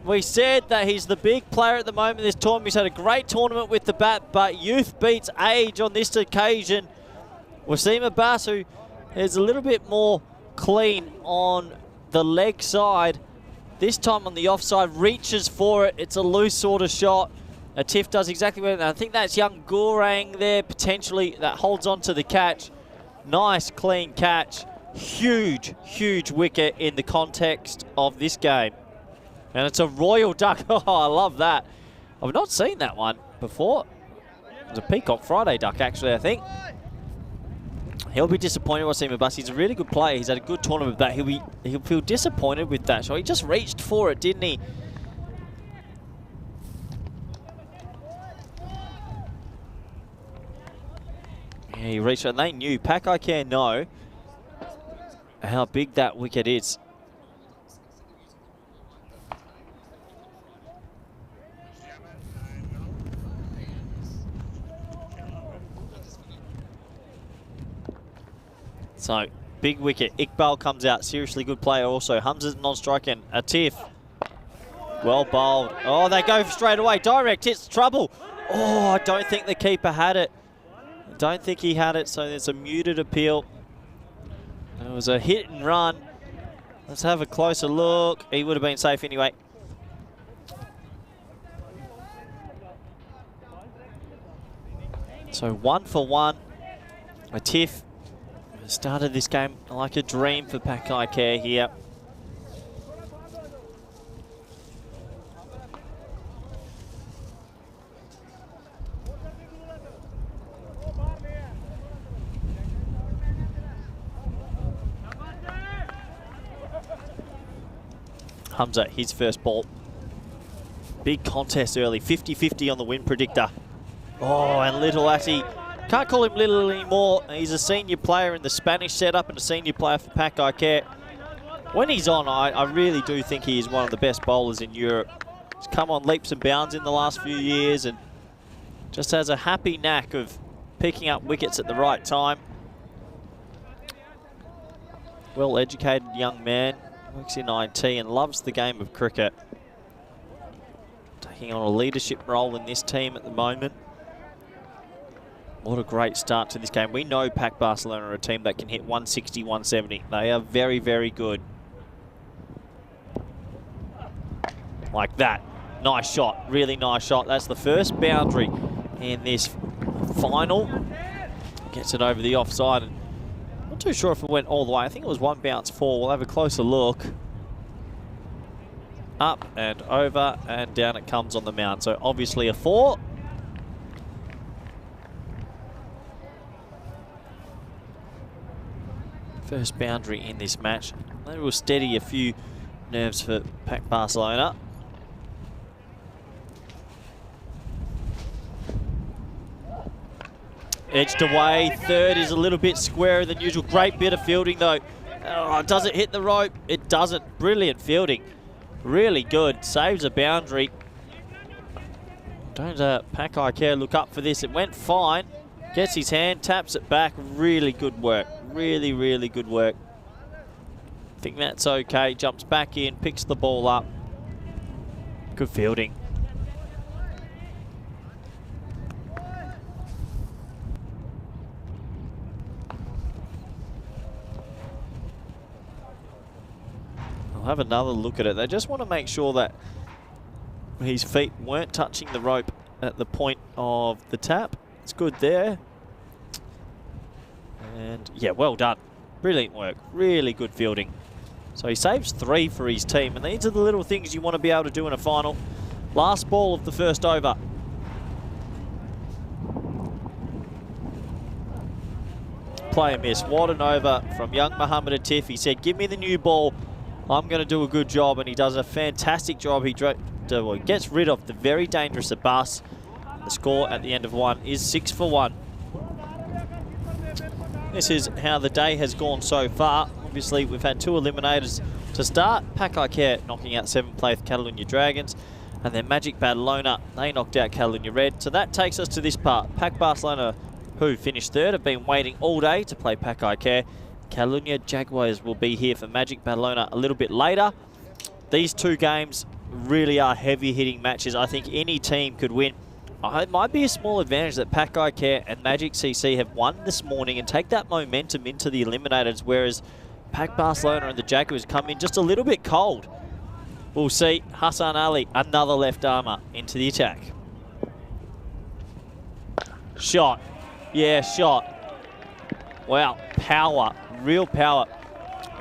S3: we said that he's the big player at the moment in this tournament. He's had a great tournament with the bat, but youth beats age on this occasion. Wasim Abbas, who is a little bit more clean on the leg side. This time on the offside, reaches for it. It's a loose sort of shot. Atif does exactly what I think that's young Gorang there, potentially, that holds on to the catch. Nice, clean catch. Huge, huge wicket in the context of this game. And it's a royal duck. Oh, I love that. I've not seen that one before. It was a Peacock Friday duck, actually, I think. He'll be disappointed with Wasim Abbas. He's a really good player. He's had a good tournament, but he'll feel disappointed with that. So he just reached for it, didn't he? Yeah, he reached for it. And they knew. Pakai Care know how big that wicket is. So, big wicket. Iqbal comes out. Seriously good player also. Hamza's non-striking. Atif. Well bowled. Oh, they go straight away. Direct hits. Trouble. Oh, I don't think the keeper had it. I don't think he had it, so there's a muted appeal. It was a hit and run. Let's have a closer look. He would have been safe anyway. So 1 for 1. Atif started this game like a dream for Pakai Care here. Hamza, his first ball. Big contest early, 50-50 on the win predictor. Oh, and Little actually, can't call him Little anymore. He's a senior player in the Spanish setup and a senior player for Pakai Care. When he's on, I really do think he is one of the best bowlers in Europe. He's come on leaps and bounds in the last few years and just has a happy knack of picking up wickets at the right time. Well-educated young man. Works in IT and loves the game of cricket. Taking on a leadership role in this team at the moment. What a great start to this game. We know Pack Barcelona are a team that can hit 160, 170. They are very, very good. Like that. Nice shot. Really nice shot. That's the first boundary in this final. Gets it over the offside. And not too sure if it went all the way. I think it was one bounce 4. We'll have a closer look. Up and over and down it comes on the mound. So obviously a 4. First boundary in this match. That will steady a few nerves for Pack Barcelona. Edged away. Third is a little bit squarer than usual. Great bit of fielding though. Oh, does it hit the rope? It doesn't. Brilliant fielding. Really good. Saves a boundary. Don't Pakai Care look up for this. It went fine. Gets his hand, taps it back. Really good work. Really, really good work. Think that's okay. Jumps back in, picks the ball up. Good fielding. I'll have another look at it. They just want to make sure that his feet weren't touching the rope at the point of the tap. It's good there. And yeah, well done. Brilliant work. Really good fielding. So he saves 3 for his team. And these are the little things you want to be able to do in a final. Last ball of the first over. Play a miss. What an over from young Mohamed Atif. He said, give me the new ball. I'm going to do a good job. And he does a fantastic job. He gets rid of the very dangerous Abbas. The score at the end of 1 is 6 for 1. This is how the day has gone so far. Obviously, we've had 2 eliminators To start, Pakai Care knocking out 7th place Catalunya Dragons, and then Magic Badalona, they knocked out Catalunya Red. So that takes us to this part. Pac Barcelona, who finished 3rd, have been waiting all day to play Pakai Care. Catalunya Jaguars will be here for Magic Badalona a little bit later. These two games really are heavy-hitting matches. I think any team could win. It might be a small advantage that Pakai Care and Magic CC have won this morning and take that momentum into the eliminators, whereas Pac Barcelona and the Jaguars come in just a little bit cold. We'll see. Hassan Ali, another left armour, into the attack. Shot. Yeah, shot. Wow, power, real power.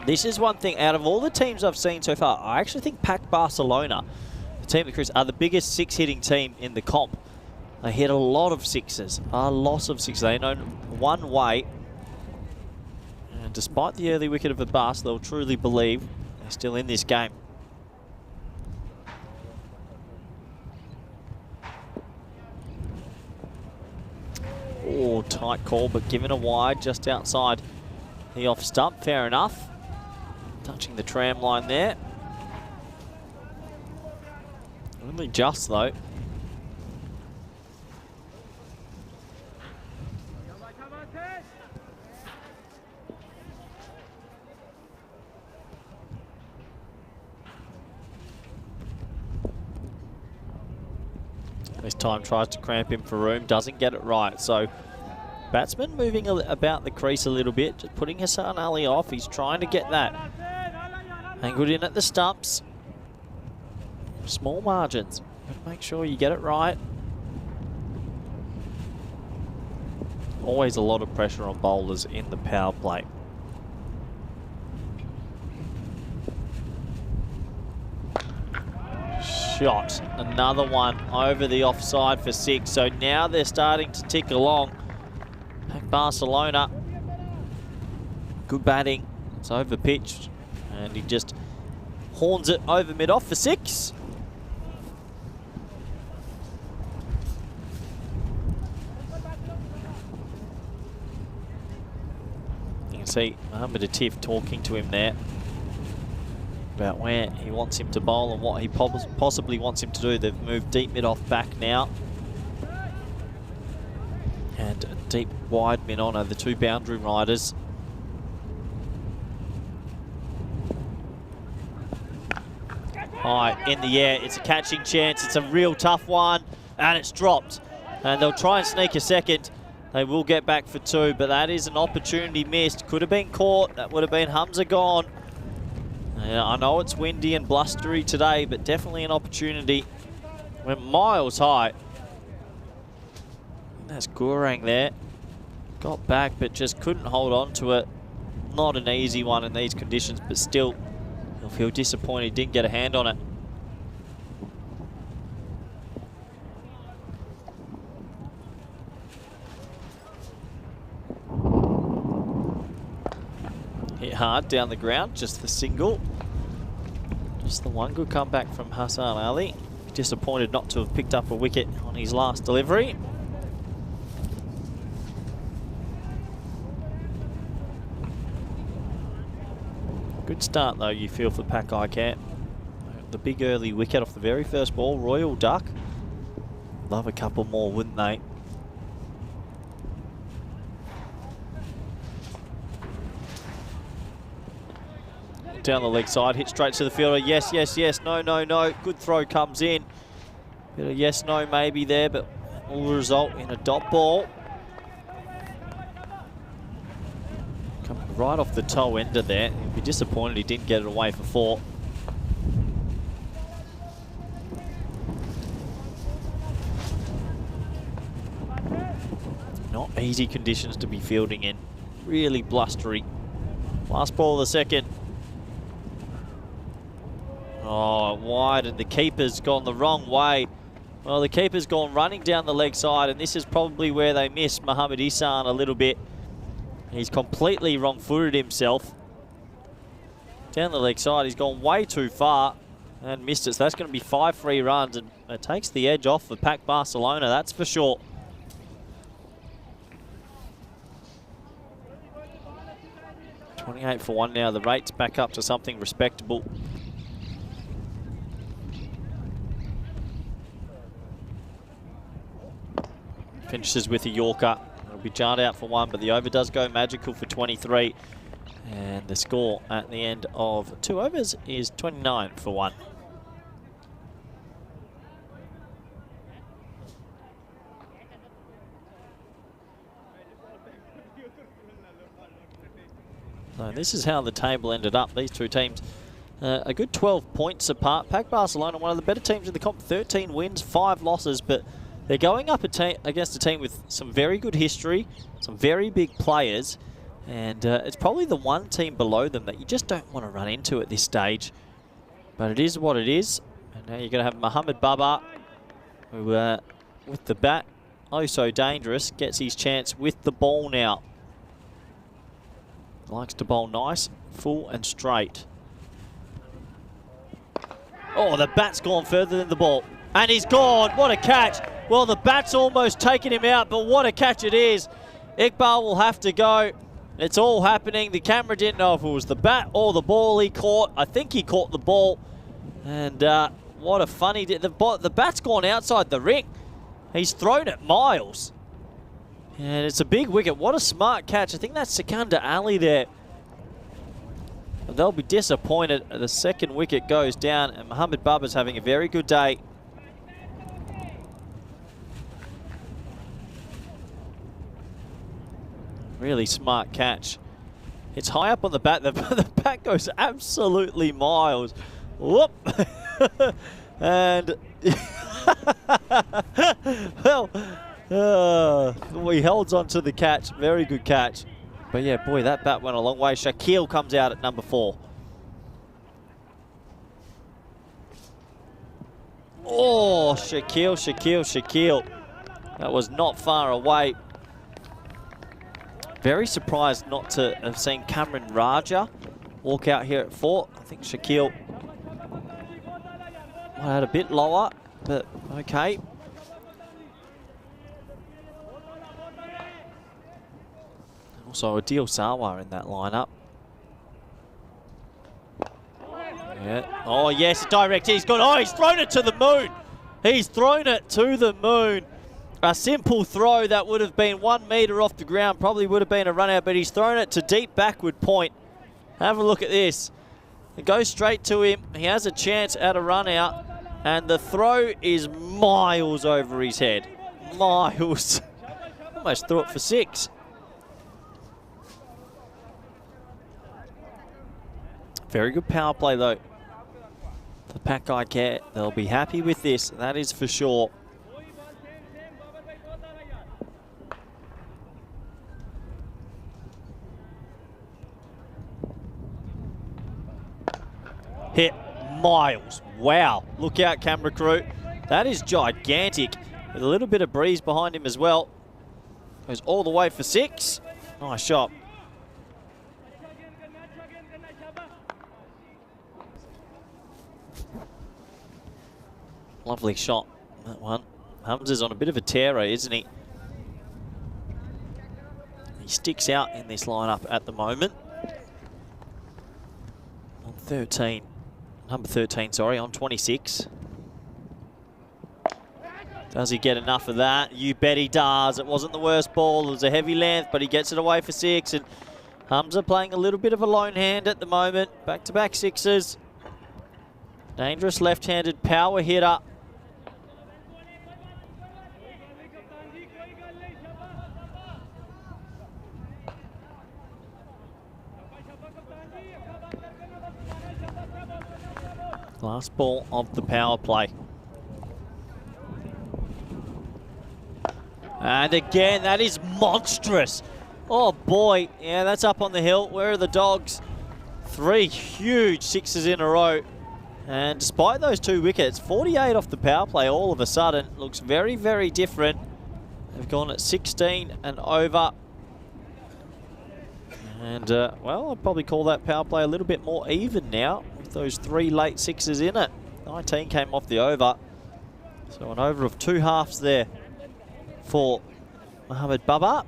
S3: This is one thing, out of all the teams I've seen so far, I actually think Pac Barcelona, the team that Chris, are the biggest 6-hitting team in the comp. They hit a lot of sixes, a lot of sixes. They know one way. And despite the early wicket of a bust, they'll truly believe they're still in this game. Oh, tight call, but given a wide just outside the off stump. Fair enough. Touching the tram line there. Only just, though. This time tries to cramp him for room, doesn't get it right. So batsman moving about the crease a little bit, just putting Hassan Ali off. He's trying to get that angled in at the stumps. Small margins, but make sure you get it right. Always a lot of pressure on bowlers in the power play. Shot, another one over the offside for 6. So now they're starting to tick along. Barcelona, good batting. It's over pitched, and he just horns it over mid off for 6. You can see Mohamed Atif talking to him there about where he wants him to bowl and what he possibly wants him to do. They've moved deep mid-off back now. And deep wide mid-on are the two boundary riders. High in the air, it's a catching chance. It's a real tough one, and it's dropped. And they'll try and sneak a second. They will get back for 2, but that is an opportunity missed. Could have been caught. That would have been Hamza gone. I know it's windy and blustery today, but definitely an opportunity. Went miles high. That's Gourang there. Got back, but just couldn't hold on to it. Not an easy one in these conditions, but still, he'll feel disappointed he didn't get a hand on it. Hit hard down the ground, just the single. Just the one good comeback from Hassan Ali. Disappointed not to have picked up a wicket on his last delivery. Good start though, you feel, for Pakai Care. The big early wicket off the very first ball, Royal Duck. Love a couple more, wouldn't they? Down the leg side, hit straight to the fielder. Yes, yes, yes. No, no, no. Good throw comes in. Bit of yes, no maybe there, but will result in a dot ball. Coming right off the toe ender there. He'd be disappointed he didn't get it away for 4. Not easy conditions to be fielding in. Really blustery. Last ball of the second. Oh, wide, and the keeper's gone the wrong way. Well, the keeper's gone running down the leg side, and this is probably where they miss Mohamed Ihsan a little bit. He's completely wrong-footed himself. Down the leg side, he's gone way too far and missed it. So that's going to be 5 free runs, and it takes the edge off for Pac Barcelona, that's for sure. 28 for 1 now. The rate's back up to something respectable. Finishes with a Yorker. It'll be jarred out for 1, but the over does go magical for 23. And the score at the end of 2 overs is 29 for 1. So this is how the table ended up. These two teams a good 12 points apart. PAC Barcelona, one of the better teams in the comp, 13 wins, 5 losses, but they're going up against a team with some very good history, some very big players, and it's probably the one team below them that you just don't want to run into at this stage. But it is what it is. And now you're going to have Mohamed Baba, who with the bat, oh so dangerous, gets his chance with the ball now. Likes to bowl nice, full and straight. Oh, the bat's gone further than the ball. And he's gone. What a catch. Well, the bat's almost taken him out, but what a catch it is. Iqbal will have to go. It's all happening. The camera didn't know if it was the bat or the ball he caught. I think he caught the ball. And what a funny... The bat's gone outside the ring. He's thrown it miles. And it's a big wicket. What a smart catch. I think that's Sikandar Ali there. But they'll be disappointed. The second wicket goes down, and Mohamed Baba's having a very good day. Really smart catch. It's high up on the bat. The bat goes absolutely miles. Whoop. And... well... he holds on to the catch. Very good catch. But yeah, boy, that bat went a long way. Shaquille comes out at number 4. Oh, Shaquille. That was not far away. Very surprised not to have seen Cameron Raja walk out here at 4. I think Shaquille might have had a bit lower, but okay. Also, Adil Sarwar in that lineup. Yeah. Oh, yes, direct. He's got. Oh, he's thrown it to the moon. He's thrown it to the moon. A simple throw that would have been 1 metre off the ground. Probably would have been a run out, but he's thrown it to deep backward point. Have a look at this. It goes straight to him. He has a chance at a run out, and the throw is miles over his head. Miles. Almost threw it for 6. Very good power play, though. The pack I get, they'll be happy with this, that is for sure. Hit miles. Wow. Look out, camera crew. That is gigantic. With a little bit of breeze behind him as well. Goes all the way for 6. Nice shot. Lovely shot, that one. Hamza's on a bit of a tear, isn't he? He sticks out in this lineup at the moment. On 13. Number 13, sorry, on 26. Does he get enough of that? You bet he does. It wasn't the worst ball. It was a heavy length, but he gets it away for 6. And Hamza playing a little bit of a lone hand at the moment. Back-to-back 6s. Dangerous left-handed power hitter. Last ball of the power play. And again, that is monstrous. Oh boy, yeah, that's up on the hill. Where are the dogs? 3 huge 6s in a row. And despite those 2 wickets, 48 off the power play all of a sudden. Looks very, very different. They've gone at 16 and over. And, well, I'd probably call that power play a little bit more even now with those 3 late 6s in it. 19 came off the over. So an over of 2 halves there for Mohamed Baba.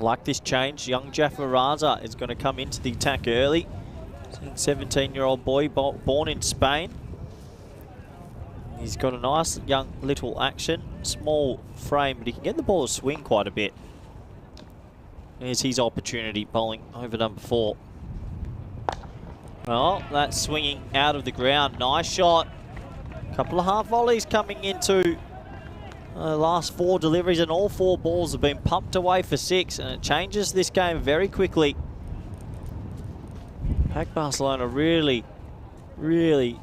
S3: like this change. Young Jaffa Raza is going to come into the attack early. 17-year-old boy born in Spain. He's got a nice young little action. Small frame, but he can get the ball to swing quite a bit. Here's his opportunity, bowling over number 4. Well, that's swinging out of the ground. Nice shot. Couple of half volleys coming into the last 4 deliveries, and all 4 balls have been pumped away for 6, and it changes this game very quickly. Pac Barcelona really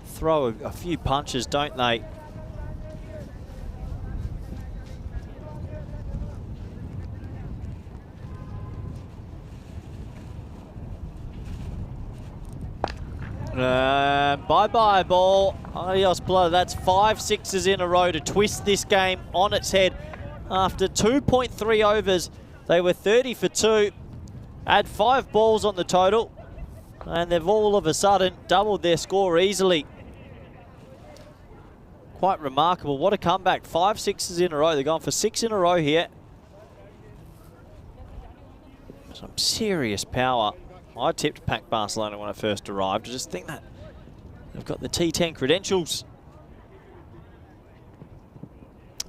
S3: throw a few punches, don't they? Bye-bye ball. Adios blow. That's 5 sixes in a row to twist this game on its head. After 2.3 overs, they were 30 for 2. Add 5 balls on the total, and they've all of a sudden doubled their score easily. Quite remarkable. What a comeback. 5 sixes in a row. They're going for 6 in a row here. Some serious power. I tipped Pac Barcelona when I first arrived. I just think that they've got the T10 credentials.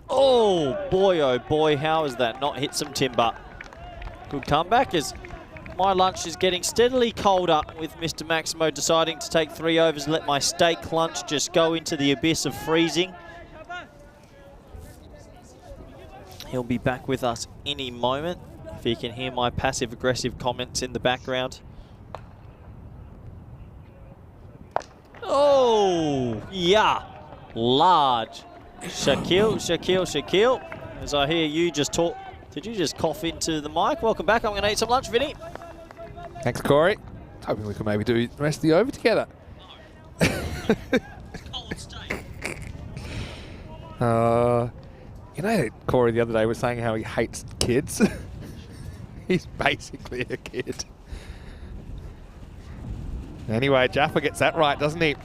S3: Oh boy, how has that not hit some timber? Good comeback as my lunch is getting steadily colder, with Mr. Maximo deciding to take 3 overs and let my steak lunch just go into the abyss of freezing. He'll be back with us any moment, if you can hear my passive-aggressive comments in the background. Oh, yeah, large. Shaquille. As I hear you just talk, did you just cough into the mic? Welcome back. I'm going to eat some lunch, Vinny.
S6: Thanks, Corey. Hoping we can maybe do the rest of the over together. You know, Corey the other day was saying how he hates kids. He's basically a kid. Anyway, Jaffa gets that right, doesn't he?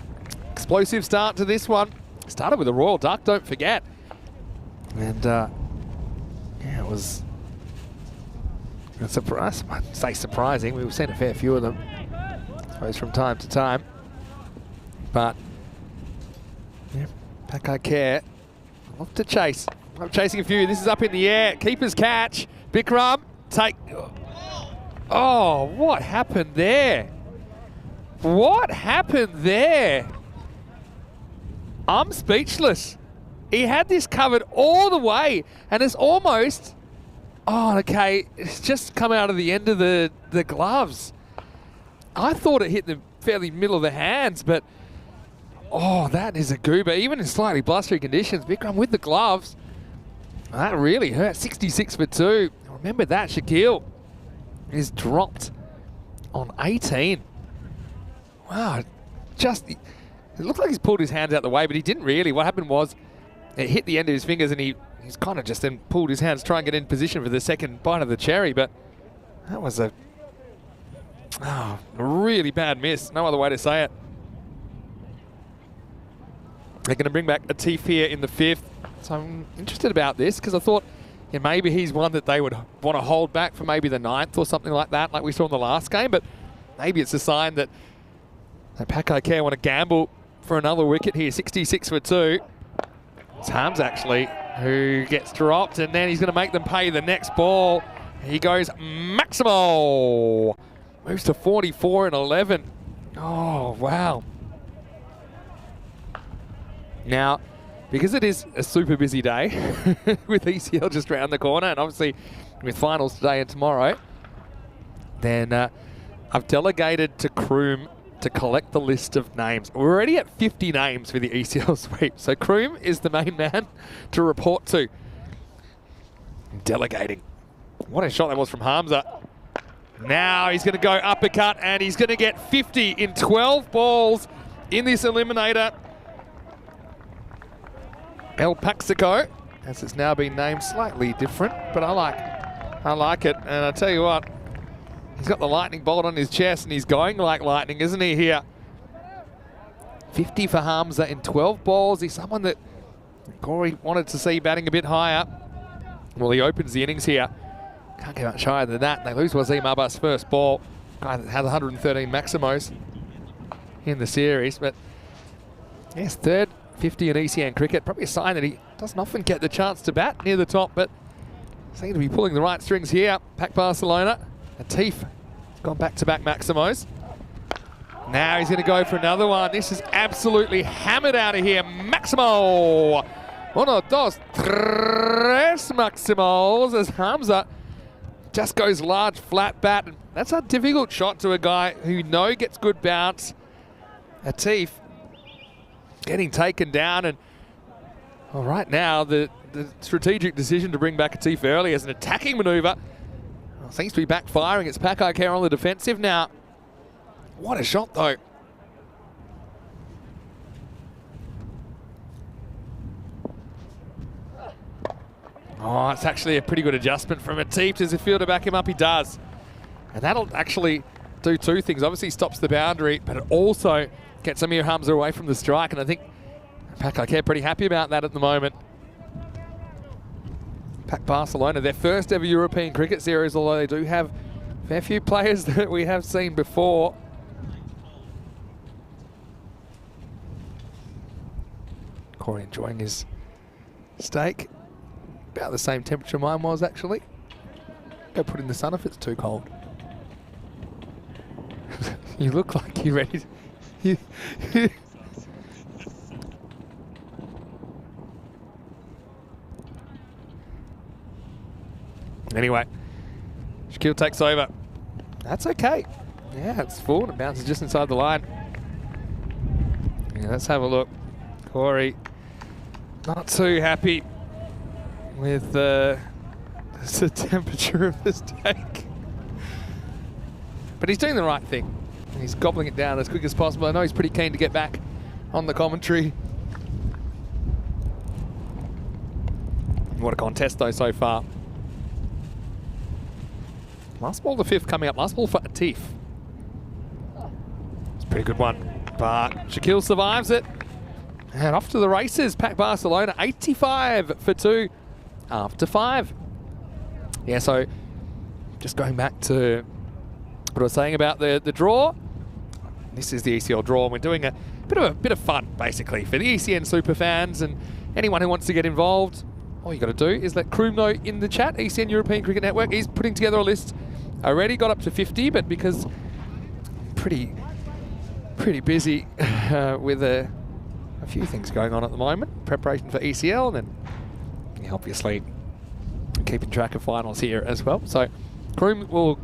S6: Explosive start to this one. Started with a Royal Duck, don't forget. And, yeah, it was a surprise. I'd say surprising. We've seen a fair few of them, I suppose, from time to time. But, yeah, Pac I care. Off to chase. I'm chasing a few. This is up in the air. Keeper's catch. Bikram, take. Oh, what happened there? What happened there? I'm speechless. He had this covered all the way, and it's almost, oh, okay, it's just come out of the end of the gloves. I thought it hit the fairly middle of the hands, but, oh, that is a goober. Even in slightly blustery conditions, Bikram with the gloves, that really hurt. 66 for 2. Remember that, Shaquille is dropped on 18. Wow, just, it looked like he's pulled his hands out the way, but he didn't really. What happened was it hit the end of his fingers, and he's kind of just then pulled his hands to try and get in position for the second bite of the cherry, but that was a really bad miss. No other way to say it. They're going to bring back Atif here in the 5th. So I'm interested about this, because I thought, yeah, maybe he's one that they would want to hold back for maybe the 9th or something like that, like we saw in the last game, but maybe it's a sign that Pac I care want to gamble for another wicket here. 66 for 2. It's Harms, actually, who gets dropped, and then he's going to make them pay the next ball. He goes Maximo. Moves to 44 and 11. Oh, wow. Now, because it is a super busy day with ECL just around the corner, and obviously with finals today and tomorrow, then I've delegated to Kroom to collect the list of names. We're already at 50 names for the ECL sweep, so Kroom is the main man to report to. Delegating. What a shot that was from Hamza. Now he's going to go uppercut, and he's going to get 50 in 12 balls in this eliminator. El Paxico, as it's now been named, slightly different, but I like it. And I tell you what, he's got the lightning bolt on his chest, and he's going like lightning, isn't he, here? 50 for Hamza in 12 balls. He's someone that Corey wanted to see batting a bit higher. Well, he opens the innings here. Can't get much higher than that. They lose Wazim Abbas' first ball. Guy that had 113 Maximos in the series. But yes, third 50 in ECN cricket. Probably a sign that he doesn't often get the chance to bat near the top, but seem to be pulling the right strings here. Pac Barcelona. Atif has gone back-to-back Maximos. Now he's going to go for another one. This is absolutely hammered out of here. Maximo! Uno, dos, tres Maximos as Hamza just goes large, flat bat. That's a difficult shot to a guy who you know gets good bounce. Atif getting taken down, and well, right now the strategic decision to bring back Atif early as an attacking manoeuvre seems to be backfiring. It's Paco Care on the defensive now. What a shot though. Oh, it's actually a pretty good adjustment from Atif. Does the fielder back him up? He does. And that'll actually do two things. Obviously stops the boundary, but it also gets Amir Hamza away from the strike. And I think Pac Care pretty happy about that at the moment. Pac Barcelona, their first ever European cricket series, although they do have a fair few players that we have seen before. Corey enjoying his steak. About the same temperature mine was, actually. Go put in the sun if it's too cold. You look like you're ready to... Anyway, Shaquille takes over. That's okay. Yeah, it's full and it bounces just inside the line. Yeah, let's have a look. Corey, not too happy with the temperature of the steak. But he's doing the right thing. And he's gobbling it down as quick as possible. I know he's pretty keen to get back on the commentary. What a contest though so far. Last ball, the fifth coming up. Last ball for Atif. It's a pretty good one. But Shaquille survives it. And off to the races. Pac Barcelona, 85 for 2 after 5. Yeah, so just going back to what I was saying about the draw. This is the ECL draw. And we're doing a bit of fun, basically, for the ECN super fans and anyone who wants to get involved. All you got to do is let Kroom know in the chat. ECN European Cricket Network. He's putting together a list. Already got up to 50, but because I'm pretty busy with a few things going on at the moment. Preparation for ECL, and then yeah, obviously keeping track of finals here as well. So Kroom will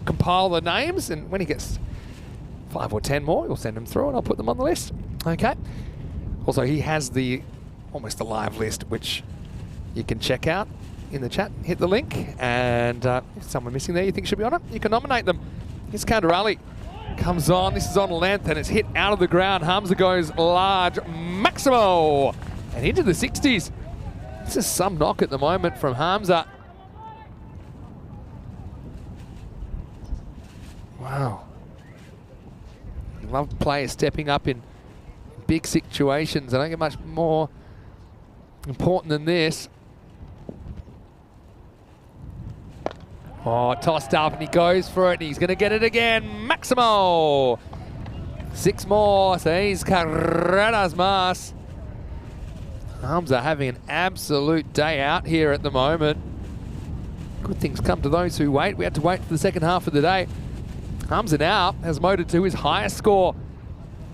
S6: compile the names, and when he gets 5 or 10 more, he'll send them through and I'll put them on the list. Okay. Also, he has almost a live list, which you can check out in the chat. Hit the link, and if someone missing there you think should be on it, you can nominate them. Here's Kandarali. Comes on, this is on length, and it's hit out of the ground. Hamza goes large, Maximo, and into the 60s. This is some knock at the moment from Hamza. Wow. Love players stepping up in big situations. I don't get much more important than this. Oh, tossed up, and he goes for it, and he's going to get it again. Maximo! 6 more, so he's Carreras Mas. Hamza having an absolute day out here at the moment. Good things come to those who wait. We had to wait for the second half of the day. Hamza now has motored to his highest score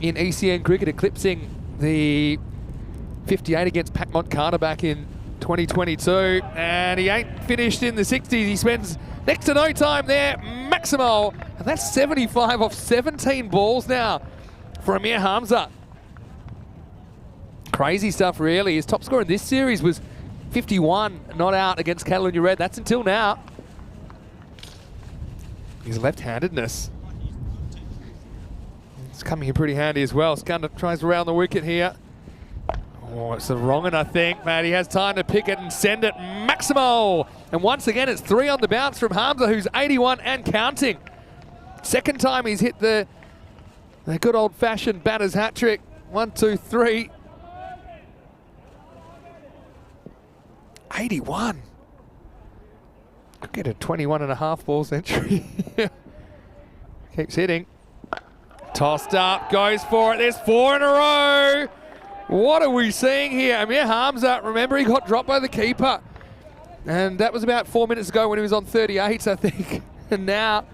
S6: in ECN cricket, eclipsing the 58 against Pat Montcana back in 2022. And he ain't finished in the 60s. He spends next to no time there. Maximo. And that's 75 off 17 balls now for Amir Hamza. Crazy stuff, really. His top score in this series was 51 not out against Catalonia Red. That's until now. His left-handedness, it's coming in pretty handy as well. Skunda tries around the wicket here. Oh, it's a wrong one, I think, but he has time to pick it and send it. Maximo! And once again, it's 3 on the bounce from Hamza, who's 81 and counting. Second time he's hit the good old-fashioned batter's hat-trick. 1, 2, 3. 81. Could get a 21.5 ball century. Keeps hitting. Tossed up, goes for it. There's 4 in a row. What are we seeing here? Amir Hamza, remember he got dropped by the keeper. And that was about 4 minutes ago when he was on 38, I think. And now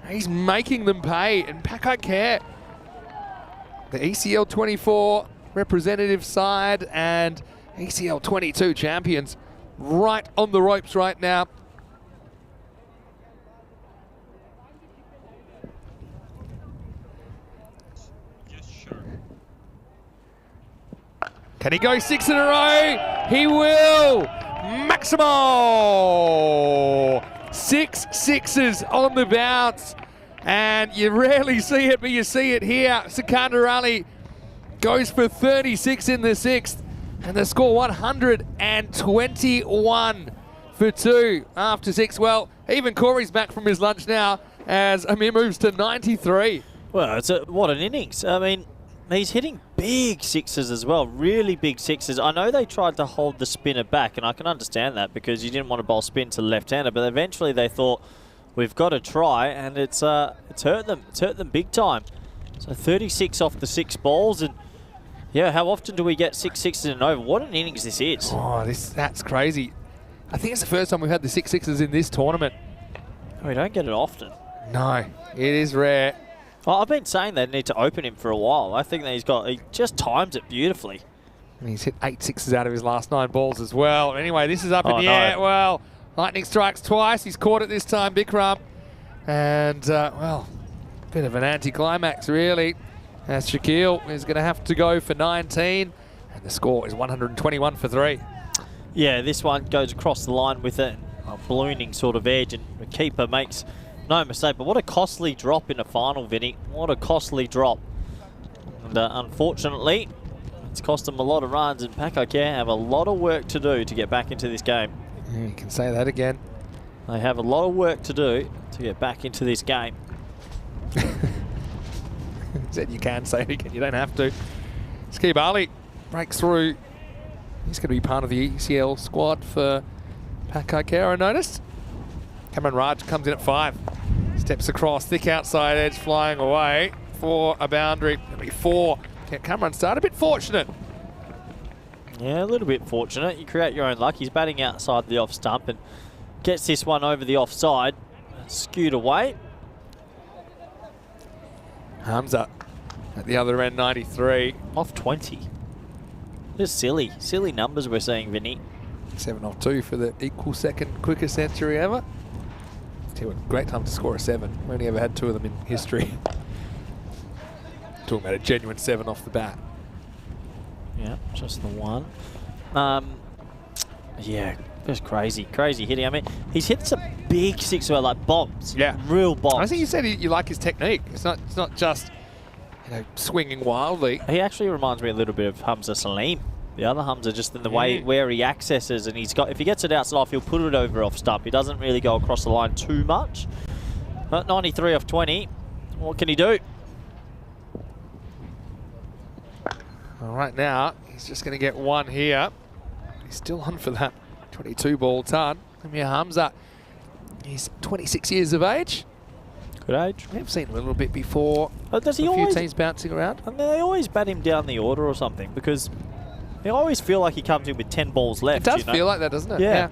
S6: he's making them pay. And Pakai Care, the ECL 24 representative side and ECL 22 champions, right on the ropes right now. Can he go 6 in a row? He will! Maximo! 6 sixes on the bounce. And you rarely see it, but you see it here. Sikandar Ali goes for 36 in the 6th. And the score 121 for 2 after 6. Well, even Corey's back from his lunch now as Amir moves to 93.
S3: Well, what an innings. I mean, he's hitting big sixes as well, really big sixes. I know they tried to hold the spinner back, and I can understand that because you didn't want to bowl spin to the left-hander, but eventually they thought, we've got to try, and it's hurt them. It's hurt them big time. So 36 off the 6 balls, and yeah, how often do we get 6 sixes in an over? What an innings this is.
S6: Oh, that's crazy. I think it's the first time we've had the 6 sixes in this tournament.
S3: We don't get it often.
S6: No, it is rare.
S3: Well, I've been saying they need to open him for a while. I think that he just times it beautifully.
S6: And he's hit 8 sixes out of his last 9 balls as well. Anyway, this is up in the
S3: no.
S6: air. Well, lightning strikes twice. He's caught it this time, Bikram. And, well, bit of an anticlimax, really. As Shaquille is going to have to go for 19. And the score is 121 for 3.
S3: Yeah, this one goes across the line with a ballooning sort of edge, and the keeper makes no mistake. But what a costly drop in the final, Vinny. What a costly drop. And unfortunately, it's cost them a lot of runs, and Pakai Care have a lot of work to do to get back into this game.
S6: Yeah, you can say that again.
S3: They have a lot of work to do to get back into this game.
S6: Said you can say it again, you don't have to. Skib Ali breaks through. He's going to be part of the ECL squad for Pakai Care, I noticed. Cameron Raj comes in at 5. Steps across, thick outside edge, flying away for a boundary. It'll be 4. Cameron started a bit fortunate.
S3: Yeah, a little bit fortunate. You create your own luck. He's batting outside the off stump and gets this one over the offside. Skewed away.
S6: Hamza at the other end, 93.
S3: Off 20. Just silly numbers we're seeing, Vinny.
S6: 7 off 2 for the equal second quickest century ever. Tell you what, great time to score a 7. We only ever had 2 of them in history. Talking about a genuine 7 off the bat.
S3: Yeah, just the one. Yeah, just crazy hitting. I mean, he's hit some big 6 well, like bombs.
S6: Yeah,
S3: real bombs.
S6: I think you said you like his technique. It's not just, you know, swinging wildly.
S3: He actually reminds me a little bit of Hamza Salim. The other Hamza, just in the way where he accesses, and if he gets it outside off, he'll put it over off stump. He doesn't really go across the line too much. But 93 off 20, what can he do?
S6: Well, right now, he's just going to get 1 here. He's still on for that 22 ball ton. Amir Hamza, he's 26 years of age.
S3: Good age.
S6: We've seen him a little bit before.
S3: But does he
S6: a
S3: always,
S6: few teams bouncing around.
S3: I mean, they always bat him down the order or something, because I always feel like he comes in with 10 balls left.
S6: It does feel like that, doesn't it?
S3: Yeah.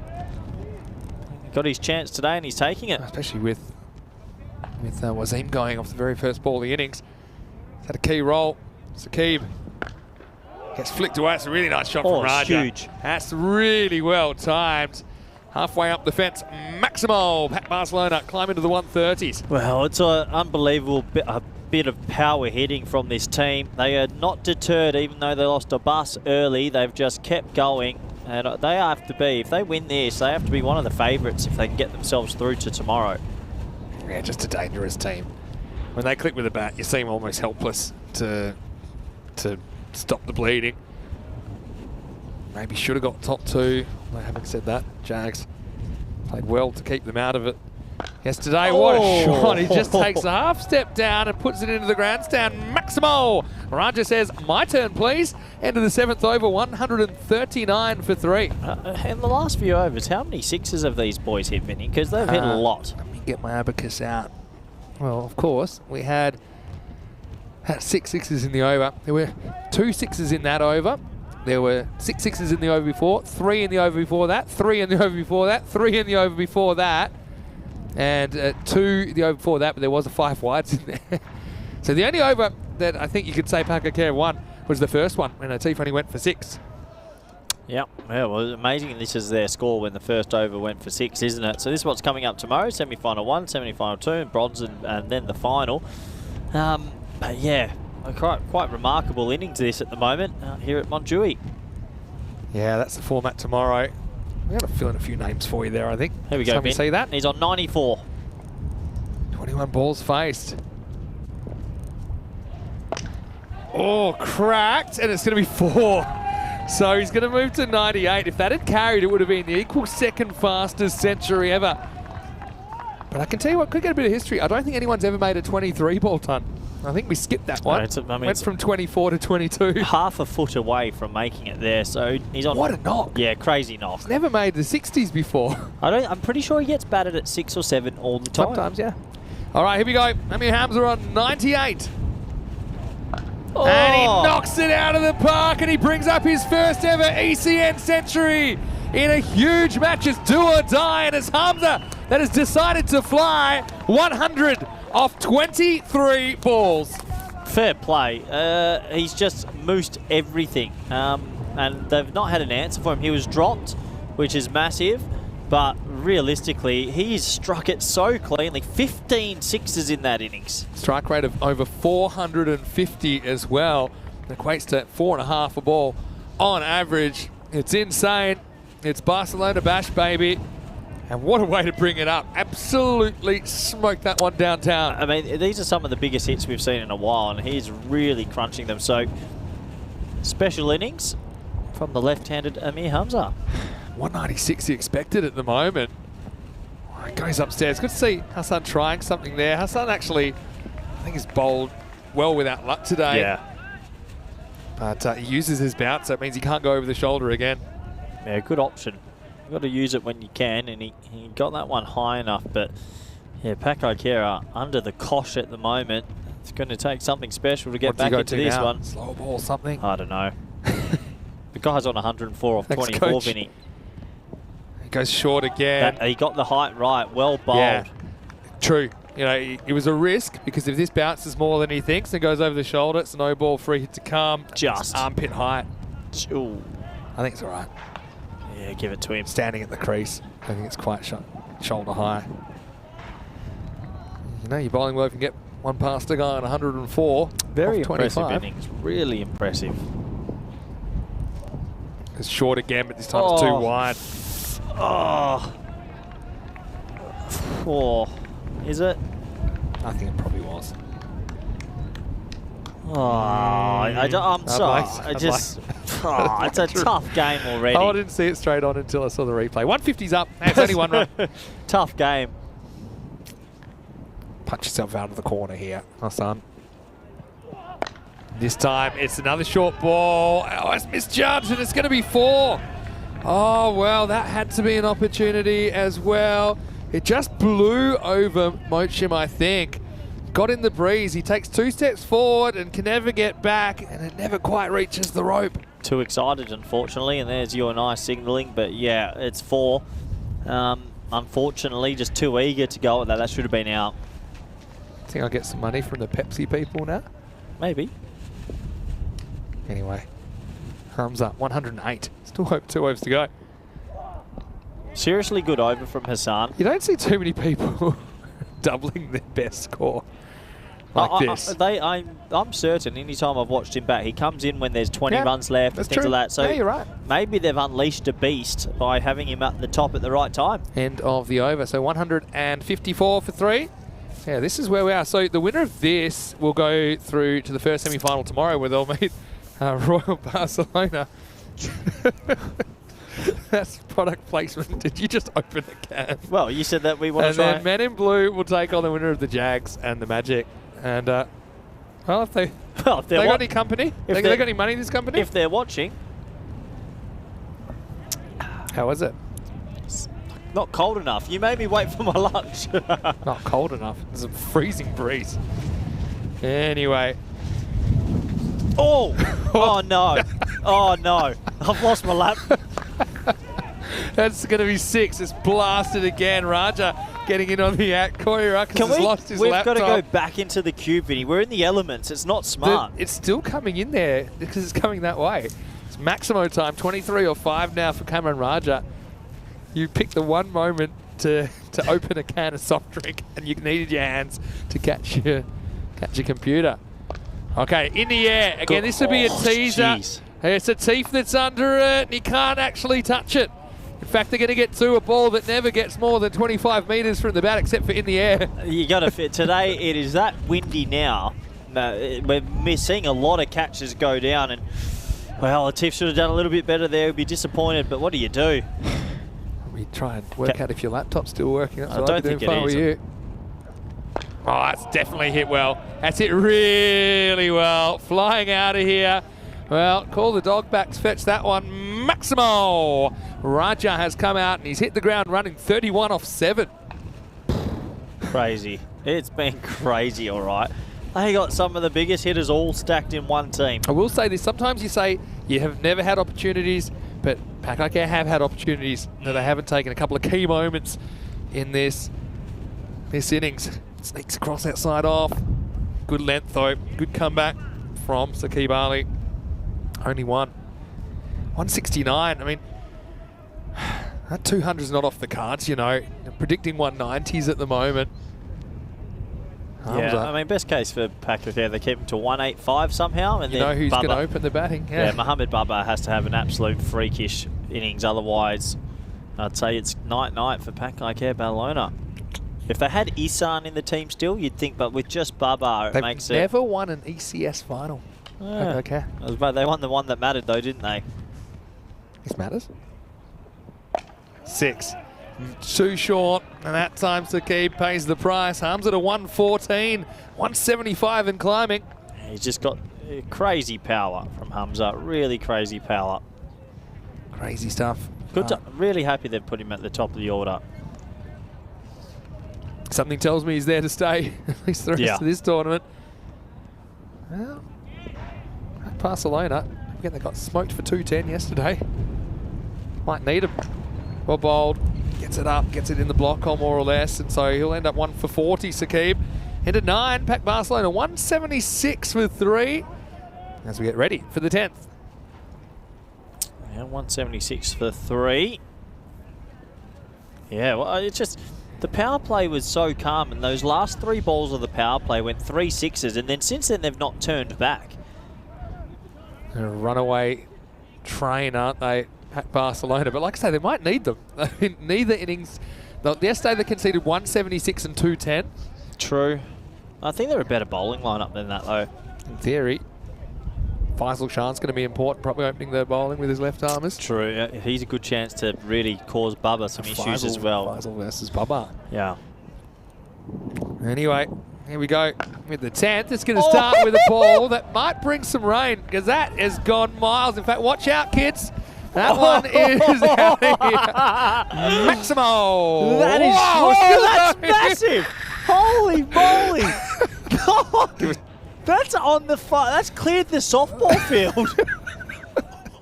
S3: Got his chance today and he's taking it.
S6: Especially with Wasim going off the very first ball of the innings. He's had a key role. Saqib gets flicked away. It's a really nice shot from Raja.
S3: Huge.
S6: That's really well timed. Halfway up the fence, Maximo. Pat Barcelona climb into the 130s.
S3: Well, it's an unbelievable bit of power hitting from this team. They are not deterred, even though they lost a bus early. They've just kept going, and they have to be, if they win this, they have to be one of the favourites if they can get themselves through to tomorrow.
S6: Yeah, just a dangerous team. When they click with the bat, you seem almost helpless to stop the bleeding. Maybe should have got top 2. Having said that, Jags played well to keep them out of it. yesterday. What a shot. He just takes a half step down and puts it into the grandstand. Maximo. Raja says, my turn, please. End of the 7th over, 139 for 3.
S3: In the last few overs, how many sixes have these boys hit, Vinny? Because they've hit a lot.
S6: Let me get my abacus out. Well, of course, we had 6 sixes in the over. There were 2 sixes in that over. There were 6 sixes in the over before, 3 in the over before that, 3 in the over before that, 3 in the over before that, and 2 in the over before that, but there was a 5 wides in there. So the only over that I think you could say Pakakera won was the first one, when T10 went for 6.
S3: Yep, yeah, well, amazing this is their score when the first over went for 6, isn't it? So this is what's coming up tomorrow, semi-final 1, semi-final 2, bronze and then the final. But yeah, a quite remarkable innings this at the moment here at Montjuic.
S6: Yeah, that's the format tomorrow. We're going to fill in a few names for you there, I think.
S3: Here we go, Ben.
S6: See that?
S3: He's on 94.
S6: 21 balls faced. Oh, cracked, and it's going to be 4. So he's going to move to 98. If that had carried, it would have been the equal second fastest century ever. But I can tell you what, could get a bit of history. I don't think anyone's ever made a 23 ball ton. I think we skipped that one. Went from 24 to 22.
S3: Half a foot away from making it there, so he's on.
S6: What a knock!
S3: Yeah, crazy knock.
S6: He's never made the 60s before.
S3: I'm pretty sure he gets batted at 6 or 7 all the time.
S6: Sometimes, yeah. All right, here we go. Amir Hamza on 98.
S3: Oh.
S6: And he knocks it out of the park, and he brings up his first ever ECN century in a huge match. It's do or die, and it's Hamza that has decided to fly 100 off 23 balls.
S3: Fair play. He's just moosed everything, and they've not had an answer for him. He was dropped, which is massive, but realistically, he's struck it so cleanly. 15 sixes in that innings.
S6: Strike rate of over 450 as well. It equates to 4.5 a ball on average. It's insane. It's Barcelona Bash, baby. And what a way to bring it up. Absolutely smoked that one downtown.
S3: I mean, these are some of the biggest hits we've seen in a while, and he's really crunching them. So, special innings from the left-handed Amir Hamza.
S6: 196 he expected at the moment. Oh, it goes upstairs. Good to see Hassan trying something there. Hassan actually, I think, is bowled well without luck today.
S3: Yeah.
S6: But he uses his bounce, so it means he can't go over the shoulder again.
S3: Yeah, good option. You've got to use it when you can, and he got that one high enough. But yeah, Pakakera under the cosh at the moment. It's going to take something special to get back into this one.
S6: Slow ball, something.
S3: I don't know. The guy's on 104 off 24, Vinny.
S6: He goes short again.
S3: He got the height right. Well bowled.
S6: Yeah, true. You know, it was a risk because if this bounces more than he thinks and goes over the shoulder, it's no ball, free hit to come.
S3: Just
S6: armpit height.
S3: Ooh.
S6: I think it's all right.
S3: Yeah, give it to him.
S6: Standing at the crease, I think it's quite shoulder high. You know, you're bowling well if you can get one past a guy on 104.
S3: Very
S6: off 25.
S3: impressive innings. Really impressive.
S6: It's short again, but this time it's too wide.
S3: Oh. 4. Is it?
S6: I think it probably was.
S3: Oh, I'm sorry. It's a tough game already.
S6: Oh, I didn't see it straight on until I saw the replay. 150's up. That's only one run.
S3: Tough game.
S6: Punch yourself out of the corner here, Hassan. This time it's another short ball. Oh, it's misjudged, and it's going to be 4. Oh, well, that had to be an opportunity as well. It just blew over Mochim, I think. Got in the breeze. He takes 2 steps forward and can never get back, and it never quite reaches the rope.
S3: Too excited, unfortunately, and there's you and I signalling, but yeah, it's 4. Unfortunately, just too eager to go with that. That should have been out.
S6: I think I'll get some money from the Pepsi people now.
S3: Maybe.
S6: Anyway, thumbs up. 108. Still hope 2 overs to go.
S3: Seriously good over from Hassan.
S6: You don't see too many people doubling their best score like this.
S3: I'm certain anytime I've watched him bat, he comes in when there's 20 runs left and things
S6: true.
S3: like that. So
S6: yeah, you're right.
S3: Maybe they've unleashed a beast by having him at the top at the right time.
S6: End of the over. So 154 for 3. Yeah, this is where we are. So the winner of this will go through to the first semi-final tomorrow, where they'll meet Royal Barcelona. That's product placement. Did you just open a can?
S3: Well, you said that we want
S6: And
S3: to try.
S6: then Men in Blue will take on the winner of the Jags and the Magic. And, well, if they
S3: Well, if
S6: they
S3: they're
S6: got
S3: wa-
S6: any company?
S3: if
S6: They
S3: they're-
S6: got any money, this company?
S3: if they're watching,
S6: How is it?
S3: not cold enough. You made me wait for my lunch.
S6: Not cold enough. There's a freezing breeze. Anyway.
S3: Oh! Oh no! Oh no! I've lost my lap.
S6: That's going to be 6. It's blasted again. Raja getting in on the act. Corey Ruckus has lost his
S3: We've
S6: laptop.
S3: got to go back into the cube, Vinny. We're in the elements. It's not smart.
S6: It's still coming in there because it's coming that way. It's Maximo time, 23 or 5 now for Cameron Raja. You picked the one moment to open a can of soft drink and you needed your hands to catch your computer. Okay, in the air. Again, this would be a teaser.
S3: Jeez.
S6: It's a teeth that's under it and he can't actually touch it. In fact, they're going to get to a ball that never gets more than 25 metres from the bat except for in the air.
S3: You got to fit. Today it is that windy now. We're seeing a lot of catches go down, and well, the Tiff should have done a little bit better there. We'd be disappointed, but what do you do?
S6: We try and work out if your laptop's still working. That's
S3: I
S6: what
S3: don't
S6: I'd be
S3: think
S6: doing
S3: it
S6: if I were
S3: is.
S6: you. Oh, that's definitely hit well. That's hit really well. Flying out of here. Well, call the dog back to fetch that one. Maximo Raja has come out and he's hit the ground running 31 off 7.
S3: Crazy. It's been crazy, all right. They got some of the biggest hitters all stacked in one team.
S6: I will say this. Sometimes you say you have never had opportunities, but Pakaka have had opportunities that they haven't taken. A couple of key moments in this innings. Sneaks across that side off. Good length though. Good comeback from Sakib Ali. Only one. 169. I mean, that 200 is not off the cards, you know. Predicting 190s at the moment.
S3: Yeah, I mean, best case for Pakaka, they keep him to 185 somehow. And
S6: you
S3: then
S6: know who's going to
S3: Bubba.
S6: open the batting?
S3: Yeah, Mohamed Bubba has to have an absolute freakish innings. Otherwise, I'd say it's night-night for Pakaka Barcelona. If they had Isan in the team still, you'd think, but with just Bubba, it
S6: They've
S3: makes it...
S6: never won an ECS final.
S3: Yeah.
S6: Okay.
S3: But they won the one that mattered, though, didn't they?
S6: This matters. 6. Too short, and that time Sakib pays the price. Hamza to 114, 175 and climbing.
S3: He's just got crazy power from Hamza. Really crazy power.
S6: Crazy stuff.
S3: Good. Really happy they've put him at the top of the order.
S6: Something tells me he's there to stay, at least the rest of this tournament. Well, Barcelona, again, they got smoked for 210 yesterday. Might need him. Well bowled, gets it up, gets it in the block hole more or less, and so he'll end up 1 for 40, Sakib. Into 9, Pac Barcelona 176 with 3 as we get ready for the 10th.
S3: Yeah, 176 for 3. Yeah, well, it's just... The power play was so calm, and those last 3 balls of the power play went 3 sixes, and then since then they've not turned back.
S6: They're a runaway train, aren't they, at Barcelona? But like I say, they might need them. I mean, neither innings... Yesterday they conceded 176 and 210.
S3: True. I think they're a better bowling lineup than that, though.
S6: In theory. Faisal Khan's going to be important, probably opening the bowling with his left-armers.
S3: True. He's a good chance to really cause Bubba some issues as well.
S6: Faisal versus Bubba.
S3: Yeah.
S6: Anyway, here we go with the 10th. It's going to start with a ball that might bring some rain because that has gone miles. In fact, watch out, kids. That one is out of here. Maximo.
S3: That is...
S6: Whoa,
S3: that's massive. Holy moly. God. That's on the that's cleared the softball field.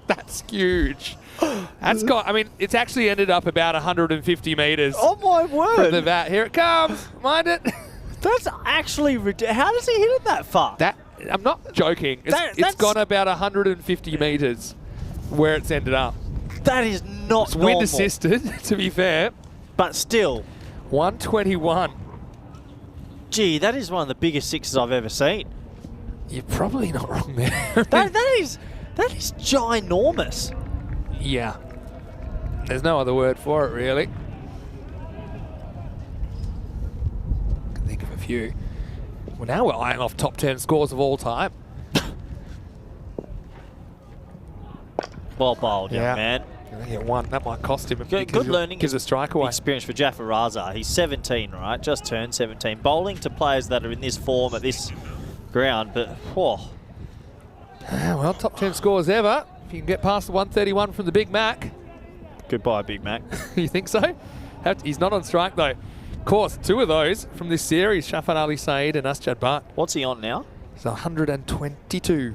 S6: That's huge. That's got, I mean, it's actually ended up about 150 metres.
S3: Oh my word.
S6: From the bat. Here it comes. Mind it.
S3: That's actually ridiculous. How does he hit it that far?
S6: I'm not joking. It's gone about 150 metres where it's ended up.
S3: That is not
S6: It's
S3: normal.
S6: wind assisted, to be fair.
S3: But still.
S6: 121.
S3: Gee, that is one of the biggest sixes I've ever seen.
S6: You're probably not wrong there.
S3: that is ginormous.
S6: Yeah. There's no other word for it, really. I can think of a few. Well, now we're eyeing off top 10 scores of all time.
S3: Well bowled, young man.
S6: They get one. That might cost him.
S3: Good learning
S6: Gives a strike away.
S3: experience for Jaffa Raza. He's 17, right? Just turned 17. Bowling to players that are in this form at this ground, but
S6: Well, top 10 scores ever. If you can get past the 131 from the Big Mac.
S3: Goodbye, Big Mac.
S6: You think so? He's not on strike, though. Of course, 2 of those from this series, Shafan Ali Saeed and Asjad Bart.
S3: What's he on now?
S6: He's 122.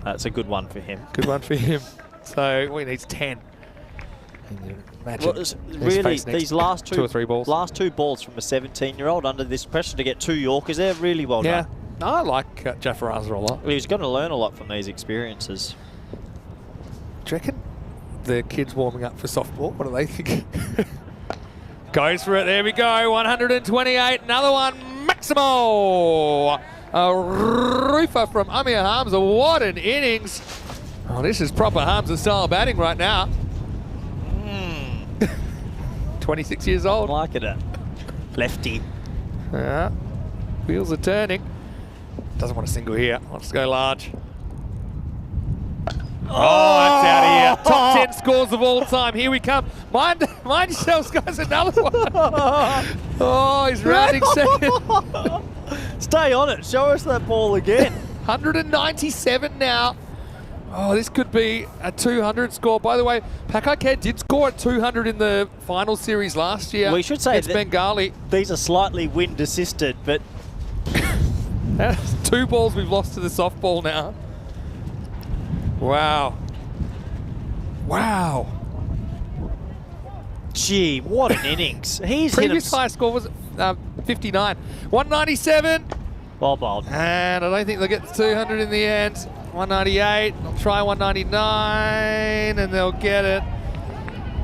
S3: That's a good one for him.
S6: Good one for him. So he needs 10. Imagine.
S3: Well, really, these last
S6: 2 or 3 balls.
S3: Last 2 balls from a 17-year-old under this pressure to get 2 Yorkers, they're really well
S6: Yeah.
S3: done.
S6: No, I like Jaffa Raza a lot.
S3: He's going to learn a lot from these experiences.
S6: Do you reckon the kids warming up for softball? What do they think? Goes for it. There we go. 128. Another one. Maximo. A roofer from Amir Hamza. What an innings. Oh, this is proper Hamza style batting right now. 26 years
S3: I'm
S6: old.
S3: liking it. Lefty.
S6: Yeah. Wheels are turning. Doesn't want a single here. Wants to go large. Oh, that's out of here. Top 10 scores of all time. Here we come. Mind yourselves, guys. Another one. Oh, he's rounding second.
S3: Stay on it. Show us that ball again.
S6: 197 now. Oh, this could be a 200 score. By the way, Pakai Khed did score at 200 in the final series last year.
S3: We should say
S6: it's
S3: that
S6: Bengali.
S3: These are slightly wind assisted, but
S6: That's 2 balls we've lost to the softball now. Wow. Wow.
S3: gee, what an innings. He's
S6: Previous
S3: hit him.
S6: high score was 59. 197.
S3: Well bowled.
S6: And I don't think they'll get the 200 in the end. 198. They'll try 199 and they'll get it.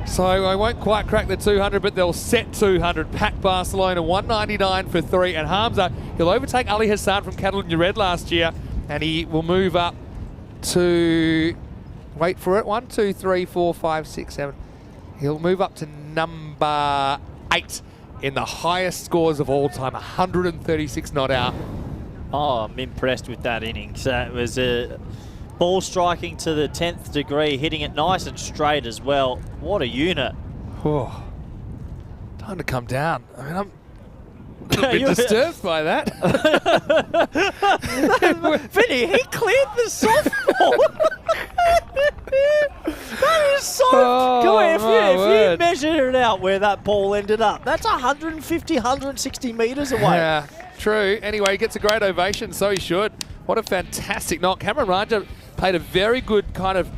S6: So I won't quite crack the 200, but they'll set 200. Pack Barcelona 199 for 3. And Hamza, he'll overtake Ali Hassan from Catalunya Red last year, and he will move up to, wait for it, 1, 2, 3, 4, 5, 6, 7. He'll move up to number 8 in the highest scores of all time, 136 not out.
S3: Oh, I'm impressed with that innings. That was a ball striking to the 10th degree, hitting it nice and straight as well. What a unit.
S6: Oh, time to come down. I mean, I'm a bit disturbed by that.
S3: Vinny, he cleared the softball. That is soft.
S6: Oh,
S3: Come on, if you
S6: word.
S3: measure it out where that ball ended up, that's 150, 160 metres away.
S6: Yeah, true. Anyway, he gets a great ovation, so he should. What a fantastic knock. Cameron Raja played a very good kind of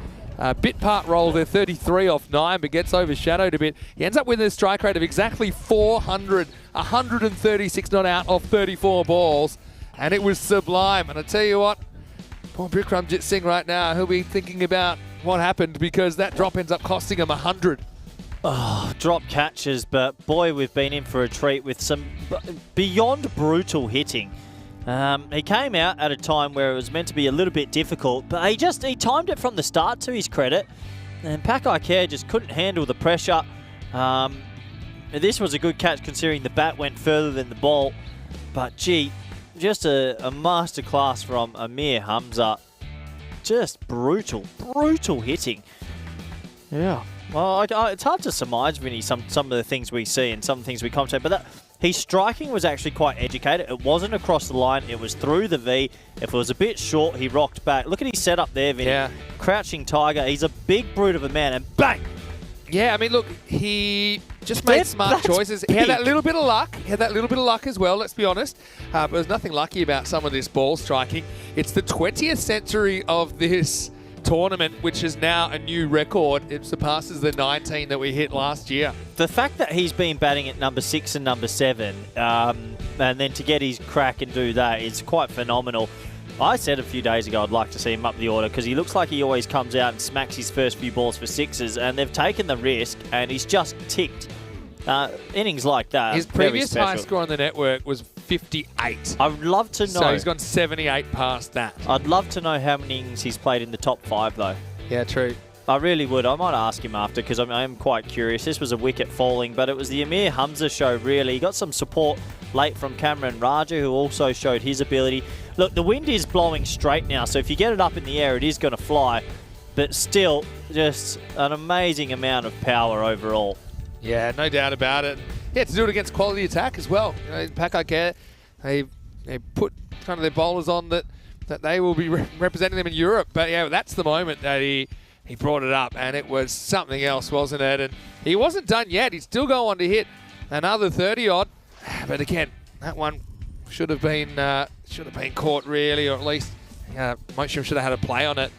S6: bit part role there, 33 off 9, but gets overshadowed a bit. He ends up with a strike rate of exactly 400, 136 not out off 34 balls, and it was sublime. And I tell you what, poor Bikramjit Singh right now, he'll be thinking about what happened, because that drop ends up costing him 100.
S3: Oh, drop catches, but boy, we've been in for a treat with some beyond brutal hitting. He came out at a time where it was meant to be a little bit difficult, but he timed it from the start, to his credit. And Pakai Khed just couldn't handle the pressure. This was a good catch considering the bat went further than the ball. But gee, just a masterclass from Amir Hamza. Just brutal hitting. Yeah. Well, it's hard to surmise, Vinny, some of the things we see and some things we commentate, but his striking was actually quite educated. It wasn't across the line. It was through the V. If it was a bit short, he rocked back. Look at his setup there, Vinny.
S6: Yeah.
S3: Crouching tiger. He's a big brute of a man, and bang!
S6: Yeah, I mean, look, he just made smart choices. He had that little bit of luck. He had that little bit of luck as well, let's be honest. But there's nothing lucky about some of this ball striking. It's the 20th century of this tournament, which is now a new record. It surpasses the 19 that we hit last year.
S3: The fact that he's been batting at number 6 and number 7, and then to get his crack and do that is quite phenomenal. I said a few days ago I'd like to see him up the order, because he looks like he always comes out and smacks his first few balls for sixes, and they've taken the risk and he's just ticked. Innings like that.
S6: His previous high score on the network was 58.
S3: I would love to know.
S6: So he's gone 78 past that.
S3: I'd love to know how many innings he's played in the top 5 though.
S6: Yeah, true.
S3: I really would. I might ask him after, because I am quite curious. This was a wicket falling, but it was the Amir Hamza show, really. He got some support late from Cameron Raja, who also showed his ability. Look, the wind is blowing straight now, so if you get it up in the air, it is going to fly. but still just an amazing amount of power overall.
S6: Yeah, no doubt about it. Yeah, to do it against quality attack as well. You know, Pack Care, they put kind of their bowlers on that they will be representing them in Europe. But yeah, that's the moment that he brought it up, and it was something else, wasn't it? And he wasn't done yet. He'd still go on to hit another 30-odd. But again, that one should have been caught really, or at least Motion should have had a play on it.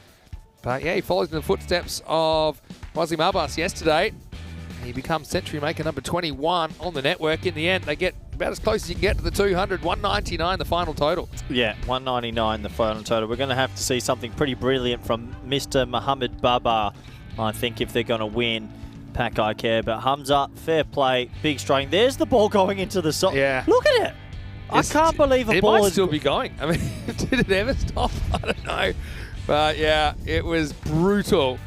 S6: But yeah, he follows in the footsteps of Wasim Abbas yesterday. He becomes century maker number 21 on the network. In the end, they get about as close as you can get to the 200. 199 the final total.
S3: Yeah, 199 the final total. We're going to have to see something pretty brilliant from Mr. Mohammed Baba, I think, if they're going to win Pack I Care. But Hamza, fair play, big string. There's the ball going into the sock.
S6: Yeah.
S3: Look at it. I can't believe a ball
S6: It might
S3: is
S6: still be going. I mean, did it ever stop? I don't know. But yeah, it was brutal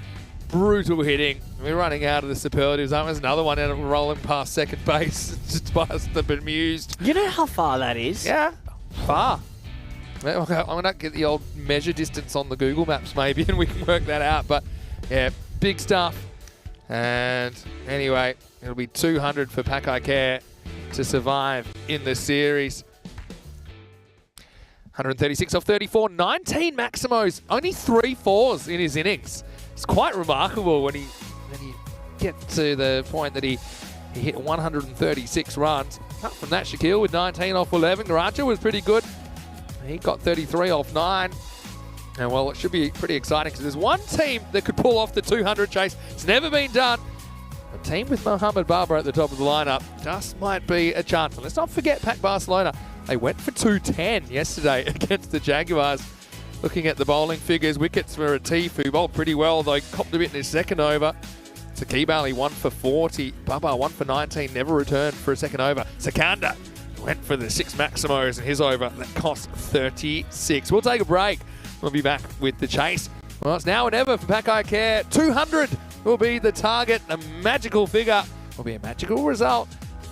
S6: hitting. We're running out of the superlatives. That was another one out of rolling past second base, just past the bemused.
S3: You know how far that is?
S6: Yeah, far. I'm going to get the old measure distance on the Google Maps maybe, and we can work that out. But yeah, big stuff. And anyway, it'll be 200 for Pack I Care to survive in the series. 136 off 34, 19 Maximos, only 3 4s in his innings. It's quite remarkable when you get to the point that he hit 136 runs. Up from that, Shaquille with 19 off 11. Garacha was pretty good. He got 33 off 9. And well, it should be pretty exciting because there's one team that could pull off the 200 chase. It's never been done. A team with Mohammed Baba at the top of the lineup just might be a chance. And let's not forget Pack Barcelona. They went for 210 yesterday against the Jaguars. Looking at the bowling figures, wickets were a Tifu, bowled pretty well, though copped a bit in his second over. Sakib Ali 1 for 40. Baba 1 for 19, never returned for a second over. Sakanda went for the 6 Maximos in his over. That cost 36. We'll take a break. We'll be back with the chase. Well, it's now or never for Pack I Care. 200 will be the target. A magical figure will be a magical result.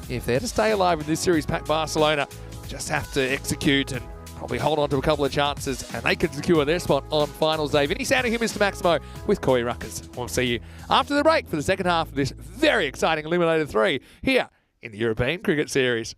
S6: If they're to stay alive in this series, Pack Barcelona just have to execute and probably hold on to a couple of chances, and they can secure their spot on finals day. Vinny sounding here, Mr. Maximo, with Corey Ruckers. We'll see you after the break for the second half of this very exciting Eliminator 3 here in the European Cricket Series.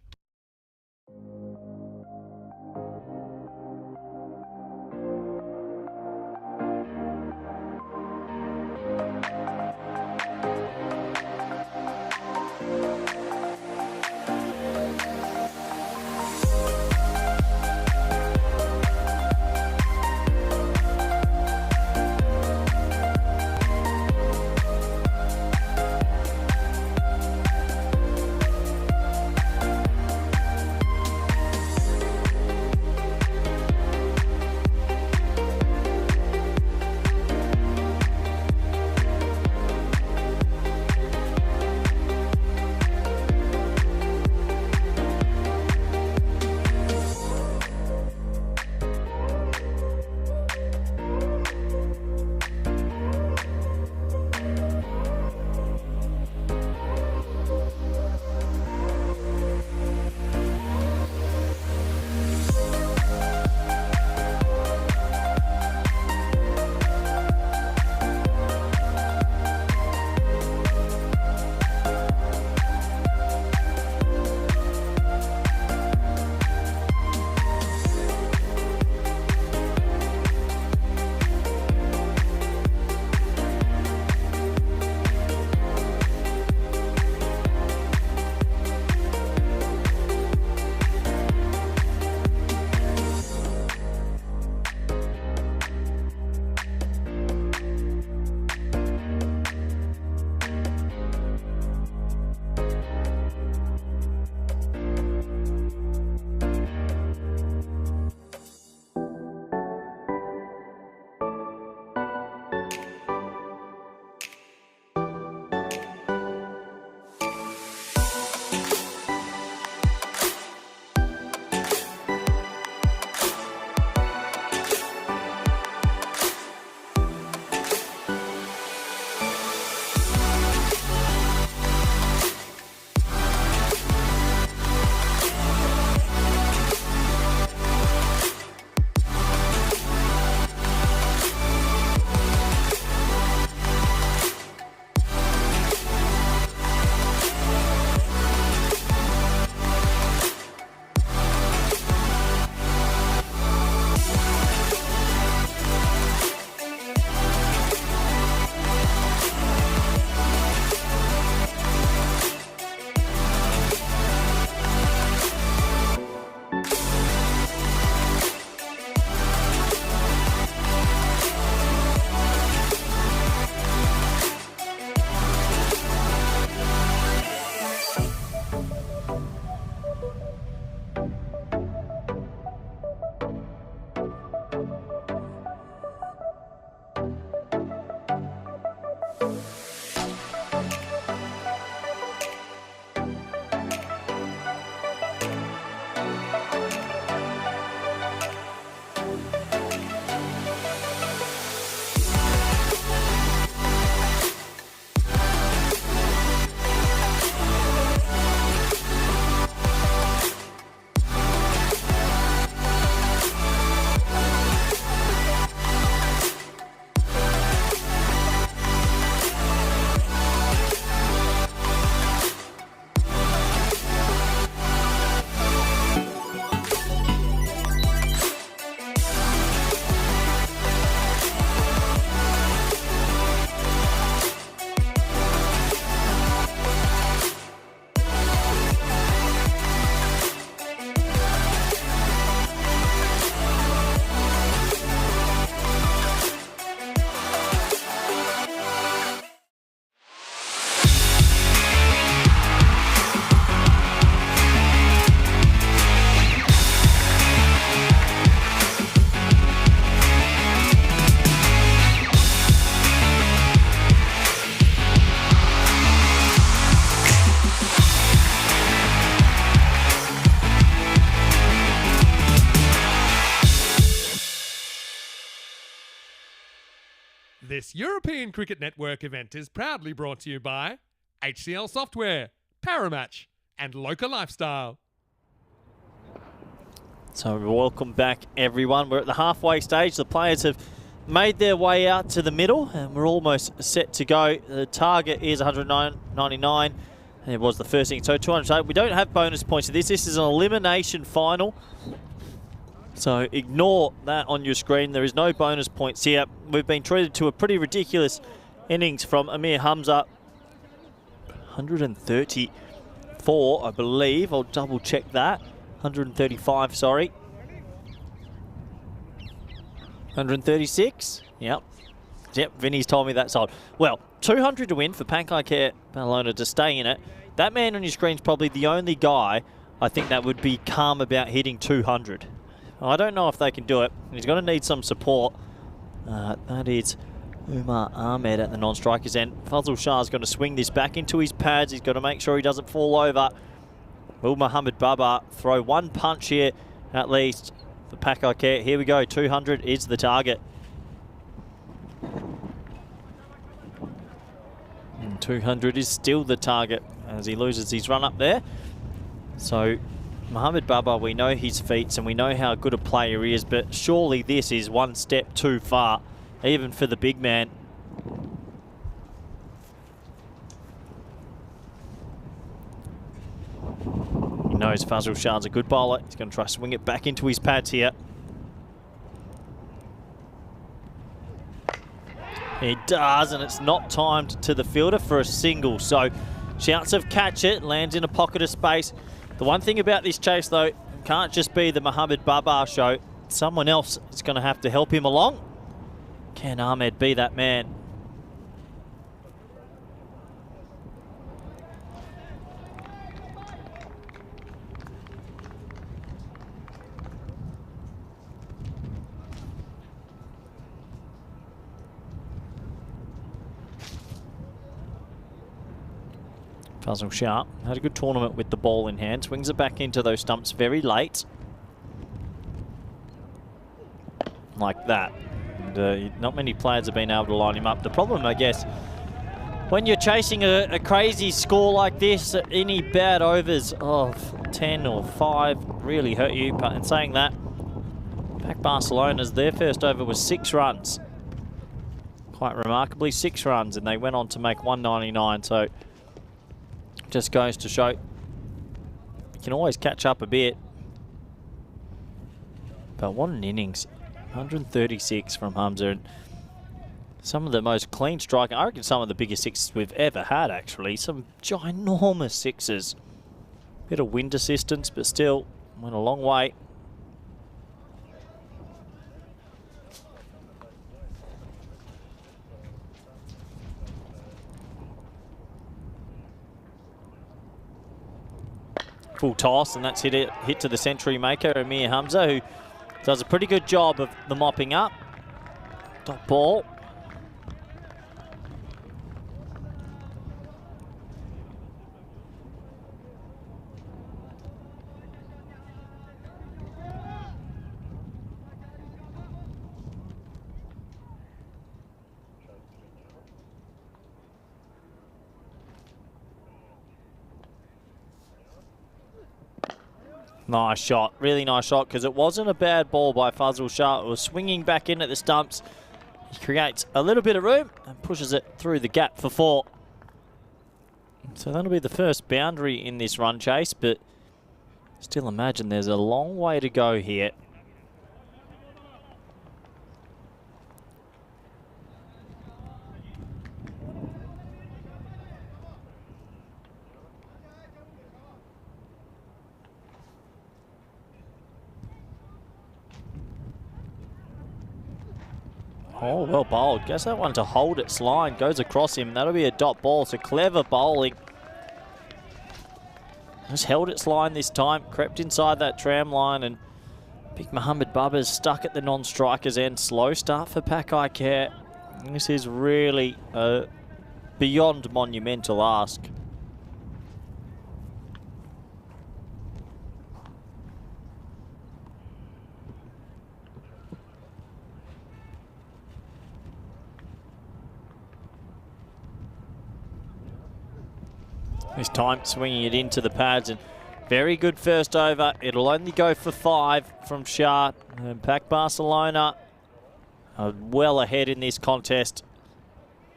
S2: This European Cricket Network event is proudly brought to you by HCL Software, Paramatch, and Local Lifestyle.
S3: So welcome back, everyone. We're at the halfway stage. The players have made their way out to the middle, and we're almost set to go. The target is 199. It was the first thing, so 208. We don't have bonus points to this. This is an elimination final. So ignore that on your screen. There is no bonus points here. We've been treated to a pretty ridiculous innings from Amir Hamza. 134, I believe. I'll double check that. 135, sorry. 136? Yep. Yep, Vinny's told me that's odd. Well, 200 to win for Pankaj Barcelona to stay in it. That man on your screen is probably the only guy I think that would be calm about hitting 200. I don't know if they can do it. He's going to need some support. That is Umar Ahmed at the non-strikers end. Fazal Shah's going to swing this back into his pads. He's got to make sure he doesn't fall over. Will Mohammed Baba throw one punch here at least for Pankaj? Here we go. 200 is the target. 200 is still the target as he loses his run up there. So Mohammed Baba, we know his feats and we know how good a player he is, but surely this is one step too far, even for the big man. He knows Fazal Shah's a good bowler. He's going to try to swing it back into his pads here. He does, and it's not timed to the fielder for a single. So shouts of catch it, lands in a pocket of space. The one thing about this chase, though, can't just be the Mohammed Baba show. Someone else is going to have to help him along. Can Ahmed be that man? Fazal Shah had a good tournament with the ball in hand. Swings it back into those stumps very late. Like that. And, not many players have been able to line him up. The problem, I guess, when you're chasing a crazy score like this, any bad overs of 10 or 5 really hurt you. But in saying that, back Barcelona's, their first over was 6 runs. Quite remarkably, 6 runs, and they went on to make 199. So just goes to show you can always catch up a bit. But what an innings. 136 from Hamza. And some of the most clean striking. I reckon some of the biggest sixes we've ever had, actually. Some ginormous sixes. Bit of wind assistance, but still went a long way. Full toss, and that's hit to the century maker, Amir Hamza, who does a pretty good job of the mopping up. Dot ball. Nice shot, really nice shot, because it wasn't a bad ball by Fazal Shah. It was swinging back in at the stumps. He creates a little bit of room and pushes it through the gap for 4. So that'll be the first boundary in this run chase, but still imagine there's a long way to go here. Oh, well bowled. Guess that one to hold its line. Goes across him. That'll be a dot ball. So clever bowling. Just held its line this time. Crept inside that tram line. And big Mohammed Baba's stuck at the non-strikers end. Slow start for Pankaj. This is really a beyond monumental ask. This time swinging it into the pads, and very good first over. It'll only go for 5 from Shah. And Pack Barcelona are well ahead in this contest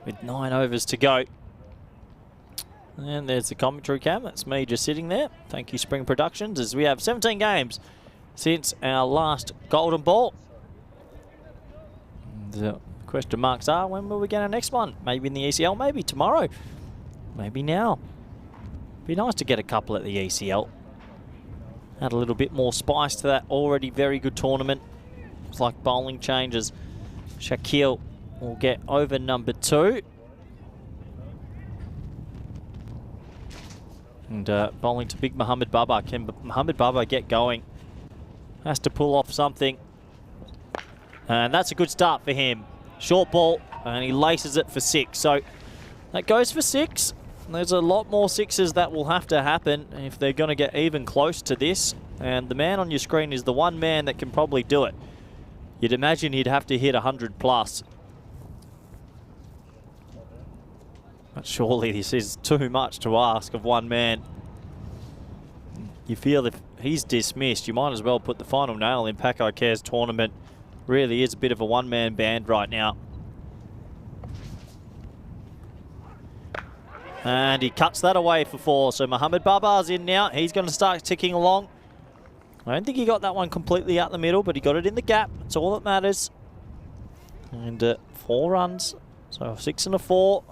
S3: with 9 overs to go. And there's the commentary cam. That's me just sitting there. Thank you, Spring Productions, as we have 17 games since our last Golden Ball. The question marks are, when will we get our next one? Maybe in the ECL, maybe tomorrow, maybe now. Be nice to get a couple at the ECL. Add a little bit more spice to that already very good tournament. It's like bowling changes. Shaquille will get over number 2. And bowling to big Mohamed Baba. Can Mohamed Baba get going? Has to pull off something. And that's a good start for him. Short ball, and he laces it for 6. So that goes for 6. There's a lot more 6s that will have to happen if they're going to get even close to this. And the man on your screen is the one man that can probably do it. You'd imagine he'd have to hit 100 plus. But surely this is too much to ask of one man. You feel if he's dismissed, you might as well put the final nail in Paco Care's tournament. Really is a bit of a one-man band right now. And he cuts that away for 4. So Mohamed Baba's in now. He's going to start ticking along. I don't think he got that one completely out the middle, but he got it in the gap. That's all that matters. And 4 runs. So 6 and a 4.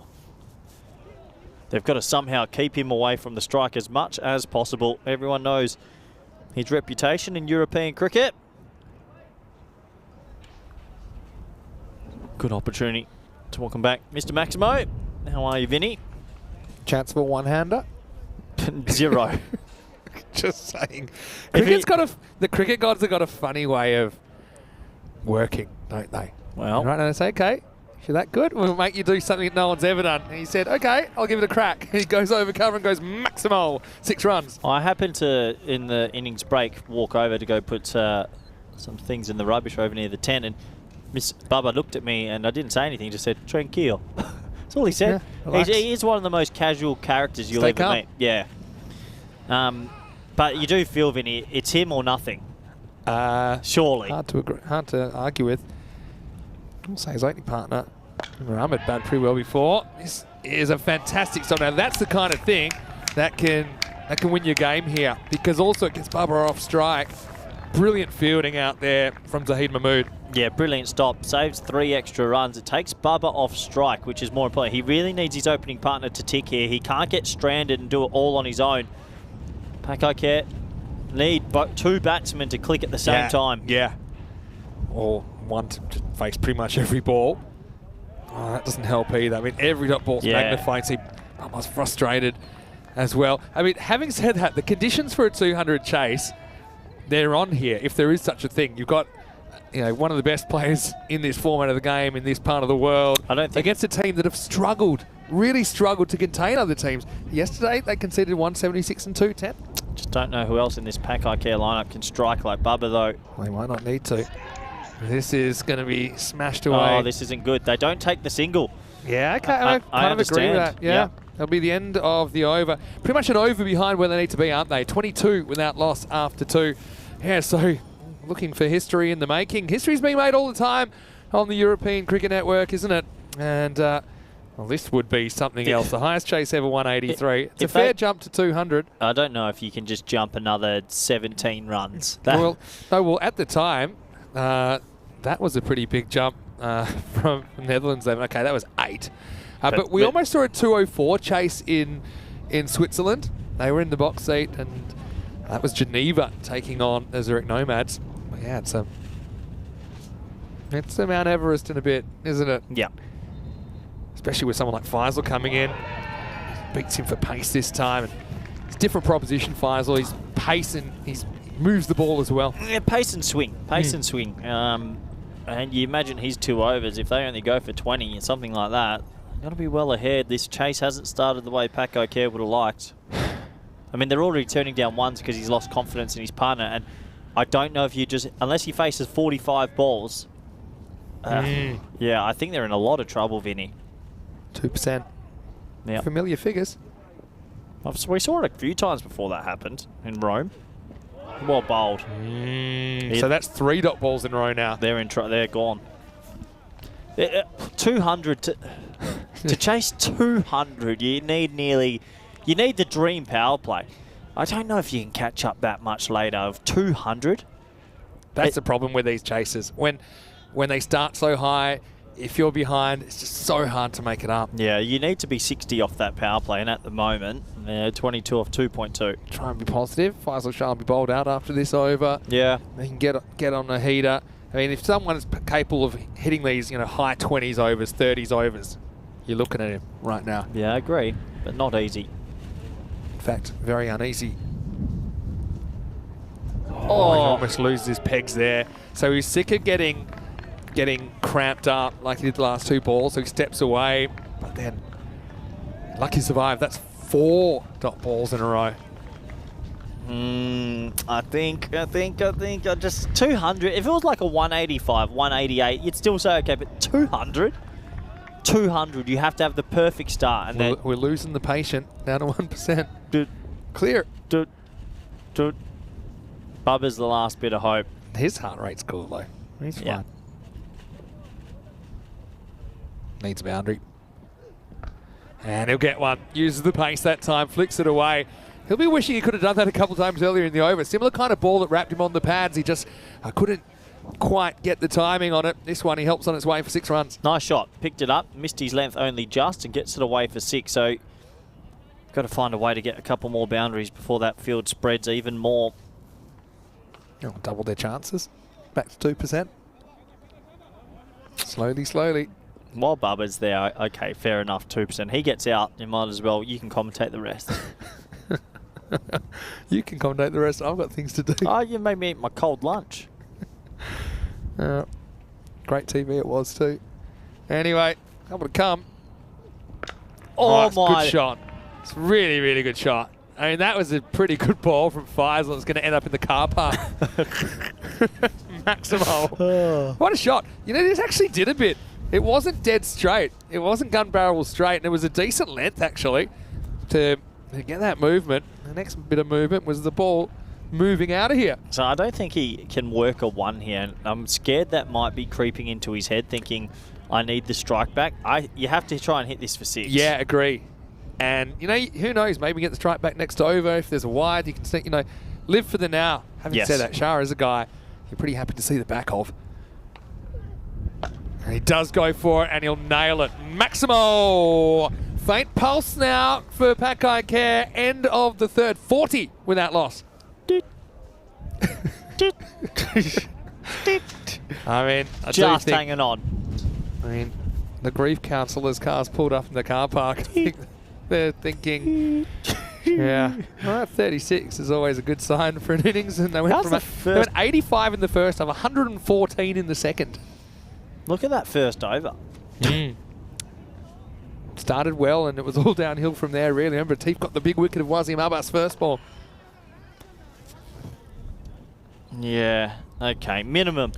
S3: They've got to somehow keep him away from the strike as much as possible. Everyone knows his reputation in European cricket. Good opportunity to welcome back Mr. Maximo. How are you, Vinny?
S6: Chance for a one-hander?
S3: 0.
S6: Just saying. The cricket gods have got a funny way of working, don't they?
S3: Well,
S6: right now they say, okay, if you're that good, we'll make you do something that no one's ever done. And he said, okay, I'll give it a crack. He goes over cover and goes Maximo, 6 runs.
S3: I happened to, in the innings break, walk over to go put some things in the rubbish over near the 10, and Miss Bubba looked at me and I didn't say anything, just said, tranquil. That's all he said.
S6: Yeah,
S3: he is one of the most casual characters you'll ever meet. Yeah. But you do feel, Vinny, it's him or nothing. Surely.
S6: Hard to argue with. I'll say his opening partner, Mohamed, batted pretty well before. This is a fantastic stop. Now that's the kind of thing that can win your game here, because also it gets Bubba off strike. Brilliant fielding out there from Zahid Mahmood. Yeah, brilliant stop. Saves 3 extra runs. It takes Bubba off strike, which is more important. He really needs his opening partner to tick here. He can't get stranded and do it all on his own. Paco Care need 2 batsmen to click at the same time. Yeah. Or one to face pretty much every ball. Oh, that doesn't help either. I mean, every dot ball's magnified. See, Bubba's frustrated as well. I mean, having said that, the conditions for a 200 chase, they're on here, if there is such a thing. You've got, you know, one of the best players in this format of the game, in this part of the world, against a team that have struggled, really struggled to contain other teams. Yesterday, they conceded 176 and 210.
S3: Just don't know who else in this Paco Care lineup can strike like Bubba, though.
S6: They might not need to. This is going to be smashed away.
S3: Oh, this isn't good. They don't take the single.
S6: Yeah, okay. I kind of agree with that. Yeah. That'll be the end of the over. Pretty much an over behind where they need to be, aren't they? 22 without loss after 2. Yeah, so looking for history in the making. History's being made all the time on the European Cricket Network, isn't it? And, well, this would be something else. The highest chase ever, 183. It's a fair jump to 200. I don't know if you can just jump another 17 runs. Well, at the time, that was a pretty big jump from Netherlands. Okay, that was 8. But we almost saw a 204 chase in Switzerland. They were in the box seat, and that was Geneva taking on the Zurich Nomads. But yeah, it's a Mount Everest in a bit, isn't it? Yeah. Especially with someone like Faisal coming in. Beats him for pace this time. It's a different proposition, Faisal. He's pace and he moves the ball as well. Yeah, pace and swing. Pace and swing. And you imagine his 2 overs, if they only go for 20 or something like that, got to be well ahead. This chase hasn't started the way Paco Care would have liked. I mean, they're already turning down ones because he's lost confidence in his partner, and I don't know if you just, unless he faces 45 balls, yeah, I think they're in a lot of trouble, Vinny. 2%.
S3: Yeah.
S6: Familiar figures.
S3: We saw it a few times before that happened in Rome. Well bowled.
S6: So that's 3 dot balls in a row now.
S3: They're gone. 200 to chase 200. You need the dream power play. I don't know if you can catch up that much later of 200.
S6: That's the problem with these chasers. When they start so high, if you're behind, it's just so hard to make it up.
S3: Yeah, you need to be 60 off that power play, and at the moment, 22 off 2.2.
S6: Try and be positive. Faisal Shah will be bowled out after this over.
S3: Yeah.
S6: They can get on the heater. I mean, if someone's capable of hitting these, high 20s overs, 30s overs, you're looking at him right now.
S3: Yeah, I agree, but not easy.
S6: In fact, very uneasy. Oh, he almost loses his pegs there. So he's sick of getting cramped up like he did the last 2 balls, so he steps away. But then, lucky survive. That's 4 dot balls in a row.
S3: I think just 200. If it was like a 185, 188, you'd still say okay, but 200, you have to have the perfect start, and then
S6: We're losing the patient down to 1%. Clear.
S3: Bubba's the last bit of hope.
S6: His heart rate's cool though. He's fine.
S3: Yeah.
S6: Needs a boundary. And he'll get one. Uses the pace that time, flicks it away. He'll be wishing he could have done that a couple times earlier in the over. Similar kind of ball that wrapped him on the pads. He just couldn't quite get the timing on it. This one he helps on its way for 6 runs.
S3: Nice shot. Picked it up, missed his length only just, and gets it away for 6. So got to find a way to get a couple more boundaries before that field spreads even more.
S6: Double their chances. Back to 2%. Slowly.
S3: While Bubba's there, okay, fair enough, 2%. He gets out, you might as well, you can commentate the rest.
S6: You can commentate the rest. I've got things to do.
S3: Oh, you made me eat my cold lunch.
S6: Great TV it was too. Anyway, able to come.
S3: Oh
S6: it's
S3: my.
S6: good shot. It's really, really good shot. I mean, that was a pretty good ball from Faisal. It's going to end up in the car park. Maximo. What a shot. This actually did a bit. It wasn't dead straight. It wasn't gun barrel straight, and it was a decent length, actually, to get that movement. The next bit of movement was the ball moving out of here.
S3: So I don't think he can work a 1 here. And I'm scared that might be creeping into his head, thinking, I need the strike back. You have to try and hit this for 6.
S6: Yeah, agree. And, who knows, maybe get the strike back next over. If there's a wide, you can, live for the now. Having said that, Shah is a guy you're pretty happy to see the back of. And he does go for it, and he'll nail it. Maximo! Faint pulse now for Pakai Care. End of the 3rd. 40 with that loss. I mean,
S3: just hanging on.
S6: I mean, the grief counsellor's car's pulled up in the car park. I think they're thinking, yeah, well, 36 is always a good sign for an innings. And they went they went 85 in the first, of 114 in the second.
S3: Look at that first over.
S6: Started well, and it was all downhill from there, really. Remember, Teef got the big wicket of Wasim Abbas first ball.
S3: Yeah, okay. Minimum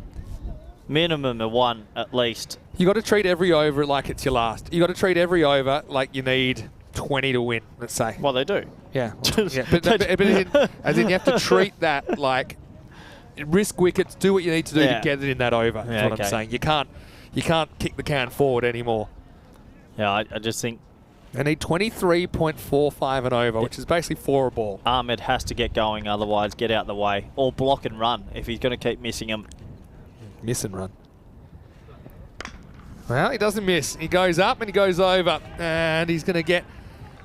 S3: a 1 at least.
S6: You got to treat every over like it's your last. You got to treat every over like you need 20 to win, let's say.
S3: Well, they do.
S6: Yeah. Yeah. But as in you have to treat that like risk wickets, do what you need to do to get it in that over. That's what I'm saying. You can't kick the can forward anymore.
S3: Yeah, I just think
S6: they need 23.45 and over, which is basically 4 a ball.
S3: Ahmed has to get going, otherwise get out the way. Or block and run if he's going to keep missing them.
S6: Miss and run. Well, he doesn't miss. He goes up and he goes over. And he's going to get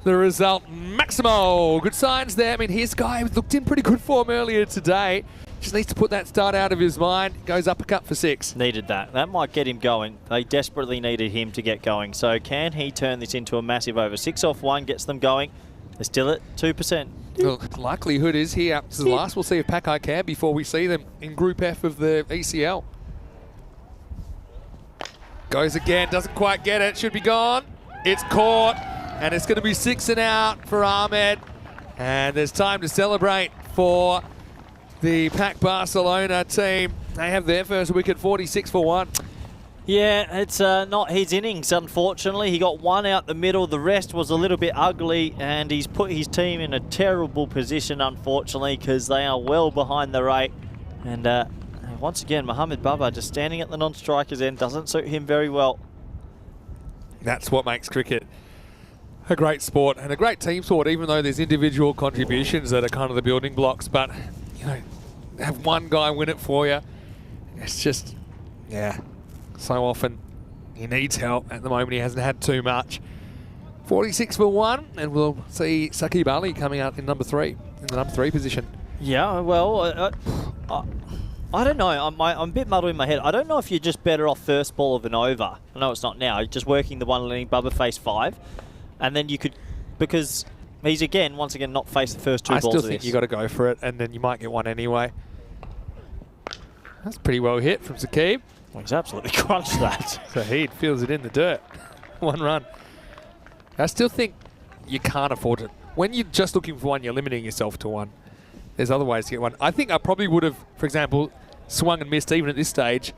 S6: the result. Maximo. Good signs there. I mean, his guy looked in pretty good form earlier today. Just needs to put that start out of his mind. Goes uppercut for 6.
S3: Needed that. That might get him going. They desperately needed him to get going. So can he turn this into a massive over? 6 off 1 gets them going. They're still at 2%.
S6: The likelihood is here. This is the last we'll see of Pakai can before we see them in Group F of the ECL. Goes again. Doesn't quite get it. Should be gone. It's caught. And it's going to be 6 and out for Ahmed. And there's time to celebrate for the Pac Barcelona team. They have their first wicket, 46 for 1.
S3: Yeah, it's not his innings, unfortunately. He got one out the middle. The rest was a little bit ugly, and he's put his team in a terrible position, unfortunately, because they are well behind the rate. And once again, Mohamed Baba just standing at the non-striker's end doesn't suit him very well.
S6: That's what makes cricket a great sport and a great team sport, even though there's individual contributions that are kind of the building blocks. But, you know, have one guy win it for you. It's just, yeah, so often he needs help. At the moment, he hasn't had too much. 46 for 1, and we'll see Saqib Ali coming out in number 3, in the number 3 position.
S3: Yeah, well, I don't know. I'm a bit muddled in my head. I don't know if you're just better off first ball of an over. I know it's not now. You're just working the one letting Bubba face 5. And then you could, because he's once again, not faced the first 2 balls of this.
S6: I still think you got to go for it, and then you might get one anyway. That's pretty well hit from Saqib.
S3: Well, he's absolutely crunched that.
S6: Saheed feels it in the dirt. 1 run. I still think you can't afford it. When you're just looking for one, you're limiting yourself to one. There's other ways to get one. I think I probably would have, for example, swung and missed even at this stage.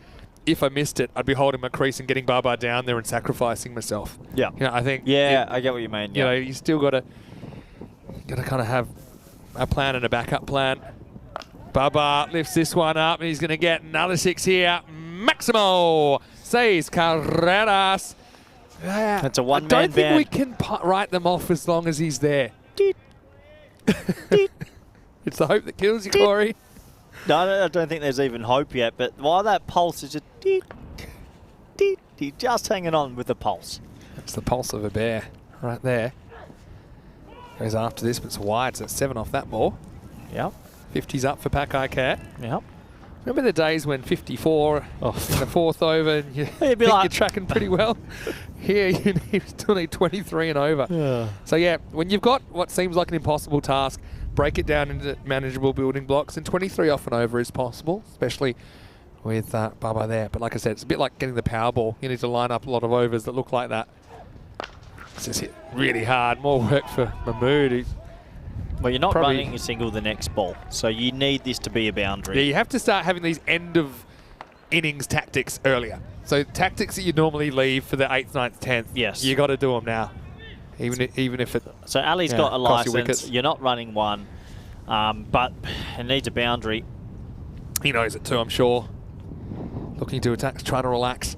S6: If I missed it, I'd be holding my crease and getting Baba down there and sacrificing myself.
S3: Yeah.
S6: You know, I think.
S3: Yeah, I get what you mean.
S6: You know, you still got to kind of have a plan and a backup plan. Baba lifts this one up, and he's going to get another 6 here. Maximo says Carreras.
S3: That's a one-man
S6: I don't think
S3: band.
S6: we can write them off as long as he's there. It's the hope that kills you, Corey.
S3: No, I don't think there's even hope yet, but while that pulse is just he's just hanging on with the pulse.
S6: That's the pulse of a bear right there. Goes after this, but it's wide, so it's 7 off that ball.
S3: Yep.
S6: 50's up for Pakai Cat.
S3: Yep.
S6: Remember the days when 54 in the 4th over and you think
S3: like
S6: you're tracking pretty well? Here you still need 23 and over.
S3: Yeah.
S6: So yeah, when you've got what seems like an impossible task, break it down into manageable building blocks, and 23 off and over is possible, especially with Baba there. But like I said, it's a bit like getting the Powerball. You need to line up a lot of overs that look like that. This is hit really hard. More work for Mahmood.
S3: Well, you're not running a single the next ball, so you need this to be a boundary.
S6: Yeah, you have to start having these end of innings tactics earlier. So tactics that you normally leave for the 8th, 9th, 10th.
S3: Yes.
S6: You got to do them now. Even if it.
S3: So Ali's got a license. You're not running one, but it needs a boundary.
S6: He knows it too, I'm sure. Looking to attack, trying to relax.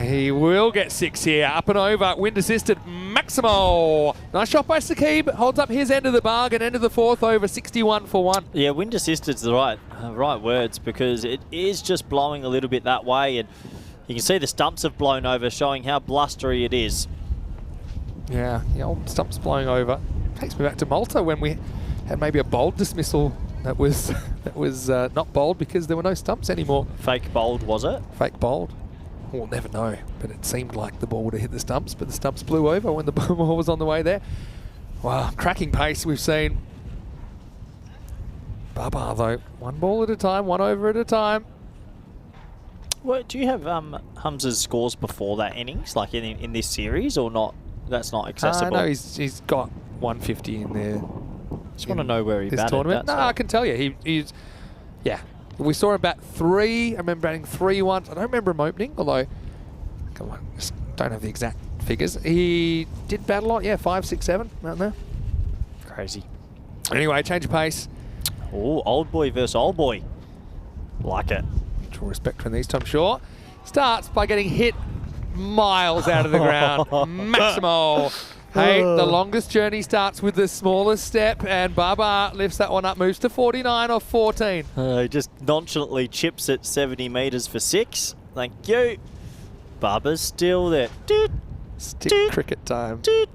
S6: He will get 6 here. Up and over, wind assisted. Maximo. Nice shot by Saqib. Holds up his end of the bargain. End of the 4th over, 61 for 1.
S3: Yeah, wind assisted's the right words, because it is just blowing a little bit that way, and you can see the stumps have blown over, showing how blustery it is.
S6: Yeah, the old stumps blowing over. Takes me back to Malta when we had maybe a bold dismissal that was not bold because there were no stumps anymore.
S3: Fake bold, was it?
S6: Fake bold. We'll never know, but it seemed like the ball would have hit the stumps, but the stumps blew over when the ball was on the way there. Wow, cracking pace we've seen. Baba though, 1 ball at a time, 1 over at a time.
S3: Well, do you have Humza's scores before that innings, like in this series, or not? That's not accessible.
S6: No, he's got 150 in there.
S3: Just want to know where he
S6: this
S3: batted.
S6: tournament. No, I can tell you, he's yeah. We saw him bat 3. I remember batting 3 once. I don't remember him opening, although, come on, just don't have the exact figures. He did bat a lot, yeah, 5, 6, 7, around there.
S3: Crazy.
S6: Anyway, change of pace.
S3: Oh, old boy versus old boy. Like it.
S6: Mutual respect from these two, I'm sure. Starts by getting hit miles out of the ground. Maximo. Hey, the longest journey starts with the smallest step, and Baba lifts that one up, moves to 49 off 14.
S3: He just nonchalantly chips it 70 metres for 6. Thank you. Baba's still there.
S6: Stick cricket time. A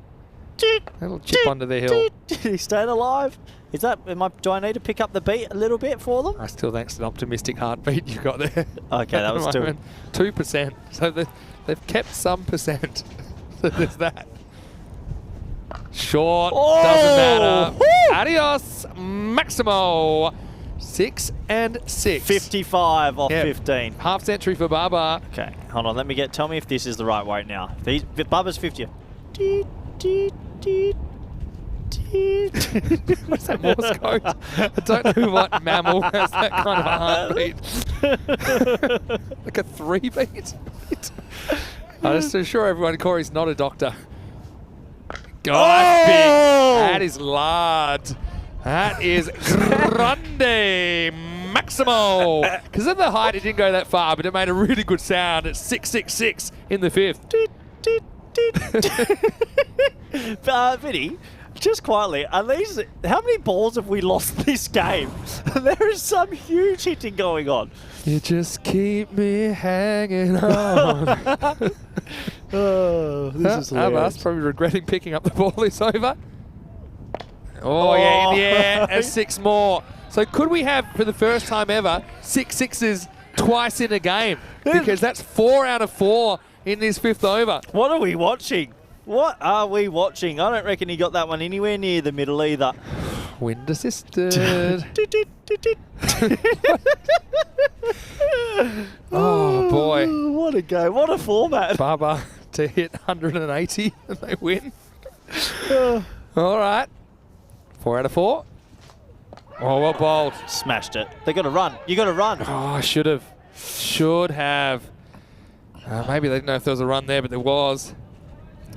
S6: little chip onto the hill.
S3: Did he stay alive? Is that? Do I need to pick up the beat a little bit for them?
S6: I still think it's an optimistic heartbeat you got there.
S3: Okay, that was still
S6: 2%. So they've kept some percent. So there's that. Short, doesn't matter.
S3: Woo!
S6: Adios, Maximo. 6 and 6.
S3: 55 off 15.
S6: Half century for Baba.
S3: Okay, hold on. Tell me if this is the right weight now. Baba's 50.
S6: What's that Morse code? I don't know what mammal has that kind of a heartbeat. Like a 3-beat? I'm just to assure everyone, Corey's not a doctor. God, that's big. That is large. That is grande maximo. Because of the height, it didn't go that far, but it made a really good sound at 666 in the 5th.
S3: Vinny, just quietly, how many balls have we lost this game? There is some huge hitting going on.
S6: You just keep me hanging on.
S3: Oh, this is
S6: Abbas probably regretting picking up the ball this over. Oh, yeah, in the air, and 6 more. So could we have, for the first time ever, 6 sixes twice in a game? Because that's 4 out of 4 in this 5th over.
S3: What are we watching? What are we watching? I don't reckon he got that one anywhere near the middle either.
S6: Wind assisted. Oh, boy.
S3: What a go. What a format.
S6: Baba to hit 180 and they win. All right. 4 out of 4. Oh, well bowled.
S3: Smashed it. They got to run. You got to run.
S6: Oh, I should have. Should have. Maybe they didn't know if there was a run there, but there was.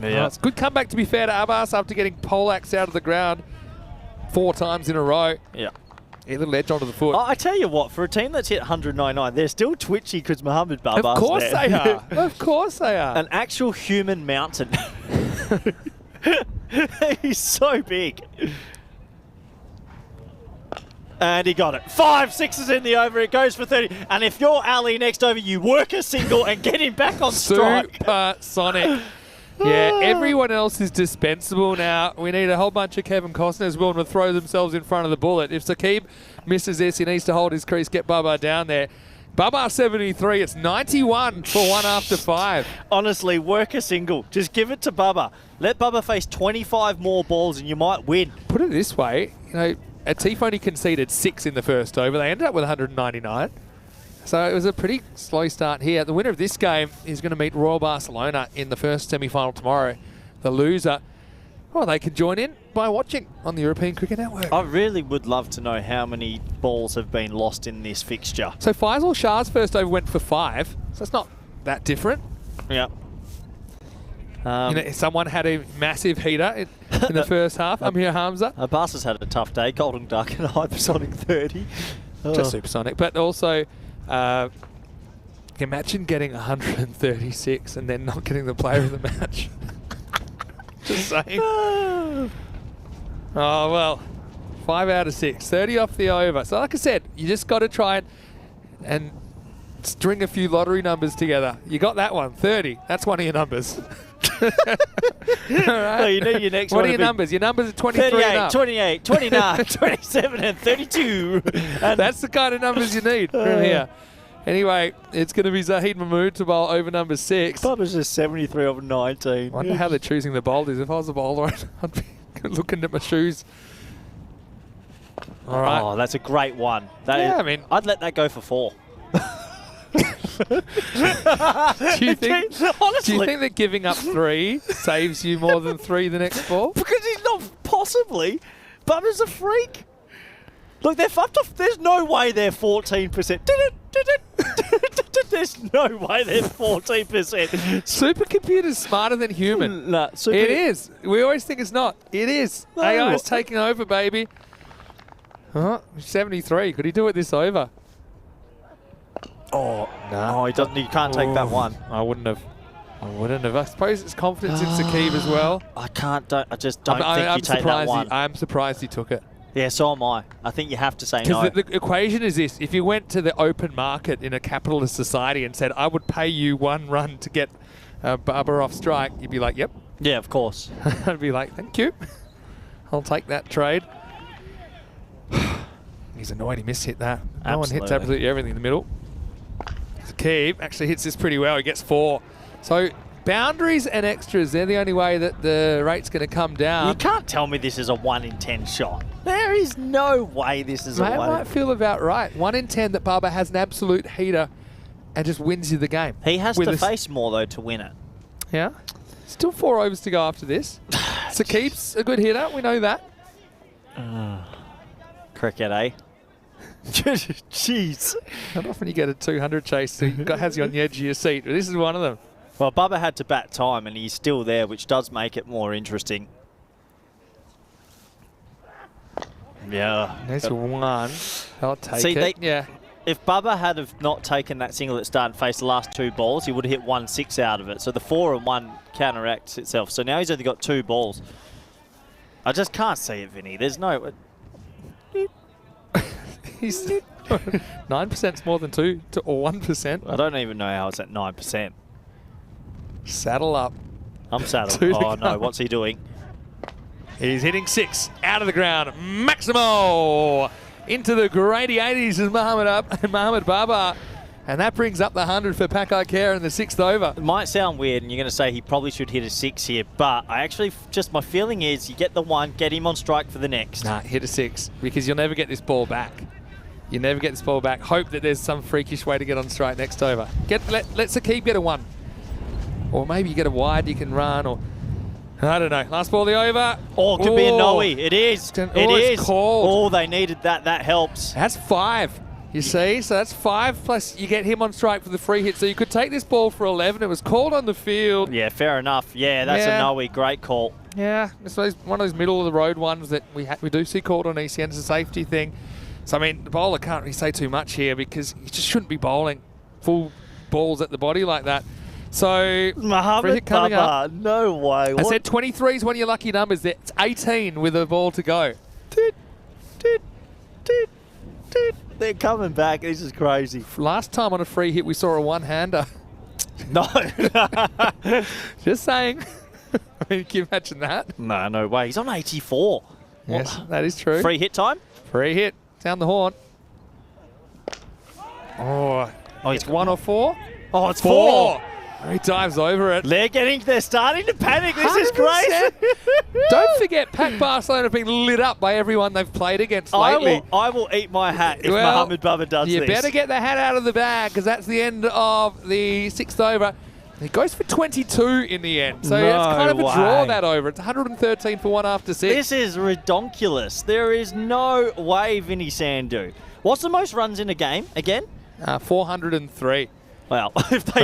S3: Yeah.
S6: It's a good comeback, to be fair, to Abbas after getting poleaxed out of the ground 4 times in a row.
S3: Yeah.
S6: A little edge onto the foot.
S3: I tell you what, for a team that's hit 199, they're still twitchy because Mohammed Babar's
S6: Of course
S3: there.
S6: they are. Of course they are.
S3: An actual human mountain. He's so big. And he got it. 5 sixes in the over. It goes for 30. And if you're Ali next over, you work a single and get him back on strike.
S6: Supersonic. Yeah, everyone else is dispensable now. We need a whole bunch of Kevin Costners willing to throw themselves in front of the bullet. If Saqib misses this, he needs to hold his crease, get Baba down there. Baba 73, it's 91 for 1 after 5.
S3: Honestly, work a single. Just give it to Bubba. Let Bubba face 25 more balls and you might win.
S6: Put it this way, you know, Atif only conceded 6 in the first over. They ended up with 199. So it was a pretty slow start here. The winner of this game is going to meet Royal Barcelona in the first semi-final tomorrow. The loser, well, they can join in by watching on the European Cricket Network.
S3: I really would love to know how many balls have been lost in this fixture.
S6: So Faisal Shah's first over went for 5, so it's not that different.
S3: Yeah.
S6: You know, someone had a massive heater in the first half. Amir Hamza.
S3: Abbas has had a tough day. Golden Duck and a hypersonic 30.
S6: Just supersonic. But also, imagine getting 136 and then not getting the player of the match. Just saying. Oh, well. 5 out of 6. 30 off the over. So like I said, you just got to try and string a few lottery numbers together. You got that one. 30. That's one of your numbers. All right.
S3: So you need your next one.
S6: What are your numbers? Your numbers are 23
S3: 38,
S6: and up.
S3: 28, 29, 27 and 32. And
S6: that's the kind of numbers you need from here. Anyway, it's going to be Zahid Mahmood to bowl over number 6.
S3: Bubba's just 73 over 19.
S6: I wonder how they're choosing the bowlers. If I was a bowler, I'd be looking at my shoes. All right.
S3: Oh, that's a great one.
S6: I mean,
S3: I'd let that go for 4.
S6: do you think that giving up 3 saves you more than 3 the next ball?
S3: Because he's not possibly. Bubba's a freak. Look, they're fucked off. There's no way they're 14%. There's no way they're 14%.
S6: Supercomputer's smarter than human.
S3: Nah,
S6: it is. We always think it's not. It is.
S3: No.
S6: AI is taking over, baby. 73. Could he do it this over?
S3: Oh, no. Oh, he doesn't. You can't take that one.
S6: I wouldn't have. I suppose it's confidence in Saqib as well.
S3: I just don't think you take that one.
S6: I'm surprised he took it.
S3: Yeah, so am I. I think you have to say no.
S6: Because the equation is this. If you went to the open market in a capitalist society and said, I would pay you 1 run to get Barber off strike, you'd be like, yep.
S3: Yeah, of course.
S6: I'd be like, thank you. I'll take that trade. He's annoyed he mishit that. No one hits absolutely everything in the middle. Saqib actually hits this pretty well. He gets 4. So boundaries and extras, they're the only way that the rate's going to come down.
S3: You can't tell me this is a 1 in 10 shot. There is no way this is a 1 in 10.
S6: That might feel about right. 1 in 10 that Barber has an absolute heater and just wins you the game.
S3: He has to face more, though, to win it.
S6: Yeah. Still 4 overs to go after this. Saqib's a good hitter. We know that.
S3: Cricket, eh? Jeez.
S6: Not often you get a 200 chase that has you on the edge of your seat, but this is one of them.
S3: Well, Bubba had to bat time, and he's still there, which does make it more interesting. Yeah.
S6: There's one. I'll take
S3: See,
S6: it. Yeah.
S3: If Bubba had have not taken that single at start and faced the last 2 balls, he would have hit 1-6 out of it. So the 4 and 1 counteracts itself. So now he's only got 2 balls. I just can't see it, Vinny. There's no...
S6: He's 9% more than 2 or 1%.
S3: I don't even know how it's at 9%.
S6: Saddle up.
S3: I'm saddled.
S6: 2 to
S3: Oh, no.
S6: go.
S3: What's he doing?
S6: He's hitting 6 out of the ground. Maximo into the grady 80s is Mohamed Baba. And that brings up the 100 for Pakai Care in the 6th over.
S3: It might sound weird, and you're going to say he probably should hit a 6 here, but I actually just, my feeling is you get the 1, get him on strike for the next.
S6: Nah, hit a 6 because you'll never get this ball back. You never get this ball back. Hope that there's some freakish way to get on strike next over. Let's keep get a 1. Or maybe you get a wide you can run, or I don't know. Last ball of the over.
S3: Oh, it could be a no-e. It is.
S6: It's called.
S3: Oh, they needed that. That helps.
S6: That's 5. You see? So that's 5 plus you get him on strike for the free hit. So you could take this ball for 11. It was called on the field.
S3: Yeah, fair enough. Yeah, that's a no-e. Great call.
S6: Yeah, it's one of those middle of the road ones that we do see called on ECN. It's a safety thing. So I mean, the bowler can't really say too much here because he just shouldn't be bowling full balls at the body like that. So
S3: Mohamed Baba, no way.
S6: I said 23 is one of your lucky numbers. It's 18 with a ball to go.
S3: They're coming back. This is crazy.
S6: Last time on a free hit, we saw a one-hander.
S3: No.
S6: Just saying. I mean, can you imagine that?
S3: No way. He's on 84.
S6: Yes, that is true.
S3: Free hit time?
S6: Free hit. Down the horn. Oh,
S3: it's
S6: 1 or 4?
S3: Oh, it's 4.
S6: He dives over it.
S3: They're starting to panic. This is crazy.
S6: Don't forget, Pac Barcelona have been lit up by everyone they've played against lately.
S3: I will eat my hat if Mohamed Baba does this.
S6: You better get the hat out of the bag because that's the end of the 6th over. He goes for 22 in the end. So it's kind of a draw, that over. It's 113 for 1 after 6.
S3: This is redonkulous. There is no way Vinny Sandu. What's the most runs in a game again?
S6: 403.
S3: Well, if they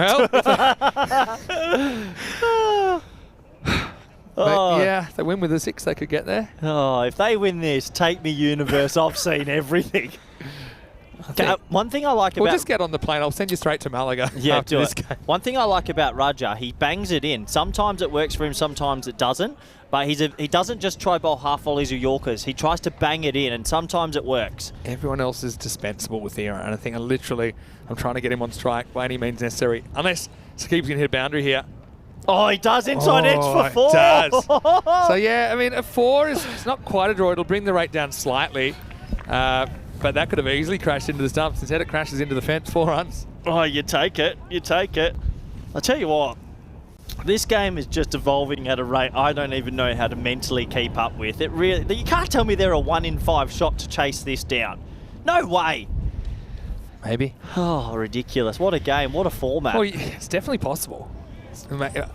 S6: yeah, if they win with a 6, they could get there.
S3: Oh, if they win this, take me universe. I've seen everything. One thing I like about...
S6: We'll just get on the plane. I'll send you straight to Malaga after this game.
S3: One thing I like about Raja, he bangs it in. Sometimes it works for him, sometimes it doesn't. But he doesn't just try bowl half volleys or Yorkers. He tries to bang it in, and sometimes it works.
S6: Everyone else is dispensable with here, and I think I'm trying to get him on strike by any means necessary. Unless Sakib's going to hit a boundary here.
S3: Oh, he does inside edge for 4.
S6: It does. So, yeah, I mean, a 4 is not quite a draw. It'll bring the rate down slightly. But that could have easily crashed into the stumps. Instead, it crashes into the fence. 4 runs.
S3: Oh, you take it. You take it. I'll tell you what. This game is just evolving at a rate I don't even know how to mentally keep up with. It really, you can't tell me they're a 1 in 5 shot to chase this down. No way.
S6: Maybe.
S3: Oh, ridiculous. What a game. What a format.
S6: Well, it's definitely possible.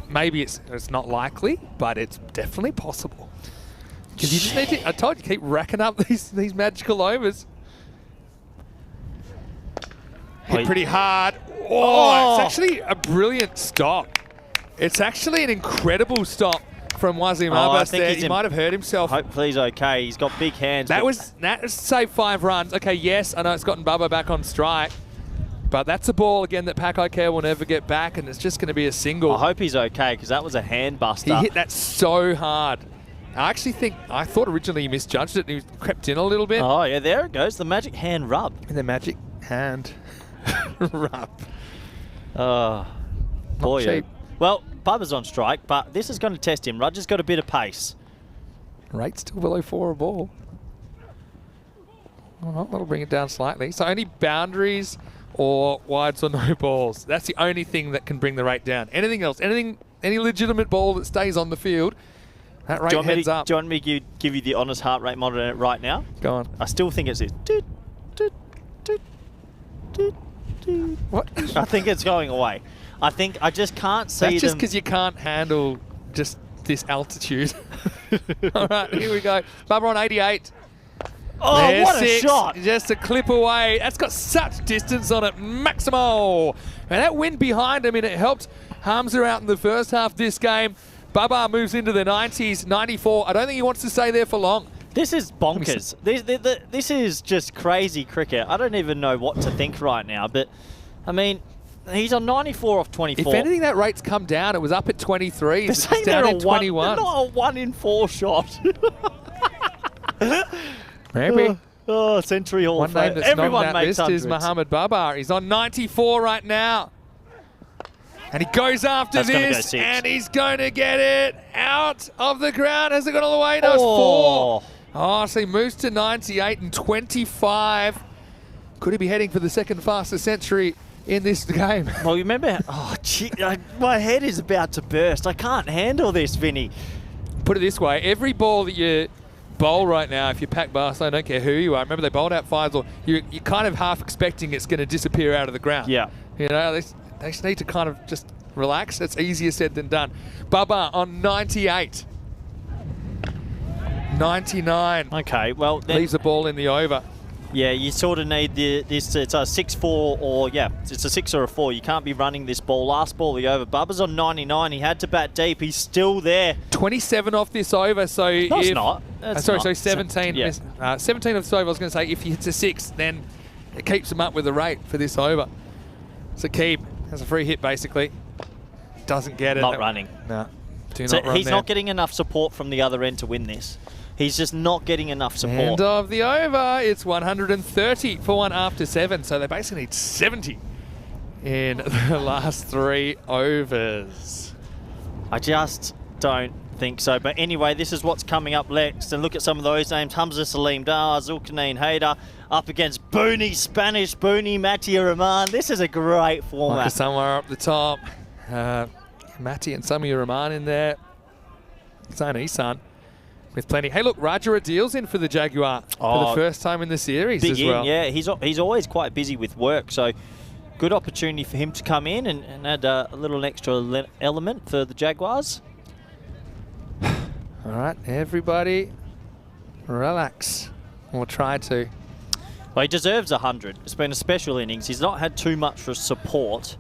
S6: Maybe it's not likely, but it's definitely possible. Because you just need to, I told you, keep racking up these magical overs. Hit pretty hard. Oh, it's actually a brilliant stop. It's actually an incredible stop from Wasim Abbas there. He might have hurt himself.
S3: Hopefully he's okay. He's got big hands.
S6: That was say 5 runs. Okay, yes, I know it's gotten Bubba back on strike. But that's a ball, again, that Pakai Care will never get back, and it's just going to be a single.
S3: I hope he's okay, because that was a hand buster.
S6: He hit that so hard. I thought originally he misjudged it, and he crept in a little bit.
S3: Oh, yeah, there it goes. The magic hand rub.
S6: And the magic hand rub.
S3: Oh, boy.
S6: Cheap.
S3: Well, Bubba's on strike, but this is going to test him. Roger's got a bit of pace.
S6: Rate still below 4 a ball. Well, that'll bring it down slightly. So only boundaries or wides or no balls. That's the only thing that can bring the rate down. Anything else, any legitimate ball that stays on the field, that rate heads up.
S3: Do you want me to give you the honest heart rate monitor right now?
S6: Go on.
S3: I still think it's this.
S6: What?
S3: I think it's going away. I just can't see
S6: That's just because you can't handle just this altitude. All right, here we go. Bubba on 88.
S3: Oh,
S6: There's
S3: what a
S6: 6,
S3: shot.
S6: just a clip away. That's got such distance on it. Maximo. And that wind behind him, and it helped Hamza out in the first half of this game. Baba moves into the 90s, 94. I don't think he wants to stay there for long.
S3: This is bonkers. This is just crazy cricket. I don't even know what to think right now. But, I mean, he's on 94 off 24.
S6: If anything, that rate's come down. It was up at 23.
S3: They're saying
S6: It's down
S3: they're
S6: at 21.
S3: Not a 1 in 4 shot.
S6: Maybe.
S3: Oh, Century Hall.
S6: One name that's not on
S3: Everyone
S6: that
S3: makes
S6: list
S3: hundreds.
S6: is Mohamed Babar. He's on 94 right now. And he goes after
S3: That's gonna go
S6: this,
S3: 6.
S6: and he's going to get it out of the ground. Has it gone all the way? No, it's 4. Oh, so he moves to 98 and 25. Could he be heading for the second fastest century in this game?
S3: Well, you remember? Oh, gee, my head is about to burst. I can't handle this, Vinny.
S6: Put it this way, every ball that you bowl right now, if you pack Barcelona, I don't care who you are, remember they bowled out 5s, or you're kind of half expecting it's going to disappear out of the ground.
S3: Yeah.
S6: You know, they just need to kind of just relax. It's easier said than done. Baba on 98. 99.
S3: Okay, well, then,
S6: Leaves the ball in the over.
S3: yeah, you sort of need this. It's a 6-4 or, yeah, it's a 6 or a 4. You can't be running this ball. Last ball, the over. Bubba's on 99. He had to bat deep. He's still there.
S6: 27 off this over, so
S3: No, it's
S6: if...
S3: not. That's
S6: sorry,
S3: not.
S6: so 17.
S3: Yeah.
S6: 17 off this over, I was going to say, if he hits a 6, then it keeps him up with the rate for this over. So keep. Has a free hit, basically. Doesn't get it.
S3: Not running.
S6: No. Do
S3: So
S6: not run
S3: he's
S6: there.
S3: not getting enough support from the other end to win this. He's just not getting enough support.
S6: End of the over. It's 130 for one after 7. So they basically need 70 in the last 3 overs.
S3: I just don't think so. But anyway, this is what's coming up next. And look at some of those names. Hamza Salim Dar, Zulkarnain Haider up against Booney, Spanish Booney, Matty Rahman. This is a great format.
S6: Like somewhere up the top. Matty and Samir Rahman in there. Zain Isan with plenty. Hey, look, Raja Adil's in for the Jaguar for the first time in the series
S3: Big
S6: as
S3: in,
S6: well.
S3: yeah. He's always quite busy with work, so good opportunity for him to come in and add a little extra element for the Jaguars.
S6: All right, everybody relax. We'll try to.
S3: Well, he deserves 100. It's been a special innings. He's not had too much for support.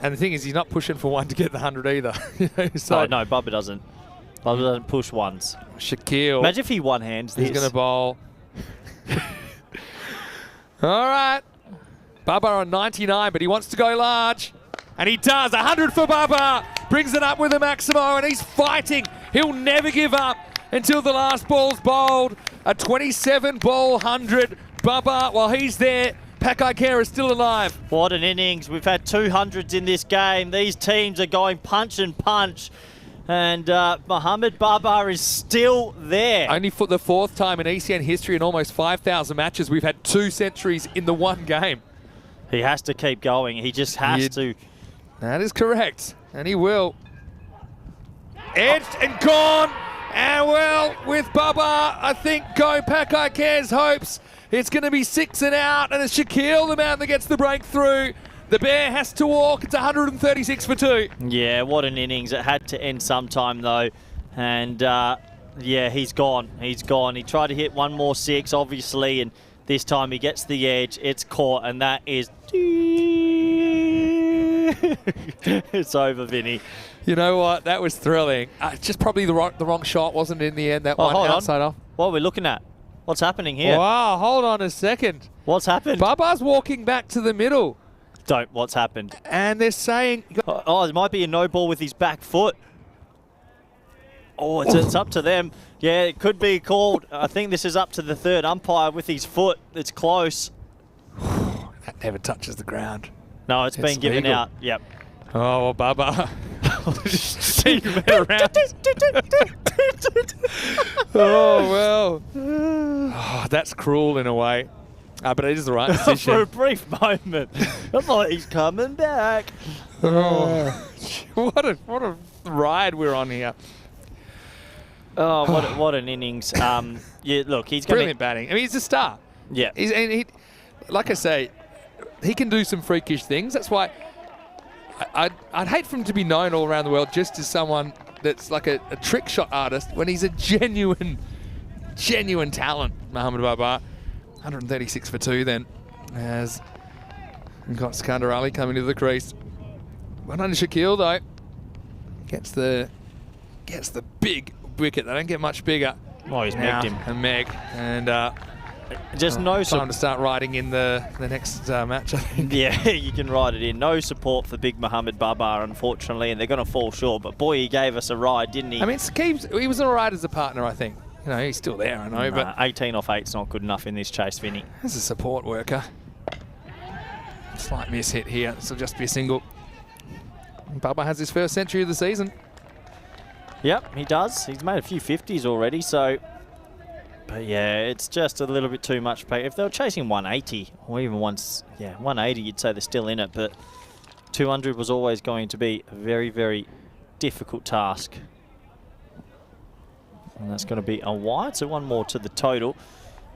S6: And the thing is, he's not pushing for one to get the 100 either. You know, so
S3: Oh, no, Bubba doesn't. Bubba doesn't push ones.
S6: Shaquille.
S3: Imagine if he one-hands this.
S6: He's going to bowl. All right. Baba on 99, but he wants to go large. And he does. 100 for Baba. Brings it up with a Maximo, and he's fighting. He'll never give up until the last ball's bowled. A 27-ball 100. Baba, while he's there, Pakai Care is still alive.
S3: What an innings. We've had 200s in this game. These teams are going punch and punch. And Mohamed Babar is still there.
S6: Only for the 4th time in ECN history in almost 5,000 matches, we've had 2 centuries in the one game.
S3: He has to keep going. He just has to.
S6: That is correct. And he will. Edged and gone. And well, with Baba, I think go Pakai Care's hopes. It's going to be 6 and out. And it's Shaquille, the man that gets the breakthrough. The Bear has to walk. It's 136 for 2.
S3: Yeah, what an innings. It had to end sometime, though. And, yeah, he's gone. He's gone. He tried to hit one more 6, obviously, and this time he gets the edge. It's caught, and that is... It's over, Vinny.
S6: You know what? That was thrilling. Just probably the wrong shot, wasn't it, in the end? That
S3: Oh,
S6: one
S3: hold
S6: outside
S3: on.
S6: off.
S3: What are we looking at? What's happening here?
S6: Wow, hold on a second.
S3: What's happened?
S6: Baba's walking back to the middle.
S3: What's happened?
S6: And they're saying...
S3: Oh, it might be a no ball with his back foot. Oh, it's up to them. Yeah, it could be called. I think this is up to the 3rd umpire with his foot. It's close.
S6: That never touches the ground.
S3: No, it's been given
S6: legal.
S3: out. Yep.
S6: Oh, well, Baba. Taking it around. Oh, well. Oh, that's cruel in a way. But it is the right
S3: For a
S6: decision.
S3: brief moment. I thought he's coming back.
S6: Oh, what a ride we're on here.
S3: Oh, what an innings. Yeah, look, he's going
S6: Brilliant batting. I mean, he's a star.
S3: Yeah.
S6: And he, like I say, he can do some freakish things. That's why I'd hate for him to be known all around the world just as someone that's like a trick shot artist when he's a genuine genuine talent, Mohamed Babar. 136 for 2 then, as we've got Skandar Ali coming to the crease. 100 Shaquille though, gets the big wicket. They don't get much bigger.
S3: Oh, he's
S6: Now,
S3: megged him.
S6: and Meg, and
S3: Just no
S6: time
S3: support.
S6: to start riding in the next match, I think.
S3: Yeah, you can write it in. No support for big Mohamed Babar, unfortunately, and they're going to fall short. But boy, he gave us a ride, didn't he?
S6: I mean, he was all right as a partner, I think. You know, he's still there, I know, but
S3: 18 off 8's not good enough in this chase, Vinny.
S6: as a support worker, slight miss hit here. This will just be a single. Bubba has his first century of the season.
S3: Yep, he does. He's made a few 50s already, so... But yeah, it's just a little bit too much pay. If they were chasing 180, or even 180, you'd say they're still in it, but 200 was always going to be a very, very difficult task. And that's going to be a wide, so one more to the total.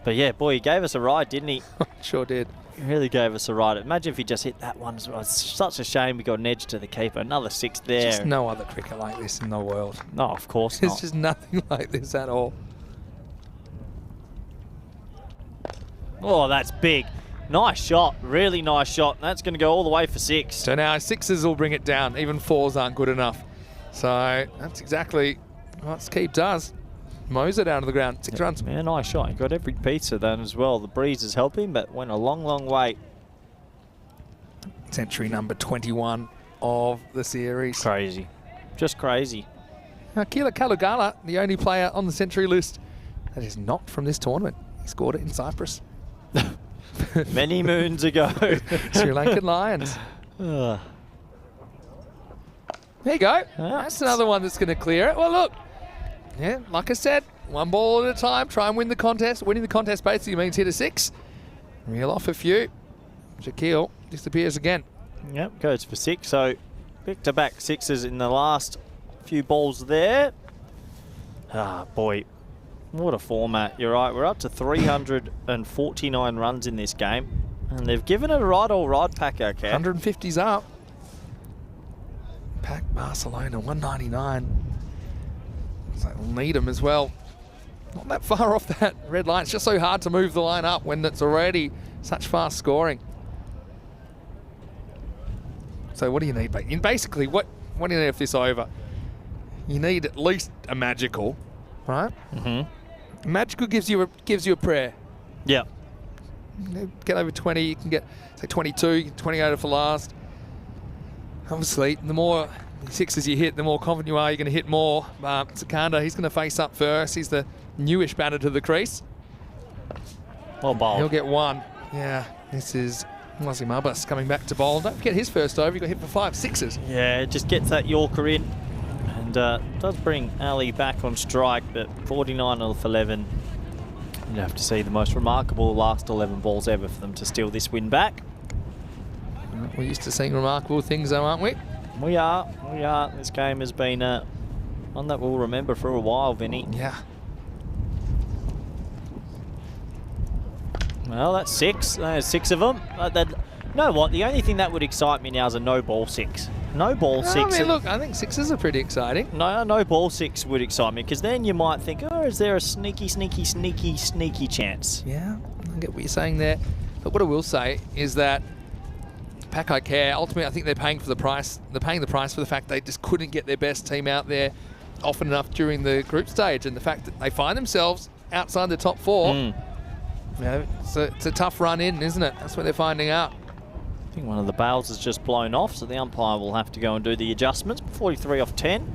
S3: But yeah, boy, he gave us a ride, didn't he?
S6: Sure did.
S3: He really gave us a ride. Imagine if he just hit that one as well. It's such a shame we got an edge to the keeper. Another 6 there.
S6: Just no other cricket like this in the world.
S3: No, of course
S6: There's
S3: not.
S6: just nothing like this at all.
S3: Oh, that's big. Nice shot. Really nice shot. And that's going to go all the way for 6.
S6: So now 6s will bring it down. Even 4s aren't good enough. So that's exactly what Skeep does. Mows it down to the ground. 6 runs.
S3: Yeah, nice shot. He got every piece of that as well. The breeze is helping, but went a long, long way.
S6: Century number 21 of the series.
S3: Crazy. Just crazy.
S6: Keela Kalugala, the only player on the century list that is not from this tournament. He scored it in Cyprus.
S3: Many moons ago.
S6: Sri Lankan Lions.
S3: Ugh.
S6: There you go. That's another one that's going to clear it. Well, look. Yeah, like I said, one ball at a time. Try and win the contest. Winning the contest basically means hit a 6. Reel off a few. Shaquille disappears again.
S3: Yep, goes for 6. So back-to-back 6s in the last few balls there. Ah, boy. What a format. You're right. We're up to 349 runs in this game. And they've given it a right all right, Pack, okay?
S6: 150's up. Pack Barcelona, 199. So we'll need them as well. Not that far off that red line. It's just so hard to move the line up when it's already such fast scoring. So what do you need? Basically, what do you need if this over? You need at least a magical, right?
S3: Mm-hmm.
S6: Magical gives you a prayer.
S3: Yep.
S6: Get over 20, you can get say 22, 20 over for last. Obviously, the more 6s you hit, the more confident you are you're going to hit more. Sikandar, he's going to face up first. He's the newish batter to the crease.
S3: Well bowled.
S6: He'll get 1. Yeah, this is Mozzie Mabas coming back to bowl. Don't forget his first over. He got hit for 5 6s.
S3: Yeah, it just gets that Yorker in and does bring Ali back on strike, but 49 off 11. You'd have to see the most remarkable last 11 balls ever for them to steal this win back.
S6: We're used to seeing remarkable things though, aren't we?
S3: We are. This game has been one that we'll remember for a while, Vinny.
S6: Yeah.
S3: Well, that's 6. There's 6 of them. You know what? The only thing that would excite me now is a no ball 6. No ball 6.
S6: I mean, look, I think 6s are pretty exciting.
S3: No ball 6 would excite me, because then you might think, oh, is there a sneaky chance?
S6: Yeah, I get what you're saying there. But what I will say is that Pack I Care, ultimately I think they're paying for the price. They're paying the price for the fact they just couldn't get their best team out there often enough during the group stage, and the fact that they find themselves outside the top 4. You know, it's a tough run in, isn't it? That's what they're finding out.
S3: I think one of the bails has just blown off, so the umpire will have to go and do the adjustments. 43 off 10.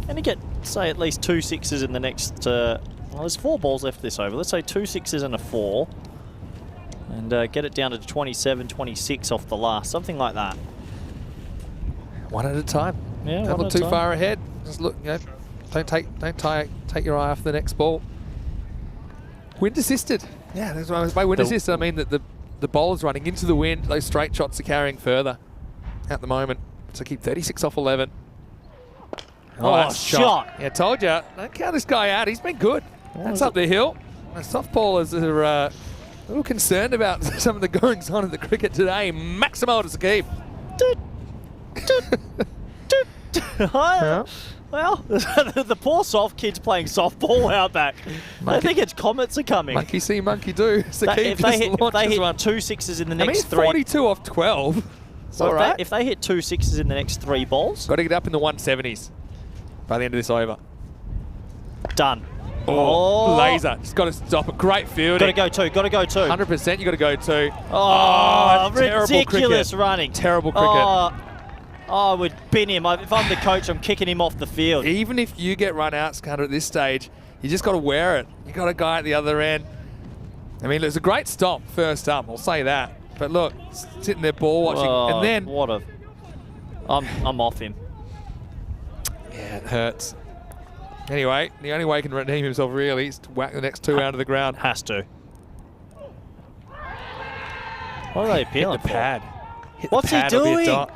S3: And you get, say, at least 2 6s in the next... well, there's 4 balls left this over. Let's say 2 6s and a 4. And get it down to 27, 26 off the last. Something like that.
S6: One at a time.
S3: Yeah,
S6: Don't look too far ahead. Just look, you know, don't take your eye off the next ball. Wind assisted. Yeah, that's what I was. By wind assisted, I mean that the bowler's running into the wind. Those straight shots are carrying further at the moment. So keep 36 off 11.
S3: Oh,
S6: that's
S3: shot.
S6: Yeah, told you. Don't count this guy out. He's been good. That's up the hill. The soft ballers are a little concerned about some of the goings on in the cricket today. Maximo to Saqib.
S3: I Well, the poor soft kids playing softball out back. I think its comets are coming.
S6: Monkey see, monkey do.
S3: If they hit 2 sixes in the next 3...
S6: 42 off 12. It's all right.
S3: If they hit 2 sixes in the next 3 balls...
S6: Got to get up in the 170s by the end of this over.
S3: Done.
S6: Oh, laser. Just got to stop it. Great fielding.
S3: Got to go two.
S6: 100% you got to go two.
S3: Oh, ridiculous
S6: cricket.
S3: running.
S6: Terrible cricket.
S3: I would bin him. If I'm the coach, I'm kicking him off the field.
S6: Even if you get run out, Scudder, at this stage, you just got to wear it. You got a guy at the other end. I mean, it was a great stop first up, I'll say that. But look, sitting there ball watching, and then...
S3: What a... I'm off him.
S6: Yeah, it hurts. Anyway, the only way he can redeem himself really is to whack the next 2 out of the ground.
S3: Has to. What are they appealing
S6: Hit the pad. Hit
S3: What's
S6: the pad
S3: he
S6: or the
S3: doing?
S6: dot.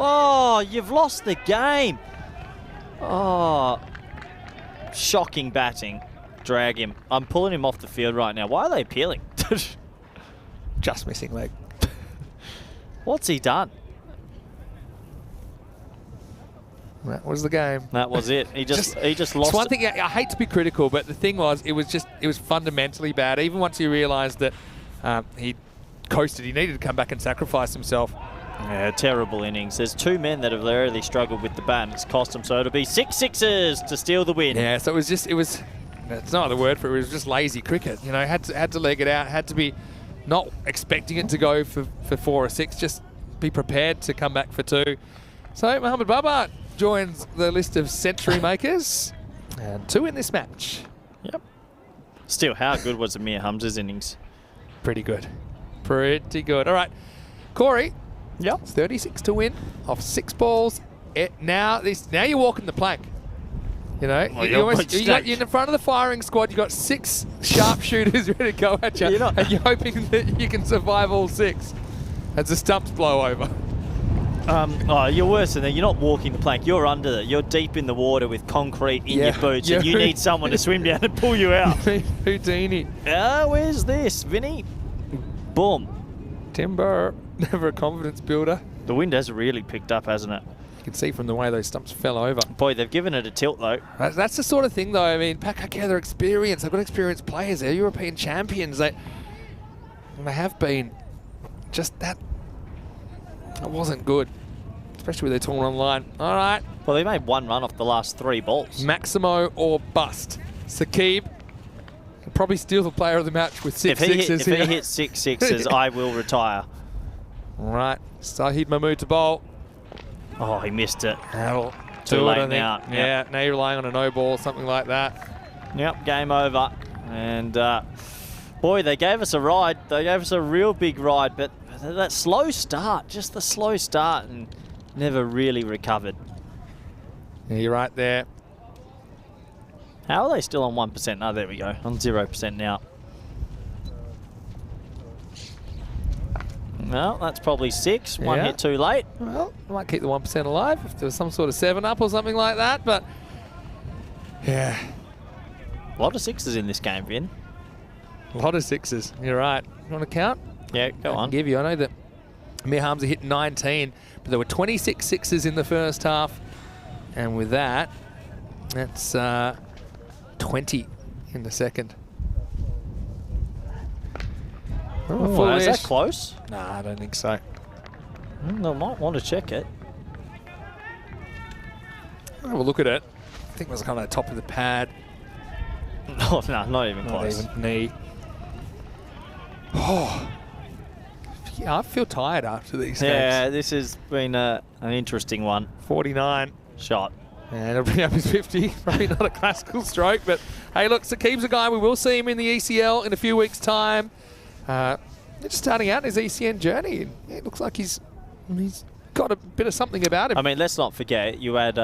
S3: Oh, you've lost the game. Oh, shocking batting. Drag him. I'm pulling him off the field right now. Why are they appealing?
S6: Just missing leg.
S3: What's he done?
S6: That was the game.
S3: That was it. He just lost.
S6: It's one thing, I hate to be critical, but the thing was, it was fundamentally bad. Even once you realised that he coasted, he needed to come back and sacrifice himself.
S3: Yeah, terrible innings. There's 2 men that have really struggled with the bat, and it's cost them. So it'll be 6 sixes to steal the win.
S6: Yeah, so it was, it's not the word for it, it was just lazy cricket. You know, had to leg it out, had to be not expecting it to go for 4 or 6, just be prepared to come back for 2. So Mohamed Babar joins the list of century makers, and 2 in this match.
S3: Yep. Still, how good was Amir Hamza's innings?
S6: Pretty good. Pretty good. All right, Corey.
S3: Yep.
S6: 36 to win off 6 balls. Now you're walking the plank. You know,
S3: Well,
S6: you're in the front of the firing squad. You've got 6 sharpshooters ready to go at you, and you're hoping that you can survive all 6 as the stumps blow over.
S3: You're worse than that. You're not walking the plank. You're under it. You're deep in the water with concrete in your boots, and you need someone to swim down and pull you out.
S6: Houdini.
S3: Where's this, Vinny? Boom.
S6: Timber. Never a confidence builder.
S3: The wind has really picked up, hasn't it?
S6: You can see from the way those stumps fell over.
S3: Boy, they've given it a tilt, though.
S6: That's the sort of thing, though. I mean, Pakak, they're experienced. They've got experienced players. They're European champions. They have been. Just that wasn't good, especially with their tournament online. All right.
S3: Well, they made 1 run off the last 3 balls.
S6: Maximo or bust. Saqib can probably steal the player of the match with 6 sixes.
S3: If he hits 6 sixes, I will retire.
S6: All right. Sahid Mahmood to bowl.
S3: Oh, he missed it.
S6: That'll
S3: Too
S6: do
S3: late
S6: it, I think.
S3: now. Yep.
S6: Yeah, now you're relying on a no ball, something like that.
S3: Yep, game over. And, boy, they gave us a ride. They gave us a real big ride, but that slow start, just the slow start, and never really recovered.
S6: Yeah, you're right there.
S3: How are they still on 1%? Oh, there we go. On 0% now. Well, that's probably 6. 1 hit too late.
S6: Well, I might keep the 1% alive if there was some sort of 7-up or something like that, but yeah.
S3: A lot of 6s in this game, Vin.
S6: A lot of 6s. You're right. You want to count?
S3: Yeah, go on.
S6: I can give you. I know that Amir Hamza hit 19, but there were 26 6s in the first half. And with that, that's 20 in the second.
S3: Oh, is that close?
S6: Nah, I don't think so.
S3: They might want to check it.
S6: Have a look at it. I think it was kind of the top of the pad.
S3: Oh, no, not even
S6: Not
S3: close.
S6: even knee. Oh. Yeah, I feel tired after these
S3: Yeah,
S6: games.
S3: this has been an interesting one.
S6: 49.
S3: Shot.
S6: And it'll bring up his 50. Probably not a classical stroke, but hey, look, Saqib's a guy. We will see him in the ECL in a few weeks' time. Just starting out his ECN journey. It looks like he's got a bit of something about him.
S3: I mean, let's not forget, you add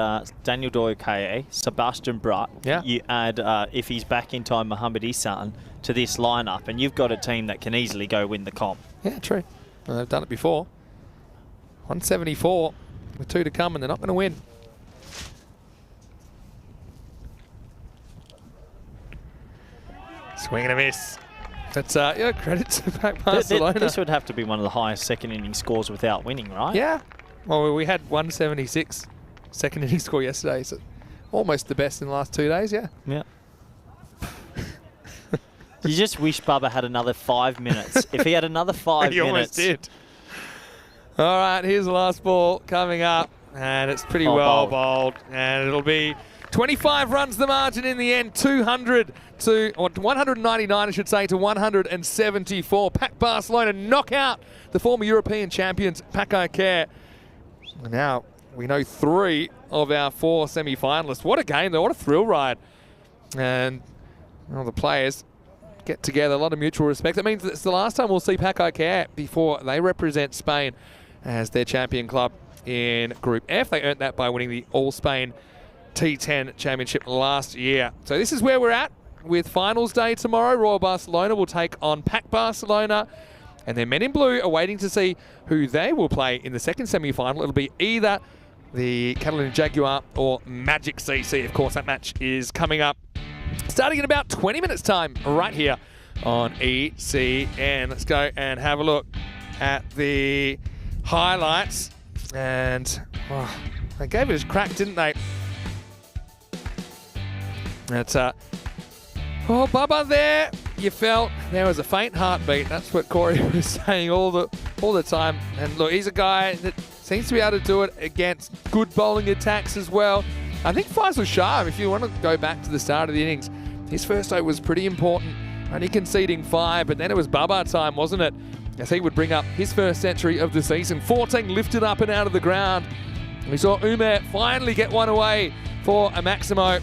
S3: Daniel Doyokaye, Sebastian Brutt.
S6: Yeah.
S3: You add, if he's back in time, Mohamed Isan to this lineup, and you've got a team that can easily go win the comp.
S6: Yeah, true. Well, they've done it before. 174 with 2 to come, and they're not going to win. Swing and a miss. That's yeah, credit to back Barcelona.
S3: This would have to be one of the highest second inning scores without winning, right?
S6: Yeah. Well, we had 176 second inning score yesterday, so almost the best in the last 2 days, yeah.
S3: Yeah. You just wish Bubba had another 5 minutes. If he had another 5
S6: He
S3: minutes.
S6: almost did. All right, here's the last ball coming up, and it's pretty
S3: Oh,
S6: bowled, and it'll be 25 runs the margin in the end, 199, I should say, to 174. Pac Barcelona knock out the former European champions, Pac Care. Now, we know 3 of our 4 semi-finalists. What a game, though. What a thrill ride. And the players get together, a lot of mutual respect. That means that it's the last time we'll see Pac Care before they represent Spain as their champion club in Group F. They earned that by winning the All-Spain T10 Championship last year. So this is where we're at with finals day tomorrow. Royal Barcelona will take on Pac Barcelona, and their men in blue are waiting to see who they will play in the second semi-final. It'll be either the Catalan Jaguar or Magic CC. Of course, that match is coming up starting in about 20 minutes time right here on ECN. Let's go and have a look at the highlights. And they gave it a crack, didn't they? That's Bubba there. You felt there was a faint heartbeat. That's what Corey was saying all the time. And look, he's a guy that seems to be able to do it against good bowling attacks as well. I think Faisal Shah, if you want to go back to the start of the innings, his first over was pretty important, only conceding 5, but then it was Bubba time, wasn't it? As he would bring up his first century of the season. 14 lifted up and out of the ground. We saw Umer finally get one away for a Maximo,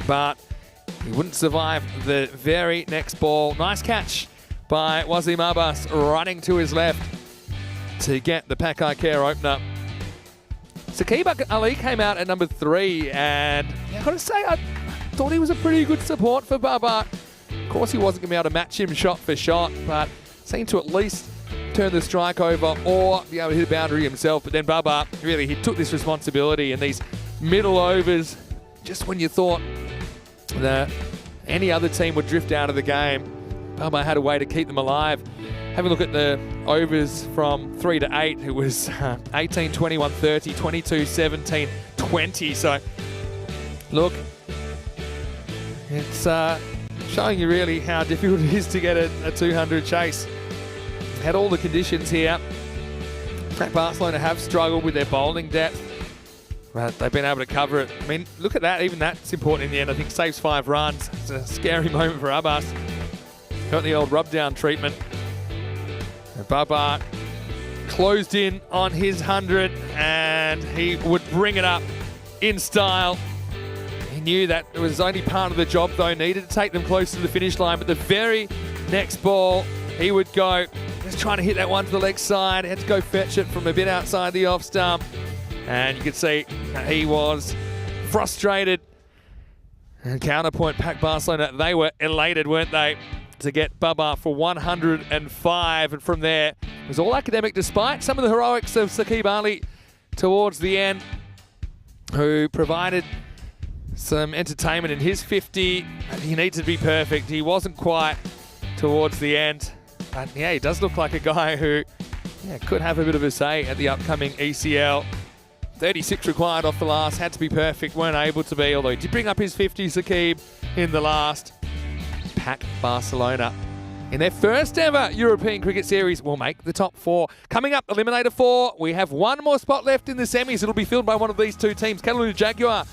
S6: but he wouldn't survive the very next ball. Nice catch by Wasim Abbas running to his left to get the Pac Care opener. Saqib Ali came out at number 3, and I've got to say, I thought he was a pretty good support for Bubba. Of course, he wasn't going to be able to match him shot for shot, but seemed to at least turn the strike over or be able to hit a boundary himself. But then Bubba, really, he took this responsibility in these middle overs, just when you thought that any other team would drift out of the game. Bubba had a way to keep them alive. Have a look at the overs from 3 to 8. It was 18, 21, 30, 22, 17, 20. So, look, it's showing you really how difficult it is to get a 200 chase. Had all the conditions here. Pac Barcelona have struggled with their bowling depth, but they've been able to cover it. I mean, look at that. Even that's important in the end. I think saves 5 runs. It's a scary moment for Abbas. Got the old rub-down treatment. And Bubba closed in on his 100, and he would bring it up in style. He knew that it was only part of the job, though. Needed to take them close to the finish line, but the very next ball, he would go, just trying to hit that one to the leg side. He had to go fetch it from a bit outside the off stump. And you could see he was frustrated. And counterpoint, Pac Barcelona, they were elated, weren't they, to get Bubba for 105. And from there, it was all academic, despite some of the heroics of Saqib Ali towards the end, who provided some entertainment in his 50. He needs to be perfect. He wasn't quite towards the end. But yeah, he does look like a guy who could have a bit of a say at the upcoming ECL. 36 required off the last, had to be perfect, weren't able to be, although he did bring up his 50, Saqib, in the last. Pac Barcelona, in their first ever European Cricket Series, will make the top 4. Coming up, Eliminator 4, we have one more spot left in the semis. It'll be filled by one of these 2 teams. Catalan Jaguar,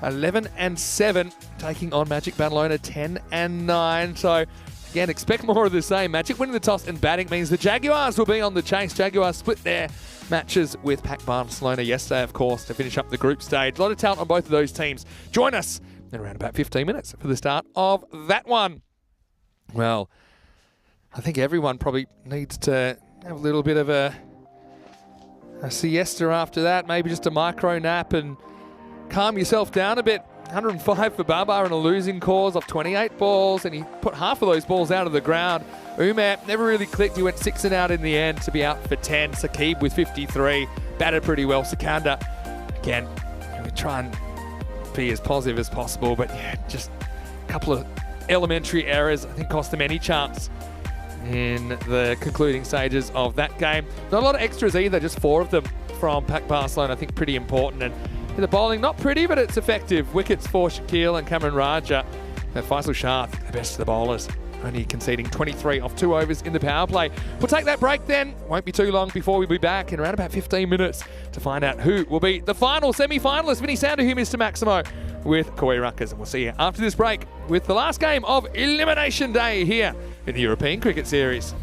S6: 11-7, taking on Magic Barcelona, 10-9. So, again, expect more of the same. Magic winning the toss and batting means the Jaguars will be on the chase. Jaguars split their matches with Pac Barcelona yesterday, of course, to finish up the group stage. A lot of talent on both of those teams. Join us in around about 15 minutes for the start of that one. Well, I think everyone probably needs to have a little bit of a siesta after that, maybe just a micro nap and calm yourself down a bit. 105 for Bubba in a losing cause off 28 balls, and he put half of those balls out of the ground. Umer never really clicked. He went 6 and out in the end to be out for 10. Saqib with 53, batted pretty well. Sikandar, again, we try and be as positive as possible, but yeah, just a couple of elementary errors, I think, cost them any chance in the concluding stages of that game. Not a lot of extras either, just 4 of them from Pac Barcelona. I think pretty important, and The bowling, not pretty, but it's effective. Wickets for Shaquille and Cameron Raja. And Faisal Shah, the best of the bowlers, only conceding 23 off 2 overs in the power play. We'll take that break then. Won't be too long before we'll be back in around about 15 minutes to find out who will be the final semi-finalist. Vinny Sander here, Mr. Maximo, with Koi Ruckers. And we'll see you after this break with the last game of Elimination Day here in the European Cricket Series.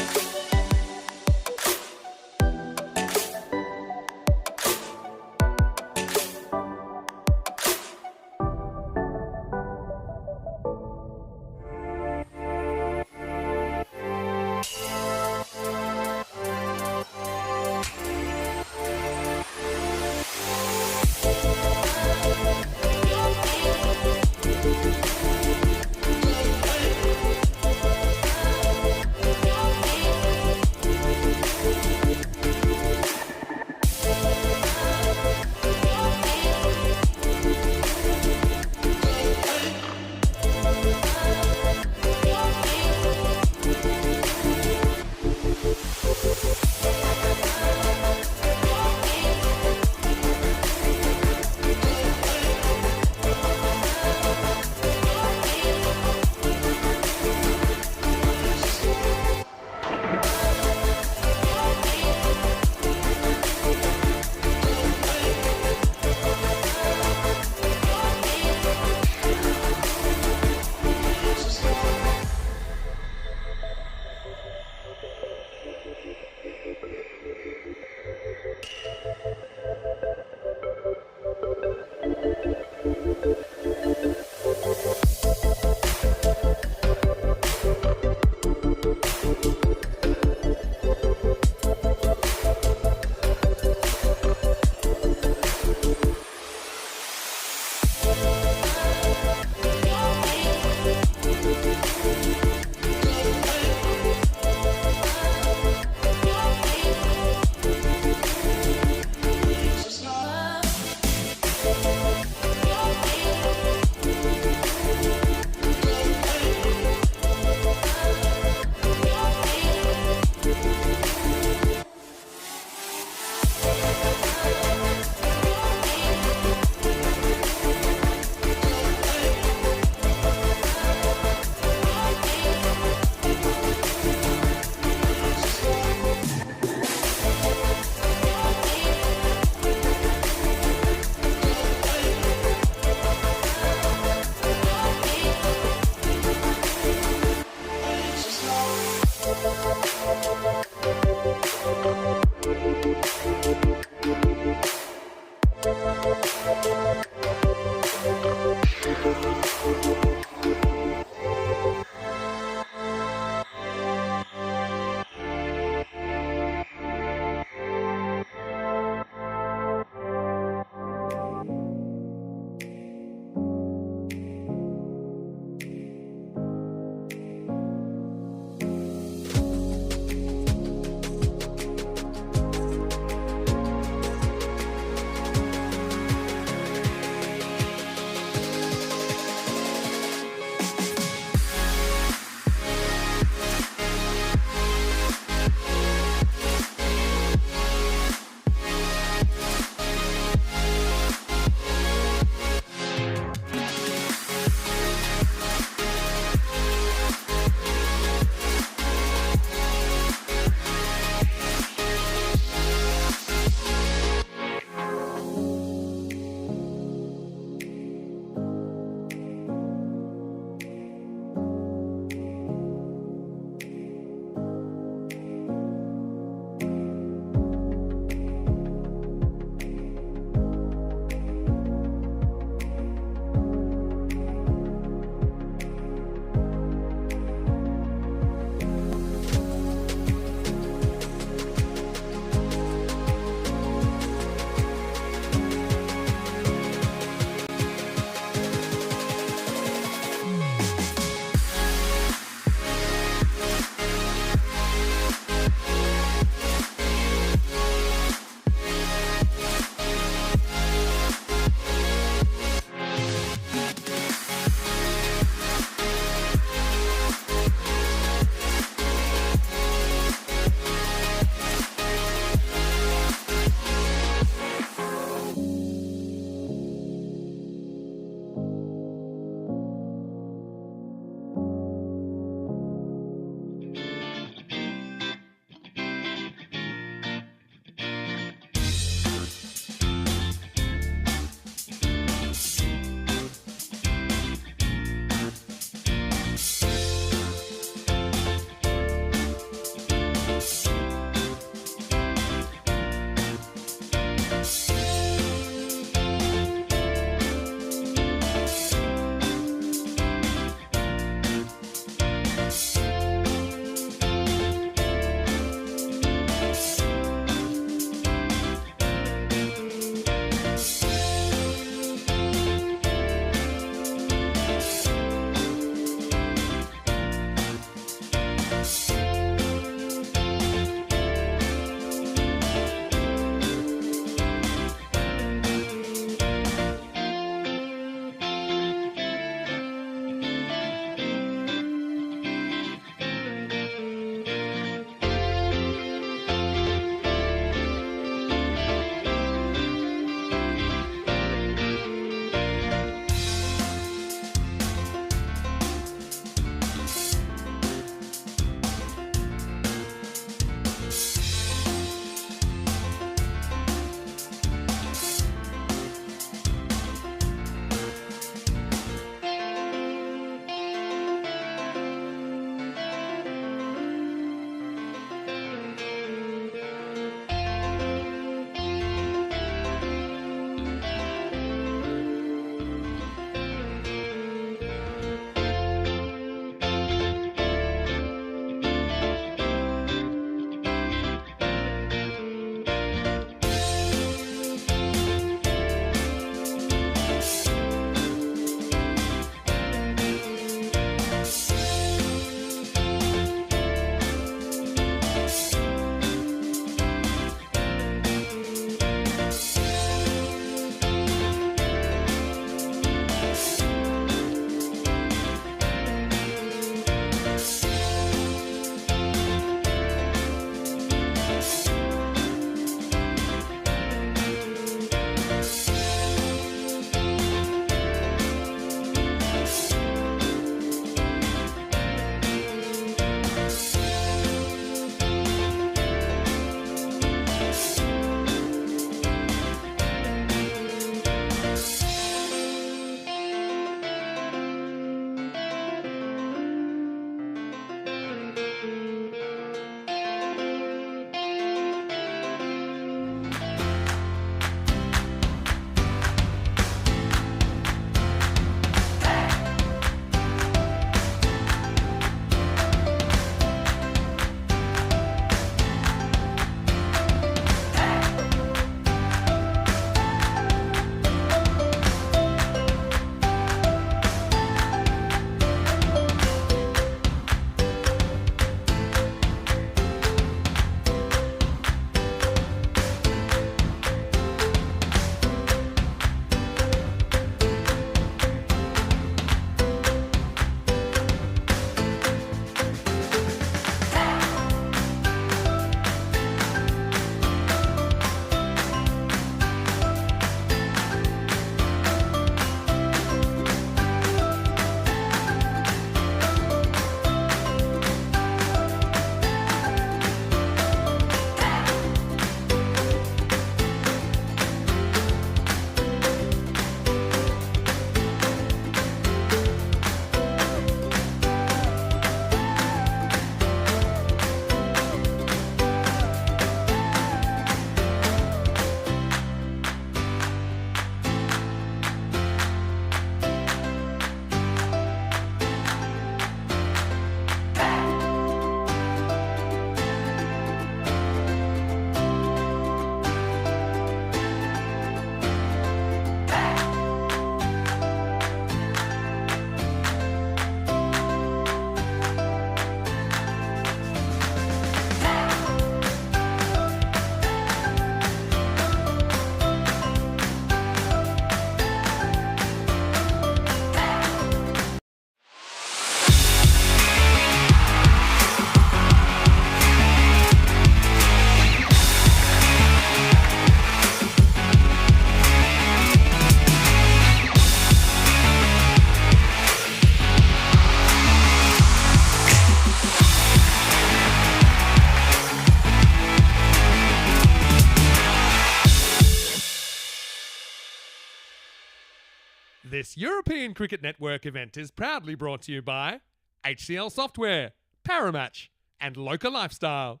S2: This European Cricket Network event is proudly brought to you by HCL Software, Paramatch, and Local Lifestyle.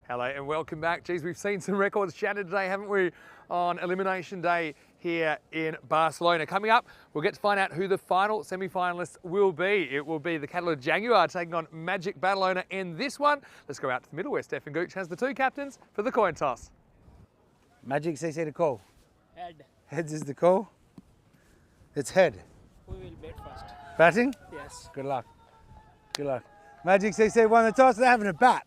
S1: Hello and welcome back. Geez, we've seen some records shattered today, haven't we, on Elimination Day here in Barcelona. Coming up, we'll get to find out who the final semi-finalists will be. It will be the Catalan Jaguar taking on Magic Battle Owner in this one. Let's go out to the middle where Stefan Gooch has the two captains for the coin toss.
S5: Magic, say the call.
S7: Head.
S5: Heads is the call. It's head.
S7: We will bet first.
S5: Batting?
S7: Yes.
S5: Good luck. Good luck. Magic CC won the toss. They're having a bat.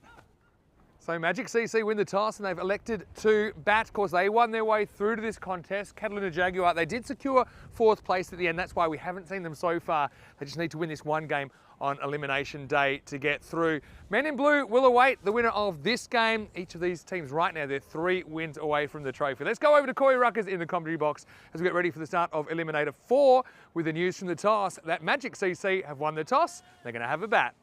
S1: So Magic CC win the toss and they've elected to bat. Of course, they won their way through to this contest. Catalan Jaguar, they did secure fourth place at the end. That's why we haven't seen them so far. They just need to win this one game on Elimination Day to get through. Men in Blue will await the winner of this game. Each of these teams right now, they're 3 wins away from the trophy. Let's go over to Corey Ruckers in the commentary box as we get ready for the start of Eliminator 4 with the news from the toss that Magic CC have won the toss. They're going to have a bat.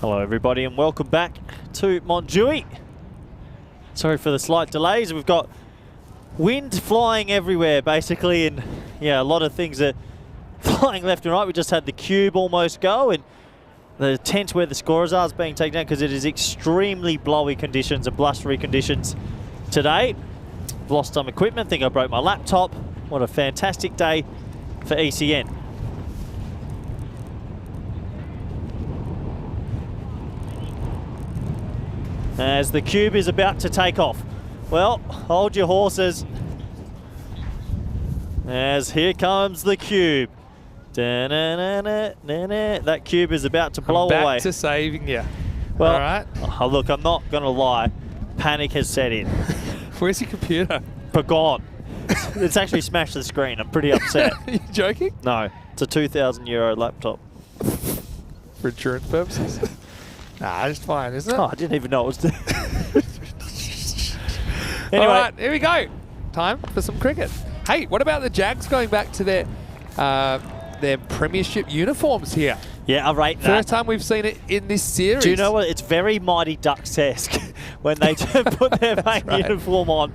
S3: Hello everybody and welcome back to Montjuic. Sorry for the slight delays. We've got wind flying everywhere basically, and yeah, a lot of things are flying left and right. We just had the cube almost go, and the tent where the scorers are is being taken down because it is extremely blowy conditions and blustery conditions today. Lost some equipment, think I broke my laptop. What a fantastic day for ECN. As the cube is about to take off. Well, hold your horses. As here comes the cube. Da-na-na-na-na-na. That cube is about to blow
S6: Back
S3: away.
S6: to saving you.
S3: Well,
S6: all right.
S3: Oh, look, I'm not going to lie. Panic has set in.
S6: Where's your computer?
S3: Forgot. It's actually smashed the screen. I'm pretty upset.
S6: Are you joking?
S3: No, it's a €2,000 laptop.
S6: For insurance purposes? Nah, it's fine, isn't it?
S3: Oh, I didn't even know it was there. Anyway.
S6: All right, here we go. Time for some cricket. Hey, what about the Jags going back to their premiership uniforms here?
S3: Yeah, I rate that.
S6: First time we've seen it in this series.
S3: Do you know what? It's very Mighty Ducks-esque when they put their main uniform on.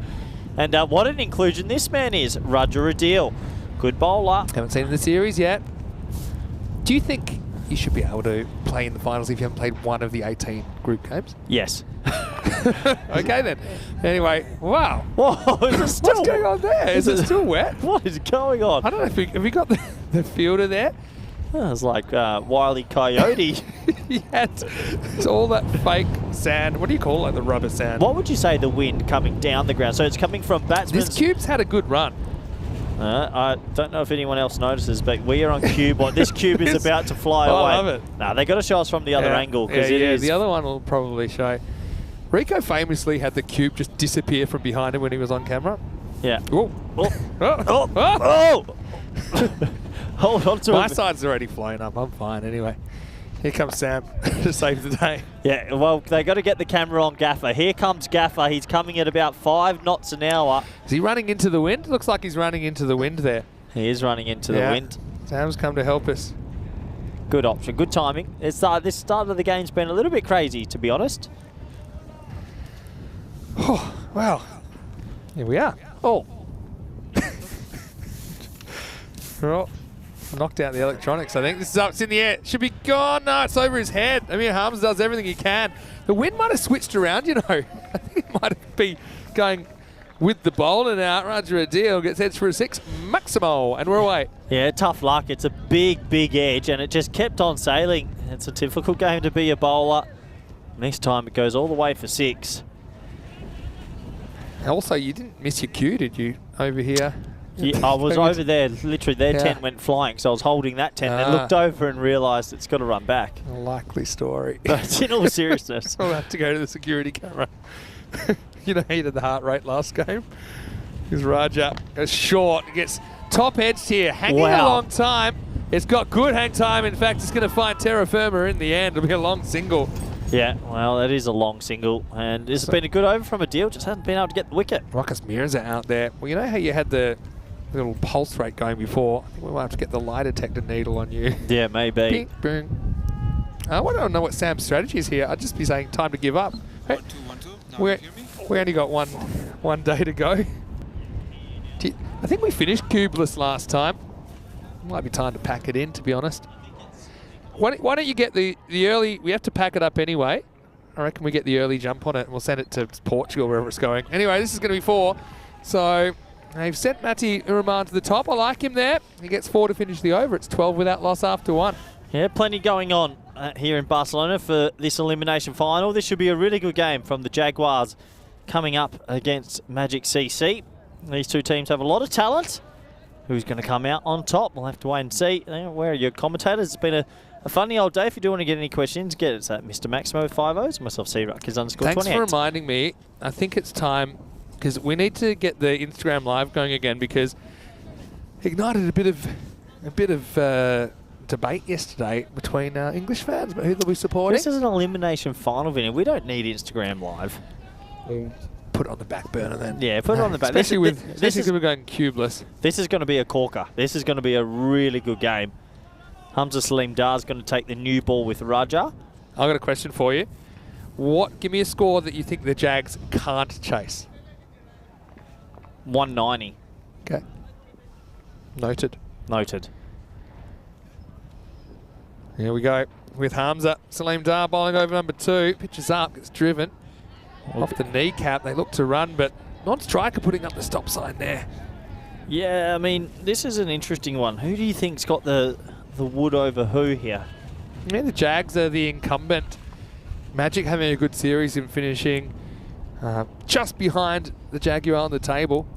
S3: And what an inclusion this man is. Roger Adil. Good bowler.
S6: Haven't seen it in the series yet. Do you think you should be able to play in the finals if you haven't played one of the 18 group games?
S3: Yes.
S6: Okay then. Anyway, wow.
S3: Whoa, is it still,
S6: what's going on there? Is it still wet?
S3: What is going on?
S6: I don't know if have you got the fielder there?
S3: Oh, it's like Wile E. Coyote.
S6: He had all that fake sand. What do you call it? The rubber sand.
S3: What would you say the wind coming down the ground? So it's coming from batsmen.
S6: This cube's had a good run.
S3: I don't know if anyone else notices, but we are on cube. This cube is about to fly away.
S6: I love it.
S3: Nah, they got to show us from the other angle because it is.
S6: The other one will probably show. Rico famously had the cube just disappear from behind him when he was on camera.
S3: Yeah.
S6: Oh.
S3: Oh.
S6: Oh.
S3: Oh. Hold on to
S6: My
S3: it.
S6: side's already flown up. I'm fine anyway. Here comes Sam to save the day.
S3: Yeah, well, they got to get the camera on Gaffer. Here comes Gaffer. He's coming at about 5 knots an hour.
S6: Is he running into the wind? Looks like he's running into the wind there.
S3: He is running into the wind.
S6: Sam's come to help us.
S3: Good option. Good timing. This start of the game's been a little bit crazy, to be honest.
S6: Oh, well, here we are.
S3: Oh.
S6: Oh, knocked out the electronics, I think. This is up, it's in the air. Should be gone. No, it's over his head. I mean, Harms does everything he can. The wind might have switched around, you know. I think it might be going with the bowler now. Roger Adil gets edge for a 6. Maximo, and we're away.
S3: Yeah, tough luck. It's a big, big edge, and it just kept on sailing. It's a difficult game to be a bowler. Next time it goes all the way for 6.
S6: Also, you didn't miss your cue, did you, over here?
S3: Yeah, I was over there, literally their
S6: Yeah.
S3: 10 went flying, so I was holding that 10, then looked over and realised it's got to run back.
S6: A likely story.
S3: But in all seriousness.
S6: I'll have to go to the security camera. You know, he did the heart rate last game. Because Raja goes short, gets top edged here, hanging a long time. It's got good hang time. In fact, it's going to find terra firma in the end. It'll be a long single.
S3: Yeah, well, that is a long single, and this has been a good over from Adil, just hasn't been able to get the wicket.
S6: Marcus Mirza out there. Well, you know how you had the little pulse rate going before? I think we might have to get the lie detector needle on you.
S3: Yeah, maybe.
S6: Bing, bing. I don't know what Sam's strategy is here. I'd just be saying time to give up. Hey,
S4: 1-2, 1-2. Now you hear me?
S6: we only got one day to go. I think we finished cubeless last time. Might be time to pack it in, to be honest. Why don't you get the early... We have to pack it up anyway. I reckon we get the early jump on it and we'll send it to Portugal, wherever it's going. Anyway, this is going to be 4. So they've sent Mati Uraman to the top. I like him there. He gets 4 to finish the over. It's 12 without loss after 1.
S3: Yeah, plenty going on here in Barcelona for this elimination final. This should be a really good game from the Jaguars coming up against Magic CC. These two teams have a lot of talent. Who's going to come out on top? We'll have to wait and see. Where are your commentators? It's been a funny old day. If you do want to get any questions, get it at Mr. Maximo with 5 O's. Myself, C-Ruckers_28.
S6: Thanks for reminding me. I think it's time, because we need to get the Instagram live going again, because ignited a bit of debate yesterday between English fans about who they'll be supporting.
S3: This is an elimination final, Vinny. We don't need Instagram live.
S6: Put it on the back burner then.
S3: Yeah, put it on the back.
S6: Especially because we're going cubeless.
S3: This is going to be a corker. This is going to be a really good game. Hamza Salim Dar is going to take the new ball with Raja.
S6: I've got a question for you. Give me a score that you think the Jags can't chase.
S3: 190.
S6: Okay. Noted.
S3: Noted.
S6: Here we go with Hamza. Salim Dar bowling over number 2. Pitches up, gets driven. Off the kneecap, they look to run, but non-striker putting up the stop sign there.
S3: Yeah, I mean, this is an interesting one. Who do you think's got the wood over who here?
S6: Yeah, the Jags are the incumbent. Magic having a good series in finishing just behind the Jaguar on the table.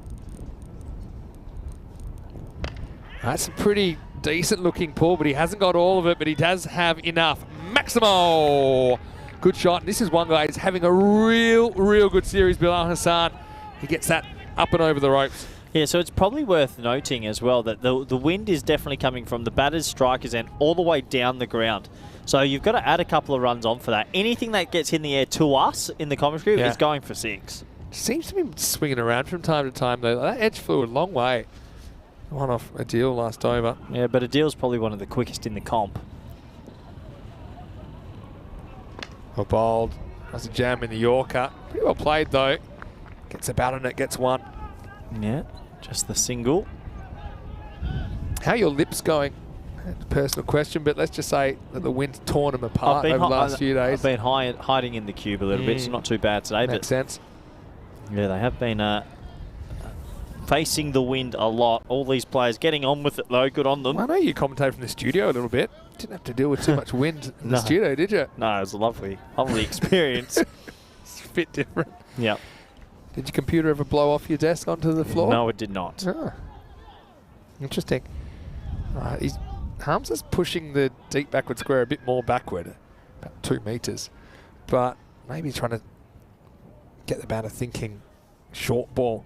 S6: That's a pretty decent looking pull, but he hasn't got all of it, but he does have enough. Maximo! Good shot. And this is one guy who's having a real good series, Bilal Hassan. He gets that up and over the ropes.
S3: Yeah, so it's probably worth noting as well that the wind is definitely coming from the batter's striker's end all the way down the ground. So you've got to add a couple of runs on for that. Anything that gets in the air to us in the commentary is going for 6.
S6: Seems to be swinging around from time to time, though. That edge flew a long way. One off Adil last over.
S3: Yeah, but Adil's probably one of the quickest in the comp.
S6: Bowled. That's a jam in the Yorker. Pretty well played, though. Gets about on it, gets 1.
S3: Yeah, just the single.
S6: How are your lips going? That's a personal question, but let's just say that the wind's torn them apart over the last few days.
S3: I've been hiding in the cube a little bit. It's not too bad today.
S6: Makes sense.
S3: Yeah, they have been facing the wind a lot. All these players getting on with it, though. Good on them.
S6: Well, I know you commentated from the studio a little bit. Didn't have to deal with too much wind in the studio, did you?
S3: No, it was a lovely experience.
S6: It's a bit different.
S3: Yeah.
S6: Did your computer ever blow off your desk onto the floor?
S3: No, it did not.
S6: Ah. Interesting. Hamza's pushing the deep backward square a bit more backward, about 2 metres. But maybe trying to get the batter thinking short ball.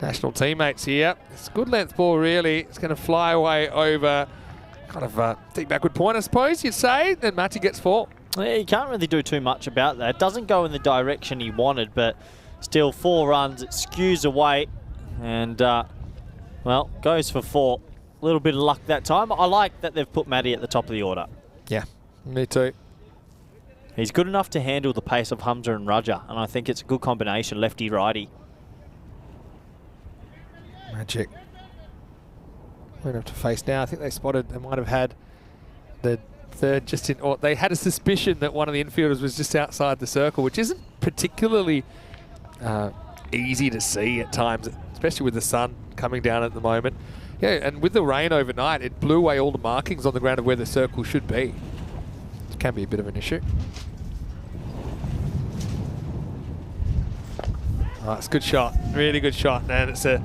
S6: National teammates here. It's a good length ball, really. It's going to fly away over kind of deep backward point, I suppose you'd say. Then Mati gets 4.
S3: Yeah, you can't really do too much about that. It doesn't go in the direction he wanted, but still 4 runs. It skews away and, well, goes for 4. A little bit of luck that time. I like that they've put Matty at the top of the order.
S6: Yeah, me too.
S3: He's good enough to handle the pace of Hamza and Raja, and I think it's a good combination, lefty-righty.
S6: Magic. We're going to have to face now. I think they might have had the third just in, or they had a suspicion that one of the infielders was just outside the circle, which isn't particularly easy to see at times, especially with the sun coming down at the moment. Yeah, and with the rain overnight, it blew away all the markings on the ground of where the circle should be. It can be a bit of an issue. Oh, it's a good shot, really good shot, and it's a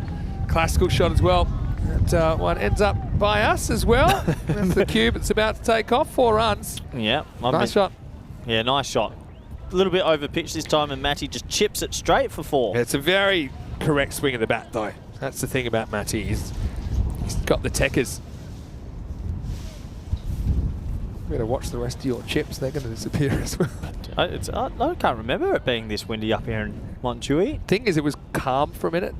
S6: classical shot as well. That one ends up by us as well. That's the cube. It's about to take off. 4 runs.
S3: Yeah.
S6: Nice shot.
S3: Yeah, nice shot. A little bit over pitch this time, and Matty just chips it straight for 4.
S6: Yeah, it's a very correct swing of the bat, though. That's the thing about Matty. He's got the techers. You better watch the rest of your chips. They're going to disappear as well.
S3: I can't remember it being this windy up here in Montjuïc.
S6: Thing is, it was calm for a minute.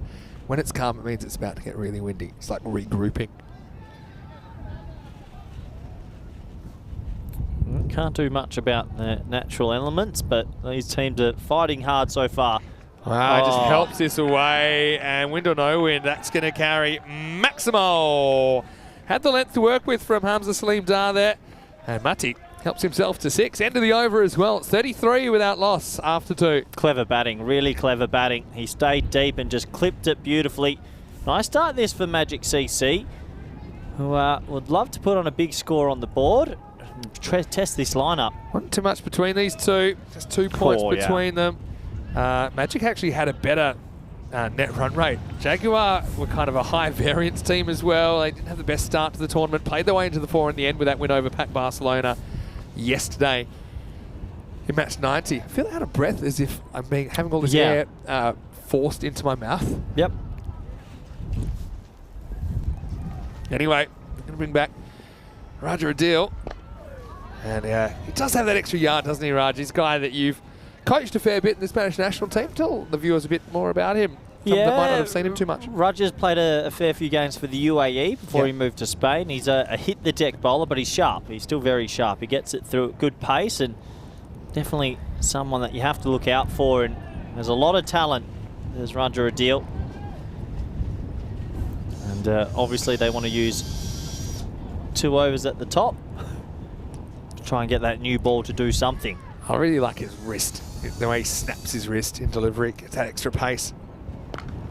S6: When it's calm, it means it's about to get really windy. It's like regrouping.
S3: Can't do much about the natural elements, but these teams are fighting hard so far.
S6: Wow, just helps this away, and wind or no wind, that's going to carry Maximo. Had the length to work with from Hamza Salim Dar there, and Mati helps himself to 6. End of the over as well. It's 33 without loss after 2.
S3: Clever batting, really clever batting. He stayed deep and just clipped it beautifully. Nice start this for Magic CC, who would love to put on a big score on the board. Test this lineup.
S6: Wasn't too much between these two. Just 2 points between them. Magic actually had a better net run rate. Jaguar were kind of a high variance team as well. They didn't have the best start to the tournament. Played their way into the 4 in the end with that win over Pac Barcelona yesterday in match 90. I feel out of breath as if I'm having all this air forced into my mouth.
S3: Yep.
S6: Anyway, we're going to bring back Roger Adil. And he does have that extra yard, doesn't he, Raj? He's a guy that you've coached a fair bit in the Spanish national team. Tell the viewers a bit more about him. Some that might not have seen him too much.
S3: Roger's played a fair few games for the UAE before he moved to Spain. He's a hit-the-deck bowler, but he's sharp. He's still very sharp. He gets it through at good pace, and definitely someone that you have to look out for. And there's a lot of talent. There's Roger Adil. And obviously they want to use 2 overs at the top to try and get that new ball to do something.
S6: I really like his wrist. The way he snaps his wrist in delivery. Gets that extra pace.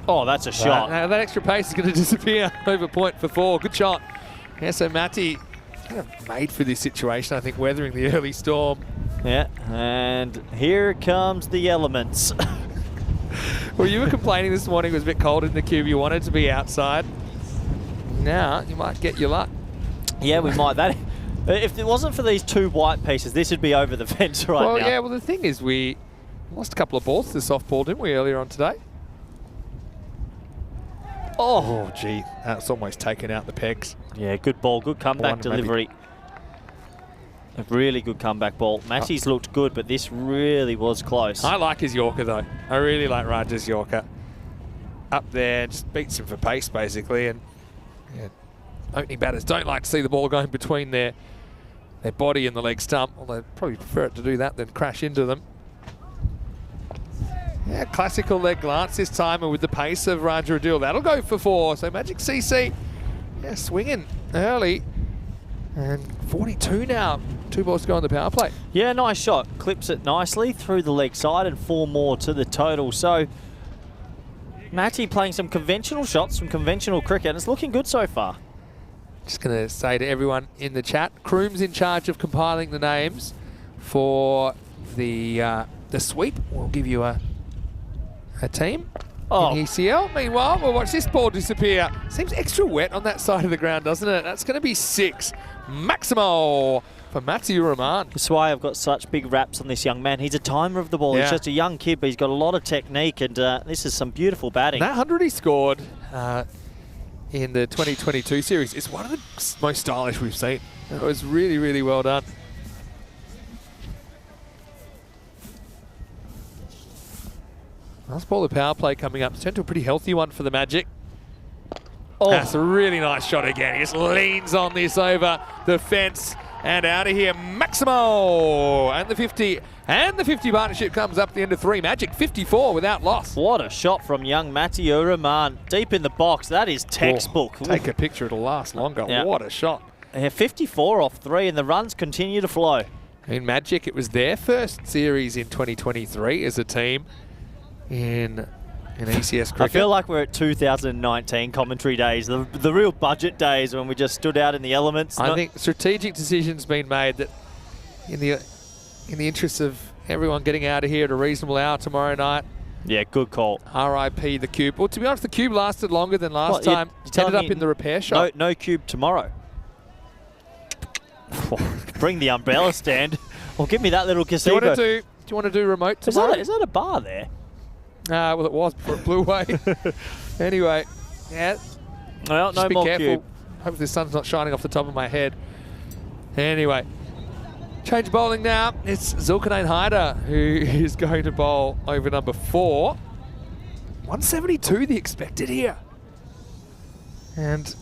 S3: Oh, that's a shot.
S6: That extra pace is going to disappear over point for 4. Good shot. Yeah, so Matty kind of made for this situation, I think, weathering the early storm.
S3: Yeah, and here comes the elements.
S6: Well, you were complaining this morning it was a bit cold in the cube. You wanted to be outside. Now you might get your luck.
S3: Yeah, we might. If it wasn't for these 2 white pieces, this would be over the fence right now.
S6: Well, yeah, well, the thing is we lost a couple of balls to the softball, didn't we, earlier on today? Oh, gee, that's almost taken out the pegs.
S3: Yeah, good ball, good comeback delivery. A really good comeback ball. Matty's looked good, but this really was close.
S6: I like his Yorker, though. I really like Raj's Yorker. Up there, just beats him for pace, basically. And yeah, opening batters don't like to see the ball going between their body and the leg stump, although they'd probably prefer it to do that than crash into them. Yeah, classical leg glance this time, and with the pace of Roger Adil, that'll go for 4. So Magic CC, yeah, swinging early. And 42 now. 2 balls to go on the power play.
S3: Yeah, nice shot. Clips it nicely through the leg side, and 4 more to the total. So Matty playing some conventional shots from conventional cricket, and it's looking good so far.
S6: Just going to say to everyone in the chat, Kroom's in charge of compiling the names for the sweep. We'll give you a team in ECL. Meanwhile, we'll watch this ball disappear. Seems extra wet on that side of the ground, doesn't it? That's going to be 6. Maximo for Matthew Rahman.
S3: That's why I've got such big raps on this young man. He's a timer of the ball. He's just a young kid, but he's got a lot of technique, and this is some beautiful batting.
S6: That 100 he scored in the 2022 series is one of the most stylish we've seen. It was really, really well done. Last ball of power play coming up. It's turned to a pretty healthy one for the Magic. Oh, that's a really nice shot again. He just leans on this over the fence and out of here. Maximo and the 50. And the 50 partnership comes up at the end of 3. Magic 54 without loss.
S3: What a shot from young Matty Rahman. Deep in the box. That is textbook.
S6: Take a picture. It'll last longer.
S3: Yeah.
S6: What a shot.
S3: 54 off 3, and the runs continue to flow.
S6: In Magic, it was their first series in 2023 as a team in ECS cricket.
S3: I feel like we're at 2019 commentary days, the real budget days when we just stood out in the elements.
S6: I think strategic decisions been made that in the interest of everyone getting out of here at a reasonable hour tomorrow night.
S3: Yeah, good call.
S6: RIP the Cube. Well, to be honest, the Cube lasted longer than last
S3: What,
S6: time.
S3: you're telling
S6: Ended up
S3: me
S6: in the repair shop.
S3: No Cube tomorrow. Bring the umbrella stand. Or give me that little
S6: Do
S3: gazebo.
S6: you want to do remote tomorrow?
S3: Is that a bar there?
S6: Well, it was before it blew away. Anyway, yeah.
S3: Well,
S6: Just
S3: no
S6: be
S3: more
S6: careful.
S3: Cube.
S6: Hope the sun's not shining off the top of my head. Anyway, change bowling now. It's Zulkarnain Haider who is going to bowl over number 4. 172 the expected here. And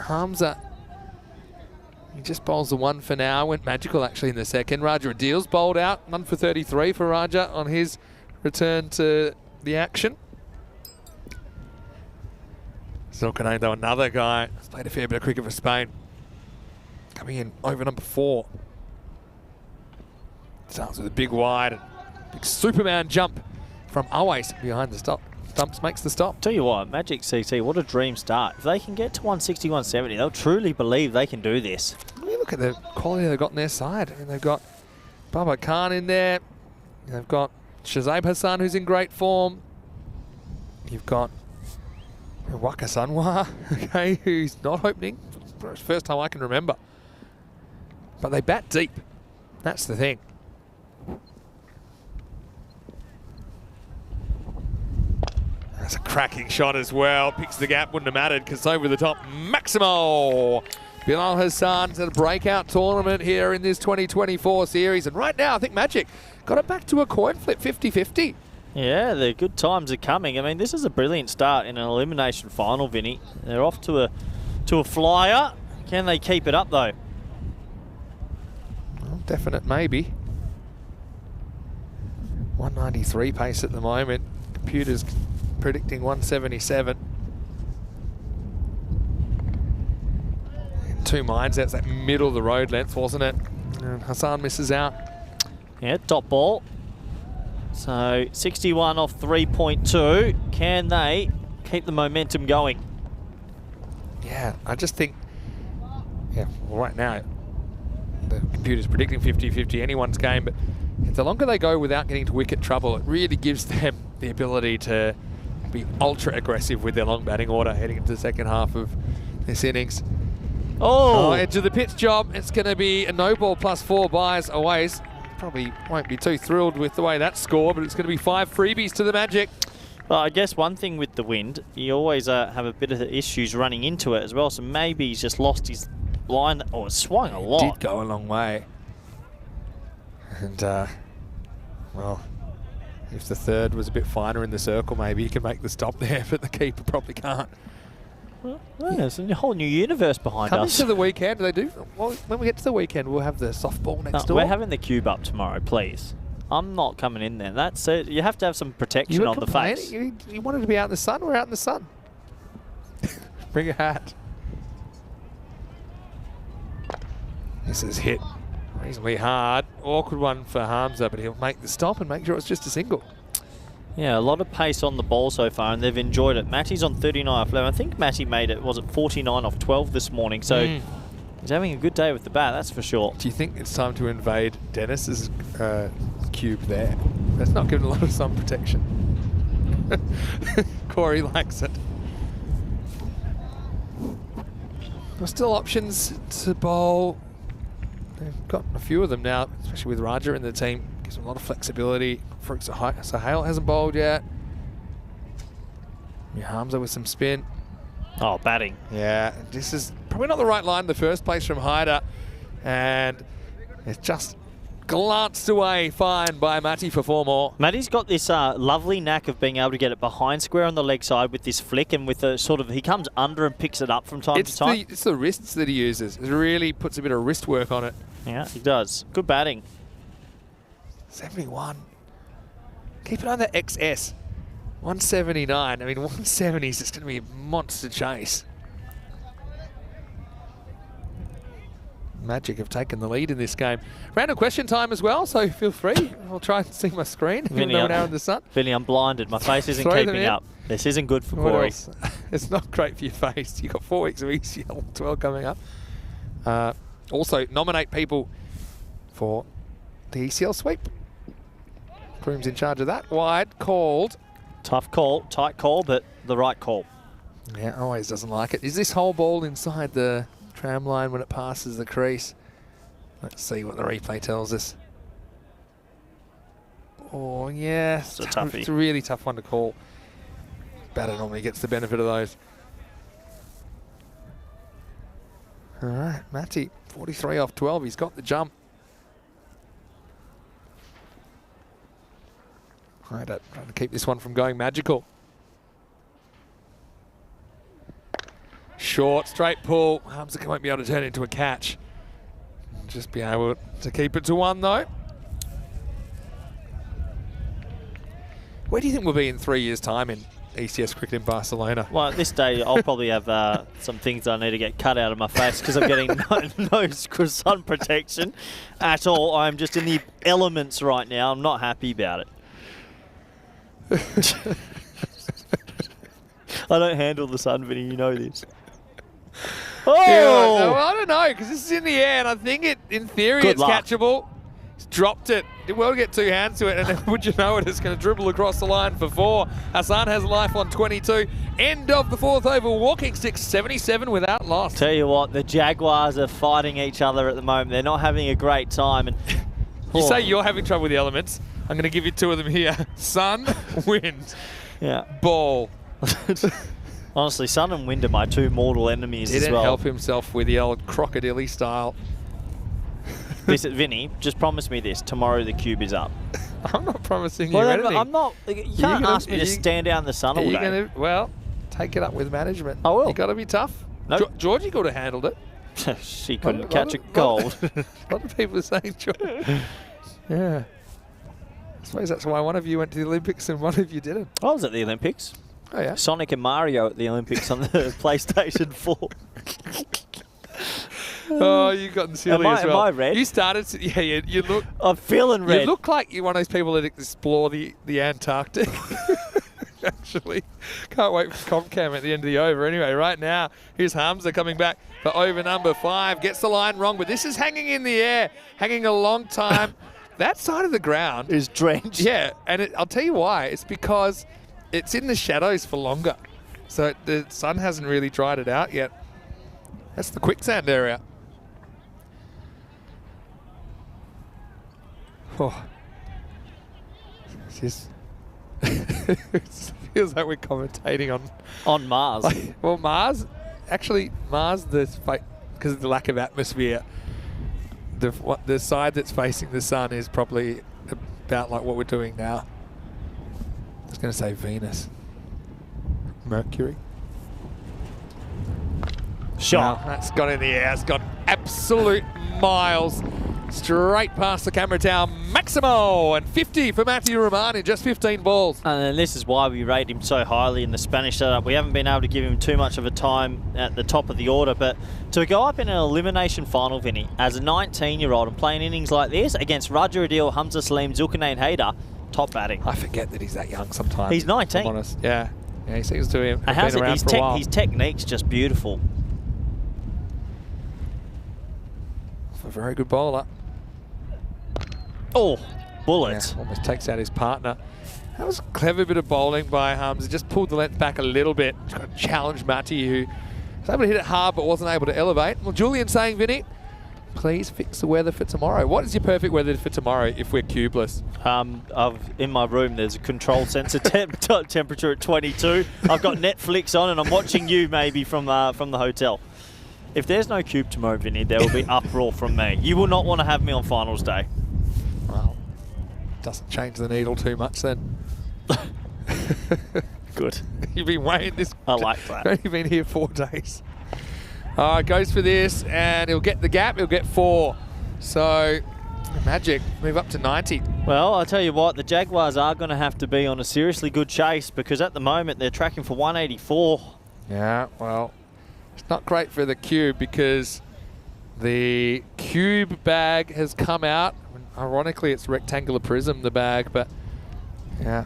S6: Hamza, he just bowls the 1 for now. Went magical actually in the second. Raja Adil's bowled out. 1 for 33 for Raja on his return to the action. Zulkarnain, though, another guy has played a fair bit of cricket for Spain. Coming in over number 4. Starts with a big wide and big Superman jump from Always behind the stumps, makes the stop.
S3: Tell you what, Magic CT, what a dream start. If they can get to 160, 170, they'll truly believe they can do this.
S6: You look at the quality they've got on their side. I mean, they've got Baba Khan in there. They've got Shazaib Hassan, who's in great form. You've got Waka Sanwa, okay, who's not opening. First time I can remember. But they bat deep. That's the thing. That's a cracking shot as well. Picks the gap, wouldn't have mattered because over the top, Maximo. Bilal Hassan's at a breakout tournament here in this 2024 series. And right now, I think Magic got it back to a coin flip, 50-50.
S3: Yeah, the good times are coming. I mean, this is a brilliant start in an elimination final, Vinny. They're off to a flyer. Can they keep it up, though?
S6: Well, definite maybe. 193 pace at the moment. Computer's predicting 177. In 2 minds, that's that middle of the road length, wasn't it? And Hassan misses out.
S3: Yeah, top ball. So 61 off 3.2. Can they keep the momentum going?
S6: Yeah, I just think, well, right now, the computer's predicting 50-50, anyone's game, but the longer they go without getting to wicket trouble, it really gives them the ability to be ultra aggressive with their long batting order heading into the second half of this innings.
S3: Oh!
S6: Edge of the pitch job. It's going to be a no ball plus 4 buys away. Probably won't be too thrilled with the way that's scored, but it's going to be 5 freebies to the Magic.
S3: Well, I guess one thing with the wind, you always have a bit of issues running into it as well, so maybe he's just lost his line, or swung a lot.
S6: It did go a long way. And, well, if the third was a bit finer in the circle, maybe he can make the stop there, but the keeper probably can't.
S3: Well, there's a whole new universe behind
S6: Coming
S3: us.
S6: to the weekend, do they do? Well, when we get to the weekend, we'll have the softball next door.
S3: We're having the cube up tomorrow, please. I'm not coming in there. That's it. You have to have some protection
S6: were
S3: on the
S6: complaining.
S3: face.
S6: You wanted to be out in the sun. We're out in the sun. Bring a hat. This is hit reasonably hard. Awkward one for Hamza, but he'll make the stop and make sure it's just a single.
S3: Yeah, a lot of pace on the ball so far, and they've enjoyed it. Matty's on 39 off 11. I think Matty made it, was it 49 off 12 this morning, so he's having a good day with the bat, that's for sure.
S6: Do you think it's time to invade Dennis's cube there? That's not giving a lot of sun protection. Corey likes it. There's still options to bowl. They've got a few of them now, especially with Raja in the team. Gives them a lot of flexibility. Fruits are high. Sahel hasn't bowled yet. Hamza with some spin.
S3: Oh, batting.
S6: Yeah, this is probably not the right line in the first place from Haider. And it's just glanced away fine by Matty for 4 more.
S3: Matty's got this lovely knack of being able to get it behind square on the leg side with this flick, and with a sort of, he comes under and picks it up from time to time.
S6: It's the wrists that he uses. It really puts a bit of wrist work on it.
S3: Yeah, he does. Good batting.
S6: 71. Keep it on the XS. 179. I mean, 170s, it's going to be a monster chase. Magic have taken the lead in this game. Random question time as well, so feel free. I'll try and see my screen, even though we're now in the sun.
S3: Vinny, I'm blinded. My face isn't
S6: Throw them
S3: keeping
S6: in.
S3: up. This isn't good for
S6: What
S3: Corey.
S6: else? It's not great for your face. You've got 4 weeks of ECL as well coming up. Also, nominate people for the ECL sweep. Groom's in charge of that. Wide called.
S3: Tough call, tight call, but the right call.
S6: Yeah, always doesn't like it. Is this whole ball inside the tram line when it passes the crease? Let's see what the replay tells us. Oh, yeah.
S3: It's a toughie.
S6: It's a really tough one to call. Batter normally gets the benefit of those. All right, Matty, 43 off 12. He's got the jump. All right, trying to keep this one from going magical. Short, straight pull. Hamza won't be able to turn it into a catch. Just be able to keep it to 1, though. Where do you think we'll be in 3 years' time in ECS cricket in Barcelona?
S3: Well, at this day, I'll probably have some things I need to get cut out of my face because I'm getting no sun protection at all. I'm just in the elements right now. I'm not happy about it. I don't handle the sun, Vinny. You know this. Oh!
S6: Yeah, well, I don't know, because this is in the air, and I think in theory,
S3: Good
S6: it's
S3: luck.
S6: catchable. He's dropped it. Did well to get 2 hands to it, and then would you know it, it's going to dribble across the line for 4. Hassan has life on 22. End of the 4th over. Walking stick 77 without loss.
S3: Tell you what, the Jaguars are fighting each other at the moment. They're not having a great time. And
S6: You say you're having trouble with the elements. I'm going to give you 2 of them here. Sun, wind,
S3: yeah,
S6: ball.
S3: honestly, sun and wind are my 2 mortal enemies as
S6: Didn't
S3: well.
S6: help himself with the old crocodile style.
S3: Listen, Vinny, just promise me this: tomorrow the cube is up.
S6: I'm not promising you
S3: Well,
S6: anything.
S3: I'm not. You can't
S6: gonna-
S3: ask me
S6: are
S3: to
S6: you-
S3: stand out in the sun
S6: Are
S3: all
S6: you
S3: day.
S6: gonna, well, take it up with management.
S3: I will.
S6: You got to be tough.
S3: Nope.
S6: Georgie could have handled it.
S3: She couldn't catch a cold.
S6: A lot of people are saying Georgie. Yeah. I suppose that's why one of you went to the Olympics and one of you didn't.
S3: I was at the Olympics.
S6: Oh yeah.
S3: Sonic and Mario at the Olympics on the PlayStation 4.
S6: Oh, you've gotten silly
S3: Am I-
S6: as well.
S3: am I red?
S6: You started. Yeah, you look.
S3: I'm feeling red.
S6: You look like you're one of those people that explore the Antarctic. Actually, can't wait for Comcam at the end of the over. Anyway, right now, here's Hamza coming back for over number 5. Gets the line wrong, but this is hanging in the air, hanging a long time. That side of the ground
S3: is drenched.
S6: Yeah, and I'll tell you why. It's because it's in the shadows for longer. So the sun hasn't really dried it out yet. That's the quicksand area. Oh. It's just it feels like we're commentating
S3: On Mars.
S6: well, Mars, actually, Mars, because of the lack of atmosphere, the side that's facing the sun is probably about like what we're doing now. I was going to say Venus. Mercury.
S3: Shot.
S6: Wow, that's gone in the air. It's gone absolute miles. Straight past the camera tower. Maximo and 50 for Matthew Roman in just 15 balls.
S3: And this is why we rate him so highly in the Spanish setup. We haven't been able to give him too much of a time at the top of the order, but to go up in an elimination final, Vinny, as a 19-year-old and playing innings like this against Raja Adil, Hamza Salim, Zulkarnain Haider, top batting.
S6: I forget that he's that young sometimes.
S3: He's 19.
S6: if I'm honest. Yeah. Yeah, he seems to have
S3: And
S6: been around for a while.
S3: his technique's just beautiful.
S6: A very good bowler.
S3: Oh, bullets.
S6: Yeah, almost takes out his partner. That was a clever bit of bowling by Hamza. Just pulled the length back a little bit. Just got to challenge Matty, who was able to hit it hard but wasn't able to elevate. Well, Julian saying, Vinny, please fix the weather for tomorrow. What is your perfect weather for tomorrow if we're cubeless?
S3: In my room, there's a control sensor temperature at 22. I've got Netflix on and I'm watching you maybe from the hotel. If there's no cube tomorrow, Vinny, there will be uproar from me. You will not want to have me on finals day.
S6: Well, doesn't change the needle too much then.
S3: Good.
S6: You've been waiting this.
S3: I like that.
S6: Only been here 4 days. All right, goes for this, and he'll get the gap. He'll get 4. So, Magic move up to 90.
S3: Well, I'll tell you what, the Jaguars are going to have to be on a seriously good chase because at the moment they're tracking for 184.
S6: Yeah, well, it's not great for the cube because The cube bag has come out. Ironically, it's rectangular prism, the bag, but yeah,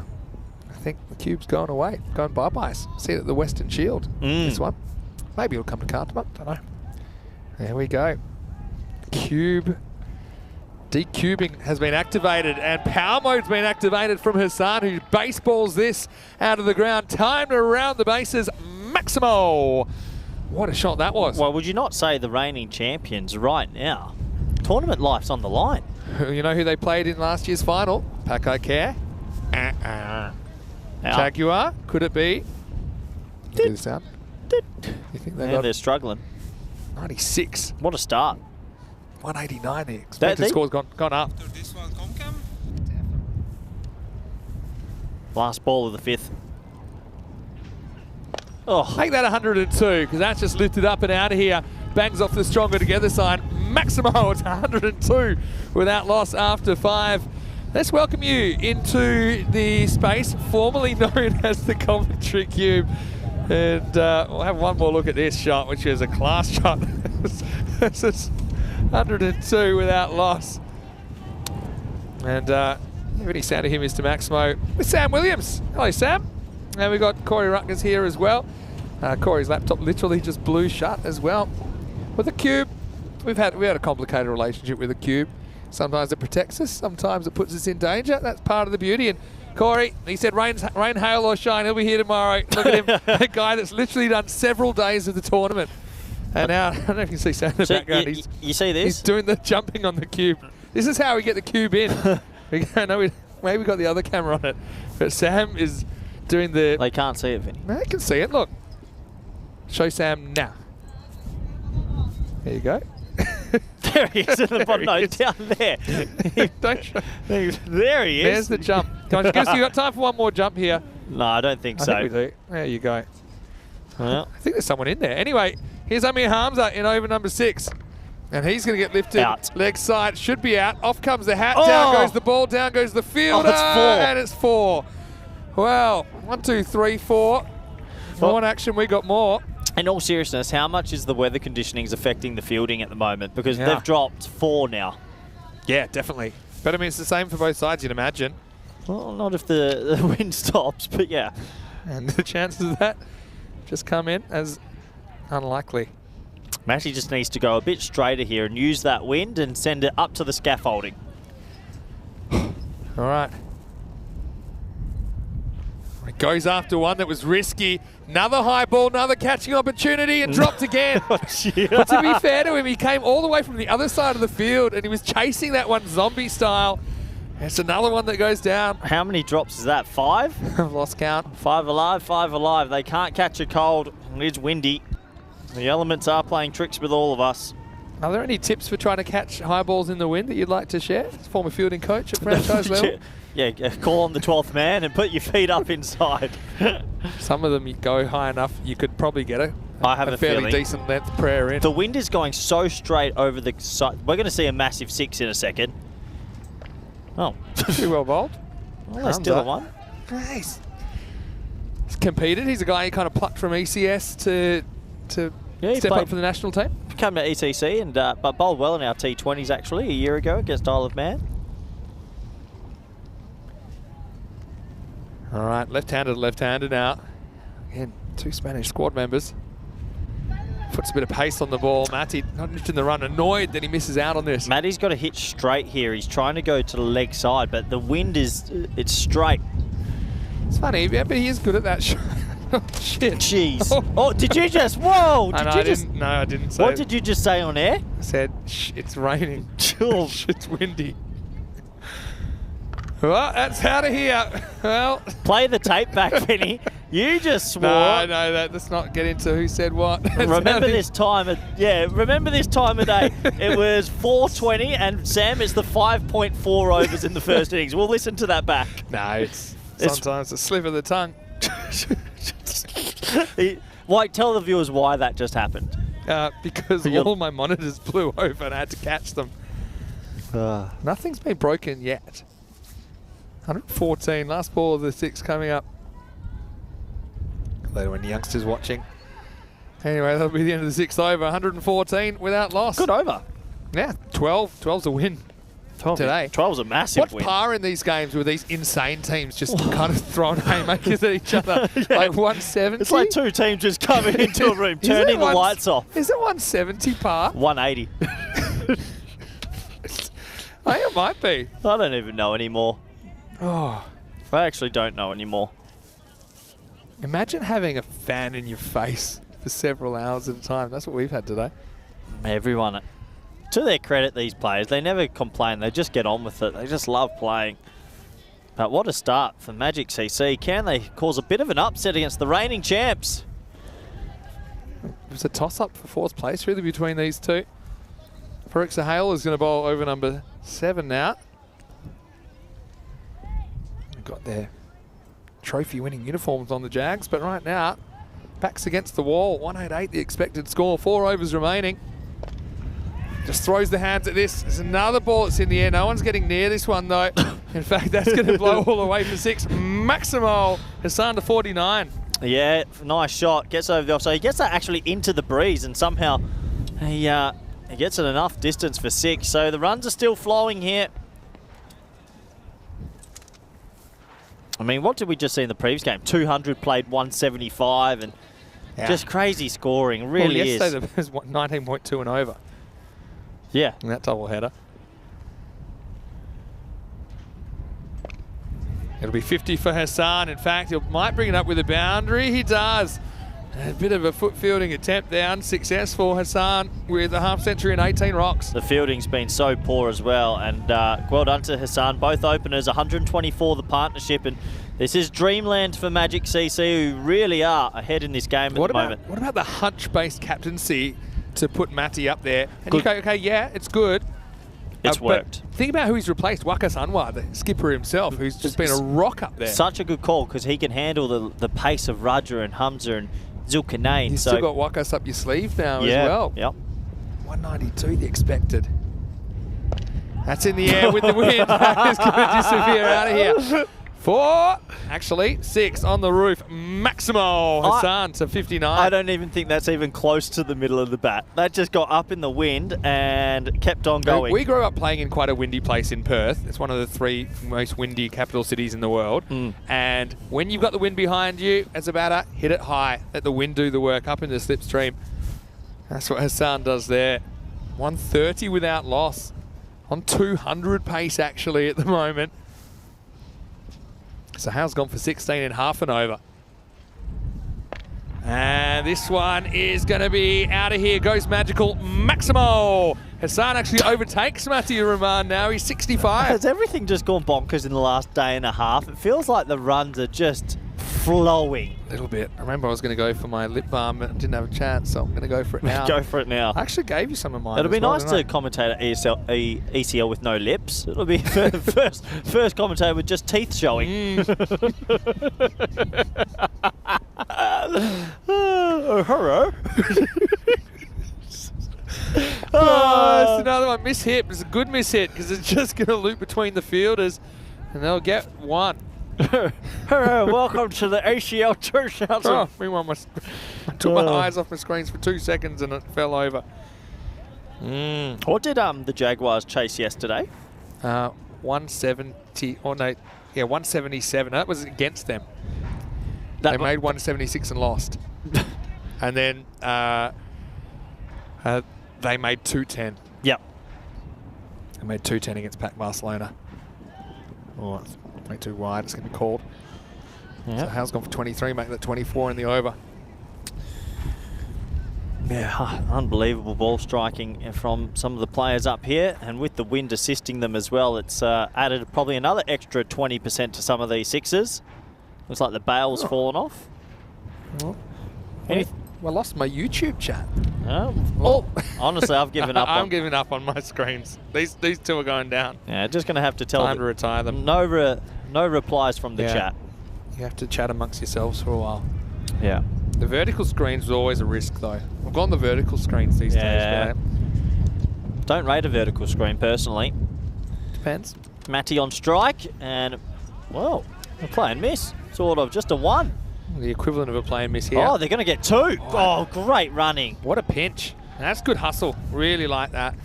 S6: I think the cube's going away, going bye-bye. See it at the Western Shield, this one. Maybe it'll come to Cartman, don't know. There we go. Cube. Decubing has been activated, and power mode's been activated from Hassan, who baseballs this out of the ground. Timed around the bases, Maximo. What a shot that was.
S3: Well, would you not say the reigning champions right now? Tournament life's on the line.
S6: You know who they played in last year's final? Pakai Care. Jaguar. Could it be? Do the sound. You think they got
S3: They're struggling.
S6: 96.
S3: What a start.
S6: 189. The expected score's gone up.
S4: After this one, Comcam.
S3: Last ball of the 5th. Oh,
S6: Make that 102, because that's just lifted up and out of here. Bangs off the stronger together sign. Maximo, it's 102 without loss after 5. Let's welcome you into the space formerly known as the commentary cube. And we'll have one more look at this shot, which is a class shot. This is 102 without loss. And any sound of him, Mr. Maximo, with Sam Williams. Hello, Sam. And we've got Corey Rutgers here as well. Corey's laptop literally just blew shut as well. With the cube, we had a complicated relationship with the cube. Sometimes it protects us, sometimes it puts us in danger. That's part of the beauty. And Corey, he said rain, hail or shine, he'll be here tomorrow. Look at him, a guy that's literally done several days of the tournament. And now, I don't know if you can see Sam in the background.
S3: You see this?
S6: He's doing the jumping on the cube. This is how we get the cube in. Maybe we got the other camera on it. But Sam is doing the...
S3: They can't see it, Vinny.
S6: No, they can see it, look. Show Sam now. There you go.
S3: There he is in the bottom. No, down there.
S6: Don't show.
S3: There he is.
S6: There's the jump. Come on, you got time for one more jump here?
S3: No, I don't think so.
S6: I think we do. There you go.
S3: Well,
S6: I think there's someone in there. Anyway, here's Amir Hamza in over number 6. And he's going to get lifted.
S3: Out.
S6: Leg side should be out. Off comes the hat.
S3: Oh.
S6: Down goes the ball. Down goes the fielder.
S3: Oh, it's 4.
S6: And it's 4. Well, 1, 2, 3, 4.
S3: Well,
S6: More action. We got more.
S3: in all seriousness, how much is the weather conditionings affecting the fielding at the moment? Because
S6: Yeah.
S3: they've dropped 4 now.
S6: Yeah, definitely. But I mean, it's the same for both sides, you'd imagine.
S3: Well, not if the wind stops, but yeah.
S6: And the chances of that just come in as unlikely.
S3: Matty just needs to go a bit straighter here and use that wind and send it up to the scaffolding.
S6: All right. He goes after one that was risky. Another high ball, another catching opportunity, and dropped again. But to be fair to him, he came all the way from the other side of the field and he was chasing that one zombie style. It's another one that goes down.
S3: How many drops is that? 5?
S6: I've lost count.
S3: 5 alive, 5 alive. They can't catch a cold. It's windy. The elements are playing tricks with all of us.
S6: Are there any tips for trying to catch high balls in the wind that you'd like to share? As former fielding coach at franchise level.
S3: Yeah, call on the 12th man and put your feet up inside.
S6: Some of them you go high enough, you could probably get a fairly
S3: feeling
S6: decent length prayer in.
S3: The wind is going so straight over the side. We're going to see a massive 6 in a second. Oh.
S6: Pretty well bowled.
S3: Well, that's still a 1.
S6: Nice. He's competed. He's a guy who kind of plucked from ECS to step up for the national team.
S3: Came to ECC and but bowled well in our T20s actually a year ago against Isle of Man.
S6: All right, left-handed now. Again, 2 Spanish squad members. Puts a bit of pace on the ball. Matty not in the run, annoyed that he misses out on this.
S3: Matty's got to hit straight here. He's trying to go to the leg side, but the wind is, it's straight.
S6: It's funny, yeah, but he is good at that shot. Oh, shit.
S3: Jeez. Oh, did you just, whoa. Did you just,
S6: no, I didn't say
S3: what did you just say on air?
S6: I said, shh, it's raining. It's windy. Well, that's out of here. Well,
S3: Play the tape back, Vinny. You just swore.
S6: No, let's not get into who said what.
S3: Remember this time of day. It was 4:20 and Sam is the 5.4 overs in the first innings. We'll listen to that back.
S6: No, it's sometimes a slip of the tongue.
S3: Like, tell the viewers why that just happened.
S6: Because all my monitors blew over and I had to catch them. Nothing's been broken yet. 114, last ball of the 6 coming up. Later when the youngsters watching. Anyway, that'll be the end of the 6th over. 114 without loss.
S3: Good over.
S6: Yeah, 12. 12's a win.
S3: 12
S6: today.
S3: 12's a massive
S6: What's
S3: win.
S6: par in these games with these insane teams just kind of throwing haymakers at each other? Like 170?
S3: It's like two teams just coming into a room, turning the lights off.
S6: Is it 170 par?
S3: 180.
S6: I think it might be.
S3: I don't even know anymore.
S6: Oh,
S3: I actually don't know anymore.
S6: imagine having a fan in your face for several hours at a time. That's what we've had today.
S3: Everyone, to their credit, these players, they never complain. They just get on with it. They just love playing. But what a start for Magic CC. Can they cause a bit of an upset against the reigning champs?
S6: It was a toss-up for 4th place really between these two. Farouk Sahel is going to bowl over number 7 now. They've got their trophy-winning uniforms on the Jags, but right now, backs against the wall. 188 the expected score. 4 overs remaining. Just throws the hands at this. There's another ball that's in the air. No one's getting near this one, though. In fact, that's going to blow all the way for 6. Maximo Hassan to 49.
S3: Yeah, nice shot. Gets over the offside. He gets that actually into the breeze, and somehow he gets it enough distance for 6. So the runs are still flowing here. I mean, what did we just see in the previous game? 200 played 175, and just crazy scoring. Really is.
S6: Yesterday there was 19.2 and over.
S3: Yeah.
S6: In that double header. It'll be 50 for Hassan. In fact, he might bring it up with a boundary. He does. A bit of a foot fielding attempt down. Success for Hassan with a half century and 18 rocks.
S3: The fielding's been so poor as well, and well done to Hassan. Both openers, 124 the partnership, and this is dreamland for Magic CC, who really are ahead in this game at the moment.
S6: What about the hunch-based captaincy to put Matty up there? And you go, okay, yeah, it's good.
S3: It's worked.
S6: But think about who he's replaced. Wakas Anwar, the skipper himself, who's just been a rock up there.
S3: Such a good call, because he can handle the pace of Raja and Hamza and Zulkarnain.
S6: You've still got Wakas up your sleeve now as
S3: yeah,
S6: well.
S3: Yep.
S6: 192 the expected. That's in the air with the wind. That is going to disappear out of here. 4, actually 6 on the roof. Maximo Hassan to 59.
S3: I don't even think that's even close to the middle of the bat. That just got up in the wind and kept on going.
S6: We grew up playing in quite a windy place in Perth. It's one of the 3 most windy capital cities in the world. And when you've got the wind behind you, as a batter, hit it high. Let the wind do the work up in the slipstream. That's what Hassan does there. 130 without loss. On 200 pace actually at the moment. So Hal's gone for 16 and half and over. And this one is going to be out of here. Goes magical Maximo. Hassan actually overtakes Matthew Rahman now. He's 65.
S3: Has everything just gone bonkers in the last day and a half? It feels like the runs are just flowing.
S6: A little bit. I remember I was going to go for my lip balm and didn't have a chance, so I'm going to go for it now.
S3: Go for it now.
S6: I actually gave you some of mine.
S3: It'll be nice to commentate at ECL with no lips. It'll be first commentator with just teeth showing. Oh, hello.
S6: It's another one. Miss-hit. It's a good miss-hit because it's just going to loop between the fielders and they'll get 1.
S3: Hello, welcome to the ACL 2000.
S6: Oh, meanwhile, I took my eyes off my screens for 2 seconds and it fell over.
S3: What did the Jaguars chase yesterday?
S6: 170, or no, yeah, 177. That was against them. They made 176 and lost. And then they made 210.
S3: Yep.
S6: They made 210 against Pac Barcelona. Oh, it's way too wide. It's going to be called. Yep. So Hal's gone for 23, make that 24 in the over.
S3: Yeah, unbelievable ball striking from some of the players up here, and with the wind assisting them as well, it's added probably another extra 20% to some of these sixes. Looks like the bail's fallen off.
S6: Oh. I lost my YouTube chat.
S3: Honestly, I've given up.
S6: I'm giving up on my screens. These 2 are going down.
S3: Yeah, just going to have to tell
S6: Time to retire them.
S3: No replies from the chat.
S6: You have to chat amongst yourselves for a while.
S3: Yeah.
S6: The vertical screens was always a risk, though. I've gone the vertical screens these days.
S3: Don't rate a vertical screen, personally.
S6: Depends.
S3: Matty on strike, and, well, a play and miss. Sort of, just a 1.
S6: The equivalent of a play and miss here.
S3: Oh, they're going to get 2. Oh, great running.
S6: What a pinch. That's good hustle. Really like that.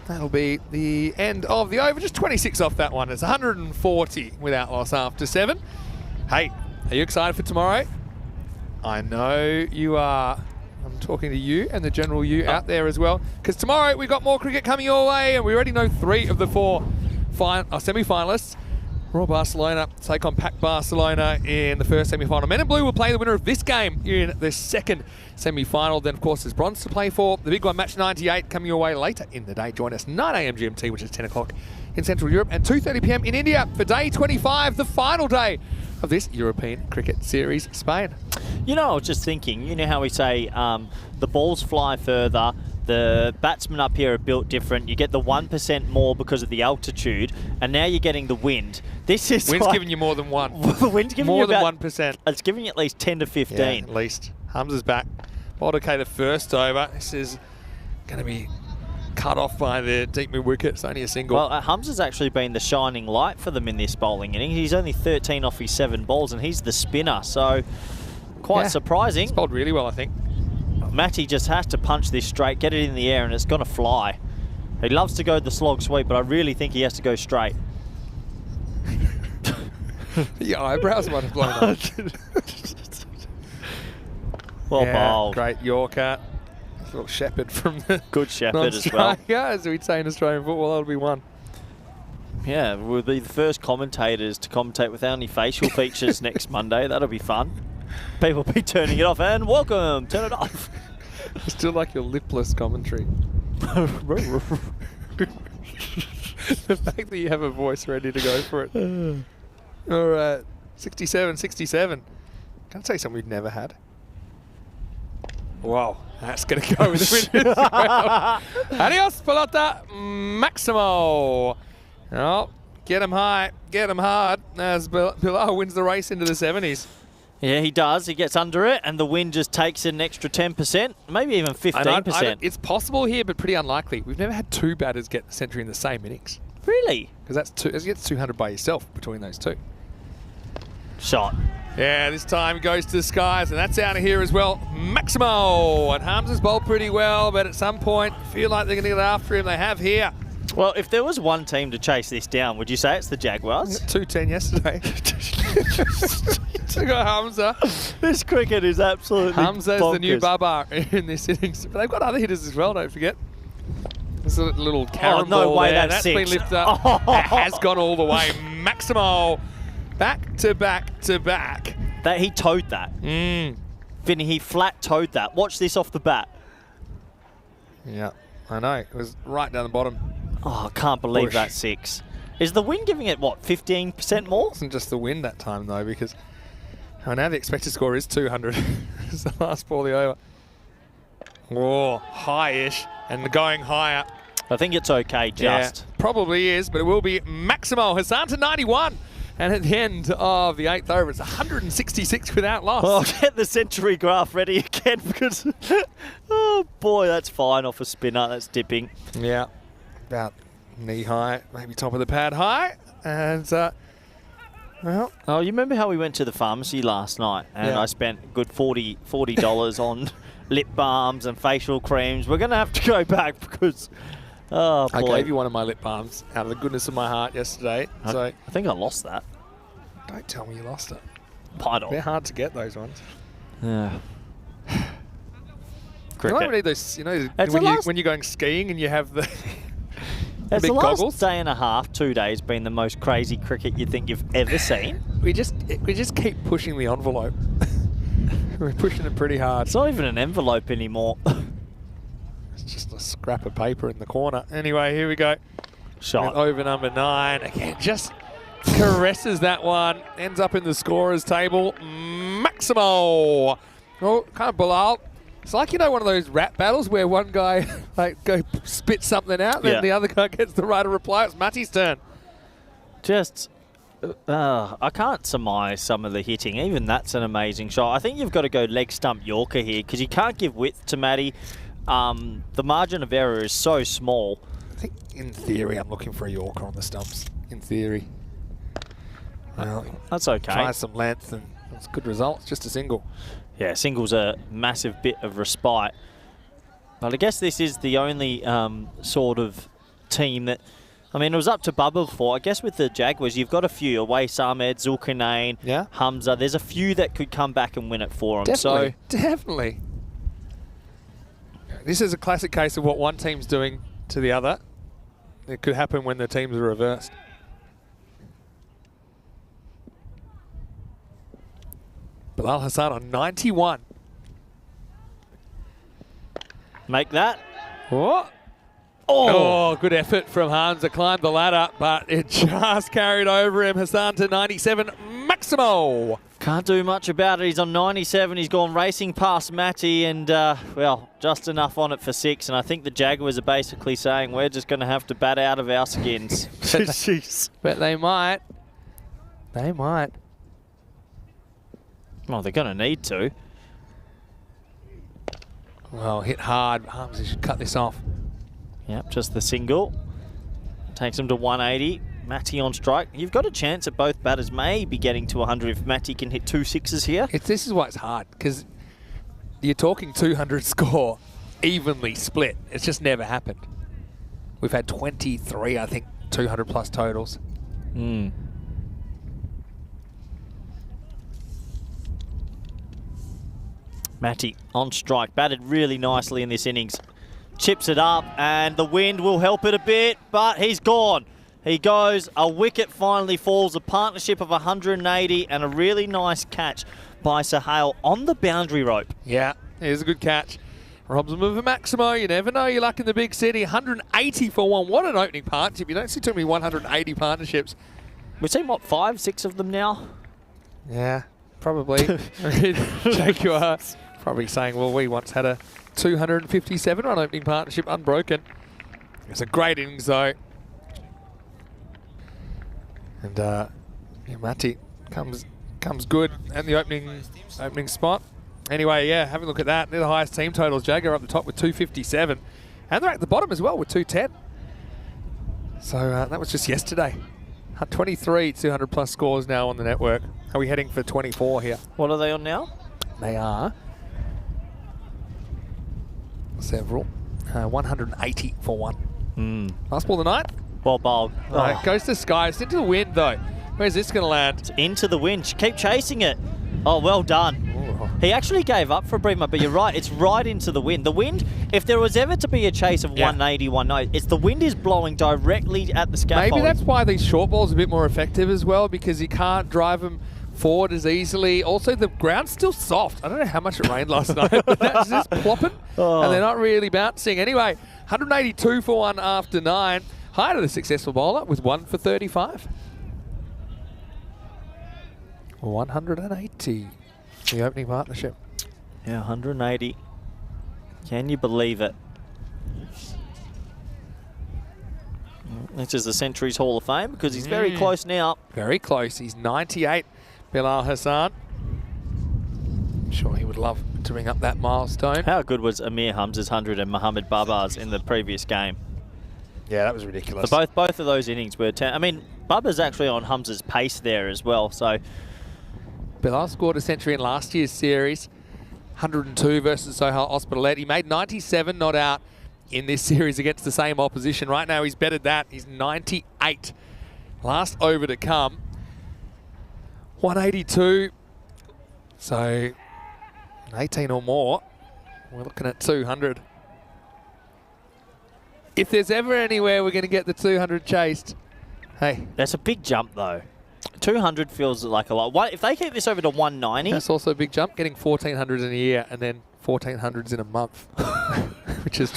S6: That'll be the end of the over. Just 26 off that one. It's 140 without loss after 7. Hey, are you excited for tomorrow? I know you are. I'm talking to you and the general you out there as well. Because tomorrow we've got more cricket coming your way, and we already know 3 of the 4 semi-finalists. Royal Barcelona take on Pac Barcelona in the first semi-final. Men in Blue will play the winner of this game in the second semi-final. Then, of course, there's bronze to play for. The big one, match 98, coming your way later in the day. Join us 9 a.m. GMT, which is 10 o'clock in Central Europe, and 2:30 p.m. in India for day 25, the final day of this European Cricket Series, Spain.
S3: You know, I was just thinking, you know how we say the balls fly further, the batsmen up here are built different, you get the 1% more because of the altitude, and now you're getting the wind. This is
S6: Wind's
S3: like,
S6: giving you more than 1.
S3: wind's giving
S6: more
S3: you
S6: than
S3: about,
S6: 1%.
S3: It's giving you at least 10 to 15.
S6: Yeah, at least. Hamza's back. Bowled okay the first over. This is going to be cut off by the deep mid wicket. It's only a single.
S3: Well, Hamza's actually been the shining light for them in this bowling inning. He's only 13 off his 7 balls, and he's the spinner, so quite surprising.
S6: He's bowled really well, I think.
S3: Matty just has to punch this straight, get it in the air, and it's going to fly. He loves to go the slog sweep, but I really think he has to go straight.
S6: The eyebrows might have blown up.
S3: Well bowled.
S6: Great Yorker. Little shepherd from the
S3: Good shepherd as well.
S6: as we'd say in Australian football, that'll be one.
S3: Yeah, we'll be the first commentators to commentate without any facial features next Monday. That'll be fun. People will be turning it off, and welcome, turn it off.
S6: I still like your lipless commentary. The fact that you have a voice ready to go for it. All right, 67, 67. Can I tell you something we've never had? Wow, that's going to go with the win as well. Adios, pelota Maximo. Oh, get him high, get him hard, as Bilal wins the race into the 70s.
S3: Yeah, he does. He gets under it, and the wind just takes an extra 10%, maybe even 15%.
S6: It's possible here, but pretty unlikely. We've never had 2 batters get a century in the same innings.
S3: Really?
S6: Because that's two. You get 200 by yourself between those 2.
S3: Shot.
S6: Yeah, this time goes to the skies, and that's out of here as well. Maximo! And Hamza's bowled pretty well, but at some point, feel like they're going to get after him. They have here.
S3: Well, if there was one team to chase this down, would you say it's the Jaguars?
S6: 210 yesterday. Took a Hamza.
S3: This cricket is absolutely
S6: Hamza's
S3: bonkers.
S6: the new Baba in this innings. But they've got other hitters as well, don't forget. There's a little carrom
S3: no
S6: ball
S3: way,
S6: there.
S3: that's
S6: That's been
S3: 6.
S6: lifted up. It has gone all the way. Maximo. Back to back to back.
S3: That he towed that. Vinny, he flat towed that. Watch this off the bat.
S6: Yeah, I know. It was right down the bottom.
S3: Oh, I can't believe
S6: Push.
S3: that 6. Is the wind giving it, what, 15% more?
S6: It wasn't just the wind that time, though, because now the expected score is 200. It's the last ball of the over. Oh, high-ish, and going higher.
S3: I think it's okay, just.
S6: Yeah, probably is, but it will be Maximo. Hassan to 91. And at the end of the 8th over, it's 166 without loss.
S3: Well, get the century graph ready again because, oh boy, that's fine off a spinner. That's dipping.
S6: Yeah, about knee high, maybe top of the pad high. And, well.
S3: Oh, you remember how we went to the pharmacy last night and
S6: Yeah.
S3: I spent a good $40 on lip balms and facial creams? We're going to have to go back because, oh boy.
S6: I gave you one of my lip balms out of the goodness of my heart yesterday. So
S3: I think I lost that.
S6: don't tell me you lost it.
S3: Pardon.
S6: They're hard to get, those ones.
S3: Yeah.
S6: You
S3: Cricket.
S6: know, those,
S3: It's the last-
S6: when you're going skiing and you have the
S3: Has
S6: big
S3: the last
S6: goggles.
S3: day and a half, 2 days, been the most crazy cricket you think you've ever seen?
S6: We just keep pushing the envelope. We're pushing it pretty hard.
S3: It's not even an envelope anymore.
S6: It's just a scrap of paper in the corner. Anyway, here we go.
S3: Shot.
S6: With over number 9. Again, just caresses that one. Ends up in the scorer's table. Maximo. Oh, kind of Bilal. It's like, one of those rap battles where one guy go spit something out, then the other guy gets the right to reply. It's Matty's turn.
S3: Just, I can't surmise some of the hitting. Even that's an amazing shot. I think you've got to go leg stump Yorker here because you can't give width to Matty. The margin of error is so small.
S6: I think, in theory, I'm looking for a Yorker on the stumps. In theory. Well,
S3: That's okay.
S6: try some length and That's good results, just a single.
S3: Yeah, single's a massive bit of respite. But I guess this is the only sort of team that, I mean, it was up to Bubba before. I guess with the Jaguars, you've got a few, Away Samed, Zulkarnain,
S6: Yeah.
S3: Hamza. There's a few that could come back and win it for them.
S6: Definitely, definitely. This is a classic case of what one team's doing to the other. It could happen when the teams are reversed. Bilal Hassan on 91.
S3: Make that.
S6: What? Oh, good effort from Hamza. Climbed the ladder, but it just carried over him. Hassan to 97. Maximo.
S3: Can't do much about it. He's on 97. He's gone racing past Matty and, well, just enough on it for 6. And I think the Jaguars are basically saying we're just going to have to bat out of our skins. Jeez.
S6: But they might. They might.
S3: Well, they're going to need to.
S6: Well, hit hard. Hamza should cut this off.
S3: Yep, just the single. Takes him to 180. Matty on strike. You've got a chance that both batters may be getting to 100 if Matty can hit 2 sixes here.
S6: This is why it's hard, because you're talking 200 score evenly split. It's just never happened. We've had 23, I think, 200 plus totals.
S3: Matty on strike. Batted really nicely in this innings. Chips it up and the wind will help it a bit, but he's gone. He goes, a wicket finally falls, a partnership of 180 and a really nice catch by Sahel on the boundary rope.
S6: Yeah, here's a good catch. Robs him with a Maximo. You never know your luck in the big city. 180 for one. What an opening partnership. You don't see too many 180 partnerships.
S3: We've seen, what, 5, 6 of them now?
S6: Yeah, probably. Jaguar probably saying, well, we once had a 257 run opening partnership unbroken. It's a great innings, though. And yeah, Matty comes good at the opening spot. Anyway, yeah, have a look at that. They're the highest team totals. Jaguar up the top with 257. And they're at the bottom as well with 210. So that was just yesterday. 23 200 plus scores now on the network. Are we heading for 24 here?
S3: What are they on now?
S6: They are several. 180 for one. Last ball of the night.
S3: Well bowled.
S6: Right, goes to Sky. It's into the wind, though. Where's this going to land?
S3: It's into the wind. Keep chasing it. Oh, well done.
S6: Ooh.
S3: He actually gave up for Bremer, but you're right. It's right into the wind. The wind, if there was ever to be a chase of 180, 190, it's the wind is blowing directly at the scaffold.
S6: Maybe that's why these short balls are a bit more effective as well, because you can't drive them forward as easily. Also, the ground's still soft. I don't know how much it rained last night, but that's just plopping, and they're not really bouncing. Anyway, 182 for one after 9. High to the successful bowler with 1 for 35. 180, the opening partnership.
S3: Yeah, 180. Can you believe it? This is the Centuries Hall of Fame because he's very close now.
S6: Very close. He's 98, Bilal Hassan. I'm sure he would love to ring up that milestone.
S3: How good was Amir Hamza's 100 and Mohamed Babar's in the previous game?
S6: Yeah, that was ridiculous.
S3: So both of those innings were 10. I mean, Babar's actually on Hamza's pace there as well. So
S6: Bilal scored a century in last year's series. 102 versus Sohail Ospitalet. He made 97 not out in this series against the same opposition. Right now he's bettered that. He's 98. Last over to come. 182. So 18 or more. We're looking at 200. If there's ever anywhere we're going to get the 200 chased, hey.
S3: That's a big jump though. 200 feels like a lot. If they keep this over to 190.
S6: That's also a big jump, getting 1,400s in a year and then 1,400s in a month, which is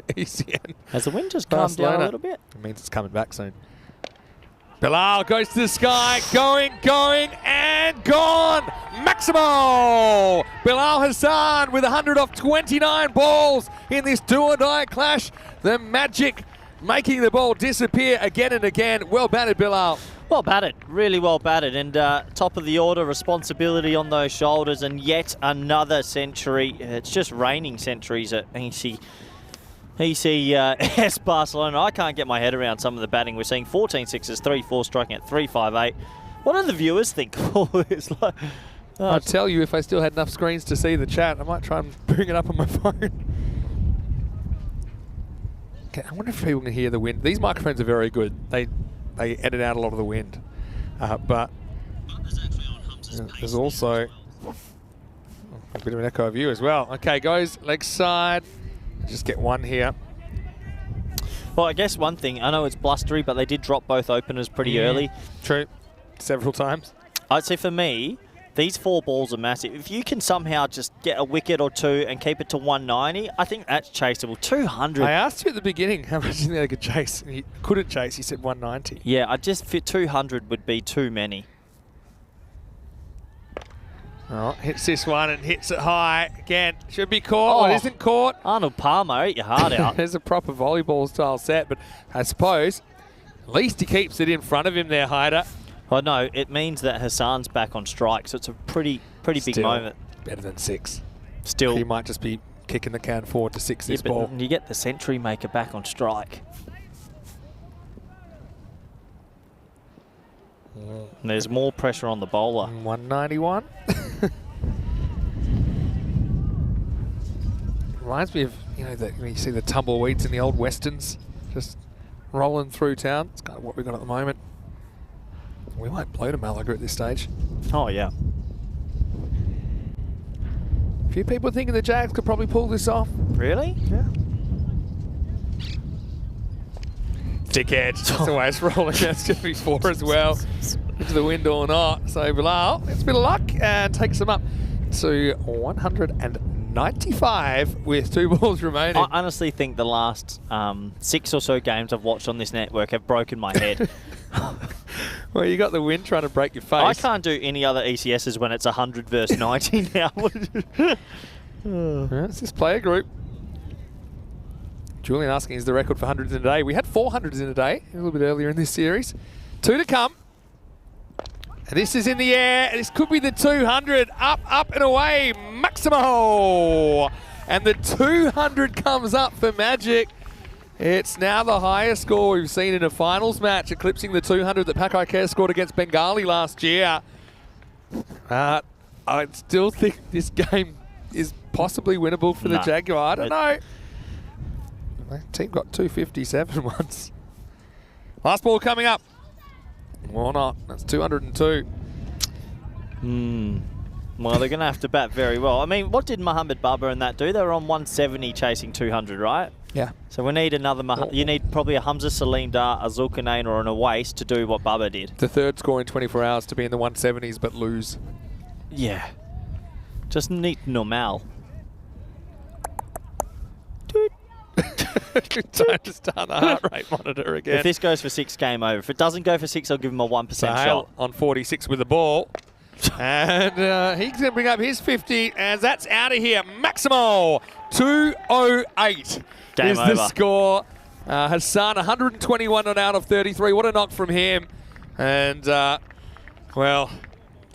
S6: ECN.
S3: Has the wind just calmed down a little bit?
S6: It means it's coming back soon. Bilal goes to the sky, going, and gone. Maximo! Bilal Hassan with 100 off 29 balls in this do-or-die clash. The magic making the ball disappear again and again. Well batted, Bilal.
S3: Well batted, really well batted, and top of the order, responsibility on those shoulders, and yet another century. It's just raining centuries at ECS Barcelona. I can't get my head around some of the batting we're seeing. 14 sixes, 3-4 striking at 358. What do the viewers think? It's like,
S6: I'll tell you, if I still had enough screens to see the chat, I might try and bring it up on my phone. Okay, I wonder if people can hear the wind. These microphones are very good. They edit out a lot of the wind. But there's also a bit of an echo of you as well. Okay, goes leg side. Just get one here.
S3: well, I guess one thing, I know it's blustery, but they did drop both openers pretty early.
S6: True. Several times.
S3: I'd say for me, these 4 balls are massive. If you can somehow just get a wicket or 2 and keep it to 190, I think that's chaseable. 200.
S6: I asked you at the beginning how much you think they could chase. And he couldn't chase. He said 190.
S3: Yeah, I just fit 200 would be too many.
S6: Oh, hits this one and hits it high. Again, should be caught. Well, it isn't caught.
S3: Arnold Palmer, eat your heart out.
S6: There's a proper volleyball style set, but I suppose at least he keeps it in front of him there, Hyder.
S3: Oh no, it means that Hassan's back on strike, so it's a pretty big moment.
S6: Better than 6.
S3: Still,
S6: He might just be kicking the can forward to 6 this ball.
S3: You get the century maker back on strike. And there's more pressure on the bowler.
S6: 191. Reminds me of, you know, when you see the tumbleweeds in the old westerns just rolling through town. It's kind of what we've got at the moment. We might blow to Malaga at this stage.
S3: Oh yeah.
S6: A few people thinking the Jags could probably pull this off.
S3: Really?
S6: Yeah. Dickhead. That's the way it's rolling. That's going to be 4 as well. Into the wind or not. So Bilal, it's a bit of luck and takes them up to 195 with 2 balls remaining.
S3: I honestly think the last 6 or so games I've watched on this network have broken my head.
S6: Well, you got the wind trying to break your face.
S3: I can't do any other ECSs when it's 100 versus 90 now.
S6: It's this player group. Julian asking, is the record for hundreds in a day? We had 400s in a day a little bit earlier in this series. 2 to come. And this is in the air. This could be the 200. Up and away. Maximo. And the 200 comes up for Magic. It's now the highest score we've seen in a finals match, eclipsing the 200 that Pakai Care scored against Bengali last year. I still think this game is possibly winnable for the Jaguar. I don't know. My team got 257 once. Last ball coming up. Or not. That's 202.
S3: Well, they're going to have to bat very well. I mean, what did Mohamed Baba and that do? They were on 170 chasing 200, right?
S6: Yeah.
S3: So we need another. You need probably a Hamza Salim Dar, a Zulkarnain, or an Awais to do what Baba did.
S6: The third score in 24 hours to be in the 170s but lose.
S3: Yeah. Just neat normal.
S6: Time to start the heart rate monitor again.
S3: If this goes for 6, game over. If it doesn't go for 6, I'll give him a 1% shot.
S6: On 46 with the ball. And he's going to bring up his 50 as that's out of here. Maximo, 208
S3: Game
S6: is
S3: over.
S6: the score. Hassan, 121 not out of 33. What a knock from him. And, well,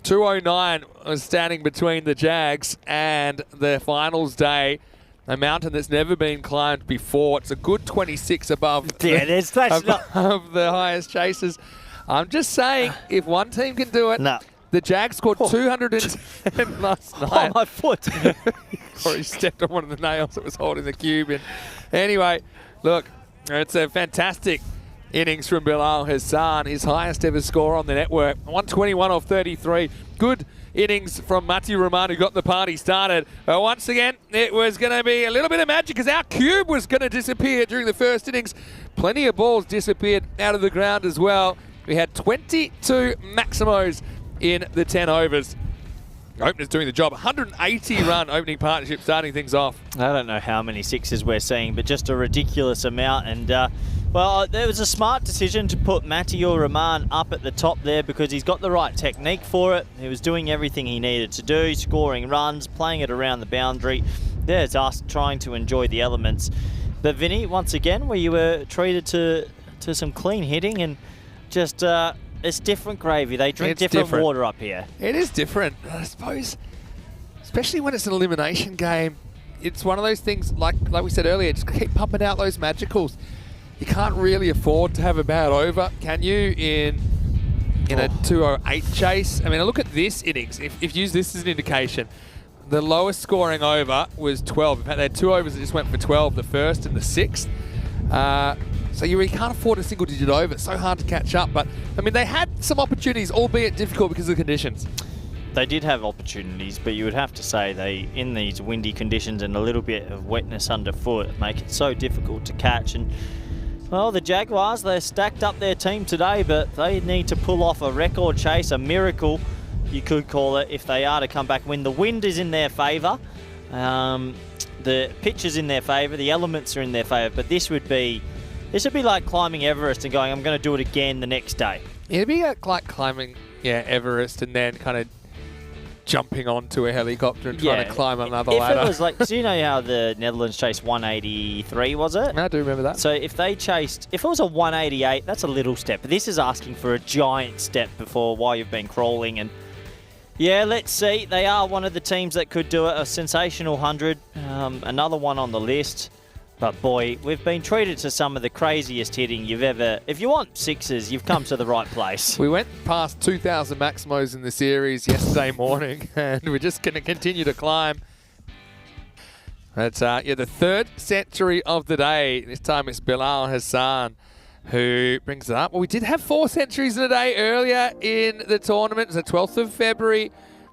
S6: 209 was standing between the Jags and the finals day. A mountain that's never been climbed before. It's a good 26 above,
S3: that's
S6: above the highest chasers. I'm just saying, if one team can do it, the Jags scored 210 last night.
S3: Oh, my foot.
S6: Or he stepped on one of the nails that was holding the cube in. Anyway, look, it's a fantastic innings from Bilal Hassan, his highest ever score on the network. 121 off 33. Good innings from Mati Rahman, who got the party started. But once again, it was going to be a little bit of magic because our cube was going to disappear during the first innings. Plenty of balls disappeared out of the ground as well. We had 22 Maximos in the 10 overs. The opener's doing the job. 180 run opening partnership starting things off.
S3: I don't know how many 6s we're seeing, but just a ridiculous amount. And, well, there was a smart decision to put Matiur Rahman up at the top there because he's got the right technique for it. He was doing everything he needed to do, scoring runs, playing it around the boundary. There's us trying to enjoy the elements. But Vinny, once again, where you were treated to some clean hitting and just... it's different gravy. They drink different water up here.
S6: It is different, I suppose. Especially when it's an elimination game. It's one of those things, like we said earlier, just keep pumping out those magicals. You can't really afford to have a bad over, can you, in in a 2:08 chase. I mean, look at this innings. If you use this as an indication, the lowest scoring over was 12. In fact, they had 2 overs that just went for 12, the first and the 6th. So you really can't afford a single-digit over. It's so hard to catch up. But, I mean, they had some opportunities, albeit difficult because of the conditions.
S3: They did have opportunities, but you would have to say they, in these windy conditions and a little bit of wetness underfoot, make it so difficult to catch. And, well, the Jaguars, they stacked up their team today, but they need to pull off a record chase, a miracle, you could call it, if they are to come back when the wind is in their favour. The pitch is in their favour, the elements are in their favour, but this would be like climbing Everest and going, I'm going to do it again the next day.
S6: It'd be like climbing, Everest and then kind of jumping onto a helicopter and trying to climb another ladder.
S3: If it was like, do you know how the Netherlands chased 183, was it?
S6: I do remember that.
S3: So if it was a 188, that's a little step. But this is asking for a giant step while you've been crawling. And yeah, let's see. They are one of the teams that could do it, a sensational 100. Another one on the list. But boy, we've been treated to some of the craziest hitting you've ever... If you want sixes, you've come to the right place.
S6: We went past 2,000 Maximos in the series yesterday morning, and we're just going to continue to climb. That's the third century of the day. This time it's Bilal Hassan who brings it up. Well, we did have 4 centuries in a day earlier in the tournament. It was the 12th of February,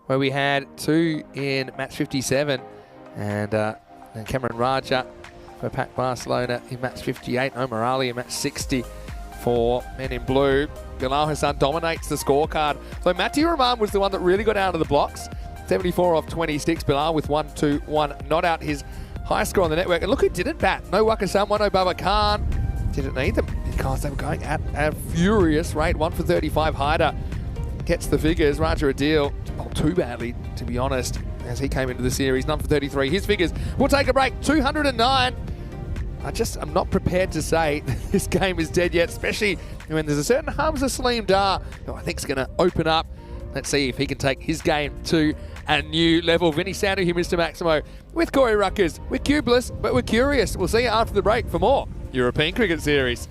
S6: where we had 2 in match 57. And Cameron Raja for Pac Barcelona in match 58. Omar Ali in match 60 for Men in Blue. Bilal Hassan dominates the scorecard. So Matthew Rahman was the one that really got out of the blocks. 74 off 26. Bilal with 1-2-1. Not out his high score on the network. And look who didn't bat. No Wakasam, no Baba Khan. Didn't need them because they were going at a furious rate. 1 for 35. Haider gets the figures. Raja Adil, not too badly, to be honest, as he came into the series. None for 33. His figures. We'll take a break. 209. I'm not prepared to say this game is dead yet, especially when there's a certain Hamza Salim Dar who I think is going to open up. Let's see if he can take his game to a new level. Vinny Sandu here, Mr. Maximo, with Corey Ruckers. We're cubeless, but we're curious. We'll see you after the break for more European Cricket Series.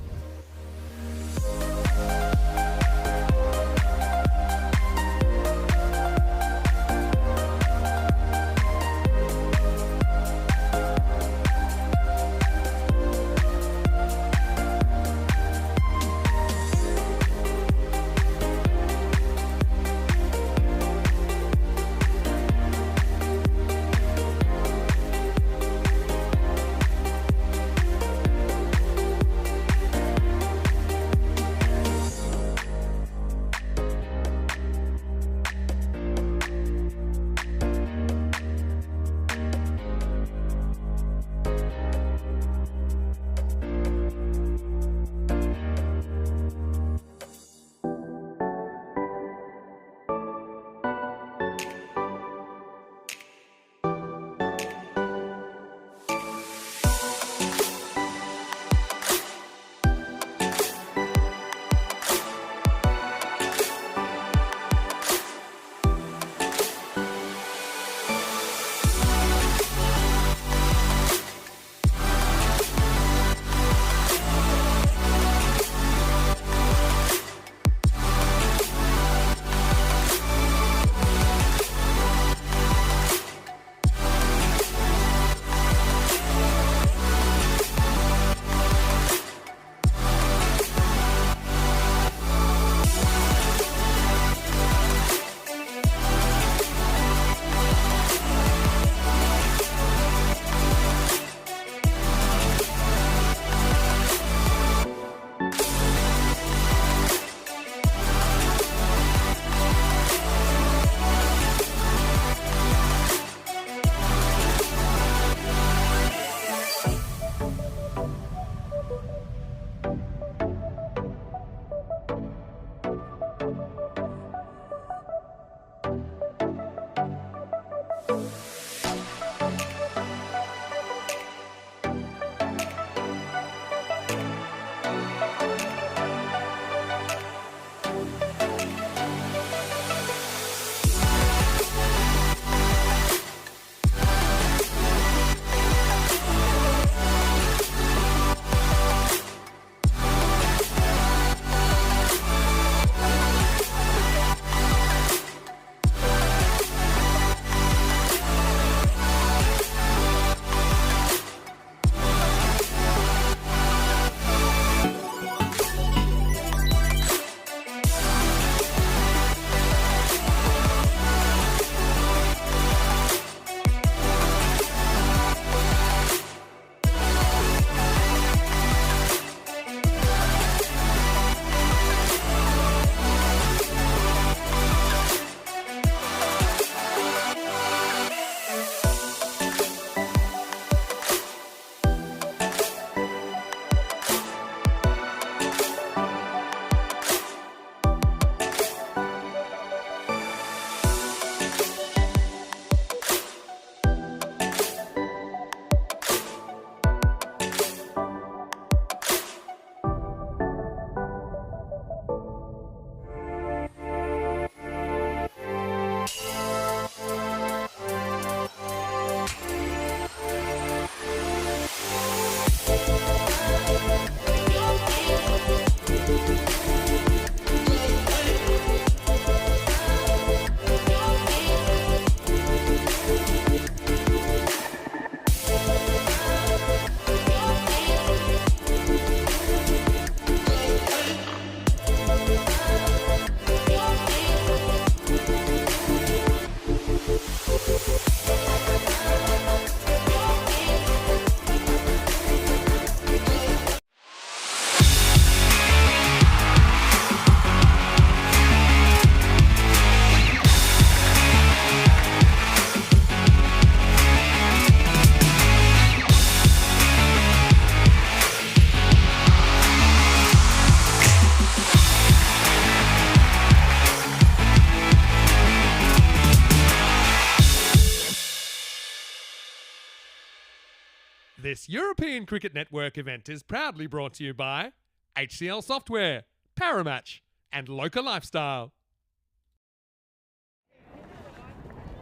S2: This European Cricket Network event is proudly brought to you by HCL Software, Paramatch, and Local Lifestyle.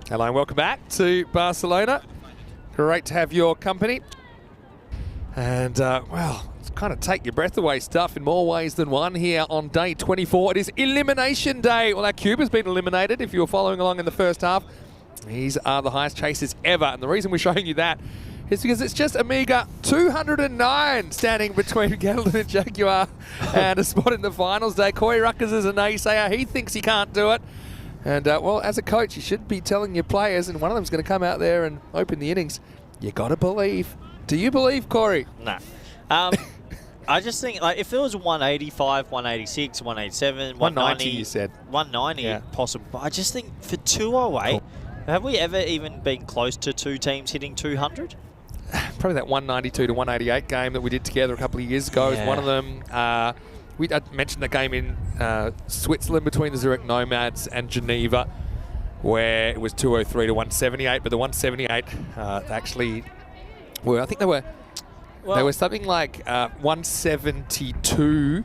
S6: Hello and welcome back to Barcelona. Great to have your company. And, well, it's kind of take your breath away stuff in more ways than one here on day 24. It is Elimination Day. Well, our cube has been eliminated if you were following along in the first half. These are the highest chasers ever. And the reason we're showing you that is because it's just a meager 209 standing between Gatland and Jaguar and a spot in the finals day. Corey Ruckers is a naysayer. He thinks he can't do it. And, well, as a coach, you should be telling your players, and one of them's going to come out there and open the innings. You got to believe. Do you believe, Corey?
S3: No. I just think, like, if it was 185, 186, 187,
S6: 190, you said.
S3: 190,
S6: Yeah.
S3: possible. But I just think for 208, have we ever even been close to two teams hitting 200?
S6: Probably that 192 to 188 game that we did together a couple of years ago is one of them. I mentioned the game in Switzerland between the Zurich Nomads and Geneva, where it was 203 to 178, but the 178 actually were, I think they were something like 172.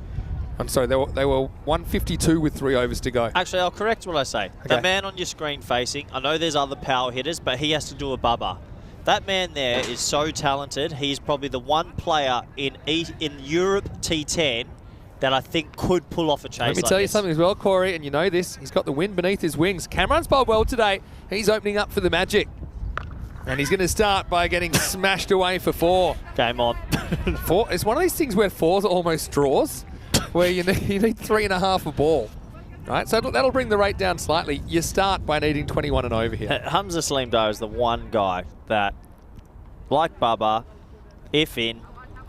S6: I'm sorry, they were 152 with 3 overs to go.
S3: Actually, I'll correct what I say.
S6: Okay.
S3: The man on your screen facing, I know there's other power hitters, but he has to do a bubba. That man there is so talented. He's probably the one player in Europe T10 that I think could pull off a chase.
S6: Let me
S3: like
S6: tell you
S3: this.
S6: something as well, Corey, and you know this. He's got the wind beneath his wings. Cameron's bowled well today. He's opening up for the Magic. And he's going to start by getting smashed away for 4.
S3: Game on.
S6: 4. It's one of these things where 4s are almost draws, where you need 3.5 a ball. Right, so that'll bring the rate down slightly. You start by needing 21 and over here.
S3: Hamza Saleem is the one guy that, like Bubba, if in,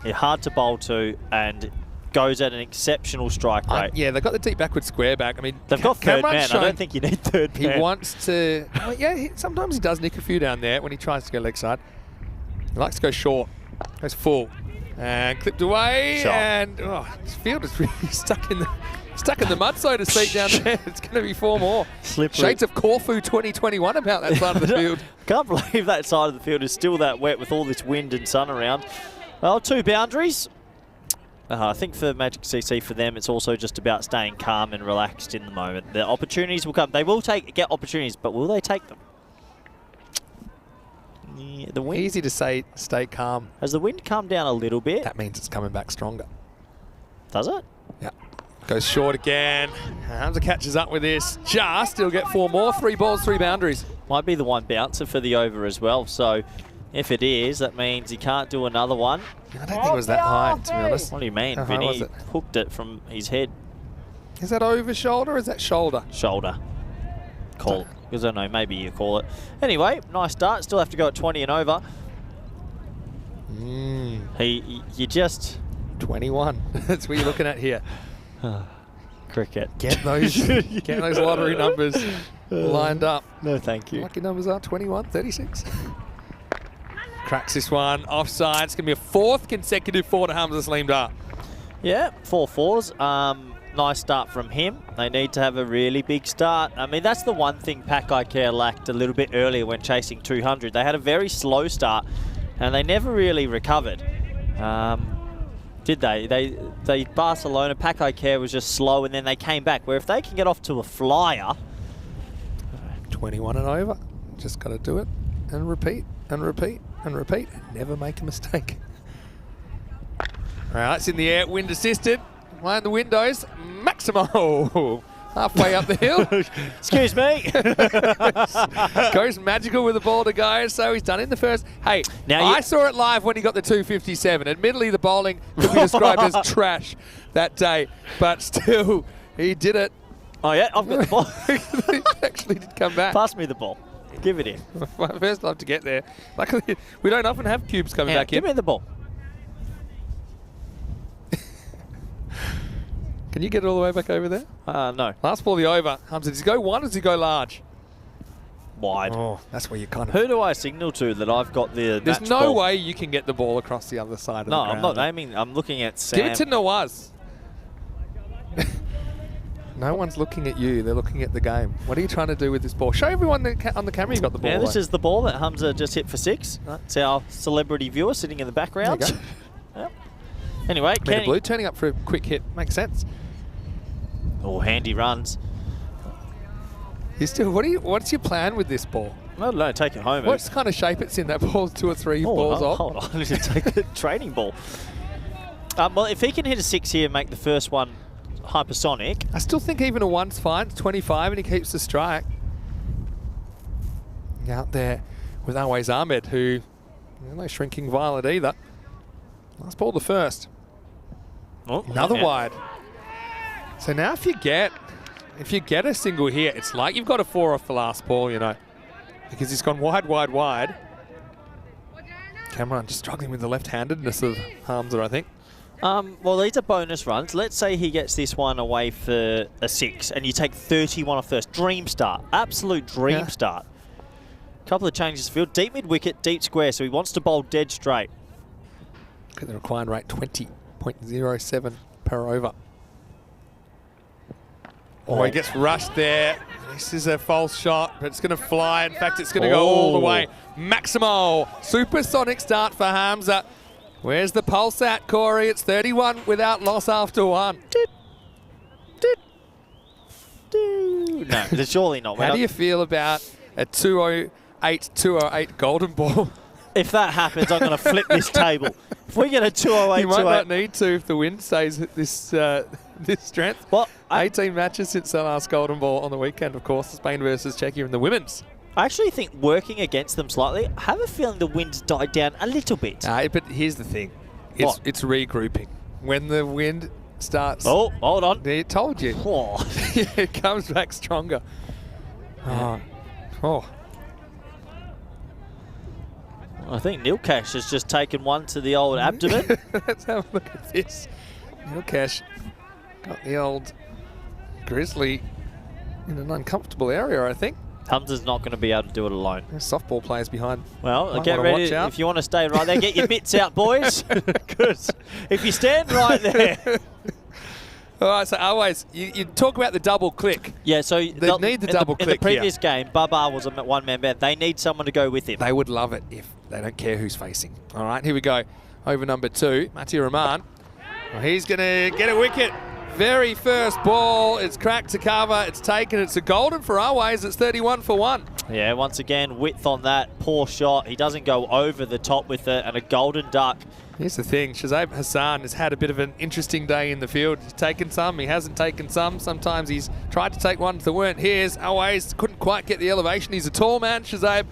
S3: is hard to bowl to and goes at an exceptional strike rate.
S6: Yeah, they've got the deep backward square back. I mean,
S3: They've got third
S6: Cameron's
S3: man. I
S6: shown
S3: don't think you need third
S6: he
S3: man.
S6: wants to. Well, yeah, sometimes he does nick a few down there when he tries to go leg side. He likes to go short. Goes full. And clipped away.
S3: Shot.
S6: And his field is really stuck in the mud, so to speak, down there. It's going to be 4 more.
S3: Slippery.
S6: Shades of Corfu 2021 about that side of the field.
S3: Can't believe that side of the field is still that wet with all this wind and sun around. Well, 2 boundaries. I think for Magic CC, for them, it's also just about staying calm and relaxed in the moment. The opportunities will come. They will get opportunities, but will they take them? Yeah, the wind.
S6: Easy to say, stay calm.
S3: Has the wind come down a little bit?
S6: That means it's coming back stronger.
S3: Does it?
S6: Yeah. Goes short again. Hamza catches up with this. He'll get 4 more. 3 balls, 3 boundaries.
S3: Might be the one bouncer for the over as well. So if it is, that means he can't do another one.
S6: I don't think it was that high, to be honest.
S3: What do you mean?
S6: How high was
S3: Vinny
S6: it?
S3: hooked it from his head.
S6: Is that over shoulder or is that shoulder?
S3: Shoulder. Call it. Because I don't know, maybe you call it. Anyway, nice start. Still have to go at 20 and over. You just...
S6: 21. That's what you're looking at here.
S3: Cricket.
S6: Get those lottery numbers lined up.
S3: No, thank you.
S6: Lucky numbers are 21, 36. Cracks this one. Offside. It's going to be a 4th consecutive 4 to Hamza Saleem Dar.
S3: Yeah, 4 fours. Nice start from him. They need to have a really big start. I mean, that's the one thing Pakai Care lacked a little bit earlier when chasing 200. They had a very slow start, and they never really recovered. Did they? They Barcelona, Pakai Care was just slow, and then they came back. Where if they can get off to a flyer...
S6: 21 and over. Just got to do it and repeat and repeat and repeat. And never make a mistake. All right, it's in the air. Wind assisted. Line the windows. Maximo. Halfway up the hill.
S3: Excuse me.
S6: Goes magical with the ball to go. So he's done in the first. Hey,
S3: Now
S6: I saw it live when he got the 257. Admittedly, the bowling could be described as trash that day. But still, he did it.
S3: Oh, yeah, I've got the ball.
S6: He actually did come back.
S3: Pass me the ball. Give it in.
S6: First time to get there. Luckily, we don't often have cubes coming back
S3: give
S6: in.
S3: me the ball.
S6: Can you get it all the way back over there?
S3: No.
S6: Last ball, the over. Hamza, does he go wide or does he go large?
S3: Wide.
S6: Oh, that's where you kind of...
S3: Who do I signal to that I've got the
S6: There's
S3: match
S6: no
S3: ball?
S6: way you can get the ball across the other side of the
S3: No,
S6: ground.
S3: I'm not aiming. I'm looking at Sam.
S6: Give it to Nawaz. No one's looking at you. They're looking at the game. What are you trying to do with this ball? Show everyone on the camera you got the ball.
S3: Yeah, this is the ball that Hamza just hit for 6. That's our celebrity viewer sitting in the background.
S6: There you go.
S3: Yep. Anyway,
S6: Meter
S3: Kenny.
S6: Blue turning up for a quick hit. Makes sense.
S3: Oh, handy runs.
S6: You still. What's your plan with this ball?
S3: I don't know, take it home.
S6: What kind of shape it's in? That ball's 2 or 3 balls off.
S3: Hold on, I need to take the training ball. Well, if he can hit a 6 here and make the first one hypersonic.
S6: I still think even a 1's fine. It's 25 and he keeps the strike. Out there with Always Ahmed, who no shrinking violet either. Last ball the first.
S3: Oh,
S6: Another
S3: yeah.
S6: wide. So now if you get a single here, it's like you've got a 4 off the last ball, you know, because he's gone wide, wide, wide. Cameron just struggling with the left-handedness of Hamza, I think.
S3: Well, these are bonus runs. Let's say he gets this one away for a 6 and you take 31 off first. Dream start. Absolute dream start. Couple of changes to field. Deep mid-wicket, deep square, so he wants to bowl dead straight.
S6: Look at the required rate, 20.07 per over. Oh, he gets rushed there. This is a false shot, but it's going to fly. In fact, it's going to go all the way. Maximo, supersonic start for Hamza. Where's the pulse at, Corey? It's 31 without loss after 1.
S3: No, surely not.
S6: How do you feel about a 208 golden ball?
S3: If that happens, I'm going to flip this table. If we get a 208,
S6: You might not need to if the wind stays at this this strength.
S3: Well,
S6: 18 matches since the last golden ball on the weekend, of course. Spain versus Czechia in the women's.
S3: I actually think working against them slightly, I have a feeling the wind's died down a little bit.
S6: But here's the thing. It's regrouping. When the wind starts...
S3: Oh, hold on.
S6: I told you.
S3: Oh.
S6: It comes back stronger. Oh.
S3: I think Nilkash has just taken one to the old abdomen.
S6: Let's have a look at this. Nilkash got the old Grizzly in an uncomfortable area, I think.
S3: Hamza's not going to be able to do it alone.
S6: There's softball players behind.
S3: Well,
S6: Might
S3: get
S6: wanna
S3: ready.
S6: watch out.
S3: If you want to stay right there, get your mitts out, boys. Because if you stand right there.
S6: All right, so always, you talk about the double click.
S3: Yeah, so
S6: They need the double
S3: in
S6: click
S3: the previous game, Baba was a one-man band. They need someone to go with him.
S6: They would love it if they don't care who's facing. All right, here we go. Over number 2, Mati Rahman. Well, he's going to get a wicket. Very first ball. It's cracked to cover. It's taken. It's a golden for Always. It's 31 for 1.
S3: Yeah, once again, width on that. Poor shot. He doesn't go over the top with it. And a golden duck.
S6: Here's the thing. Shazib Hassan has had a bit of an interesting day in the field. He's taken some. He hasn't taken some. Sometimes he's tried to take ones that weren't his. Always couldn't quite get the elevation. He's a tall man, Shazib.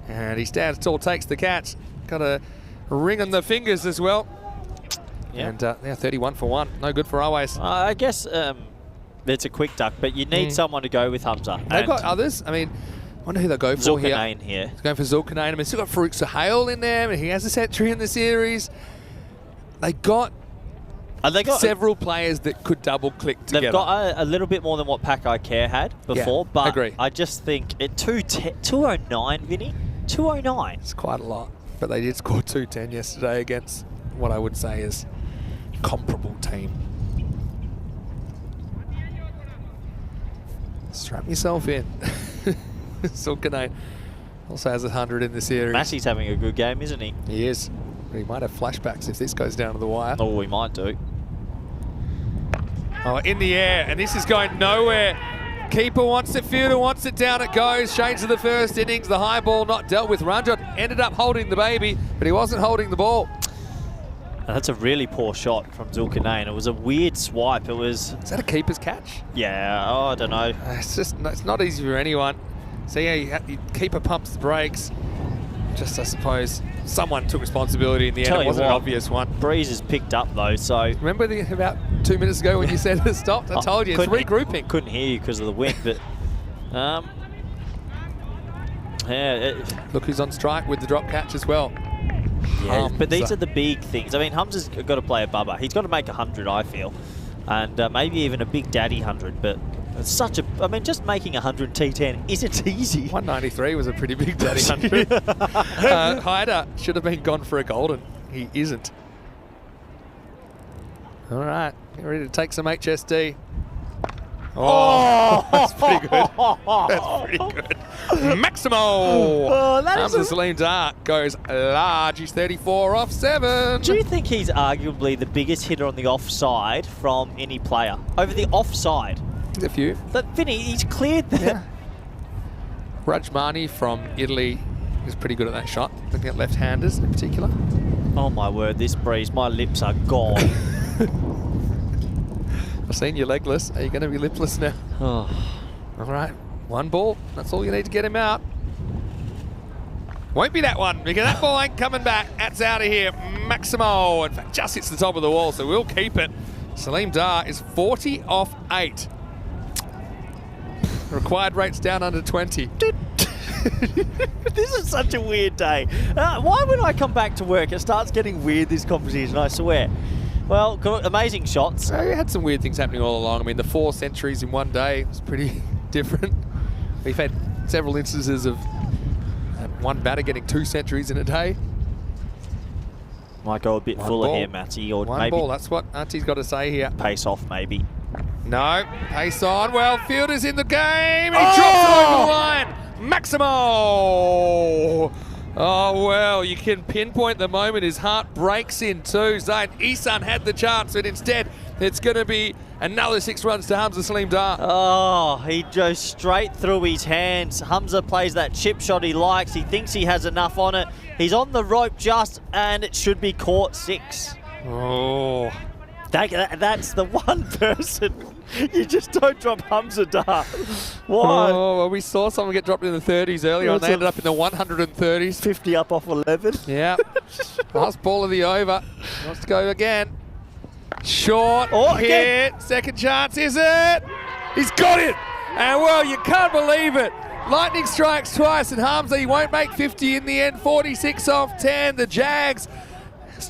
S6: And he stands tall, takes the catch. Got a ring on the fingers as well.
S3: Yep.
S6: And now 31 for 1. No good for Always.
S3: I guess it's a quick duck, but you need someone to go with Hamza.
S6: They've got others. I mean, I wonder who they'll go for here.
S3: Zulkarnain here.
S6: He's going for Zulkarnain. I mean, he's still got Farouk Suhail in there. And he has a century in the series. They got several players that could double click together.
S3: They've got a little bit more than what Pakai Care had before, but
S6: agree.
S3: I just think at 209, Vinny, 209.
S6: It's quite a lot. But they did score 210 yesterday against what I would say is comparable team. Strap yourself in. Zulkarnain also has 100 in the series.
S3: Massey's having a good game, isn't he?
S6: He is. But he might have flashbacks if this goes down to the wire.
S3: Oh, he might do.
S6: Oh, in the air, and this is going nowhere. Keeper wants it, fielder wants it, down it goes. Shades of the first innings, the high ball not dealt with. Ranjot ended up holding the baby, but he wasn't holding the ball.
S3: That's a really poor shot from Zulkarnain. It was a weird swipe. It was...
S6: Is that a keeper's catch?
S3: Yeah, I don't know.
S6: It's not easy for anyone. So yeah, you keeper pumps the brakes. Just, I suppose, someone took responsibility in the end. It wasn't an obvious one.
S3: Breeze is picked up though, so...
S6: Remember about 2 minutes ago when you said it stopped? I told you, it's regrouping.
S3: Couldn't hear you because of the wind, but...
S6: Look who's on strike with the drop catch as well.
S3: Yeah, but these are the big things. I mean, Hamza's got to play a bubba. He's got to make 100, I feel. And maybe even a big daddy 100, but it's such a... I mean, just making 100 T10 isn't easy.
S6: 193 was a pretty big daddy 100. Hyder should have been gone for a golden. He isn't. All right, get ready to take some HSD. Oh, that's pretty good. That's pretty good. Maximo!
S3: Oh, that is
S6: Hamza Salim Dart goes large. He's 34 off 7.
S3: Do you think he's arguably the biggest hitter on the offside from any player? Over the offside?
S6: A few.
S3: But Vinny, he's cleared the...
S6: Yeah. Rajmani from Italy is pretty good at that shot. Looking at left-handers in particular.
S3: Oh my word, this breeze, my lips are gone.
S6: I've seen you legless. Are you going to be lipless now?
S3: Oh.
S6: All right, one ball. That's all you need to get him out. Won't be that one, because that ball ain't coming back. That's out of here. Maximo, in fact, just hits the top of the wall, so we'll keep it. Salim Dar is 40 off 8. Required rate's down under 20.
S3: This is such a weird day. Why when I come back to work, it starts getting weird, this competition, I swear. Well, amazing shots.
S6: So we had some weird things happening all along. I mean, the 4 centuries in one day was pretty different. We've had several instances of one batter getting 2 centuries in a day.
S3: Might go a bit fuller here, Matty, or
S6: One
S3: maybe
S6: ball, that's what Auntie's got to say here.
S3: pace off, maybe.
S6: No, pace on. Well, Fielder's in the game. He drops it over the line. Maximo! Oh, well, you can pinpoint the moment his heart breaks in too. Zayn Isan had the chance, but instead it's going to be another 6 runs to Hamza Salim Dar.
S3: Oh, he goes straight through his hands. Hamza plays that chip shot he likes. He thinks he has enough on it. He's on the rope just, and it should be caught 6.
S6: Oh.
S3: That's the one person you just don't drop Hamza Dar. Why?
S6: Oh, well, we saw someone get dropped in the 30s earlier on. They ended up in the 130s.
S3: 50 up off 11.
S6: Yeah. Last ball of the over. Wants to go again. Short hit.
S3: Again.
S6: Second chance, is it? He's got it. And well, you can't believe it. Lightning strikes twice, and Hamza, he won't make 50 in the end. 46 off 10. The Jags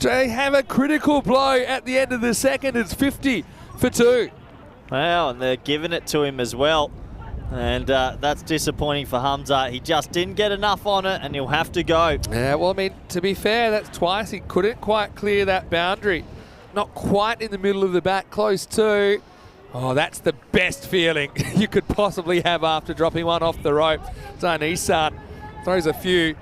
S6: have a critical blow at the end of the second. It's 50 for 2.
S3: Wow, and they're giving it to him as well. And that's disappointing for Hamza. He just didn't get enough on it, and he'll have to go.
S6: Yeah, well, I mean, to be fair, that's twice. He couldn't quite clear that boundary. Not quite in the middle of the bat, close to. Oh, that's the best feeling you could possibly have after dropping one off the rope. Zayn Isan throws a few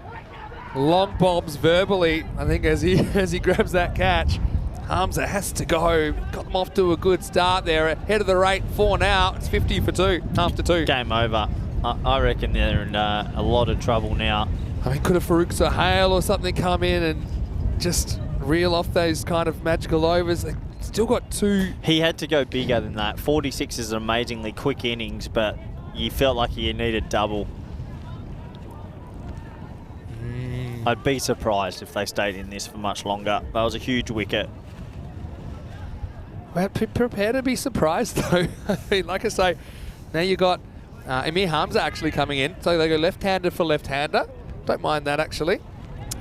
S6: long bombs verbally, I think, as he grabs that catch. Hamza has to go. Got them off to a good start there. Ahead of the rate, 4 now. It's 50 for 2 after 2.
S3: Game over. I reckon they're in a lot of trouble now.
S6: I mean, could a Farouk Sohail or something come in and just reel off those kind of magical overs? They still got 2.
S3: He had to go bigger than that. 46 is an amazingly quick innings, but you felt like you needed double. I'd be surprised if they stayed in this for much longer. That was a huge wicket.
S6: Well, prepare to be surprised, though. I mean, like I say, now you got Amir Hamza actually coming in. So they go left-hander for left-hander. Don't mind that, actually.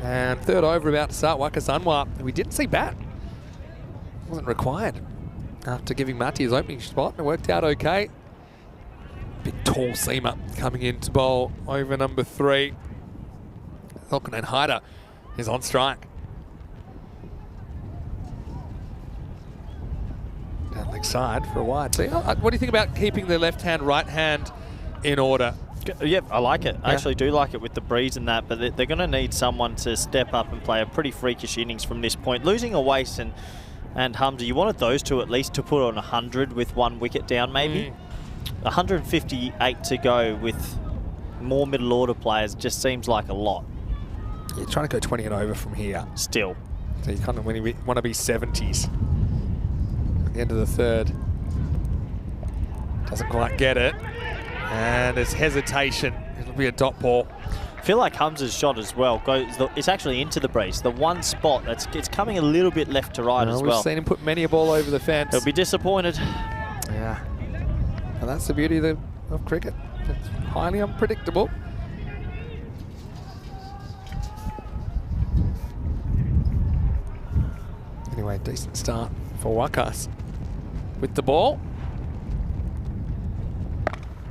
S6: And third over about to start, Waka Sanwa. We didn't see bat. Wasn't required after giving Mati his opening spot. It worked out okay. Big tall seamer coming in to bowl over number 3. Elkanan Haider is on strike. Down leg side for a wide. So, what do you think about keeping the left hand, right hand in order?
S3: Yeah, I like it. I
S6: Yeah.
S3: actually do like it with the breeze and that, but they're going to need someone to step up and play a pretty freakish innings from this point. Losing a Waste and Hamza, you wanted those two at least to put on 100 with 1 wicket down maybe. 158 to go with more middle order players just seems like a lot.
S6: You're trying to go 20 and over from here.
S3: Still.
S6: So you kind of want to be 70s. At the end of the third. Doesn't quite get it. And it's hesitation. It'll be a dot ball.
S3: I feel like Hamza's shot as well it's actually into the breeze. The one spot it's coming a little bit left to right as well.
S6: We've seen him put many a ball over the fence.
S3: He'll be disappointed.
S6: Yeah. And that's the beauty of cricket. It's highly unpredictable. Anyway, decent start for Wakas. With the ball.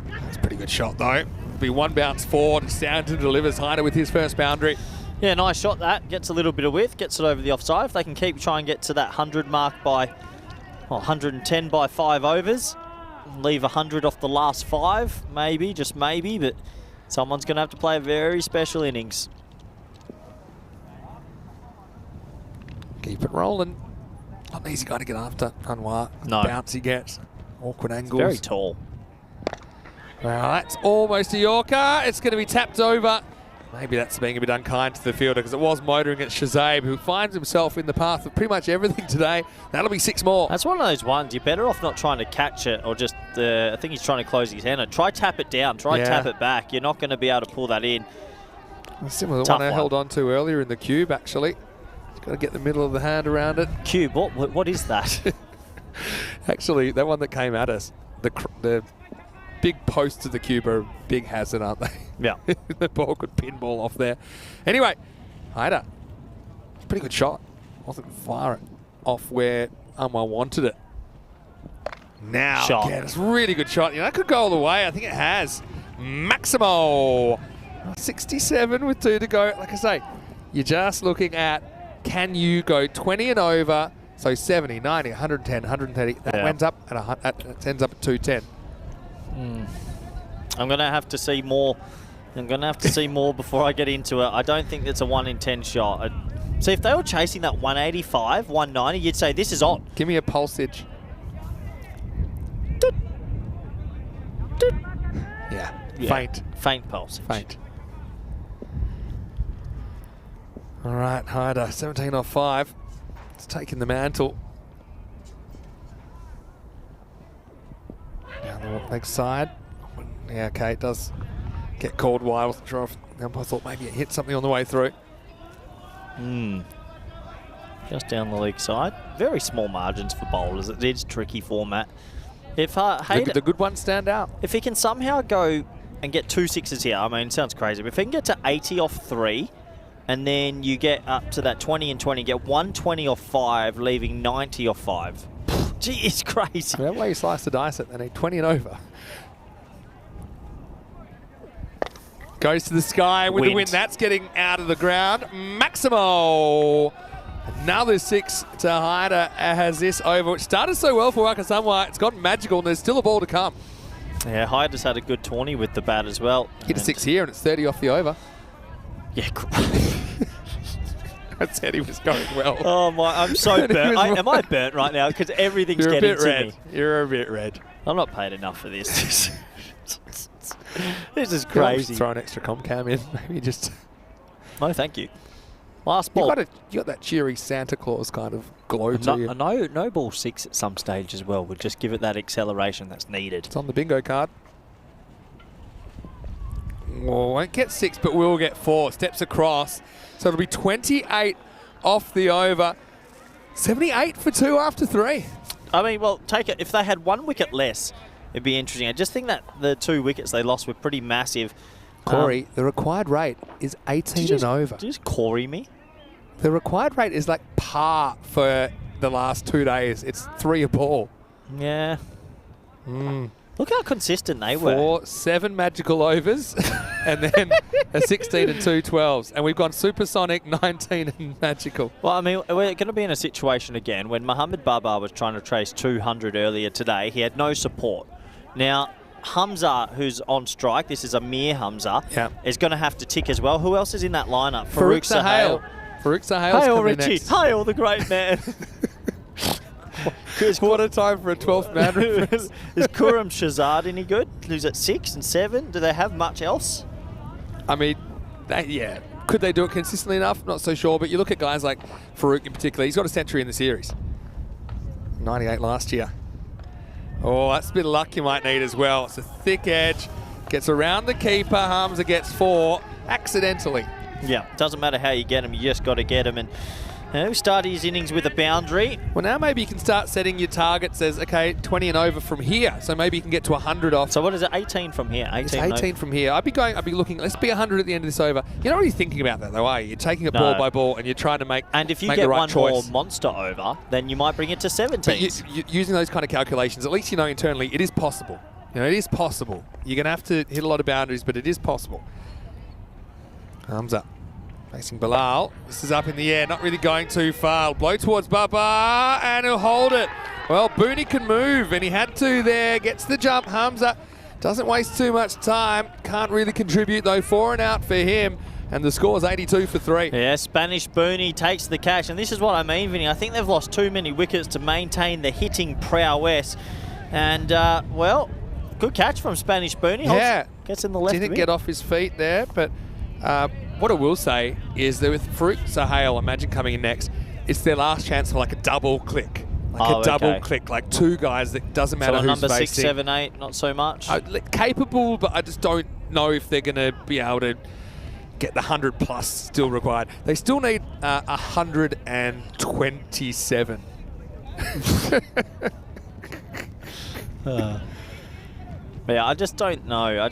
S6: That's a pretty good shot, though. It'll be 1 bounce forward. Soundton delivers Haider with his first boundary.
S3: Yeah, nice shot that. Gets a little bit of width, gets it over the offside. If they can try and get to that 100 mark by 110 by 5 overs, leave 100 off the last 5, maybe, just maybe, but someone's going to have to play a very special innings.
S6: Keep it rolling. Not an easy guy to get after. Anwar.
S3: No.
S6: Bounce he gets. Awkward angles.
S3: Very tall.
S6: Well, that's almost a Yorker. It's going to be tapped over. Maybe that's being a bit unkind to the fielder because it was motoring at Shazabe, who finds himself in the path of pretty much everything today. That'll be 6 more.
S3: That's one of those ones, you're better off not trying to catch it or just, I think he's trying to close his hand. Try tap it down, tap it back. You're not going to be able to pull that in.
S6: Similar to the one I held on to earlier in the cube, actually. He's got to get the middle of the hand around it.
S3: Cube, what is that?
S6: Actually, that one that came at us, the big posts of the cube are a big hazard, aren't they?
S3: Yeah.
S6: The ball could pinball off there. Anyway, Haida, pretty good shot. Wasn't far off where Anwar wanted it. Now,
S3: Shot.
S6: again, it's a really good shot. You know, that could go all the way. I think it has. Maximo, 67 with 2 to go. Like I say, you're just looking at, can you go 20 and over? So 70, 90, 110, 130. That ends up at it ends up at 210.
S3: I'm going to have to see more. I'm going to have to see more before I get into it. I don't think it's a 1 in 10 shot. See, if they were chasing that 185, 190, you'd say this is on.
S6: Give me a pulsage. Yeah. Faint.
S3: Faint pulse.
S6: Faint. All right, Haida, 17 off 5. It's taking the mantle. Down the leg side. Yeah, okay, it does get called wide. I wasn't sure if the umpire thought maybe it hit something on the way through.
S3: Just down the leg side. Very small margins for bowlers. It is tricky format. If Haida,
S6: The good ones stand out.
S3: if he can somehow go and get 2 sixes here, I mean, it sounds crazy, but if he can get to 80 off 3, and then you get up to that 20 and 20, get 120 off 5, leaving 90 off 5. Gee, it's crazy.
S6: That way you slice the dice it, they need 20 and over. Goes to the sky with the wind. That's getting out of the ground. Maximo. Another 6 to Haida has this over, which started so well for Wakasamwa. It's gotten magical, and there's still a ball to come.
S3: Yeah, Haida's had a good tourney with the bat as well.
S6: Hit a 6 here, and it's 30 off the over.
S3: Yeah,
S6: I said he was going well.
S3: oh my, I'm so burnt. Am I burnt right now? Because everything's
S6: You're a
S3: getting
S6: bit
S3: to
S6: red.
S3: me.
S6: You're a bit red.
S3: I'm not paid enough for this. This is
S6: Just
S3: crazy.
S6: throw an extra comcam in. Maybe just...
S3: No, thank you. Last ball.
S6: You got that cheery Santa Claus kind of glow to you.
S3: No ball 6 at some stage as well would just give it that acceleration that's needed.
S6: It's on the bingo card. Well, won't get 6, but will get 4. Steps across. So it'll be 28 off the over. 78 for 2 after 3.
S3: I mean, well, take it. If they had 1 wicket less, it'd be interesting. I just think that the 2 wickets they lost were pretty massive.
S6: Corey, the required rate is 18 and over.
S3: Did you just Corey me?
S6: The required rate is like par for the last 2 days. It's 3 a ball.
S3: Yeah. Look how consistent they were.
S6: 7 magical overs and then a 16 and 2 12s. And we've gone supersonic, 19 and magical.
S3: Well, I mean, we're going to be in a situation again when Mohamed Babar was trying to trace 200 earlier today. He had no support. Now, Hamza, who's on strike, this is Amir Hamza, is going to have to tick as well. Who else is in that lineup?
S6: Farouk Sahel. Farouk Sahel's
S3: Hail,
S6: coming
S3: Richie.
S6: next.
S3: Hail, the great man.
S6: What a time for a 12th man reference.
S3: Is Kuram Shazad any good? Who's at 6 and 7? Do they have much else?
S6: I mean, yeah. Could they do it consistently enough? Not so sure. But you look at guys like Farouk in particular. He's got a century in the series. 98 last year. Oh, that's a bit of luck you might need as well. It's a thick edge. Gets around the keeper. Hamza gets 4 accidentally.
S3: Yeah, doesn't matter how you get him. You just got to get him. And start his innings with a boundary.
S6: Well, now maybe you can start setting your targets as, okay, 20 and over from here. So maybe you can get to 100 off.
S3: So what is it, 18 from here? 18,
S6: it's 18 from here. I'd be looking, let's be 100 at the end of this over. You're not really thinking about that though, are you? You're taking it ball by ball and you're trying to make
S3: And if you
S6: make
S3: get
S6: the right
S3: one
S6: choice.
S3: more monster over, then you might bring it to 17.
S6: But using those kind of calculations, at least you know internally it is possible. You know, it is possible. You're going to have to hit a lot of boundaries, but it is possible. Arms up. Facing Bilal. This is up in the air, not really going too far. Blow towards Baba, and he'll hold it. Well, Booney can move, and he had to there. Gets the jump. Hamza doesn't waste too much time. Can't really contribute, though. 4 and out for him. And the score is 82 for 3.
S3: Yeah, Spanish Booney takes the catch. And this is what I mean, Vinny. I think they've lost too many wickets to maintain the hitting prowess. And, well, good catch from Spanish Booney.
S6: Yeah.
S3: Gets in the left.
S6: Didn't get off his feet there, but what I will say is that with Farouk Sahel, imagine coming in next, it's their last chance for like a double click. Like a double click, like 2 guys that doesn't matter
S3: so
S6: who's
S3: number
S6: facing.
S3: 6, 7, 8, not so much.
S6: Capable, but I just don't know if they're going to be able to get the 100 plus still required. They still need 127.
S3: Yeah, I just don't know.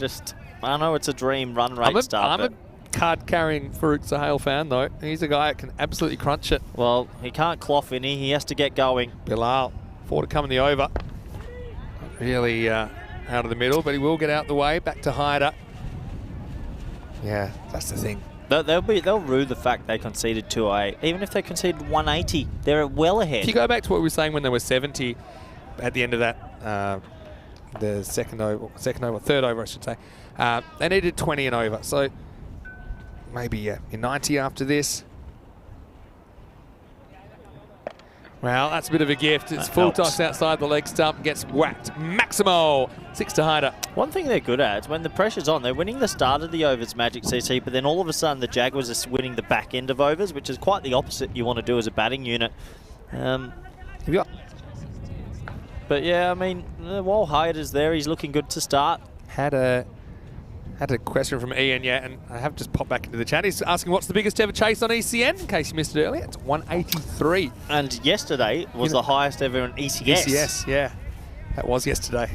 S3: I know it's a dream run rate start.
S6: I'm a card-carrying Farouk Sahel fan, though. He's a guy that can absolutely crunch it.
S3: Well, he can't cloth any. He has to get going.
S6: Bilal, 4 to come in the over. Really out of the middle, but he will get out the way. Back to Hyder. Yeah, that's the thing.
S3: They'll rue the fact they conceded 208. Even if they conceded 180, they're well ahead.
S6: If you go back to what we were saying when they were 70 at the end of that, the third over, I should say, they needed 20 and over. So maybe you're 90 after this. Well, that's a bit of a gift. It's full toss outside the leg stump, gets whacked. Maximo, 6 to Hyder.
S3: One thing they're good at is when the pressure's on, they're winning the start of the overs, Magic CC, but then all of a sudden the Jaguars are winning the back end of overs, which is quite the opposite you want to do as a batting unit. But yeah, I mean, while Hyder's there, he's looking good to start.
S6: Had a question from Ian, yeah, and I have just popped back into the chat. He's asking what's the biggest ever chase on ECN, in case you missed it earlier. It's 183.
S3: And yesterday was the highest ever in ECS.
S6: ECS, yeah. That was yesterday.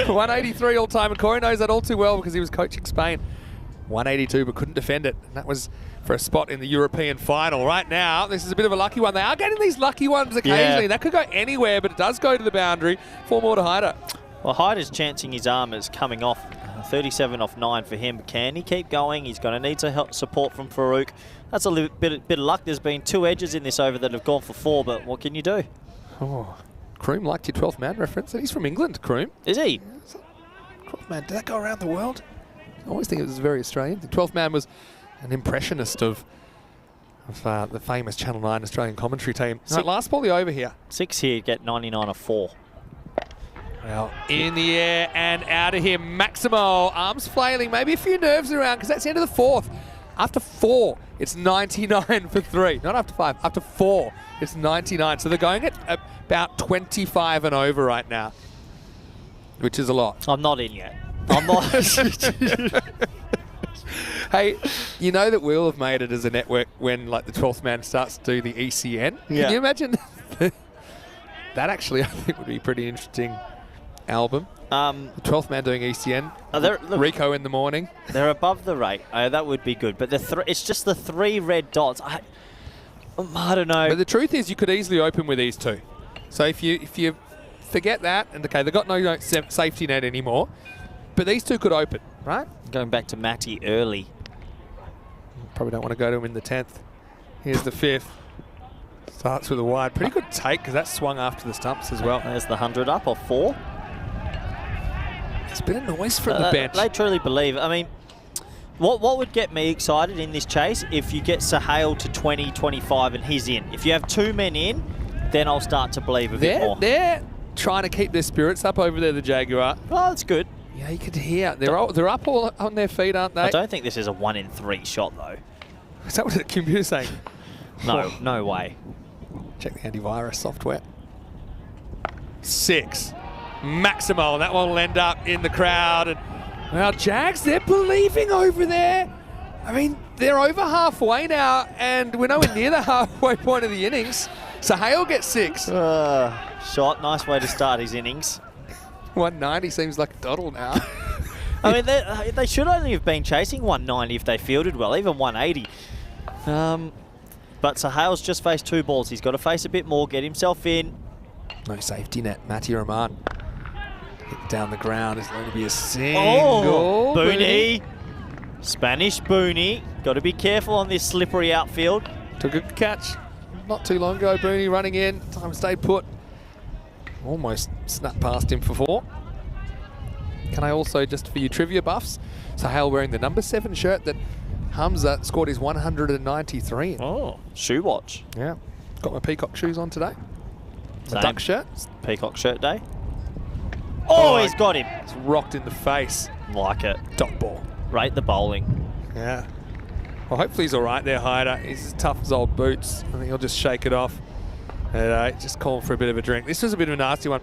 S6: 183 all time, and Corey knows that all too well because he was coaching Spain. 182, but couldn't defend it. And that was for a spot in the European final. Right now, this is a bit of a lucky one. They are getting these lucky ones occasionally.
S3: Yeah.
S6: That could go anywhere, but it does go to the boundary. 4 more to Hyder.
S3: Well, Hyder's chancing his arm is coming off. 37 off 9 for him. Can he keep going? He's going to need some help, support from Farouk. That's a little bit of luck. There's been 2 edges in this over that have gone for 4, but what can you do?
S6: Oh, Kroom liked your 12th man reference. He's from England, Kroom.
S3: Is he?
S6: 12th man, did that go around the world? I always think it was very Australian. The 12th man was an impressionist of the famous Channel 9 Australian commentary team. Right, last ball the over here.
S3: 6 here, get 99 off 4.
S6: Well, in the air and out of here. Maximo, arms flailing, maybe a few nerves around because that's the end of the 4th. After 4, it's 99 for 3. Not after 5, after 4, it's 99. So they're going at about 25 and over right now, which is a lot.
S3: I'm not in yet. I'm not.
S6: Hey, you know that we'll have made it as a network when like the 12th man starts to do the ECN.
S3: Yeah.
S6: Can you imagine? That actually, I think, would be a pretty interesting album. The 12th man doing ECN.
S3: Look,
S6: Rico in the morning.
S3: They're above the rate. That would be good. But it's just the 3 red dots. I don't know.
S6: But the truth is, you could easily open with these 2. So if you forget that, and okay, they've got no safety net anymore, but these 2 could open, right?
S3: Going back to Matty early.
S6: Probably don't want to go to him in the 10th. Here's the 5th. Starts with a wide. Pretty good take because that swung after the stumps as well.
S3: There's the 100 up off 4.
S6: There's been a noise from the bench.
S3: They truly believe. I mean, what would get me excited in this chase if you get Sahel to 20, 25 and he's in. If you have 2 men in, then I'll start to believe a bit more.
S6: They're trying to keep their spirits up over there, the Jaguar.
S3: Oh, that's good.
S6: Yeah, you could hear. They're up all on their feet, aren't they?
S3: I don't think this is a 1 in 3 shot, though.
S6: Is that what the computer's saying?
S3: No, no way.
S6: Check the antivirus software. 6. Maximo, and that one will end up in the crowd. And well, Jags, they're believing over there. I mean, they're over halfway now, and we're nowhere near the halfway point of the innings. So Hale gets 6.
S3: Shot, nice way to start his innings.
S6: 190 seems like a doddle now.
S3: I mean, they should only have been chasing 190 if they fielded well, even 180. But Sahal's just faced 2 balls. He's got to face a bit more, get himself in.
S6: No safety net. Matty Rahman hit down the ground. It's going to be a single.
S3: Oh, Booney. Spanish Booney. Got to be careful on this slippery outfield.
S6: Took a good catch. not too long ago. Booney running in. Time stayed put. Almost snapped past him for 4. Can I also, just for you trivia buffs, Sahel wearing the number 7 shirt that Hamza scored his 193 in.
S3: Oh, shoe watch.
S6: Yeah. Got my peacock shoes on today.
S3: Same.
S6: My duck shirt.
S3: Peacock shirt day. Oh, he's got him.
S6: It's rocked in the face.
S3: Like it.
S6: Dot ball.
S3: Rate the bowling.
S6: Yeah. Well, hopefully he's all right there, Hyder. He's as tough as old boots. I think he'll just shake it off. And just call for a bit of a drink. This was a bit of a nasty one.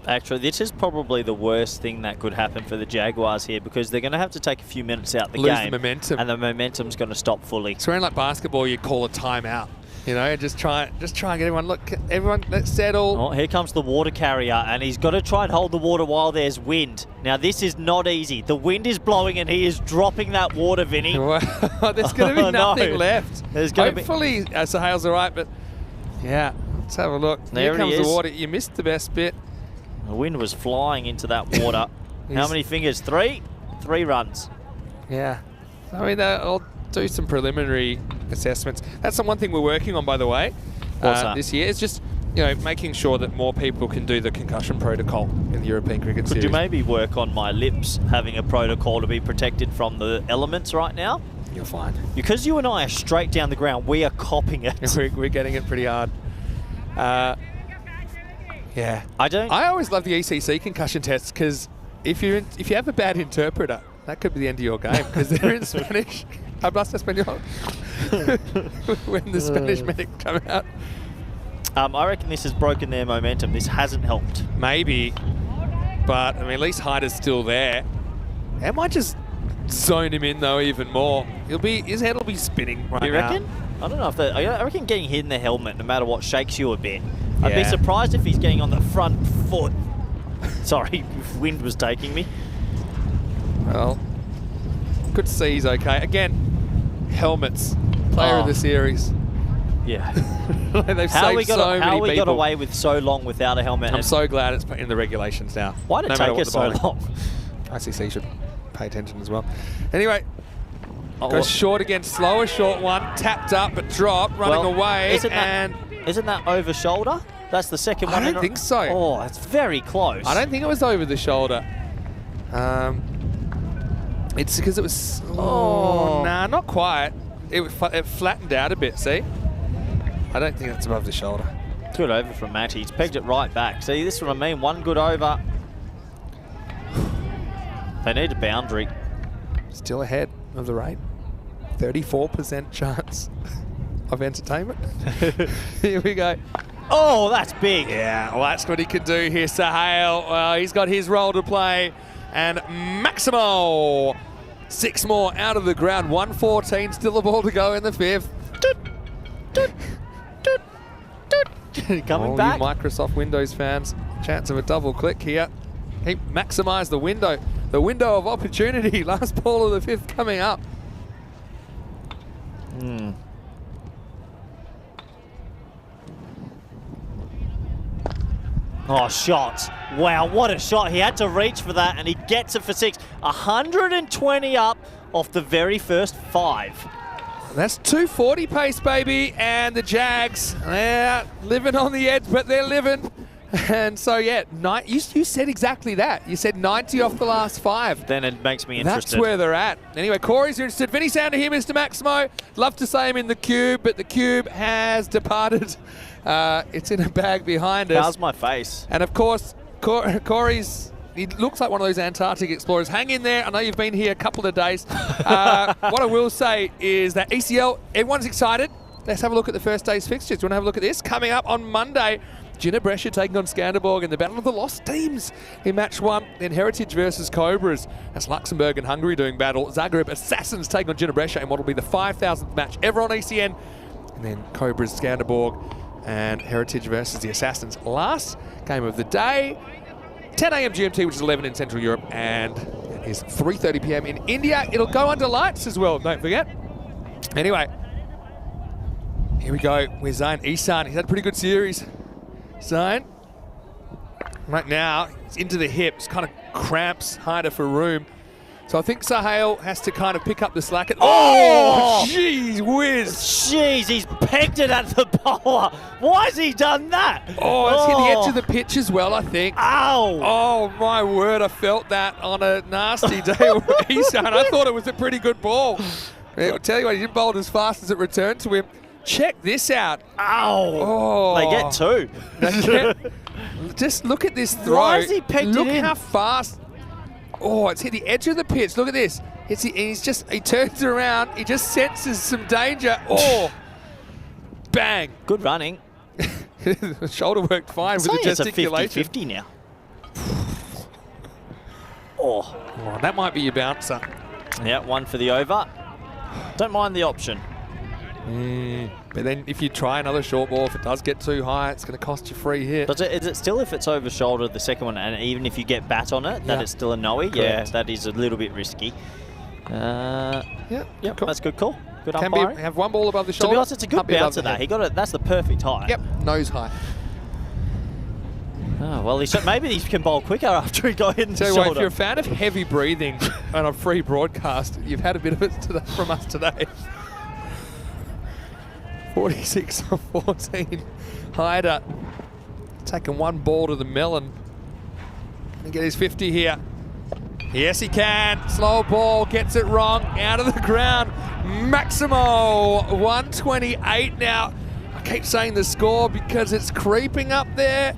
S3: Actually, this is probably the worst thing that could happen for the Jaguars here because they're going to have to take a few minutes out the
S6: Lose
S3: game.
S6: the momentum.
S3: And the momentum's going to stop fully.
S6: It's around like basketball, you call a timeout. You know, just try and get everyone, look, everyone, let's settle.
S3: Oh, here comes the water carrier, and he's got to try and hold the water while there's wind. Now, this is not easy. The wind is blowing, and he is dropping that water, Vinny.
S6: There's going to be nothing left.
S3: There's gonna
S6: Hopefully, Sahal's all right, but yeah, let's have a look.
S3: There
S6: Here comes
S3: he
S6: the
S3: is.
S6: water. You missed the best bit.
S3: The wind was flying into that water. How many fingers? 3? 3 runs.
S6: Yeah. I mean, I'll do some preliminary assessments. That's the one thing we're working on, by the way,
S3: What's that?
S6: this year. It's just, you know, making sure that more people can do the concussion protocol in the European Cricket
S3: Could
S6: Series.
S3: you maybe work on my lips having a protocol to be protected from the elements right now?
S6: You're fine.
S3: Because you and I are straight down the ground, we are copping it.
S6: We're getting it pretty hard. Yeah.
S3: I
S6: always love the ECC concussion tests because if you have a bad interpreter, that could be the end of your game because they're in Spanish. Hablas español. When the Spanish medic come out.
S3: I reckon this has broken their momentum. This hasn't helped.
S6: Maybe, but I mean, at least Hyder's still there. It might just zone him in though even more. His head will be spinning right now.
S3: You reckon? I don't know if I reckon getting hit in the helmet, no matter what, shakes you a bit. I'd be
S6: Yeah.
S3: surprised if he's getting on the front foot. Sorry, if wind was taking me.
S6: Well, good to see he's okay. Again, helmets, player of the series.
S3: Yeah.
S6: They've
S3: How
S6: saved
S3: we got
S6: so many
S3: how we
S6: people.
S3: got away with so long without a helmet?
S6: I'm
S3: and
S6: so glad it's in the regulations now.
S3: why did
S6: no
S3: it
S6: matter
S3: take
S6: what
S3: us
S6: the
S3: so
S6: bowling.
S3: long?
S6: ICC should pay attention as well. Anyway,
S3: Oh,
S6: goes short again, slower short one, tapped up but dropped, running
S3: well,
S6: away,
S3: isn't that over shoulder? That's the second
S6: I
S3: one.
S6: don't think so.
S3: Oh, that's very close.
S6: I don't think it was over the shoulder. It's because it was.
S3: Oh.
S6: Nah, not quite. It flattened out a bit. See, I don't think that's above the shoulder.
S3: Good over from Matty. He's pegged it right back. See, this is what I mean. One good over. They need a boundary.
S6: Still ahead of the rate. 34% chance of entertainment. Here we go.
S3: Oh, that's big.
S6: Yeah, well, that's what he can do here, Sahel. Well, he's got his role to play. And Maximo, 6 more out of the ground. 114, still a ball to go in the 5th.
S3: Coming
S6: All
S3: back.
S6: you Microsoft Windows fans, chance of a double click here. He maximised the window of opportunity. Last ball of the 5th coming up.
S3: Oh, shot. Wow, what a shot. He had to reach for that, and he gets it for 6. 120 up off the very first 5.
S6: That's 240 pace, baby, and the Jags, they're living on the edge, but they're living. And so, yeah, you said exactly that. You said 90 off the last 5.
S3: Then it makes me interested.
S6: That's where they're at. Anyway, Corey's interested. Vinny Sounder here, Mr. Maximo. Love to say him in the cube, but the cube has departed. It's in a bag behind us.
S3: How's my face?
S6: And of course, Corey's, he looks like one of those Antarctic explorers. Hang in there. I know you've been here a couple of days. What I will say is that ECL, everyone's excited. Let's have a look at the first day's fixtures. Do you want to have a look at this? Coming up on Monday, Gina Brescia taking on Skanderborg in the Battle of the Lost Teams in match 1. Then Heritage versus Cobras. That's Luxembourg and Hungary doing battle. Zagreb Assassins taking on Gina Brescia in what will be the 5,000th match ever on ECN. And then Cobras, Skanderborg, and Heritage versus the Assassins. Last game of the day, 10 a.m. GMT, which is 11 in Central Europe, and it is 3:30 p.m. in India. It'll go under lights as well, don't forget. Anyway, here we go with Zayn Ihsan. He's had a pretty good series. Zayn, right now, it's into the hips, kind of cramps, harder for room. So I think Sahel has to kind of pick up the slack.
S3: Oh!
S6: Jeez whiz.
S3: Jeez, he's pegged it at the bowler. Why has he done that?
S6: Oh, it's hit the edge of the pitch as well, I think.
S3: Ow!
S6: Oh, my word, I felt that on a nasty day with Isan. I thought it was a pretty good ball. I'll tell you what, he didn't bowl it as fast as it returned to him. Check this out.
S3: Ow!
S6: Oh.
S3: They get two.
S6: Just look at this throw.
S3: Why has he pegged
S6: Look
S3: it in?
S6: how fast. Oh, it's hit the edge of the pitch. Look at this. He turns around. He just senses some danger. Oh, bang.
S3: Good running.
S6: The shoulder worked fine with the
S3: It's a
S6: gesticulation.
S3: 50-50 now. Oh.
S6: Oh, that might be your bouncer.
S3: Yeah, one for the over. Don't mind the option.
S6: But then if you try another short ball, if it does get too high, it's going to cost you free hit.
S3: Is it still, if it's over shoulder, the second one, and even if you get bat on it, that
S6: Yeah.
S3: it's still a no-y? Yeah,
S6: Correct.
S3: that is a little bit risky.
S6: Yeah,
S3: Yep,
S6: cool.
S3: that's good call. Good
S6: Can
S3: umpiring.
S6: have one ball above the
S3: To
S6: shoulder.
S3: be honest, it's a good
S6: can't be above
S3: bouncer
S6: the
S3: that.
S6: head.
S3: He got it. That's the perfect height.
S6: Yep, nose high.
S3: Oh, well, maybe he can bowl quicker after he got hit in the
S6: Tell you what, if
S3: shoulder.
S6: you're a fan of heavy breathing on a free broadcast, you've had a bit of it from us today. 46 or 14. Hyder taking one ball to the melon. Gonna get his 50 here. Yes, he can. Slow ball, gets it wrong, out of the ground. Maximo, 128 now. I keep saying the score because it's creeping up there.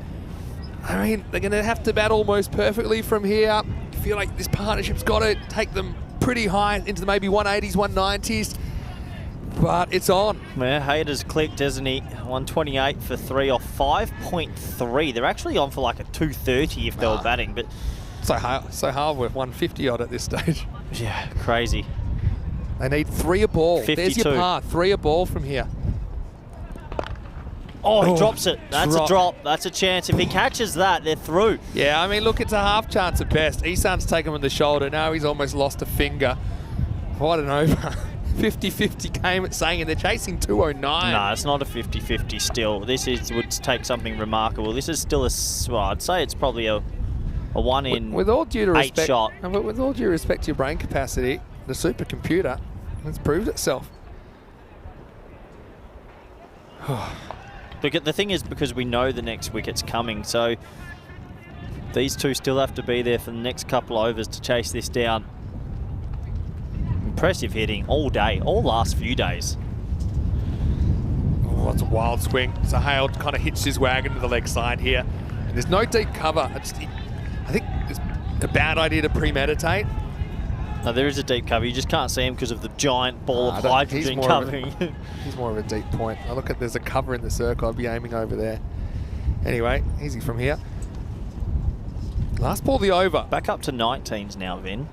S6: I mean, they're going to have to bat almost perfectly from here. I feel like this partnership's got to take them pretty high into the maybe 180s, 190s. But it's on.
S3: Yeah, Hayter's clicked, isn't he? 128 for 3 off 5.3. They're actually on for like a 230 if they were batting, but
S6: So hard with 150 odd at this stage.
S3: yeah, crazy.
S6: They need 3 a ball. There's
S3: 52.
S6: your par. 3 a ball from here.
S3: Oh, he
S6: Oh,
S3: drops it. That's
S6: drop.
S3: a drop. That's a chance. If he catches that, they're through.
S6: Yeah, I mean, look, it's a half chance at best. Isan's taken him on the shoulder. Now he's almost lost a finger. What an over. 50-50 game at saying, and they're chasing 209.
S3: No, it's not a 50-50 still. This would take something remarkable. This is still well, I'd say it's probably a 1 in
S6: With all due to
S3: 8
S6: respect,
S3: shot.
S6: and with all due respect to your brain capacity, the supercomputer has proved itself.
S3: The thing is, because we know the next wicket's coming, so these two still have to be there for the next couple of overs to chase this down. Impressive hitting all day, all last few days.
S6: Oh, that's a wild swing. So Hale kind of hitched his wagon to the leg side here. And there's no deep cover. I think it's a bad idea to premeditate.
S3: No, there is a deep cover. You just can't see him because of the giant ball of
S6: he's
S3: hydrogen
S6: more of a-
S3: covering.
S6: He's more of a deep point. I look at, there's a cover in the circle. I'd be aiming over there. Anyway, easy from here. Last ball, the over.
S3: Back up to 19s now, Vin.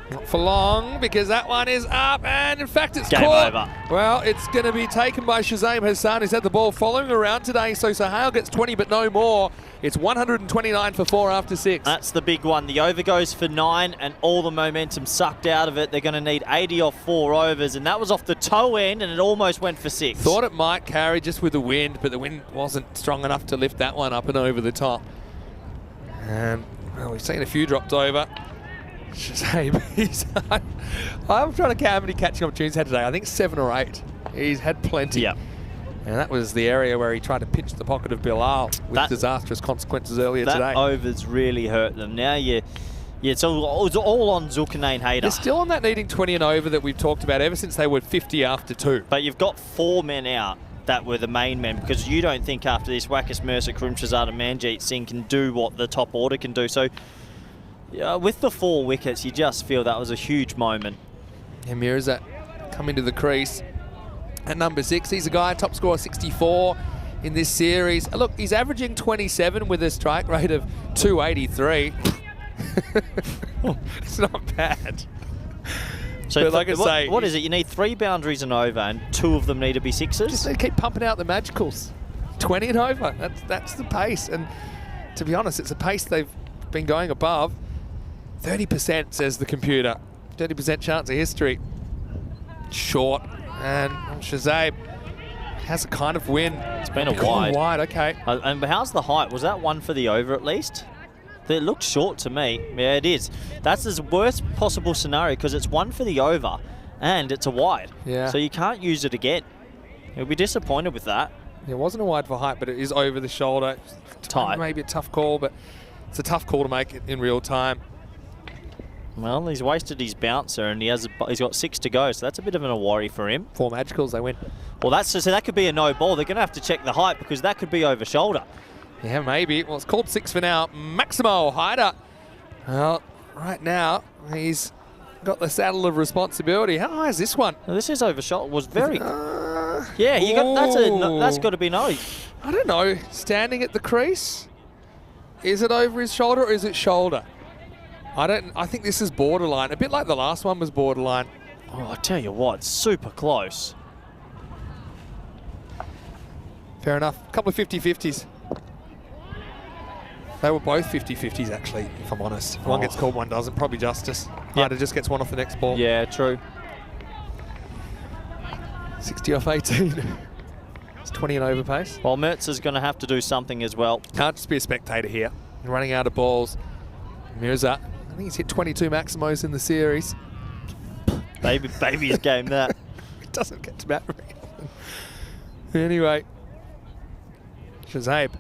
S6: Not for long, because that one is up, and in fact it's
S3: Game
S6: caught.
S3: over.
S6: Well, it's going to be taken by Shazam Hassan, who's had the ball following around today, so Sahale gets 20 but no more. It's 129 for 4 after 6.
S3: That's the big one. The over goes for 9 and all the momentum sucked out of it. They're going to need 80 off 4 overs, and that was off the toe end, and it almost went for 6.
S6: Thought it might carry just with the wind, but the wind wasn't strong enough to lift that one up and over the top. And well, we've seen a few dropped over. Shazam, I'm trying to count how many catching opportunities he's had today. I think 7 or 8. He's had plenty.
S3: Yeah.
S6: And that was the area where he tried to pinch the pocket of Bilal with disastrous consequences earlier
S3: that
S6: today.
S3: overs really hurt them. Now it's all on Zulkarnain Hayter.
S6: They're still on that needing 20 and over that we've talked about ever since they were 50 after 2.
S3: But you've got 4 men out that were the main men, because you don't think after this Wackes, Mercer, Karim Shazad and Manjeet Singh can do what the top order can do. So with the 4 wickets, you just feel that was a huge moment.
S6: And Mirzat come into the crease at number 6. He's a guy, top scorer 64 in this series. Look, he's averaging 27 with a strike rate of 283. It's not bad.
S3: So
S6: But like I say,
S3: what is it? You need 3 boundaries and over, and 2 of them need to be 6s?
S6: Just keep pumping out the magicals. 20 and over. That's the pace. And to be honest, it's a pace they've been going above. 30% says the computer. 30% chance of history. Short. And Shazam has a kind of win.
S3: It's been a
S6: Gone
S3: wide.
S6: Okay.
S3: And how's the height? Was that one for the over at least? It looks short to me. Yeah, it is. That's the worst possible scenario because it's one for the over and it's a wide.
S6: Yeah.
S3: So you can't use it again. You'll be disappointed with that.
S6: It wasn't a wide for height, but it is over the shoulder.
S3: Tight.
S6: Maybe a tough call, but it's a tough call to make it in real time.
S3: Well, he's wasted his bouncer and he's got 6 to go, so that's a bit of a worry for him.
S6: 4 magicals, they win.
S3: Well, so that could be a no ball. They're going to have to check the height because that could be over shoulder.
S6: Yeah, maybe. Well, it's called 6 for now. Maximo Hyder. Well, right now, he's got the saddle of responsibility. How high is this one?
S3: Now, this is over shoulder. Was very... yeah, you got that's got to be no.
S6: I don't know. Standing at the crease? Is it over his shoulder or is it shoulder? I think this is borderline. A bit like the last one was borderline.
S3: Oh, I tell you what, super close.
S6: Fair enough. A couple of 50-50s. They were both 50-50s, actually, if I'm honest. One gets called, one doesn't. Probably justice. Hyder just gets one off the next ball.
S3: Yeah, true.
S6: 60 off 18. It's 20 and over pace.
S3: Well, Mertz is going to have to do something as well.
S6: Can't just be a spectator here. Running out of balls. Mirza, I think he's hit 22 Maximos in the series.
S3: Baby's game that.
S6: It doesn't get to bat very often. Anyway. Shazabe.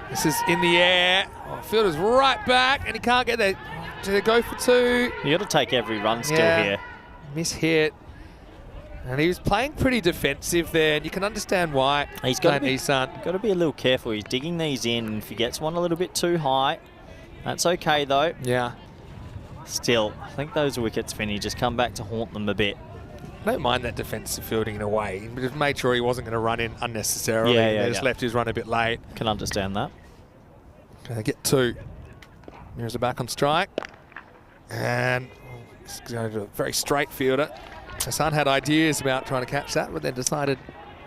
S6: This is in the air. Oh, fielder's right back, and he can't get there. Do they go for 2?
S3: You got to take every run still here.
S6: Miss-hit. And he was playing pretty defensive there, and you can understand why.
S3: He's got to be
S6: Isan.
S3: Got to be a little careful. He's digging these in, and if he gets one a little bit too high, that's okay though.
S6: Yeah.
S3: Still, I think those wickets, Finney, just come back to haunt them a bit.
S6: I don't mind that defensive fielding in a way. He just made sure he wasn't going to run in unnecessarily. They just left his run a bit late.
S3: Can understand that.
S6: They get 2. Here's a back on strike. And he's going to a very straight fielder. Hassan had ideas about trying to catch that, but then decided,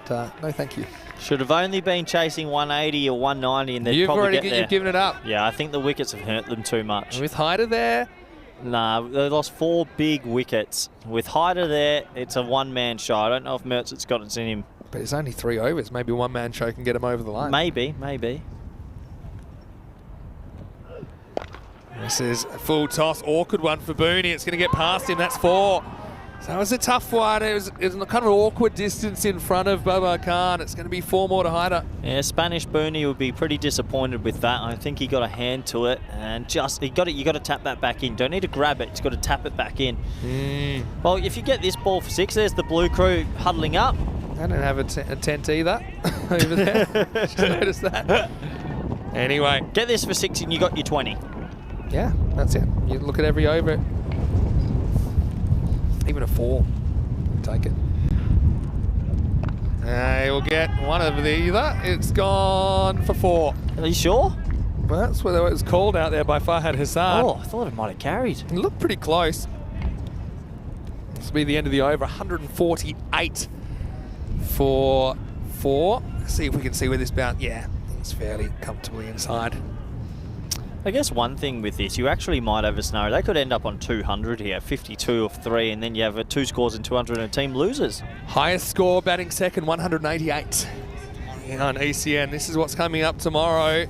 S6: no thank you.
S3: Should have only been chasing 180 or 190 and they'd probably get there.
S6: You've given it up.
S3: Yeah, I think the wickets have hurt them too much.
S6: And with Hyder there.
S3: Nah, they lost 4 big wickets. With Hyder there, it's a one-man show. I don't know if Mertz's got it in him.
S6: But it's only 3 overs. Maybe one-man show can get him over the line.
S3: Maybe.
S6: This is a full toss. Awkward one for Booney. It's going to get past him. That's 4. So it was a tough one. It was kind of an awkward distance in front of Babar Khan. It's going to be 4 more to Hyder.
S3: Yeah, Spanish Booney would be pretty disappointed with that. I think he got a hand to it and just you got to tap that back in. Don't need to grab it. He's got to tap it back in. Well, if you get this ball for 6, there's the blue crew huddling up.
S6: I don't have a tent either over there. Just noticed that. Anyway,
S3: get this for 6 and you got your 20.
S6: Yeah, that's it. You look at every over. Even a 4. Take it. We'll get one of either. It's gone for 4.
S3: Are you sure?
S6: Well, that's what it was called out there by Farhad Hassan.
S3: Oh, I thought it might have carried.
S6: It looked pretty close. This will be the end of the over. 148 for 4. Let's see if we can see where this bounce. Yeah, it's fairly comfortably inside.
S3: I guess one thing with this, you actually might have a scenario. They could end up on 200 here, 52 of 3, and then you have 2 scores and 200 and a team loses.
S6: Highest score batting second, 188 on ECN. This is what's coming up tomorrow.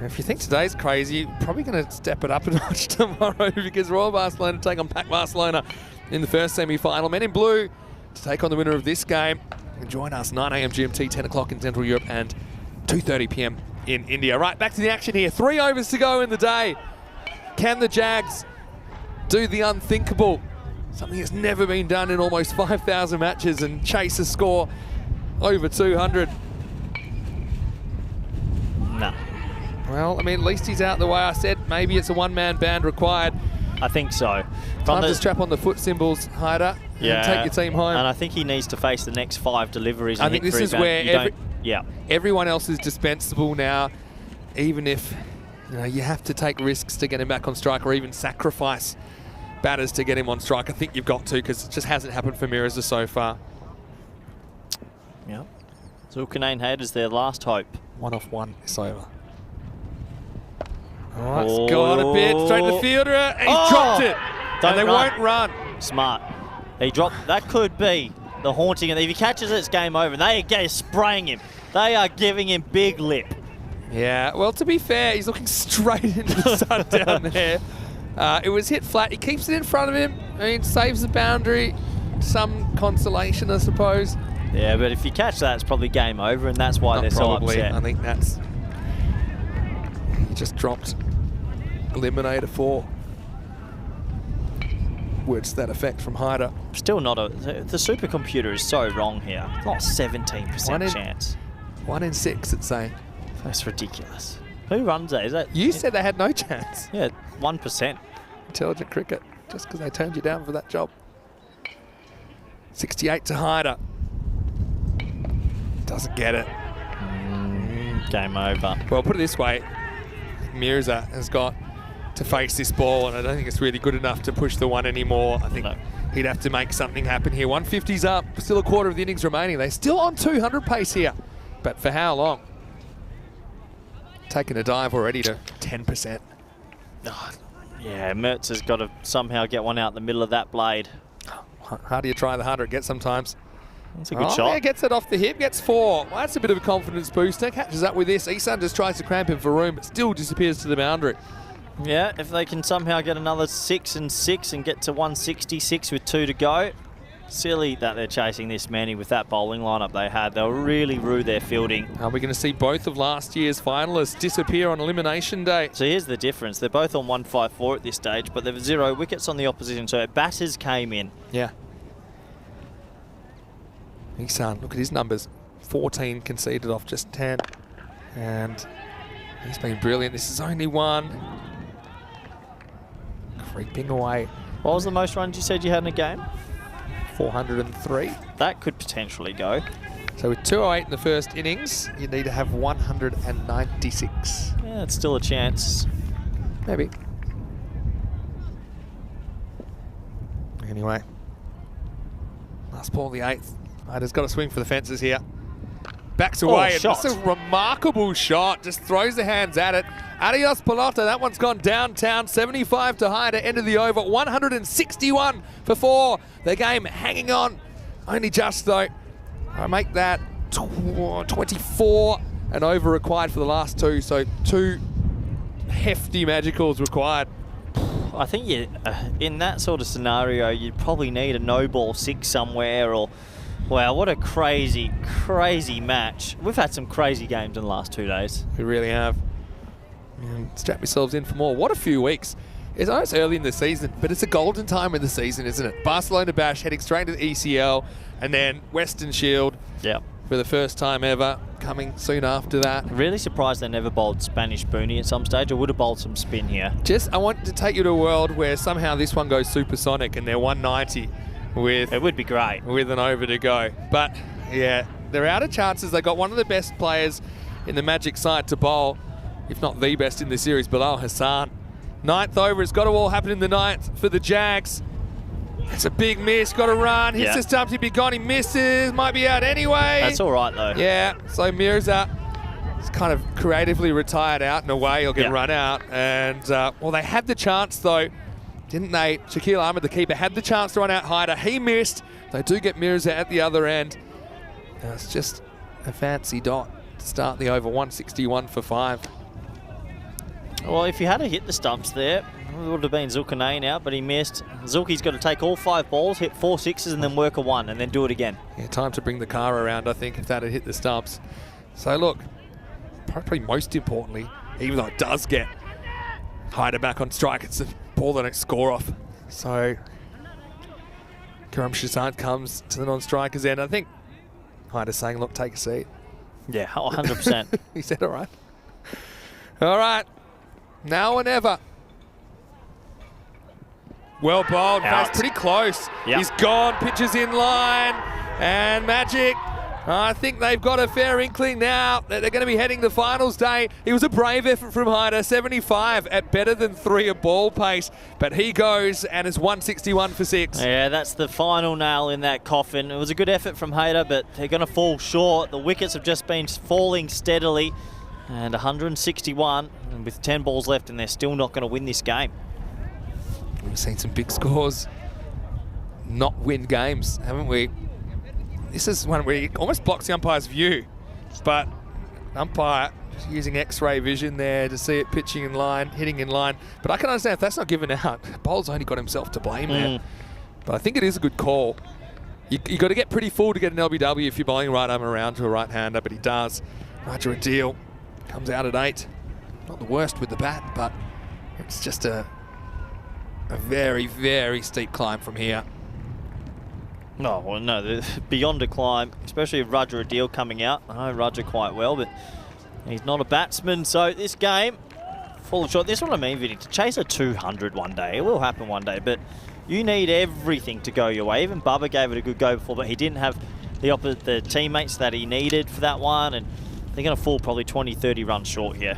S6: If you think today's crazy, you're probably going to step it up a notch tomorrow because Royal Barcelona take on PAC Barcelona in the first semi-final. Men in blue to take on the winner of this game. And join us 9 a.m. GMT, 10 o'clock in Central Europe and 2:30 p.m. in India. Right, back to the action here. 3 overs to go in the day. Can the Jags do the unthinkable? Something that's never been done in almost 5,000 matches and chase a score over 200.
S3: No.
S6: Well, I mean, at least he's out the way. I said maybe it's a one-man band required.
S3: I think so.
S6: Time to strap on the foot symbols, Hyder, and take your team home.
S3: And I think he needs to face the next 5 deliveries.
S6: I think this is where
S3: Yeah.
S6: Everyone else is dispensable now, even if you have to take risks to get him back on strike or even sacrifice batters to get him on strike. I think you've got to because it just hasn't happened for Mirza so far.
S3: Yeah. Zulkarnain Hayat is their last hope.
S6: 1 off 1, it's over. Oh, it's got a bit straight to the fielder, and he's dropped it. And they won't run.
S3: Smart. He dropped. That could be the haunting. If he catches it, it's game over. They are spraying him. They are giving him big lip.
S6: Yeah, well, to be fair, he's looking straight into the sun down there. It was hit flat. He keeps it in front of him. I mean, saves the boundary. Some consolation, I suppose.
S3: Yeah, but if you catch that, it's probably game over, and that's why
S6: Not
S3: they're
S6: probably.
S3: so upset.
S6: I think that's... He just dropped Eliminator 4. Words to that effect from Hyder.
S3: Still not a... The supercomputer is so wrong here. Not 17% chance.
S6: 1 in 6, it's saying.
S3: That's ridiculous. Who runs that? Is that...
S6: You said they had no chance.
S3: Yeah, 1%.
S6: Intelligent cricket, just because they turned you down for that job. 68 to Hyder. Doesn't get it.
S3: Game over.
S6: Well, put it this way. Mirza has got to face this ball, and I don't think it's really good enough to push the one anymore. I think he'd have to make something happen here. 150's up. Still a quarter of the innings remaining. They're still on 200 pace here. But for how long? Taking a dive already to 10%.
S3: Yeah, Mertz has got to somehow get one out in the middle of that blade.
S6: How do you try the 100 get sometimes?
S3: That's a good shot.
S6: Yeah, gets it off the hip, gets 4. Well, that's a bit of a confidence booster. Catches up with this. Isan just tries to cramp him for room, but still disappears to the boundary.
S3: Yeah, if they can somehow get another 6 and 6 and get to 166 with 2 to go. Silly that they're chasing this many with that bowling lineup they had. They'll really rue their fielding.
S6: Are we going to see both of last year's finalists disappear on elimination day?
S3: So here's the difference. They're both on 154 at this stage, but they've 0 wickets on the opposition, so batters came in.
S6: Yeah. Isan, look at his numbers. 14 conceded off just 10. And he's been brilliant. This is only 1. Creeping away.
S3: What was the most runs you said you had in a game?
S6: 403.
S3: That could potentially go.
S6: So with 208 in the first innings, you need to have 196.
S3: Yeah, it's still a chance.
S6: Maybe. Anyway. Last ball, the 8th. Hyder's got to swing for the fences here. Backs away. And
S3: shot.
S6: that's a remarkable shot. Just throws the hands at it. Adios, Pelota. That one's gone downtown. 75 to Hyder. End of the over. 161 for 4. The game hanging on. Only just, though. I make that 24 and over required for the last 2. So 2 hefty magicals required.
S3: I think in that sort of scenario, you'd probably need a no-ball 6 somewhere or... Wow, what a crazy, crazy match. We've had some crazy games in the last 2 days.
S6: We really have. And strap yourselves in for more. What a few weeks. It's almost early in the season, but it's a golden time in the season, isn't it? Barcelona Bash heading straight to the ECL, and then Western Shield for the first time ever, coming soon after that.
S3: Really surprised they never bowled Spanish Boonie at some stage. I would have bowled some spin here.
S6: I want to take you to a world where somehow this one goes supersonic and they're 190 with...
S3: It would be great.
S6: With an over to go. But, yeah, they're out of chances. They got one of the best players in the Magic side to bowl, if not the best in the series, Bilal Hassan. 9th over, it's got to all happen in the 9th for the Jags. It's a big miss, got to run. Hits the stumps, he'd be gone, he misses, might be out anyway.
S3: That's all right, though.
S6: Yeah, so Mirza is kind of creatively retired out in a way. He'll get run out. And, well, they had the chance, though, didn't they? Shaquille Ahmed, the keeper, had the chance to run out Hyder. He missed. They do get Mirza at the other end. Now it's just a fancy dot to start the over. 161 for 5.
S3: Well, if you had to hit the stumps there, it would have been Zulkarnain out, but he missed. Zulki's got to take all 5 balls, hit 4 sixes, and then work a 1, and then do it again. Yeah,
S6: time to bring the car around, I think, if that had hit the stumps. So, look, probably most importantly, even though it does get Hyder back on strike, it's a ball they don't score off. So, Karam Shazad comes to the non-striker's end. I think Hyder's saying, look, take a seat.
S3: Yeah, 100%.
S6: He said, all right. All right. Now or never. Well bowled. That's pretty close.
S3: Yep.
S6: He's gone. Pitches in line. And Magic. I think they've got a fair inkling now that they're going to be heading to finals day. It was a brave effort from Hyder. 75 at better than 3 at ball pace. But he goes and it's 161 for 6.
S3: Yeah, that's the final nail in that coffin. It was a good effort from Hyder, but they're going to fall short. The wickets have just been falling steadily. And 161, and with 10 balls left, and they're still not going to win this game.
S6: We've seen some big scores not win games, haven't we? This is one where he almost blocks the umpire's view, but umpire Just using X-ray vision there to see it pitching in line, hitting in line. But I can understand if that's not given out. Bowles only got himself to blame there. But I think it is a good call. You got to get pretty full to get an LBW if you're bowling right arm around to a right-hander, but he does. Roger Adil comes out at 8. Not the worst with the bat, but it's just a very, very steep climb from here.
S3: No, well, no, beyond a climb, especially with Roger Adil coming out. I know Roger quite well, but he's not a batsman, so this game, full shot. This is what I mean, Vinny, to chase a 200 one day. It will happen one day, but you need everything to go your way. Even Bubba gave it a good go before, but he didn't have the teammates that he needed for that one, and they're going to fall probably 20, 30 runs short here.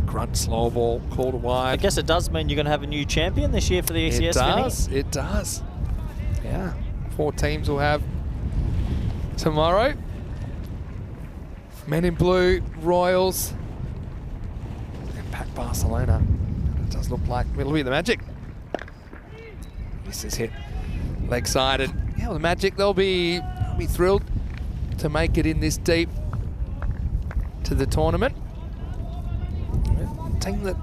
S6: Grunt slow ball, called wide.
S3: I guess it does mean you're going to have a new champion this year for the ECS.
S6: It does, Vinny. It does. Yeah, 4 teams will have tomorrow. Men in Blue, Royals, and Pack Barcelona. It does look like it'll be the Magic. This is hit leg side, and yeah, well, the Magic, they'll be thrilled to make it in this deep to the tournament. A team that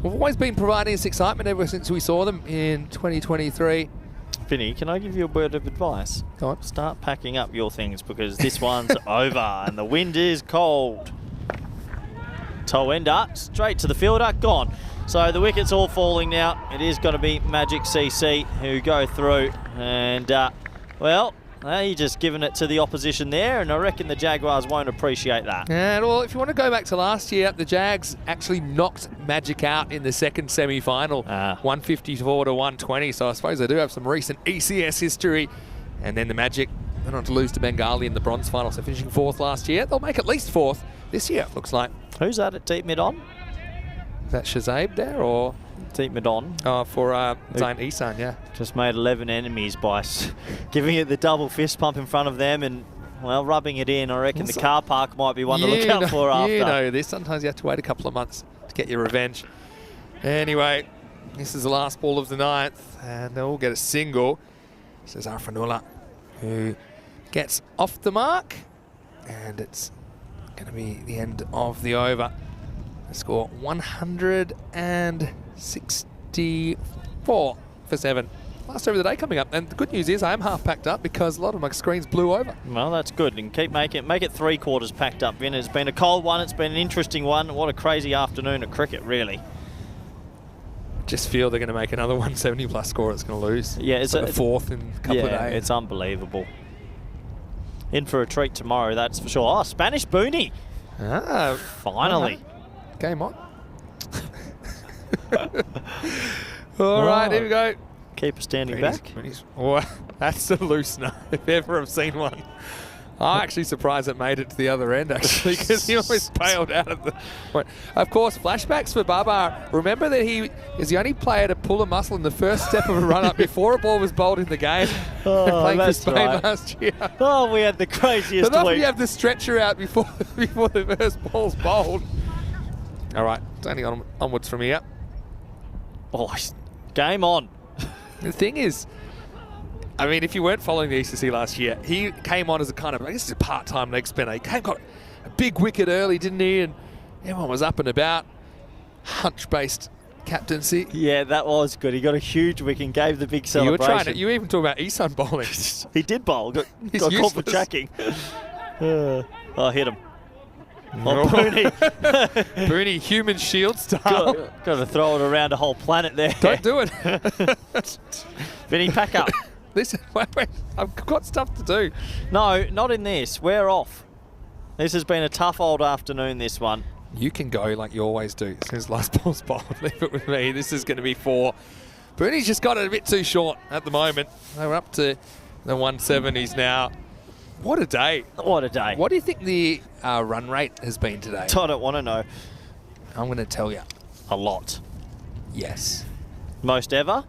S6: we've always been providing us excitement ever since we saw them in 2023.
S3: Vinny, can I give you a word of advice?
S6: Go on.
S3: Start packing up your things because this one's over and the wind is cold. Toe ender, straight to the fielder, gone. So the wicket's all falling now. It is going to be Magic CC who go through. And, well, you're just giving it to the opposition there, and I reckon the Jaguars won't appreciate that.
S6: And well, if you want to go back to last year, the Jags actually knocked Magic out in the second semi-final, 154 to 120. So I suppose they do have some recent ECS history. And then the Magic went on to lose to Bengali in the bronze final, so finishing 4th last year. They'll make at least 4th this year, it looks like.
S3: Who's that at deep mid on?
S6: Is that Shazaib there, or?
S3: Deep mid on.
S6: Oh, for Zain Isan, yeah.
S3: Just made 11 enemies by giving it the double fist pump in front of them and, well, rubbing it in. I reckon the car park might be one to look out for after.
S6: You know this. Sometimes you have to wait a couple of months to get your revenge. Anyway, this is the last ball of the 9th, and they'll get a single. This is Arfanullah, who gets off the mark, and it's going to be the end of the over. They score 164 for 7. Last over of the day coming up, and the good news is I am half packed up because a lot of my screens blew over.
S3: Well, that's good, and make it 3/4 packed up, Vin. It's been a cold one, it's been an interesting one. What a crazy afternoon of cricket, really.
S6: Just feel they're going to make another 170 plus score that's going to lose.
S3: Yeah, it's
S6: like the 4th in a couple of days.
S3: It's unbelievable. In for a treat tomorrow, that's for sure. Oh, Spanish Boonie. Finally.
S6: Game on. All right, here we go.
S3: Keeper standing back.
S6: Oh, that's a loosener, if ever I've seen one. I'm actually surprised it made it to the other end, actually, because he almost bailed out of the point. Of course, flashbacks for Baba. Remember that he is the only player to pull a muscle in the first step of a run-up before a ball was bowled in the game. Playing
S3: that's
S6: Spain
S3: right.
S6: last year.
S3: Oh, we had the craziest
S6: But often
S3: week.
S6: you have the stretcher out before the first ball's bowled. All right, it's only onwards from here.
S3: Oh, game on.
S6: The thing is, I mean, if you weren't following the ECC last year, he came on as a kind of, I guess, a part-time leg spinner. He got a big wicket early, didn't he? And everyone was up and about. Hunch-based captaincy.
S3: Yeah, that was good. He got a huge wicket and gave the big celebration.
S6: You even talk about Isan bowling.
S3: He did bowl. Got called for tracking. Oh, hit him. Oh, Booney.
S6: Booney, human shield style.
S3: Got to throw it around a whole planet there.
S6: Don't do it.
S3: Vinny, pack up.
S6: Listen, wait, I've got stuff to do.
S3: No, not in this. We're off. This has been a tough old afternoon, this one.
S6: You can go like you always do. As soon as last ball's bowled, leave it with me. This is going to be 4. Booney's just got it a bit too short at the moment. We're up to the 170s now. What a day.
S3: What a day.
S6: What do you think the run rate has been today?
S3: I don't want to know.
S6: I'm going to tell you.
S3: A lot.
S6: Yes.
S3: Most ever?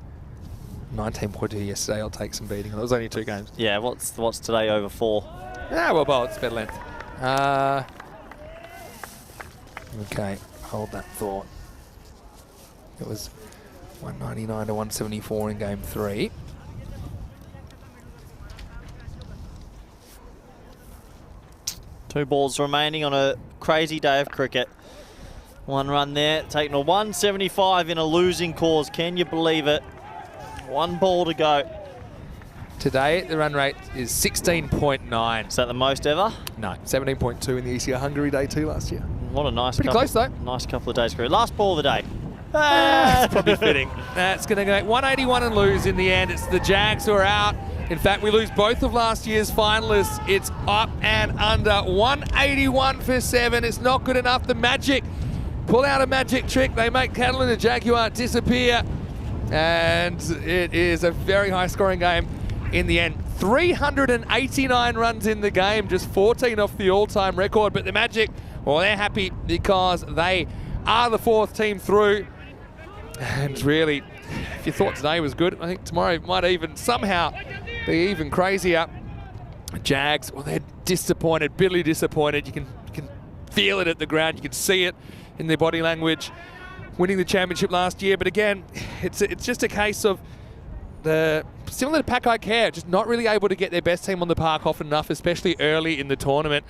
S6: 19.2 yesterday. I'll take some beating. It was only 2 games.
S3: Yeah, what's today over 4?
S6: Well, it's better length. Okay, hold that thought. It was 199 to 174 in game 3.
S3: 2 balls remaining on a crazy day of cricket. 1 run there, taking a 175 in a losing cause. Can you believe it? 1 ball to go.
S6: Today, the run rate is 16.9.
S3: Is that the most ever?
S6: No, 17.2 in the ECS Hungary Day 2 last year.
S3: What a nice
S6: Pretty
S3: couple,
S6: close, though.
S3: Nice couple of days career. Last ball of the day.
S6: That's probably fitting. That's going to go 181 and lose in the end. It's the Jags who are out. In fact, we lose both of last year's finalists. It's up and under. 181 for 7. It's not good enough. The Magic pull out a magic trick. They make Catalan and Jaguar disappear. And it is a very high scoring game in the end. 389 runs in the game, just 14 off the all-time record. But the Magic, well, they're happy because they are the 4th team through. And really, if you thought today was good, I think tomorrow might even somehow be even crazier. Jags, well, they're disappointed, bitterly disappointed. You can feel it at the ground. You can see it in their body language. Winning the championship last year, but again, it's just a case of similar to Pakai Care, just not really able to get their best team on the park often enough, especially early in the tournament.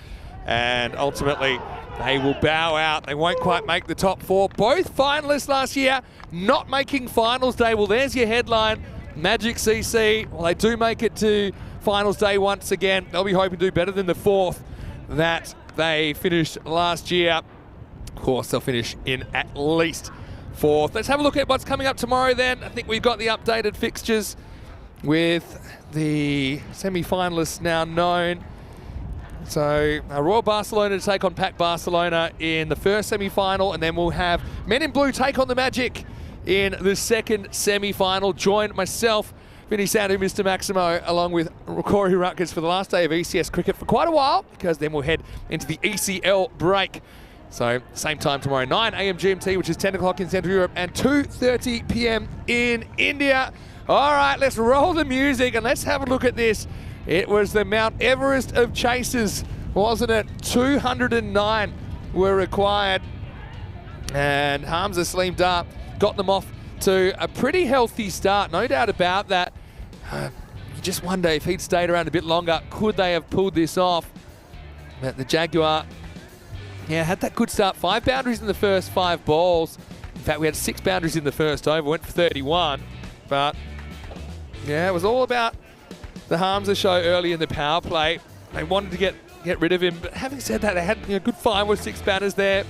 S6: And ultimately, they will bow out. They won't quite make the top 4. Both finalists last year not making finals day. Well, there's your headline. Magic CC, well, they do make it to finals day once again. They'll be hoping to do better than the 4th that they finished last year. Of course, they'll finish in at least 4th. Let's have a look at what's coming up tomorrow then. I think we've got the updated fixtures with the semi-finalists now known. So Royal Barcelona to take on PAC Barcelona in the first semi-final, and then we'll have Men in Blue take on the Magic in the second semi-final. Join myself, Vinny Sandu, Mr. Maximo, along with Corey Rutgers for the last day of ECS cricket for quite a while, because then we'll head into the ECL break. So same time tomorrow, 9 a.m. GMT, which is 10 o'clock in Central Europe, and 2:30 p.m. in India. All right, let's roll the music and let's have a look at this. It was the Mount Everest of chasers, wasn't it? 209 were required, and Hamza Saleem Dar got them off to a pretty healthy start, no doubt about that. You just wonder if he'd stayed around a bit longer, could they have pulled this off? But the Jaguar, yeah, had that good start. 5 boundaries in the first 5 balls. In fact, we had 6 boundaries in the first over, went for 31. But, yeah, it was all about the Hamza show early in the power play. They wanted to get rid of him. But having said that, they had a good 5 or 6 batters there.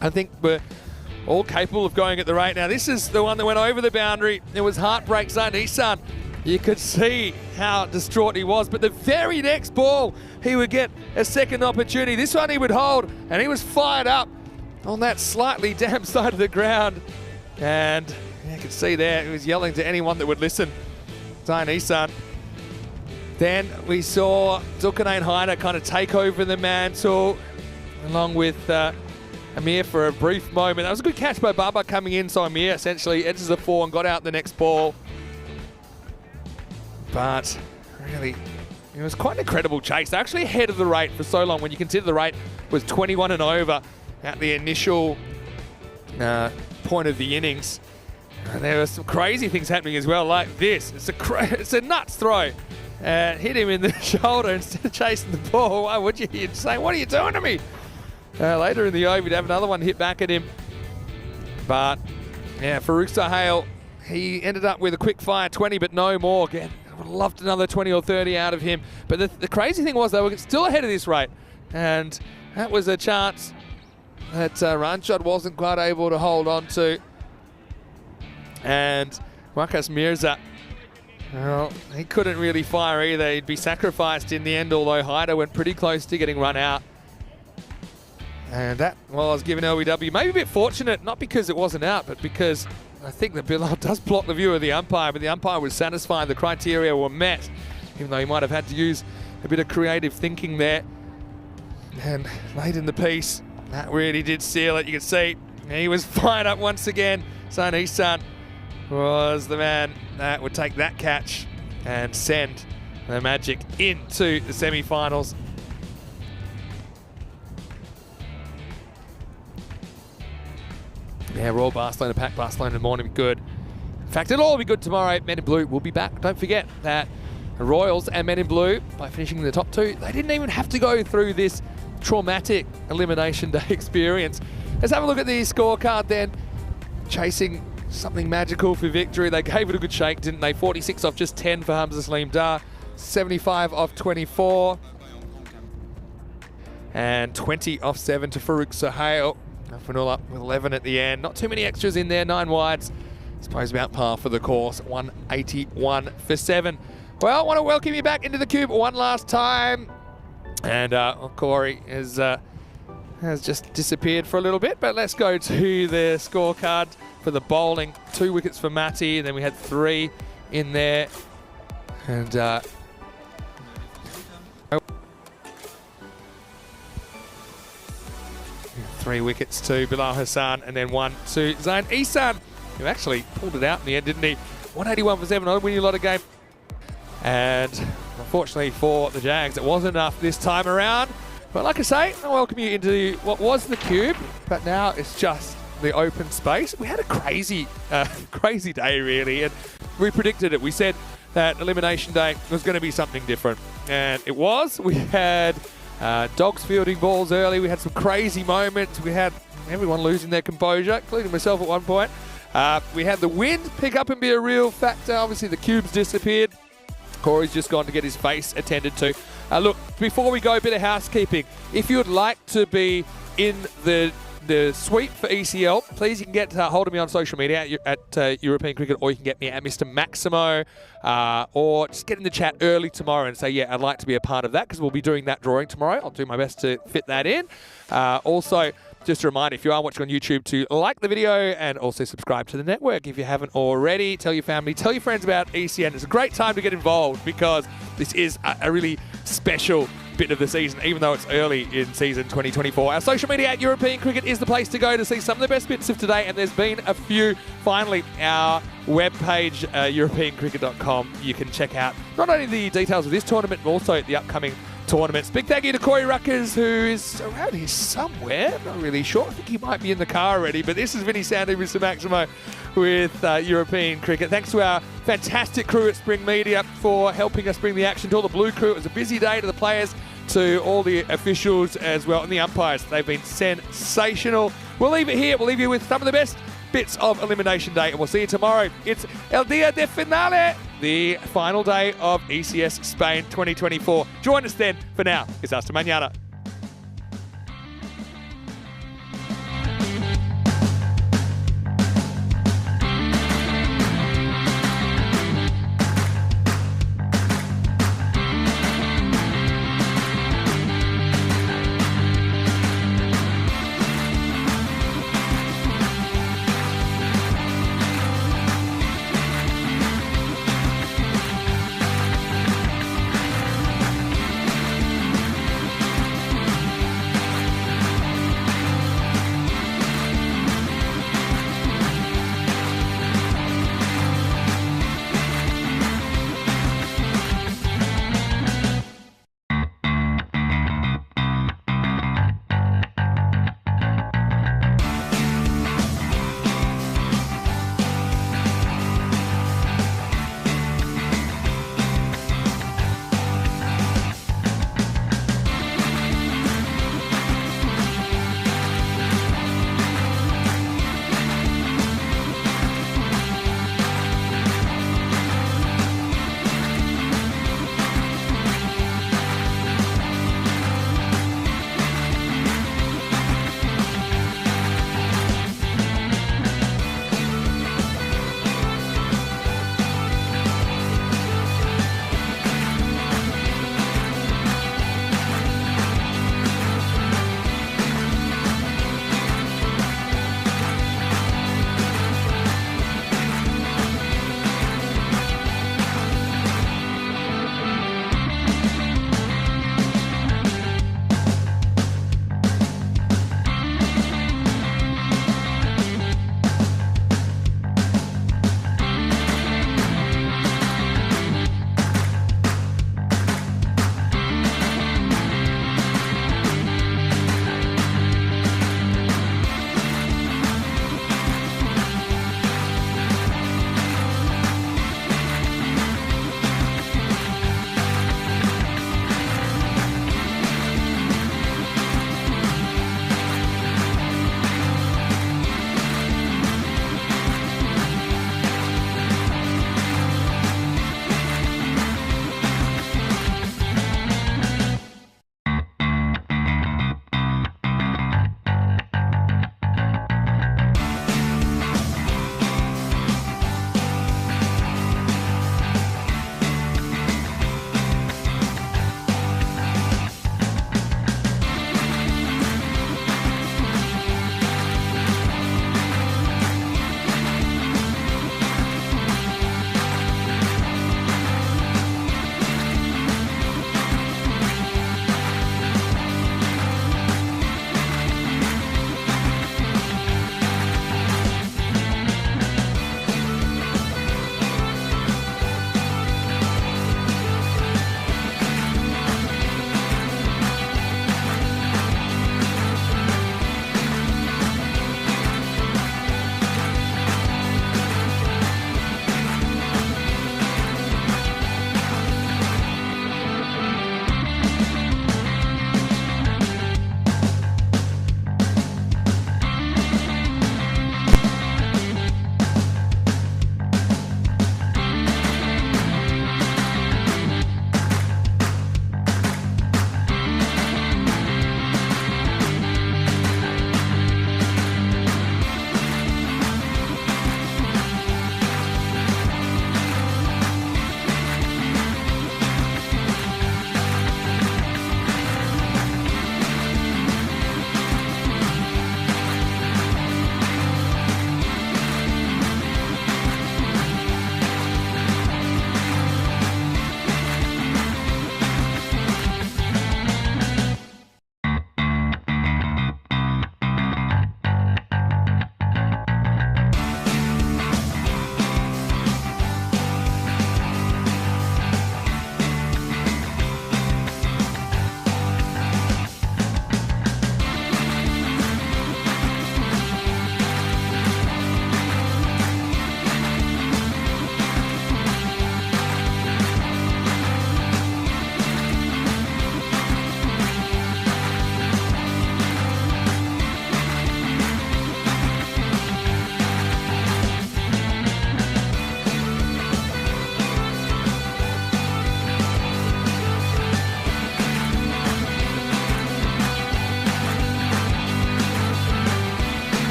S6: I think we're all capable of going at the rate. Now, this is the one that went over the boundary. It was heartbreak zone. Isan, you could see how distraught he was. But the very next ball, he would get a second opportunity. This one he would hold, and he was fired up on that slightly damp side of the ground. And you can see there, he was yelling to anyone that would listen. Zain Isan. Then we saw Zulkarnain Haider kind of take over the mantle, along with Amir for a brief moment. That was a good catch by Baba coming in, so Amir essentially enters the 4 and got out the next ball. But really, it was quite an incredible chase. They're actually ahead of the rate for so long when you consider the rate was 21 and over at the initial point of the innings. And there were some crazy things happening as well, like this. It's a nuts throw. Hit him in the shoulder instead of chasing the ball. Why would you? You'd say, what are you doing to me? Later in the over, you'd have another one hit back at him. But, yeah, Farouk Sahel, he ended up with a quick fire 20, but no more. Again, I would have loved another 20 or 30 out of him. But the crazy thing was they were still ahead of this rate. And that was a chance that Ranchod wasn't quite able to hold on to. And Wakas Mirza, well, he couldn't really fire either. He'd be sacrificed in the end, although Haider went pretty close to getting run out. And that, well, I was given LBW. Maybe a bit fortunate, not because it wasn't out, but because I think that Bilal does block the view of the umpire, but the umpire was satisfied the criteria were met, even though he might have had to use a bit of creative thinking there. And late in the piece, that really did seal it. You can see he was fired up once again. Zain Isan was the man that would take that catch and send the Magic into the semi-finals. Yeah, Royal Barcelona, PAC Barcelona tomorrow will be good. In fact, it'll all be good tomorrow. Men in Blue will be back. Don't forget that Royals and Men in Blue, by finishing in the top 2, they didn't even have to go through this traumatic Elimination Day experience. Let's have a look at the scorecard then. Chasing something magical for victory. They gave it a good shake, didn't they? 46 off just 10 for Hamza Saleem Dar, 75 off 24, and 20 off 7 to Farouk Sohail. Fanul up with 11 at the end. Not too many extras in there, 9 wides. Suppose about par for the course, 181 for 7. Well, I want to welcome you back into the cube one last time. And Corey has just disappeared for a little bit, but let's go to the scorecard for the bowling. 2 wickets for Matty, and then we had 3 in there. And 3 wickets to Bilal Hassan, and then 1 to Zain Isan, who actually pulled it out in the end, didn't he? 181 for 7, winning a lot of game. And unfortunately for the Jags, it wasn't enough this time around. But like I say, I welcome you into what was the cube, but now it's just the open space. We had a crazy, crazy day really, and we predicted it. We said that Elimination Day was going to be something different, and it was. We had dogs fielding balls early. We had some crazy moments. We had everyone losing their composure, including myself at one point. We had the wind pick up and be a real factor. Obviously, the cubes disappeared. Corey's just gone to get his face attended to. Look, before we go, a bit of housekeeping. If you would like to be in the sweep for ECL, please, you can get hold of me on social media at European Cricket, or you can get me at Mr. Maximo, or just get in the chat early tomorrow and say, yeah, I'd like to be a part of that, because we'll be doing that drawing tomorrow. I'll do my best to fit that in. Also, just a reminder, if you are watching on YouTube, to like the video and also subscribe to the network if you haven't already. Tell your family, tell your friends about ECN. It's a great time to get involved, because this is a really special bit of the season, even though it's early in season 2024. Our social media at European Cricket is the place to go to see some of the best bits of today, and there's been a few. Finally, our webpage, europeancricket.com, you can check out not only the details of this tournament, but also the upcoming tournaments. Big thank you to Corey Ruckers, who is around here somewhere. Not really sure. I think he might be in the car already, but this is Vinny Sandy, Mr. Maximo, with European Cricket. Thanks to our fantastic crew at Spring Media for helping us bring the action to all the blue crew. It was a busy day, to the players, to all the officials as well, and the umpires. They've been sensational. We'll leave it here. We'll leave you with some of the best bits of Elimination Day, and we'll see you tomorrow. It's El Dia de Finale, the final day of ECS Spain 2024. Join us then. For now, it's hasta mañana.